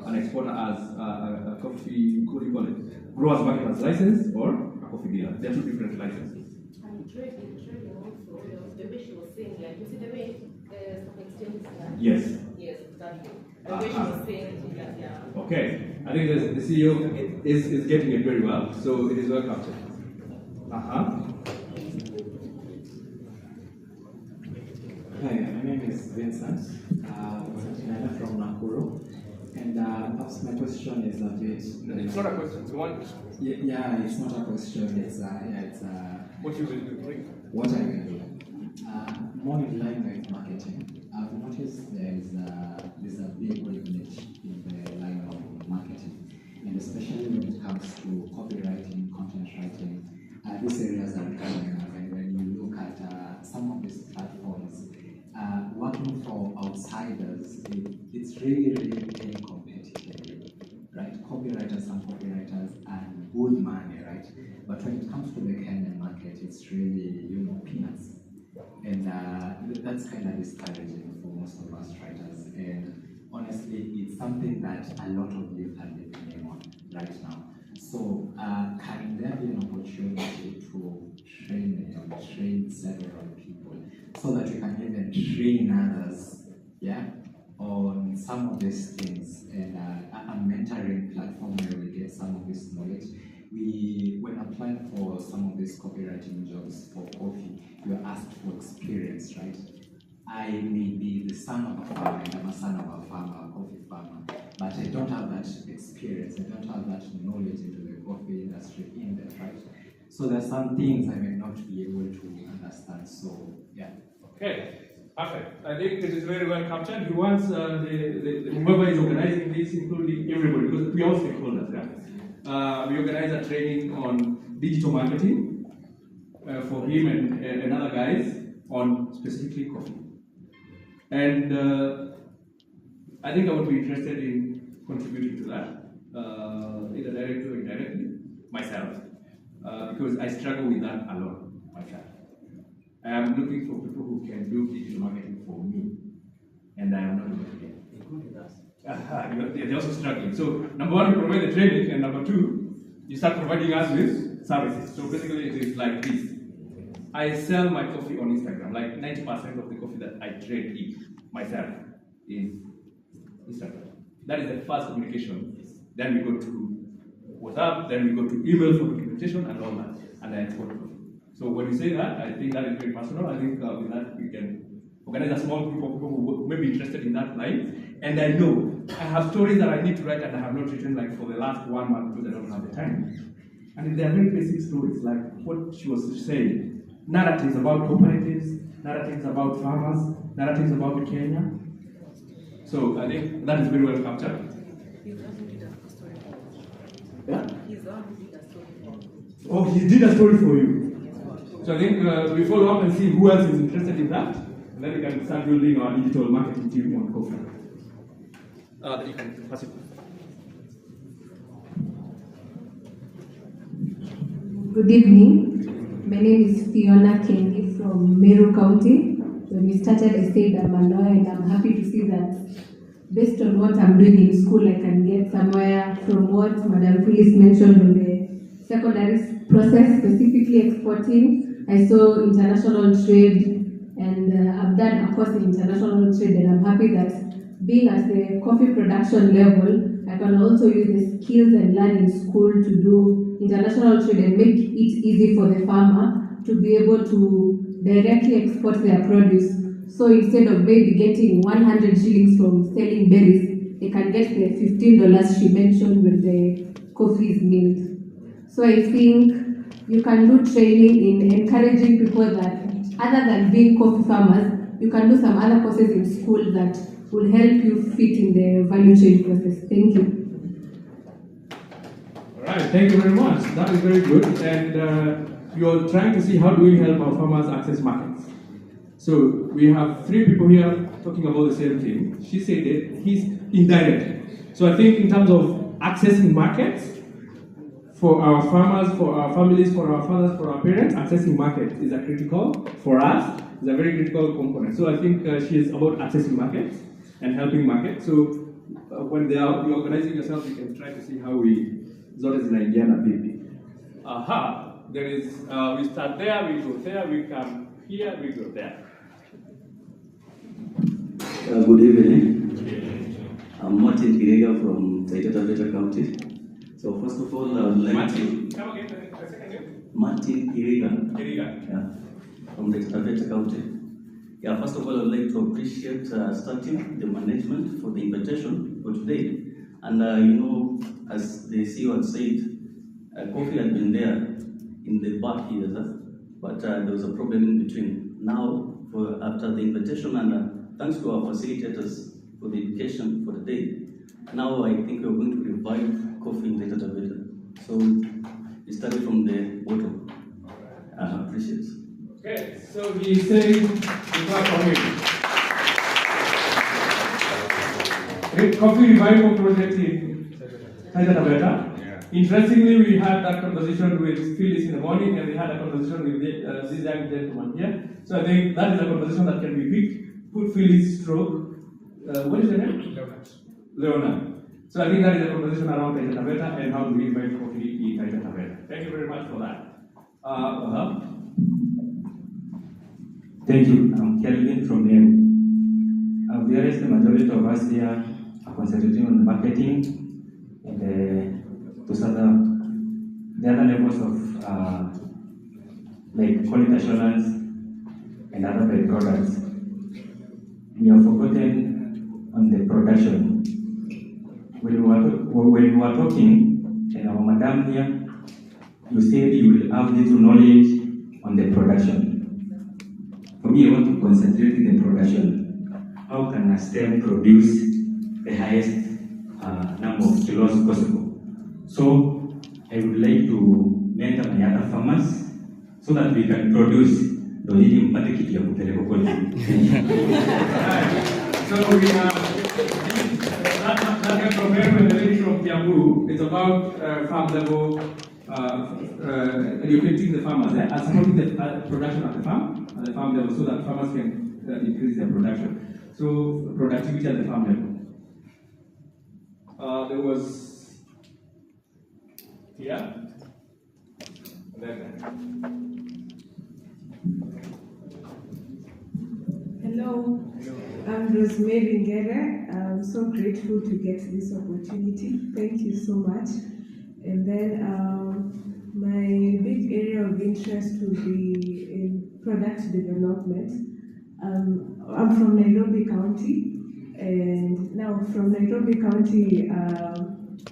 an exporter as a coffee, what do you call it, grower's marketer's license or a coffee dealer. There are two different licenses. And trading also, the way she was saying, like, you see the way stock exchange is done? Yes. Yes, exactly. The way she was saying that, yeah. Okay, I think the CEO is getting it very well, so it is well captured. Hi, my name is Vincent. I'm from Nakuru, and perhaps my question is a bit. It's not a question. It's one. Yeah, it's not a question. It's what you will do. What I will do. More in line with marketing. I've noticed there's a big niche in the line of marketing, and especially when it comes to copywriting, content writing. These areas are coming up, and when you look at some of these platforms, working for outsiders, it's really paying competitively, right? Copywriters and copywriters earn good money, right? But when it comes to the Kenyan market, it's really, peanuts. And that's kind of discouraging for most of us writers. And honestly, it's something that a lot of youth are depending on right now. So can there be an opportunity to train several people so that we can even train others, on some of these things, and a mentoring platform where we get some of this knowledge. When applying for some of these copywriting jobs for coffee, you're asked for experience, right? I may be the son of a farmer, and I'm a son of a farmer, a coffee farmer, but I don't have that experience, I don't have that knowledge into the coffee industry in there, right? So there's some things I may not be able to understand, so yeah. Okay, perfect. I think it is very well captured. He wants whoever is organizing this, including everybody, because we all stakeholders, we organize a training on digital marketing for him and other guys on specifically coffee. And I think I would be interested in contributing to that, either directly or indirectly, myself, because I struggle with that a lot myself. I am looking for people who can do digital marketing for me, and I am not able to get, including us. They're also struggling. So, number one, you provide the training, and number two, you start providing us with services. So basically, it is like this. I sell my coffee on Instagram. Like 90% of the coffee that I trade in myself is Instagram. That is the first communication. Then we go to WhatsApp, then we go to email for documentation and all that, and I export coffee. So when you say that, I think that is very personal. I think with that we can organize a small group of people who may be interested in that line. And I know I have stories that I need to write and I have not written like for the last 1 month because I don't have the time. And they are very basic stories, like what she was saying. Narratives about cooperatives, narratives about farmers, narratives about Kenya. So I think that is very well captured. Yeah? Oh, he did a story for you. So I think we follow up and see who else is interested in that, and then we can start building our digital marketing team on coffee. You can pass it. Good evening. My name is Fiona Kendi from Meru County. When we started, I said I'm a lawyer, and I'm happy to see that based on what I'm doing in school, I can get somewhere. From what Madam Phyllis mentioned on the secondary process, specifically exporting, I saw international trade, and I'm I've done a course in international trade, and I'm happy that being at the coffee production level, I can also use the skills and learn in school to do international trade and make it easy for the farmer to be able to directly export their produce. So instead of maybe getting 100 shillings from selling berries, they can get the $15 she mentioned when the coffee is milled. So I think you can do training in encouraging people that other than being coffee farmers, you can do some other courses in school that will help you fit in the value chain process. Thank you. All right, thank you very much. That is very good. And you're trying to see how do we help our farmers access markets. So we have 3 people here talking about the same thing. She said it, he's indirect. So I think in terms of accessing markets, for our farmers, for our families, for our fathers, for our parents, accessing markets is a critical, for us, is a very critical component. So I think she is about accessing markets and helping markets. So when you're organizing yourself, you can try to see how we, zote zinaingiana vipi. Aha, there is, we start there, we go there, we come here, we go there. Good evening. I'm Martin Kirega from Taita Taveta County. So first of all, I would like to... Come again, a second name? Martin Kirega. Kirega. Yeah, from Taita Taveta County. Yeah, first of all, I would like to appreciate Starteam, the management, for the invitation for today. And you know, as the CEO had said, coffee had been there in the back years, but there was a problem in between. Now, after the invitation and thanks to our facilitators for the education for the day, now I think we're going to revive coffee in Taita Taveta. So we started from the bottom. I appreciate it. Okay, so he's saying, Coffee Revival Project in Taita Taveta. Interestingly, we had that conversation with Phyllis in the morning, and we had a conversation with this young gentleman here. So I think that is a conversation that can be picked. Put Phyllis stroke. What is the name? Leonard. So I think that is a conversation around Taita Taveta and how do we invite coffee in Taita Taveta. Thank you very much for that. Thank you. I'm Kelvin from Nairobi. I've realized the majority of us here are concentrating on marketing and those the other levels of like quality assurance and other byproducts. We have forgotten on the production. When we were talking, and our madam here, you said you will have little knowledge on the production. For me, I want to concentrate in the production. How can a stem produce the highest number of kilos possible? So I would like to mentor my other farmers so that we can produce the leading package of the So we have that from the lady from Kiambu. It's about farm level educating the farmers and supporting the production at the farm level, so that farmers can increase their production. So productivity at the farm level. There was here. And then Hello, I'm Rosemary Ngere. I'm so grateful to get this opportunity. Thank you so much. And then my big area of interest would be in product development. I'm from Nairobi County, and now from Nairobi County,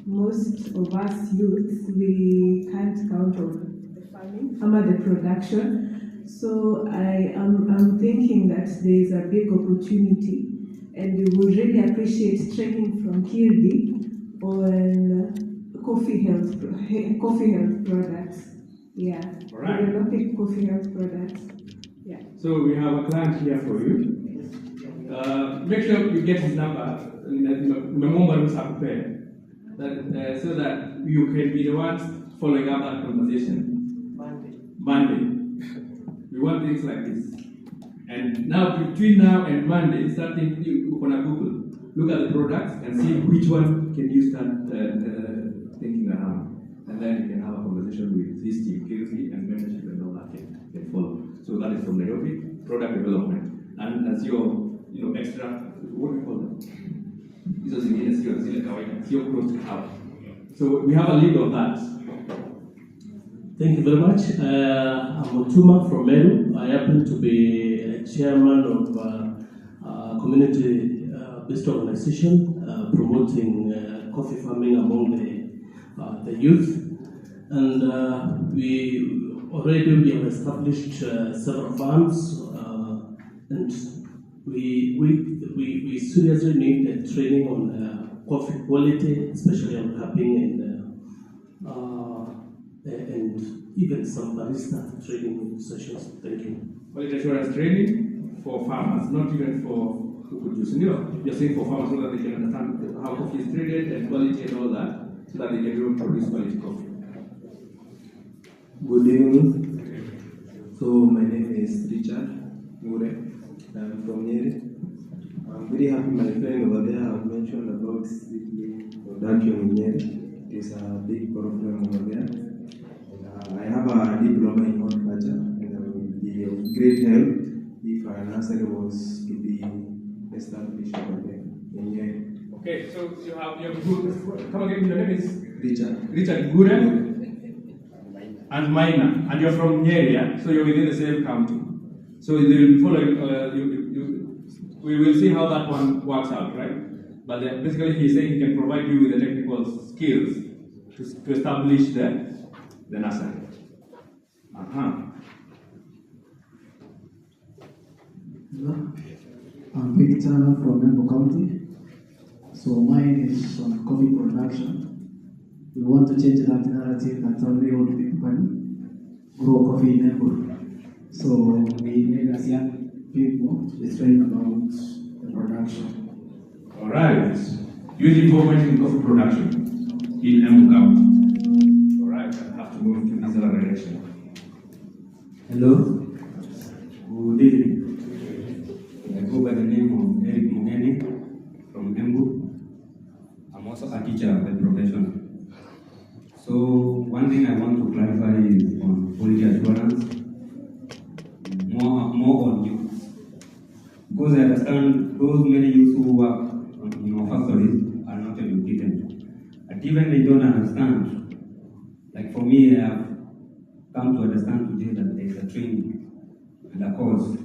most of us youths, we can't count on the farming, the production. So I'm thinking that there is a big opportunity, and we would really appreciate training from Kirdi on coffee health products. Yeah, right. Developing coffee health products. Yeah. So we have a client here for you. Make sure you get his number, so that you can be the ones following up that conversation. Monday. We want things like this. And now, between now and Monday, start thinking, you on Google, look at the products and see which one can you start thinking around. And then you can have a conversation with this team, Kirby and mentorship and all that can follow. So that is from Nairobi, product development. and sio extra, what do you call them? Hizo zingine sio zile kawaida, sio close to house. So we have a lead of that. Thank you very much. I'm Otuma from Meru. I happen to be a chairman of a community-based organization promoting coffee farming among the youth. And we have established several farms, and we seriously need a training on coffee quality, especially on cupping and even some barista training sessions. Thank you. Quality assurance training for farmers, not even for who produce. You're saying for farmers so that they can understand how coffee is traded and quality and all that, so that they can be able to produce quality coffee. Good evening. So my name is Richard Mure. I'm from Nyeri. I'm very happy my friend over there have mentioned about strictly production in Nyeri. It is a big problem over there. I have a diploma in horticulture, and it would be of great help if a nursery was to be established over there in Nyeri. Okay, so you have good. Come again, your name is Richard. Richard Gure and Maina, and you're from Nyeri, yeah? So you're within the same county. So they will follow. We will see how that one works out, right? But basically, he's saying he can provide you with the technical skills to establish the nursery. Hello, I'm Victor from Embu County. So mine is on coffee production. We want to change that narrative that only old people can grow coffee in Embu. So we made as young people to train about the production. All right. Using information in coffee production in Embu County. All right, I have to move to this other direction. Hello. Good evening. I go by the name of Eric Mungeni from Embu. I'm also a teacher by profession. So one thing I want to clarify is on quality assurance, more on youth. Because I understand those many youth who work in our factories are not educated. And even they don't understand. Like for me, I have come to understand today that there is a training and a course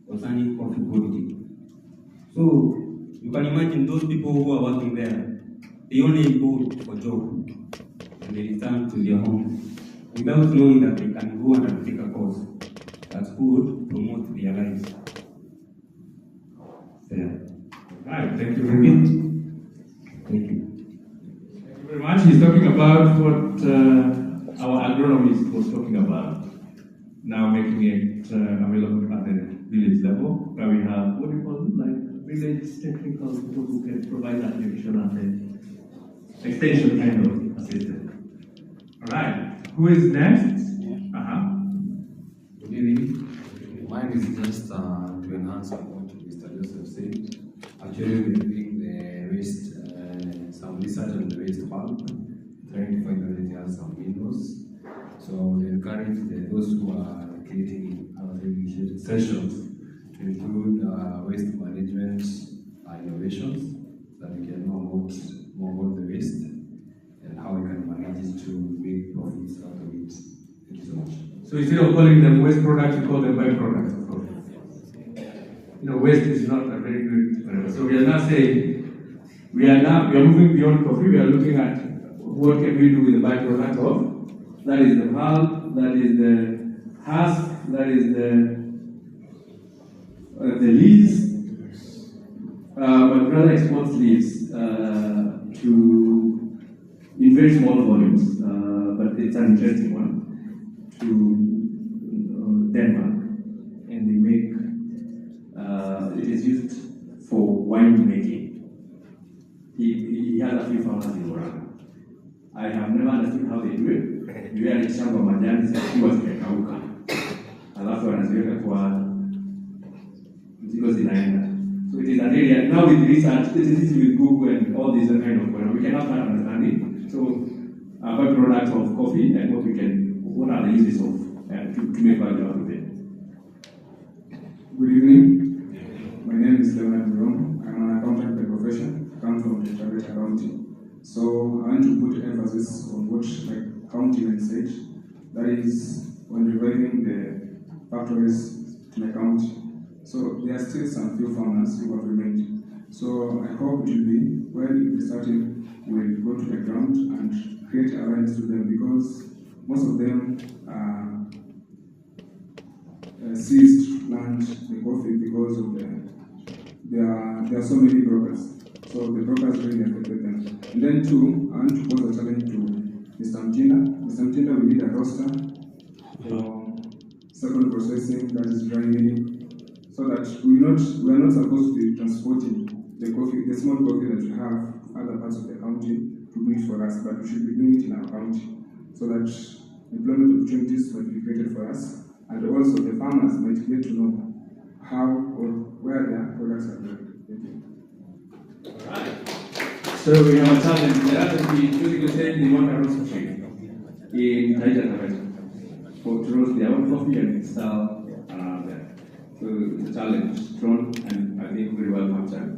concerning coffee quality. So you can imagine those people who are working there, they only go for job and they return to their home without knowing that they can go and take a course that would promote their lives. Yeah. Right, thank you very much. Thank you. Thank you very much. He's talking about what our agronomist was talking about, now making it available at the village level, where we have, what do you call it, like village technical people who can provide that education and the extension kind of assistance. All right, who is next? Good evening. Mine is just to enhance on what Mr. Joseph said. Actually, we're doing the waste, some research on the waste bulk, trying to find out if it has some windows. So we encourage those who are creating sessions to include waste management innovations, so that we can know more about the waste and how we can manage it to make profits out of it. Thank you so much. So instead of calling them waste products, we call them byproducts of coffee. Waste is not a very good. So we are now saying we are moving beyond coffee. We are looking at what can we do with the byproduct of. That is the pulp. That is the husk. That is the leaves. My brother exports leaves in very small volumes, but it's an interesting one, to Denmark, and they make, it is used for wine making. He has a few farmers in Morocco. I have never understood how they do it. You are shamba majani zikiwa zimekauka, alafu wanaziweka kwa ziko zinaenda. So it is an area, now with research, this is with Google and all these kind of, we cannot start understanding. So, byproducts of coffee and what are the uses of, to make value out of it. Good evening. My name is Leonard Murom. I'm an accountant by profession. I come from the private county. So I want to put emphasis on what my countyman said. That is when dividing the factories to the county. So there are still some few farmers who have remained. So I hope it will be when the Starteam will go to the ground and create awareness to them, because most of them ceased plant the coffee because of there are so many brokers. So the brokers really affected them. And then two, I want to pose a challenge to Mr. Mtinda. Mr. Mtinda, we need a roster for second processing, that is dry milling, so that we are not supposed to be transporting the coffee, the small coffee that we have other parts of the county to do it for us, but we should be doing it in our county, so that employment opportunities might be created for us, and also the farmers might get to know how or where their products are grown. Thank you. All right. So we have a challenge. There are the physical saying they want a roast tree in Taita for to roast their own coffee and sell around there. So it's a challenge thrown, and I think very well captured.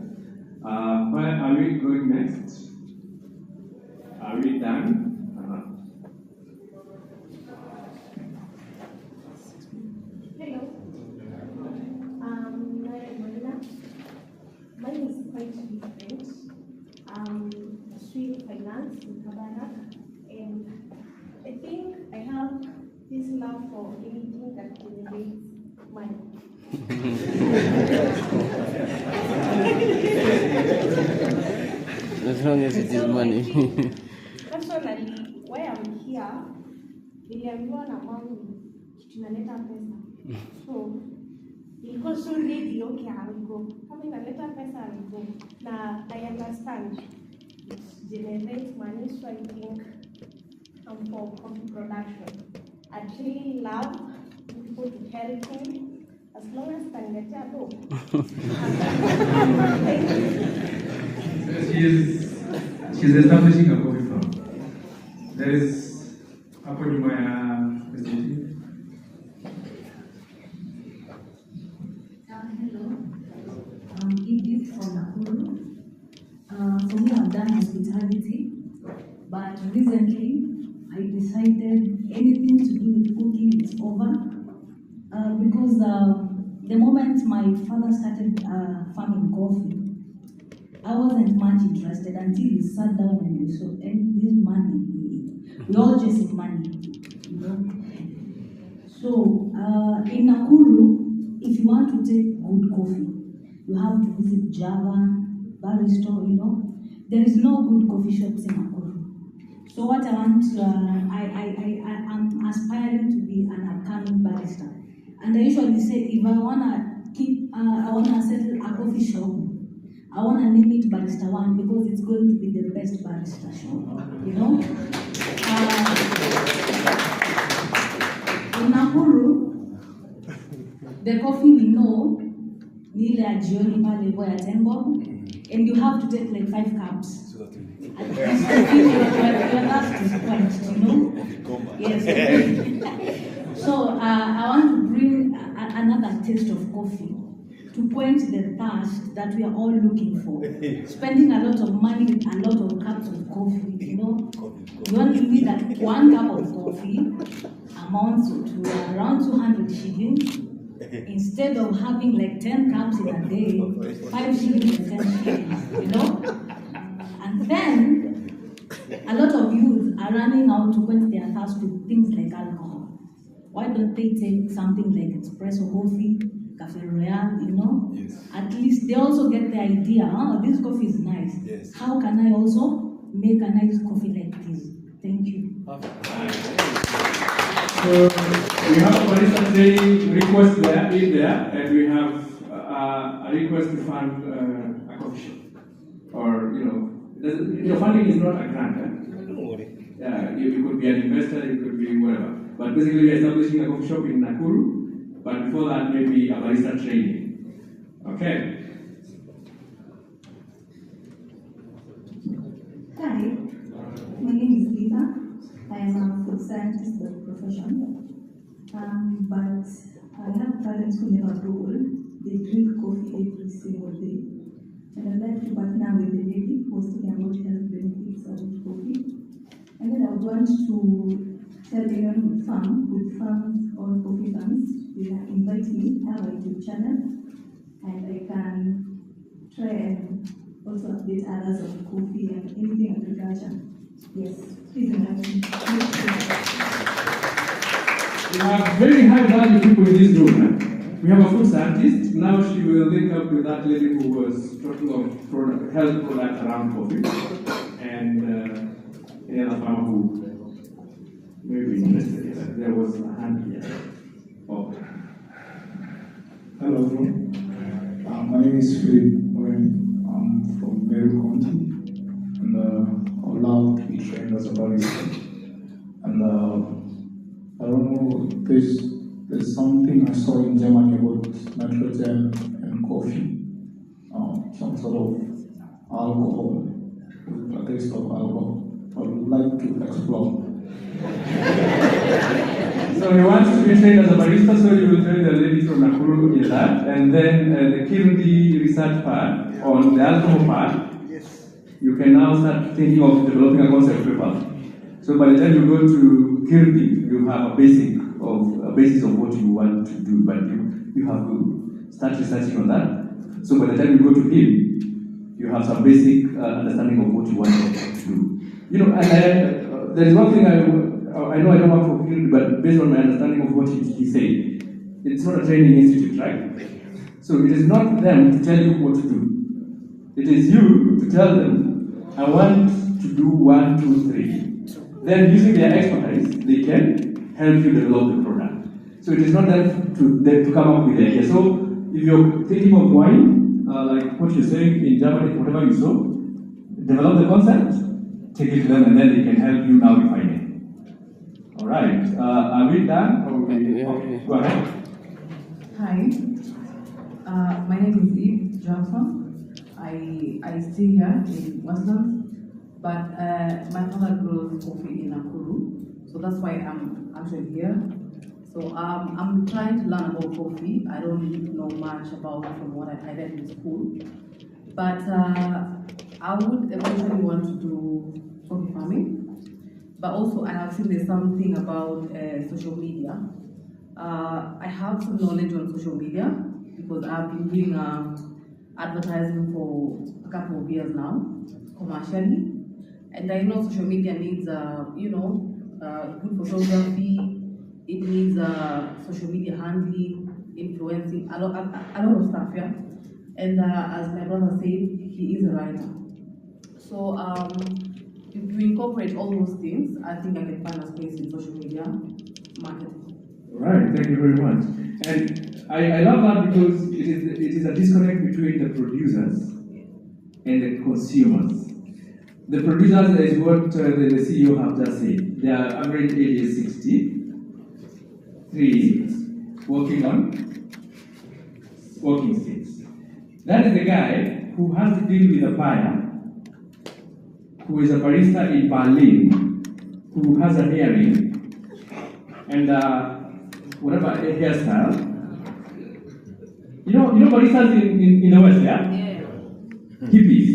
Where are we going next? Are we done? Hello. Mine is quite different. Street finance in Kabarak, and I think I have this love for anything that generates money. As long as it is money. Personally, why I'm here, niliambiwa na mama kitu inaleta pesa. So, ilikuwa so ready, okay, I will go. Kama inaleta pesa, I will go. Now, I understand it generates money, so I think I'm for coffee production. I really love people to help me. As long as I can get a book. She's establishing a coffee farm. There is a point where Hello, Edith from Nakuru. For me, I've done hospitality, but recently I decided anything to do with cooking is over, because the moment my father started farming coffee, I wasn't much interested until he sat down and we saw, and this money, we all just have money, you know. So in Nakuru, if you want to take good coffee, you have to visit Java, Barista, you know. There is no good coffee shops in Nakuru. So what I want, I'm aspiring to be an upcoming barista. And I usually say, if I wanna settle a coffee shop, I wanna name it Barista One, because it's going to be the best barista shop, you know. In Nakuru, the coffee we know, Nile Ajioni Pale Boy at Tembo, and you have to take like 5 cups. Your last is quenched, you know? Yes. So I want to bring another taste of coffee to quench the thirst that we are all looking for. Spending a lot of money with a lot of cups of coffee, you know? You only need that 1 cup of coffee amounts to around 200 shillings. Instead of having like 10 cups in a day, 5 shillings and 10 shillings, you know? And then, a lot of youth are running out to quench their thirst with things like alcohol. Why don't they take something like espresso coffee, Cafe Royale, you know? Yes. At least they also get the idea, oh, this coffee is nice. Yes. How can I also make a nice coffee like this? Thank you. So we have a barista training request there, and we have a request to fund a coffee shop. Or, you know, your funding is not a grant. Don't worry. Yeah, you could be an investor, it could be whatever. But basically, we're establishing a coffee shop in Nakuru, but before that, maybe a barista training. Okay. Hi, my name is Lisa. I am a food scientist by profession, but I have parents who never grew old. lady who was talking about health benefits of coffee. And then I would want to tell anyone with farms or coffee farms, you can invite me, have a YouTube channel, and I can try and also update others on coffee and anything agriculture. Yes, please invite me. We have very high value people in this room. We have a food scientist. Now she will link up with that lady who was talking of health products around coffee. And any other farmer who may be interested. There was a hand here. Oh. Hello, everyone. My name is Philip Moren. I'm from Meru County. And I would love to be trained as a barista. And I don't know, there's something I saw in Germany about nitrogen and coffee, some sort of alcohol, with a taste of alcohol. I would like to explore. So he wants to be trained as a barista, so you will train the lady from Nakuru in that, and then the Kirundi research part on the alcohol part, you can now start thinking of developing a concept paper. So by the time you go to Kirundi, you have a basis of what you want to do, but you have to start researching on that. So by the time you go to him, you have some basic understanding of what you want to do. You know, and there is one thing I know I don't work for Kirundi, but based on my understanding of what he said, it's not a training institute, right? So it is not them to tell you what to do. It is you to tell them, I want to do 1, 2, 3. Then using their expertise, they can help you develop the product. So it is not them to come up with the idea. So if you're thinking of wine, like what you're saying in Germany, whatever you saw, develop the concept, take it to them, and then they can help you now refine it. All right. Are we done? Or go ahead. Hi. My name is Eve Johnson. I stay here in Westlands. But my father grows coffee in Nakuru, so that's why I'm actually here. So I'm trying to learn about coffee. I don't know much about it from what I read in school. But I would eventually want to do coffee farming. But also I have seen there's something about social media. I have some knowledge on social media because I've been doing advertising for a couple of years now, commercially. And I know social media needs, good photography. It needs social media handling, influencing, a lot of stuff, yeah. And as my brother said, he is a writer. So if we incorporate all those things, I think I can find a space in social media marketing. All right, thank you very much. And I love that because it is a disconnect between the producers and the consumers. The producers is what the CEO have just said. Their average age is 60, 3, working on working sticks. That is the guy who has to deal with a buyer, who is a barista in Berlin, who has a hearing, and whatever a hairstyle. You know baristas in the West, yeah? Hippies.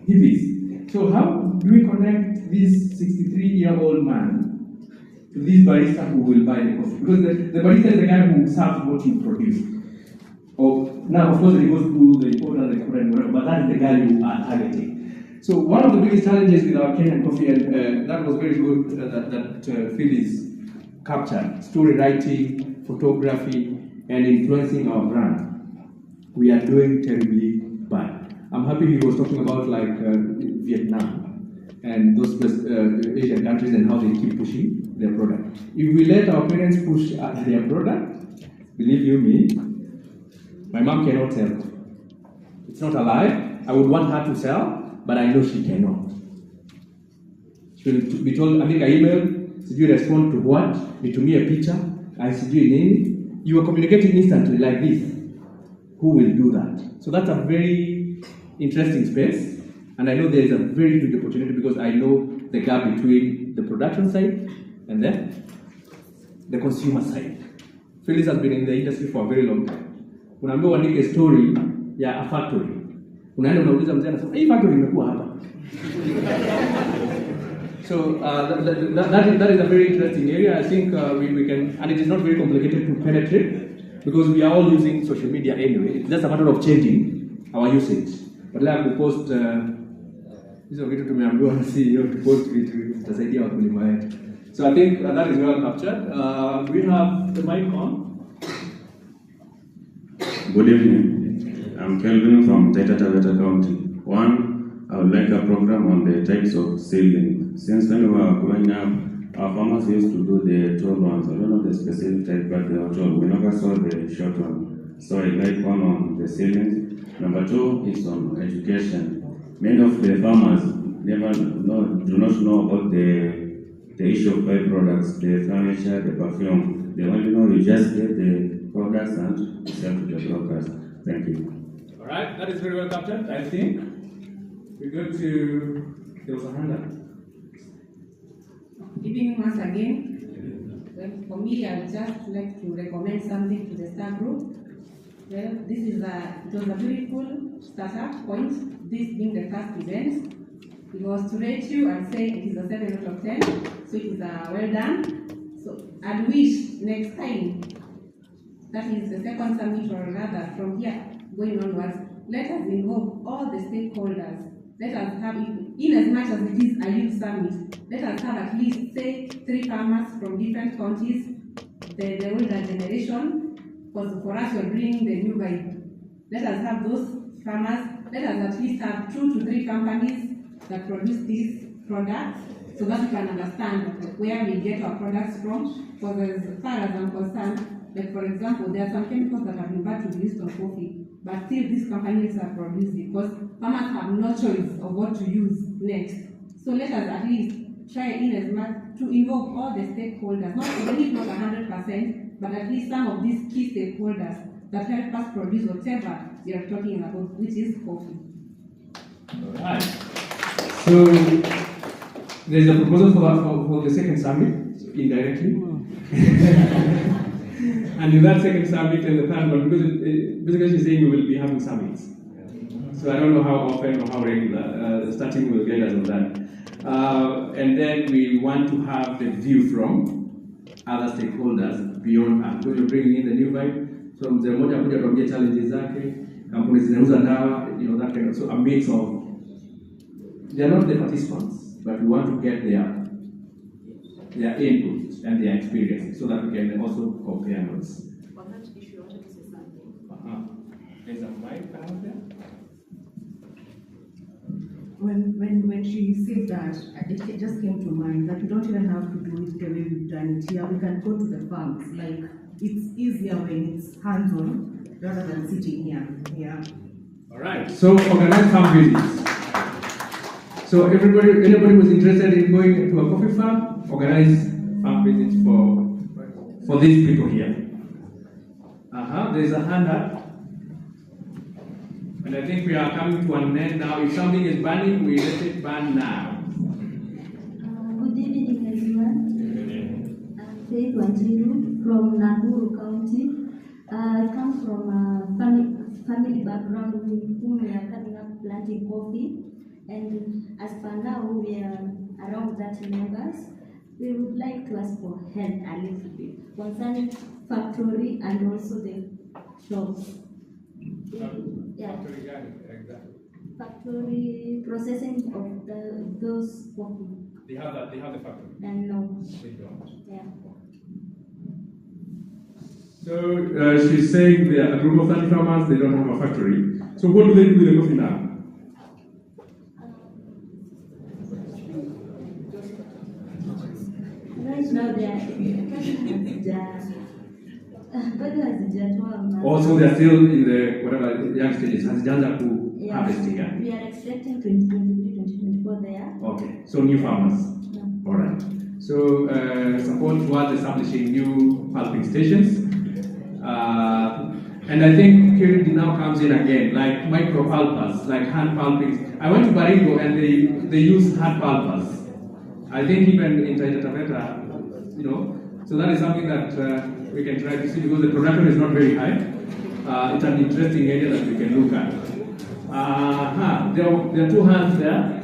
Hippies. So how do we connect this 63-year-old man to this barista who will buy the coffee? Because the barista is the guy who serves what you produce. Now, of course, he goes through the importer, the exporter, and whatever, but that is the guy you are targeting. So one of the biggest challenges with our Kenyan coffee, and that was very good that Phyllis captured, story writing, photography, and influencing our brand. We are doing terribly bad. I'm happy he was talking about like Vietnam and those Asian countries and how they keep pushing their product. If we let our parents push their product, believe you me, my mom cannot sell. It's not alive. I would want her to sell, but I know she cannot. She will be told, I make an email, did you respond to what? Need to me a picture, I see you name. You are communicating instantly like this. Who will do that? So that's a very interesting space, and I know there is a very big opportunity because I know the gap between the production side and then the consumer side. Phyllis has been in the industry for a very long time. Unaambiwa uandike story ya a factory, Unaenda unauliza mzee anasema hii factory imekuwa hapa. So that is a very interesting area. I think we can, and it is not very complicated to penetrate because we are all using social media anyway. It's just a matter of changing our usage. Badala ya kupost hizo vitu tumeambiwa na CEO to post vitu vitasaidia wakulima wetu. So I think that is well captured. We have the mic on. Good evening. I'm Kelvin from Taita Taveta County. One, I would like a program on the types of seedling. Since when we were growing up, our farmers used to do the tall ones. I don't know the specific type, but they were tall. We never saw the short one. So I'd like one on the seedlings. Number two is on education. Many of the farmers do not know about the issue of byproducts, the furniture, the perfume. They only know you just get the products and sell to the brokers. Thank you. All right, that is very well captured. I think we go to, there was a hand up. Good evening once again. Well, for me, I would just like to recommend something to the star group. Well, it was a beautiful startup point, this being the first event. It was to rate you and say it is a 7 out of 10, so it is well done. So I wish next time, that is the second summit or rather from here going onwards, let us involve all the stakeholders. Let us have, in as much as it is a youth summit, let us have at least, say, 3 farmers from different counties, the older generation, because for us we're bringing the new vibe. Let us have those farmers, let us at least have 2 to 3 companies that produce these products, so that we can understand where we get our products from. Because as far as I'm concerned, like for example, there are some chemicals that have been bad to be used on coffee, but still these companies are producing because farmers have no choice of what to use next. So let us at least try in as much to involve all the stakeholders, not even if not 100%, but at least some of these key stakeholders that help us produce whatever we are talking about, which is coffee. All right. So there's a proposal for the second summit, indirectly. And in that second summit and the third one, because basically she's saying we will be having summits. So I don't know how often or how regular. The Starteam will guide us on that. And then we want to have the view from other stakeholders beyond us. Because you're bringing in the new vibe. So mzee mmoja kuja kuambia challenges zake, kampuni zinauza dawa, that kind of, so a mix of, they're not the participants, but we want to get their input and their experience so that we can also compare notes. On that issue, I wanted to say something. There's a mic out there. When she said that, it just came to mind that we don't even have to do it the way we've done it here. We can go to the farms. Like, it's easier when it's hands-on rather than sitting here. Yeah. All right. So organize farm visits. So anybody who's interested in going to a coffee farm, organize farm visits for these people here. There's a hand up. And I think we are coming to an end now. If something is burning, we let it burn now. Good evening, everyone. I'm Faith Wanjiru from Nakuru County. I come from a family background whom we are coming up planting coffee. And as per now, we are around 30 members. We would like to ask for help a little bit concerning factory and also the shops. Yeah. Factory processing of those coffee. They have the factory. And no. They don't. Yeah. So she's saying they are a group of 30 farmers, they don't have a factory. So what do they do with the coffee now? Right now they are also they are still in the whatever young stages. Has Janja harvesting? We are expecting 2023, 2024 there. Okay, so new farmers. Yeah. All right. So support towards establishing new pulping stations. And I think Purity now comes in again, like micro pulpers, like hand pulping. I went to Baringo and they use hand pulpers. I think even in Taita Taveta, so that is something that we can try to see because the production is not very high. It's an interesting area that we can look at. There are two hands there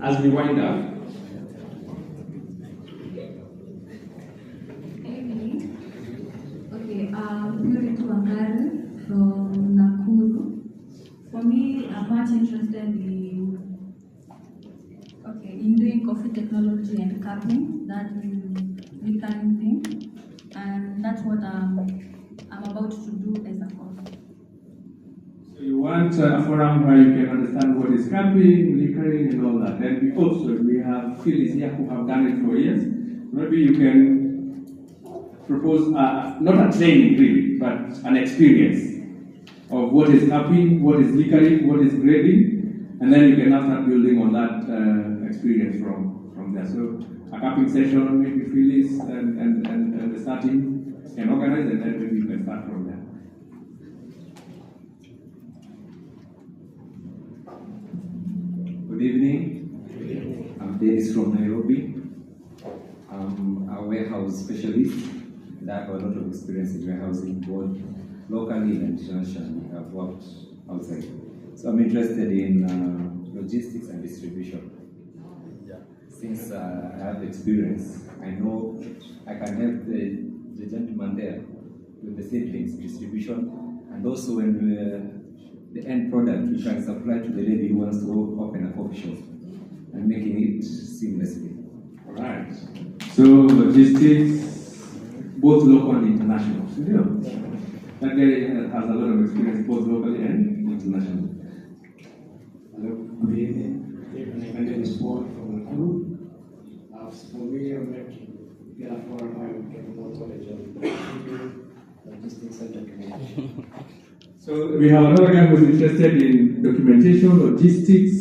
as we wind up. Okay, Yuri Tuangari from Nakuru. For me, I'm much interested in doing coffee technology and cupping, that recurring thing, and that's what I'm about to do as a course. So you want a forum where you can understand what is cupping, liquoring, and all that. And we have Phyllis here who have done it for years. Maybe you can propose not a training really, but an experience of what is cupping, what is liquoring, what is grading, and then you can now start building on that experience from there. So a cupping session, maybe Phyllis and the Starteam can organize, and then maybe you can start from there. Good evening. I'm Dennis from Nairobi. I'm a warehouse specialist, and I have a lot of experience in warehousing, both locally and internationally. I've worked outside. So I'm interested in logistics and distribution. Since I have experience, I know I can help the gentleman there with the same things, distribution, and also when the end product we can supply to the lady who wants to open a coffee shop and making it seamlessly. All right. So logistics, both local and international. That guy has a lot of experience both locally and internationally. Hello, good evening. My name is Paul from Nakuru. For me, I'm like to get a forum where we get more knowledge of logistics and documentation. So we have another guy who's interested in documentation, logistics,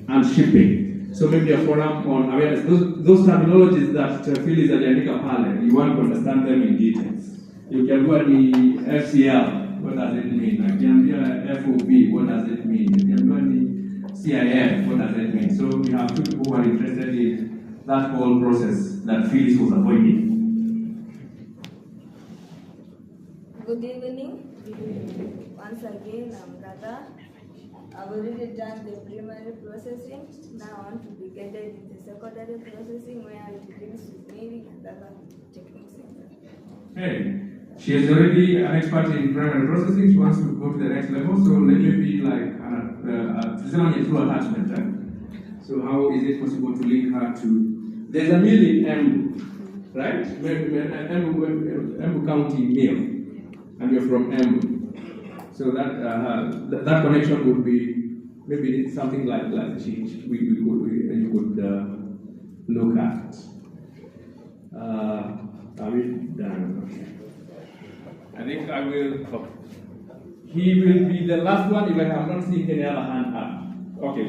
and shipping. So maybe a forum on awareness. Those terminologies that Phyllis aliandika pale, you want to understand them in details. You can go the FCL, what does it mean? Akiambia FOB, what does it mean? You can go the CIF, what does it mean? So we have two people who are interested in that whole process that Phyllis was avoiding. Good evening. Once again, I'm Gada. I've already done the primary processing. Now I want to be guided in the secondary processing where it deals with milling and other techniques. Hey, she is already an expert in primary processing. She wants to go to the next level. So let me be like through attachment. So how is it possible to link her to? There's a mill in Embu, right? Embu County mill. And you're from Embu. So that connection would be maybe something like you could look at. Are we done? I think I will. He will be the last one if I have not seen any other hand up. Okay.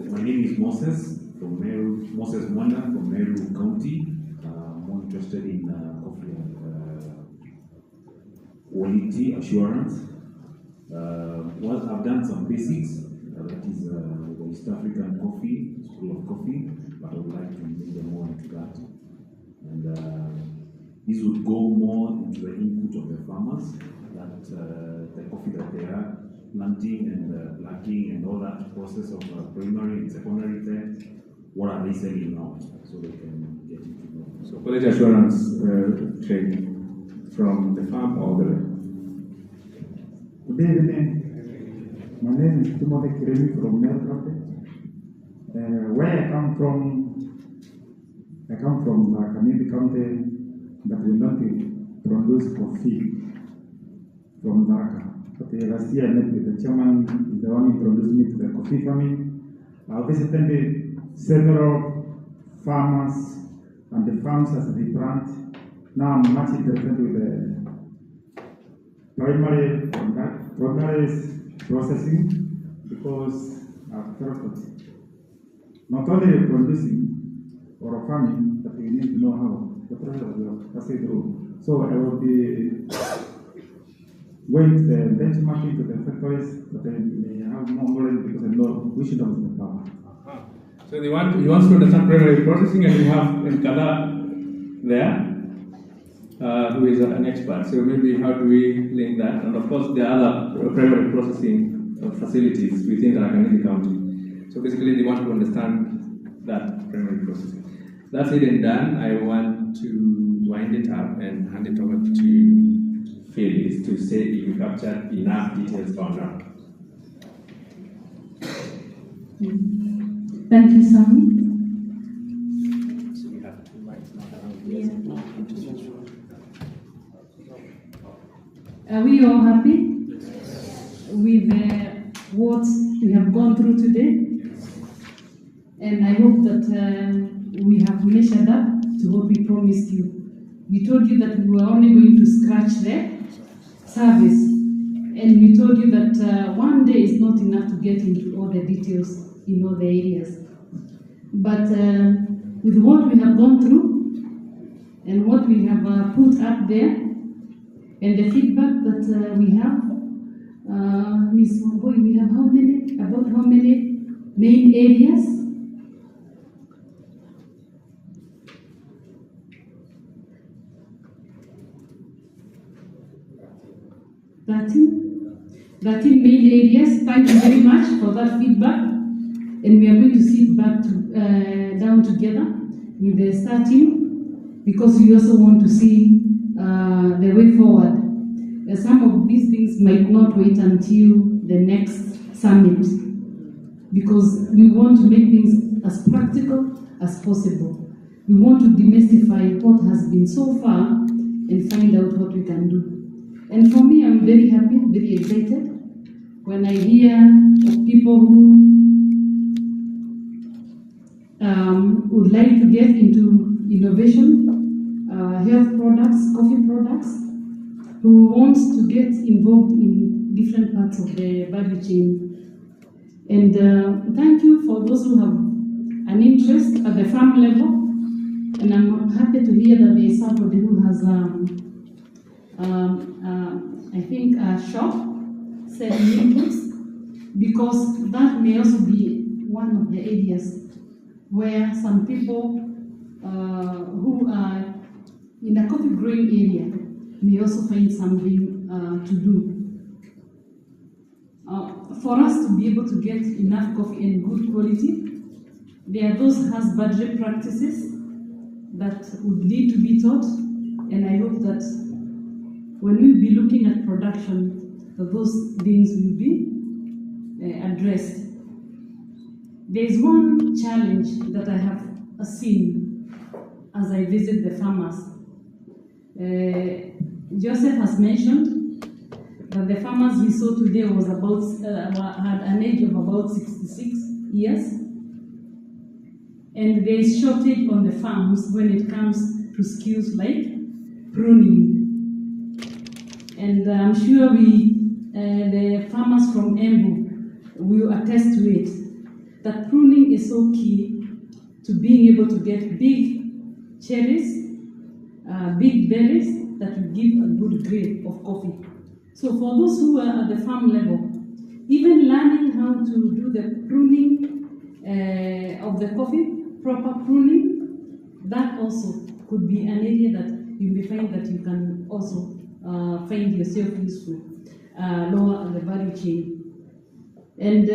My name is Moses from Meru. Moses Mwanda from Meru County. More interested in coffee and quality assurance. Well, I've done some basics, that is the East African Coffee, School of Coffee, but I would like to bring them more into that. And this would go more into the input of the farmers, that the coffee that they are planting and blacking and all that process of primary and secondary test, what are they selling out, so they can get into more. So quality assurance training from the farm all the way. Good evening. My name is Timothy Kiremi from Nairobi. Where I come from Kanidi County, but we don't produce coffee from Dhaka. Okay, last year I met with the chairman, the one who introduced me to the coffee farming. I visited several farmers and the farms as they plant. Now I'm much interested with the primary processing, because I've felt that not only producing or farming, but we need to know how the process will pass it through. So I will be going to the benchmarking to the factories that they may have more knowledge, because I know we should have the power. So he wants to understand primary processing, and we have Nkada there. Who is an expert. So maybe how do we link that? And of course, the other primary processing facilities within Tharaka County. So basically, they want to understand that primary processing. That's it and done. I want to wind it up and hand it over to Phyllis to say if you captured enough details for now. Thank you, Sami. Are we all happy with what we have gone through today? And I hope that we have measured up to what we promised you. We told you that we were only going to scratch the service. And we told you that one day is not enough to get into all the details in all the areas. But with what we have gone through and what we have put up there, and the feedback that we have, Ms. Wamboi, we have about how many main areas? 13 main areas. Thank you very much for that feedback. And we are going to sit back down together with the Starteam because we also want to see the way forward. Some of these things might not wait until the next summit because we want to make things as practical as possible. We want to demystify what has been so far and find out what we can do. And for me, I'm very happy, very excited when I hear of people who would like to get into innovation, health products, coffee products, who wants to get involved in different parts of the value chain. And thank you for those who have an interest at the farm level. And I'm happy to hear that there is somebody who has, I think, a shop selling inputs, because that may also be one of the areas where some people who are in a coffee growing area may also find something to do. For us to be able to get enough coffee and good quality, there are those husbandry practices that would need to be taught, and I hope that when we be looking at production, that those things will be addressed. There is one challenge that I have seen as I visit the farmers. Joseph has mentioned that the farmers we saw today was had an age of about 66 years. And there is shortage on the farms when it comes to skills like pruning. And I'm sure the farmers from Embu will attest to it, that pruning is so key to being able to get big cherries, big berries that will give a good grade of coffee. So for those who are at the farm level, even learning how to do the pruning of the coffee, proper pruning, that also could be an area that you may find that you can also find yourself useful lower on the value chain. And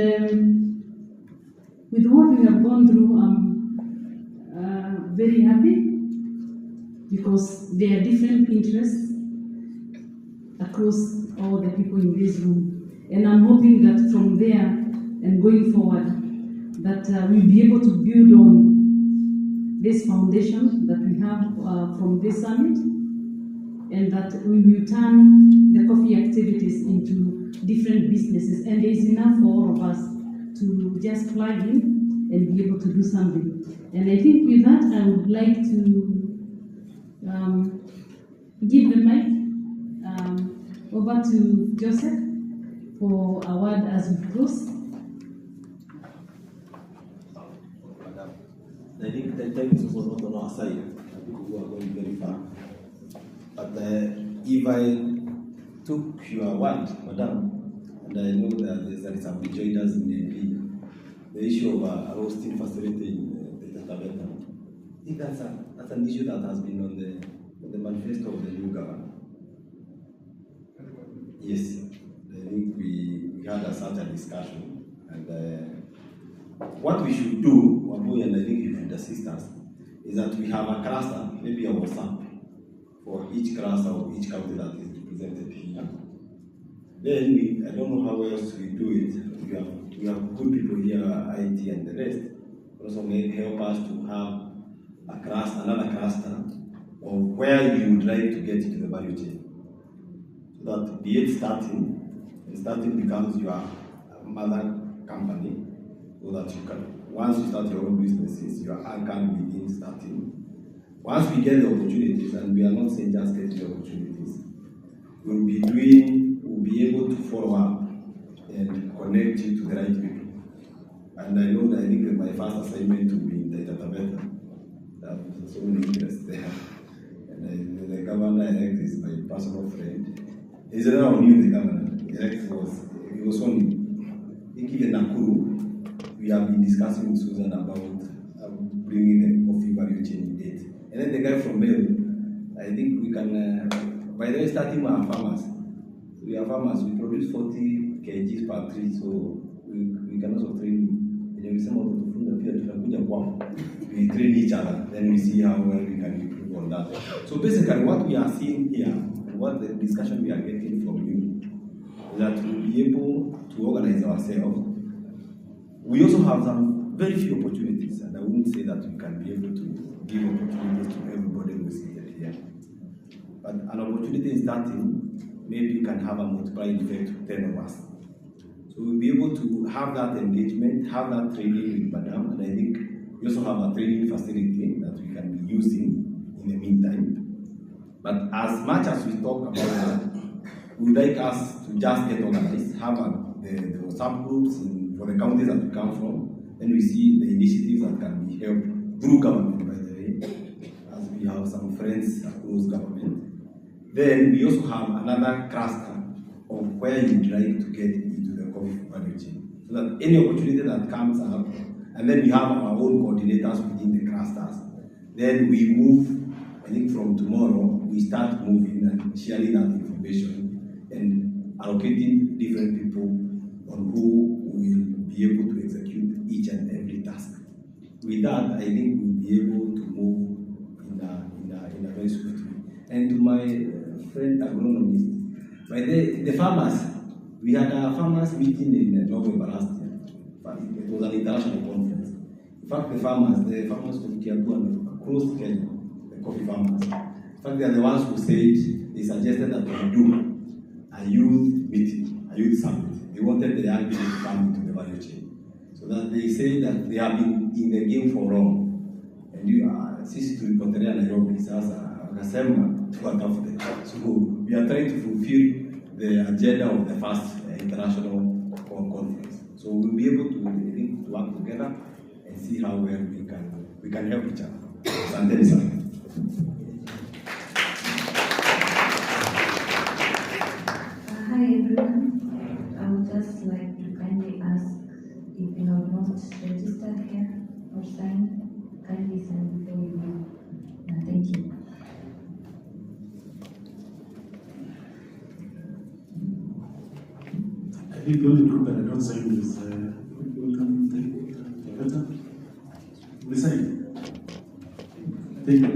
with what we have gone through, I'm very happy because there are different interests across all the people in this room. And I'm hoping that from there and going forward, that we'll be able to build on this foundation that we have from this summit, and that we will turn the coffee activities into different businesses. And there is enough for all of us to just plug in and be able to do something. And I think with that, I would like to give the mic over to Joseph for a word as we close. I think the time is also not on our side, people who are going very far. But if I took your word, Madam, and I know that there is some joiners in the issue of a roasting facility in the Taveta, I think that's an issue that has been on the manifesto of the new government. Yes, I think we had such a discussion, and what we should do, Wabui, and I think you should assist us, is that we have a cluster, maybe a WhatsApp, for each cluster of each county that is represented here. Then I don't know how else we do it. We have good people here, IT and the rest, also may help us to have another cluster of where you would like to get into the value chain. So that be it starting becomes your mother company, so that you can, once you start your own businesses, you are anchored within starting. Once we get the opportunities, and we are not saying just get the opportunities, we'll be able to follow up and connect you to the right people. And I know that I think that my first assignment will be in Taita Taveta. There's so many interests there. And the governor-elect is my personal friend. He's around new, the governor. He was only, I think even Nakuru, we have been discussing with Susan about bringing the coffee value chain in it. And then the guy from Mel, I think we can, by the way, starting our farmers. We are farmers, we produce 40 kgs per tree, so we can also train. We train each other, then we see how well we can improve on that. So basically what we are seeing here, and what the discussion we are getting from you, is that we'll be able to organize ourselves. We also have some very few opportunities, and I wouldn't say that we can be able to give opportunities to everybody who is seated here. But an opportunity is starting, maybe you can have a multiplying effect to 10 of us. So we'll be able to have that engagement, have that training with Madam, and I think we also have a training facility that we can be using in the meantime. But as much as we talk about that, we would like us to just get organized, have the WhatsApp groups for the counties that we come from, and we see the initiatives that can be helped through government, by the way, as we have some friends across government. Then we also have another cluster of where you'd like to get into the coffee value chain. So that any opportunity that comes up, and then we have our own coordinators within the clusters. Then we move, I think from tomorrow, we start moving and sharing that information and allocating different people on who will be able to execute each and every task. With that, I think we'll be able to move in a very swift way. And to my friend agronomist, by the farmers, we had a farmers meeting in November last year. It was an international conference. In fact, the farmers from Kiambu and across Kenya, the coffee farmers, in fact, they are the ones who said, they suggested that we do a youth meeting, a youth summit. They wanted the young people to come into the value chain. So that they say that they have been in the game for long. And sisi tulipotelea Nairobi, sasa wakasema tuwatafute. So we are trying to fulfill the agenda of the first international conference. So we'll be able to, I think, to work together and see how well we can help each other. Asanteni sana. Hi everyone. I would just like to kindly ask if you have not registered here or signed, kindly sign before you leave. Thank you. I think the only group that I don't sign is welcome Toyota. We sign. Thank you.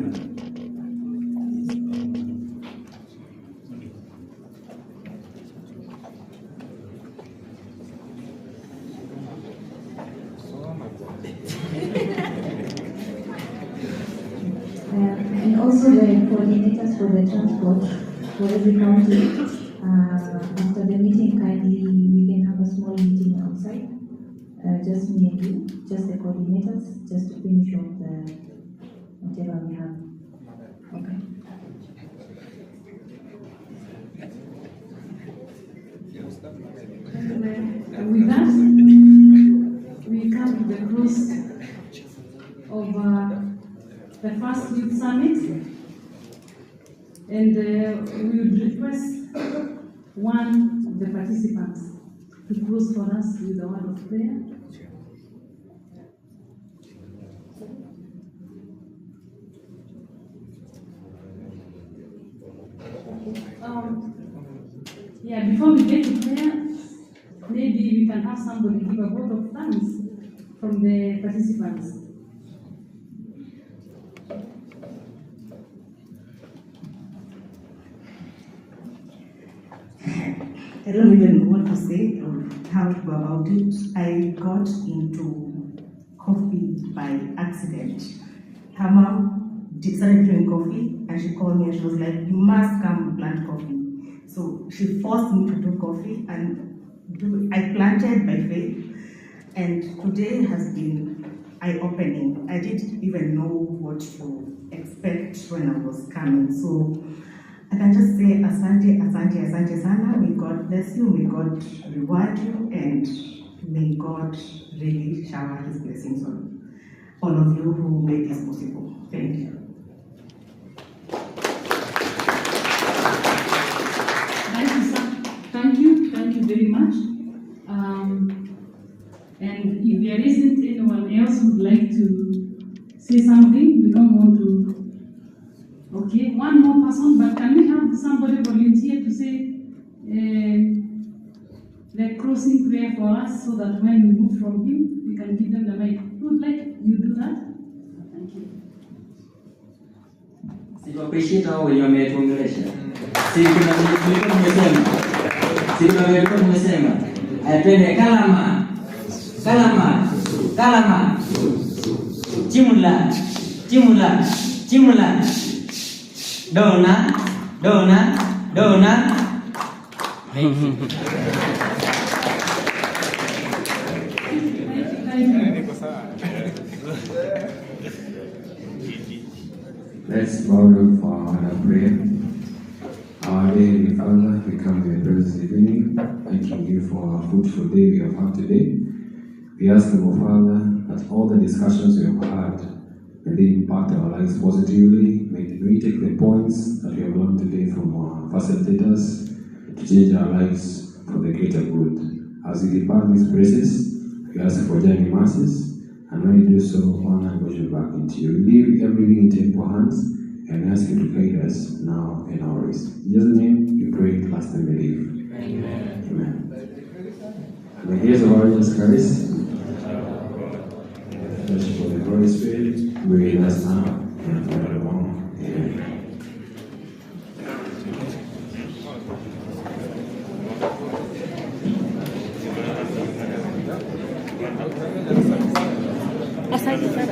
And also the coordinators for the transport for every county. After the meeting, kindly we can have a small meeting outside. Just me and you, just the coordinators, just to finish off the whatever we have. Okay. With that, we come to the close of the first youth summit, and we would request one of the participants to close for us with a word of prayer. Before we get to prayer, maybe we can have somebody give a vote of thanks from the participants. I don't even know what to say or how to go about it. I got into coffee by accident. Her mom started doing coffee and she called me and she was like, you must come plant coffee. So she forced me to do coffee and I planted by faith. And today has been eye-opening. I didn't even know what to expect when I was coming. So I can just say asante, asante, asante sana. May God bless you, may God reward you, and may God really shower his blessings on all of you who made this possible. Thank you. Thank you very much. And if there isn't anyone else who'd like to say something, we don't want to. Okay, one more person, but can we have somebody volunteer to say the closing prayer for us so that when we move from him, we can give them the mic? Who would like you do that? Thank you. Appreciate how wenye wametuongelesha. Tulikuwa tumesema atende kalama chimula dona Let's bow down for our prayer. Our dear Father, we come to your presence this evening, thanking you for our fruitful day we have had today. We ask you, Father, that all the discussions we have had, may they impact our lives positively. May we take the points that we have learned today from our facilitators to change our lives for the greater good. As we depart these places, we ask for journey mercies, and when you do so, honor and worship back into you. We leave everything into your hands and ask you to guide us now and always. In Jesus' name, we pray, trust and believe. Amen. Amen. And the grace of our Lord Jesus Christ, the fellowship of the Holy Spirit, be with us now and forevermore. Amen. Asante.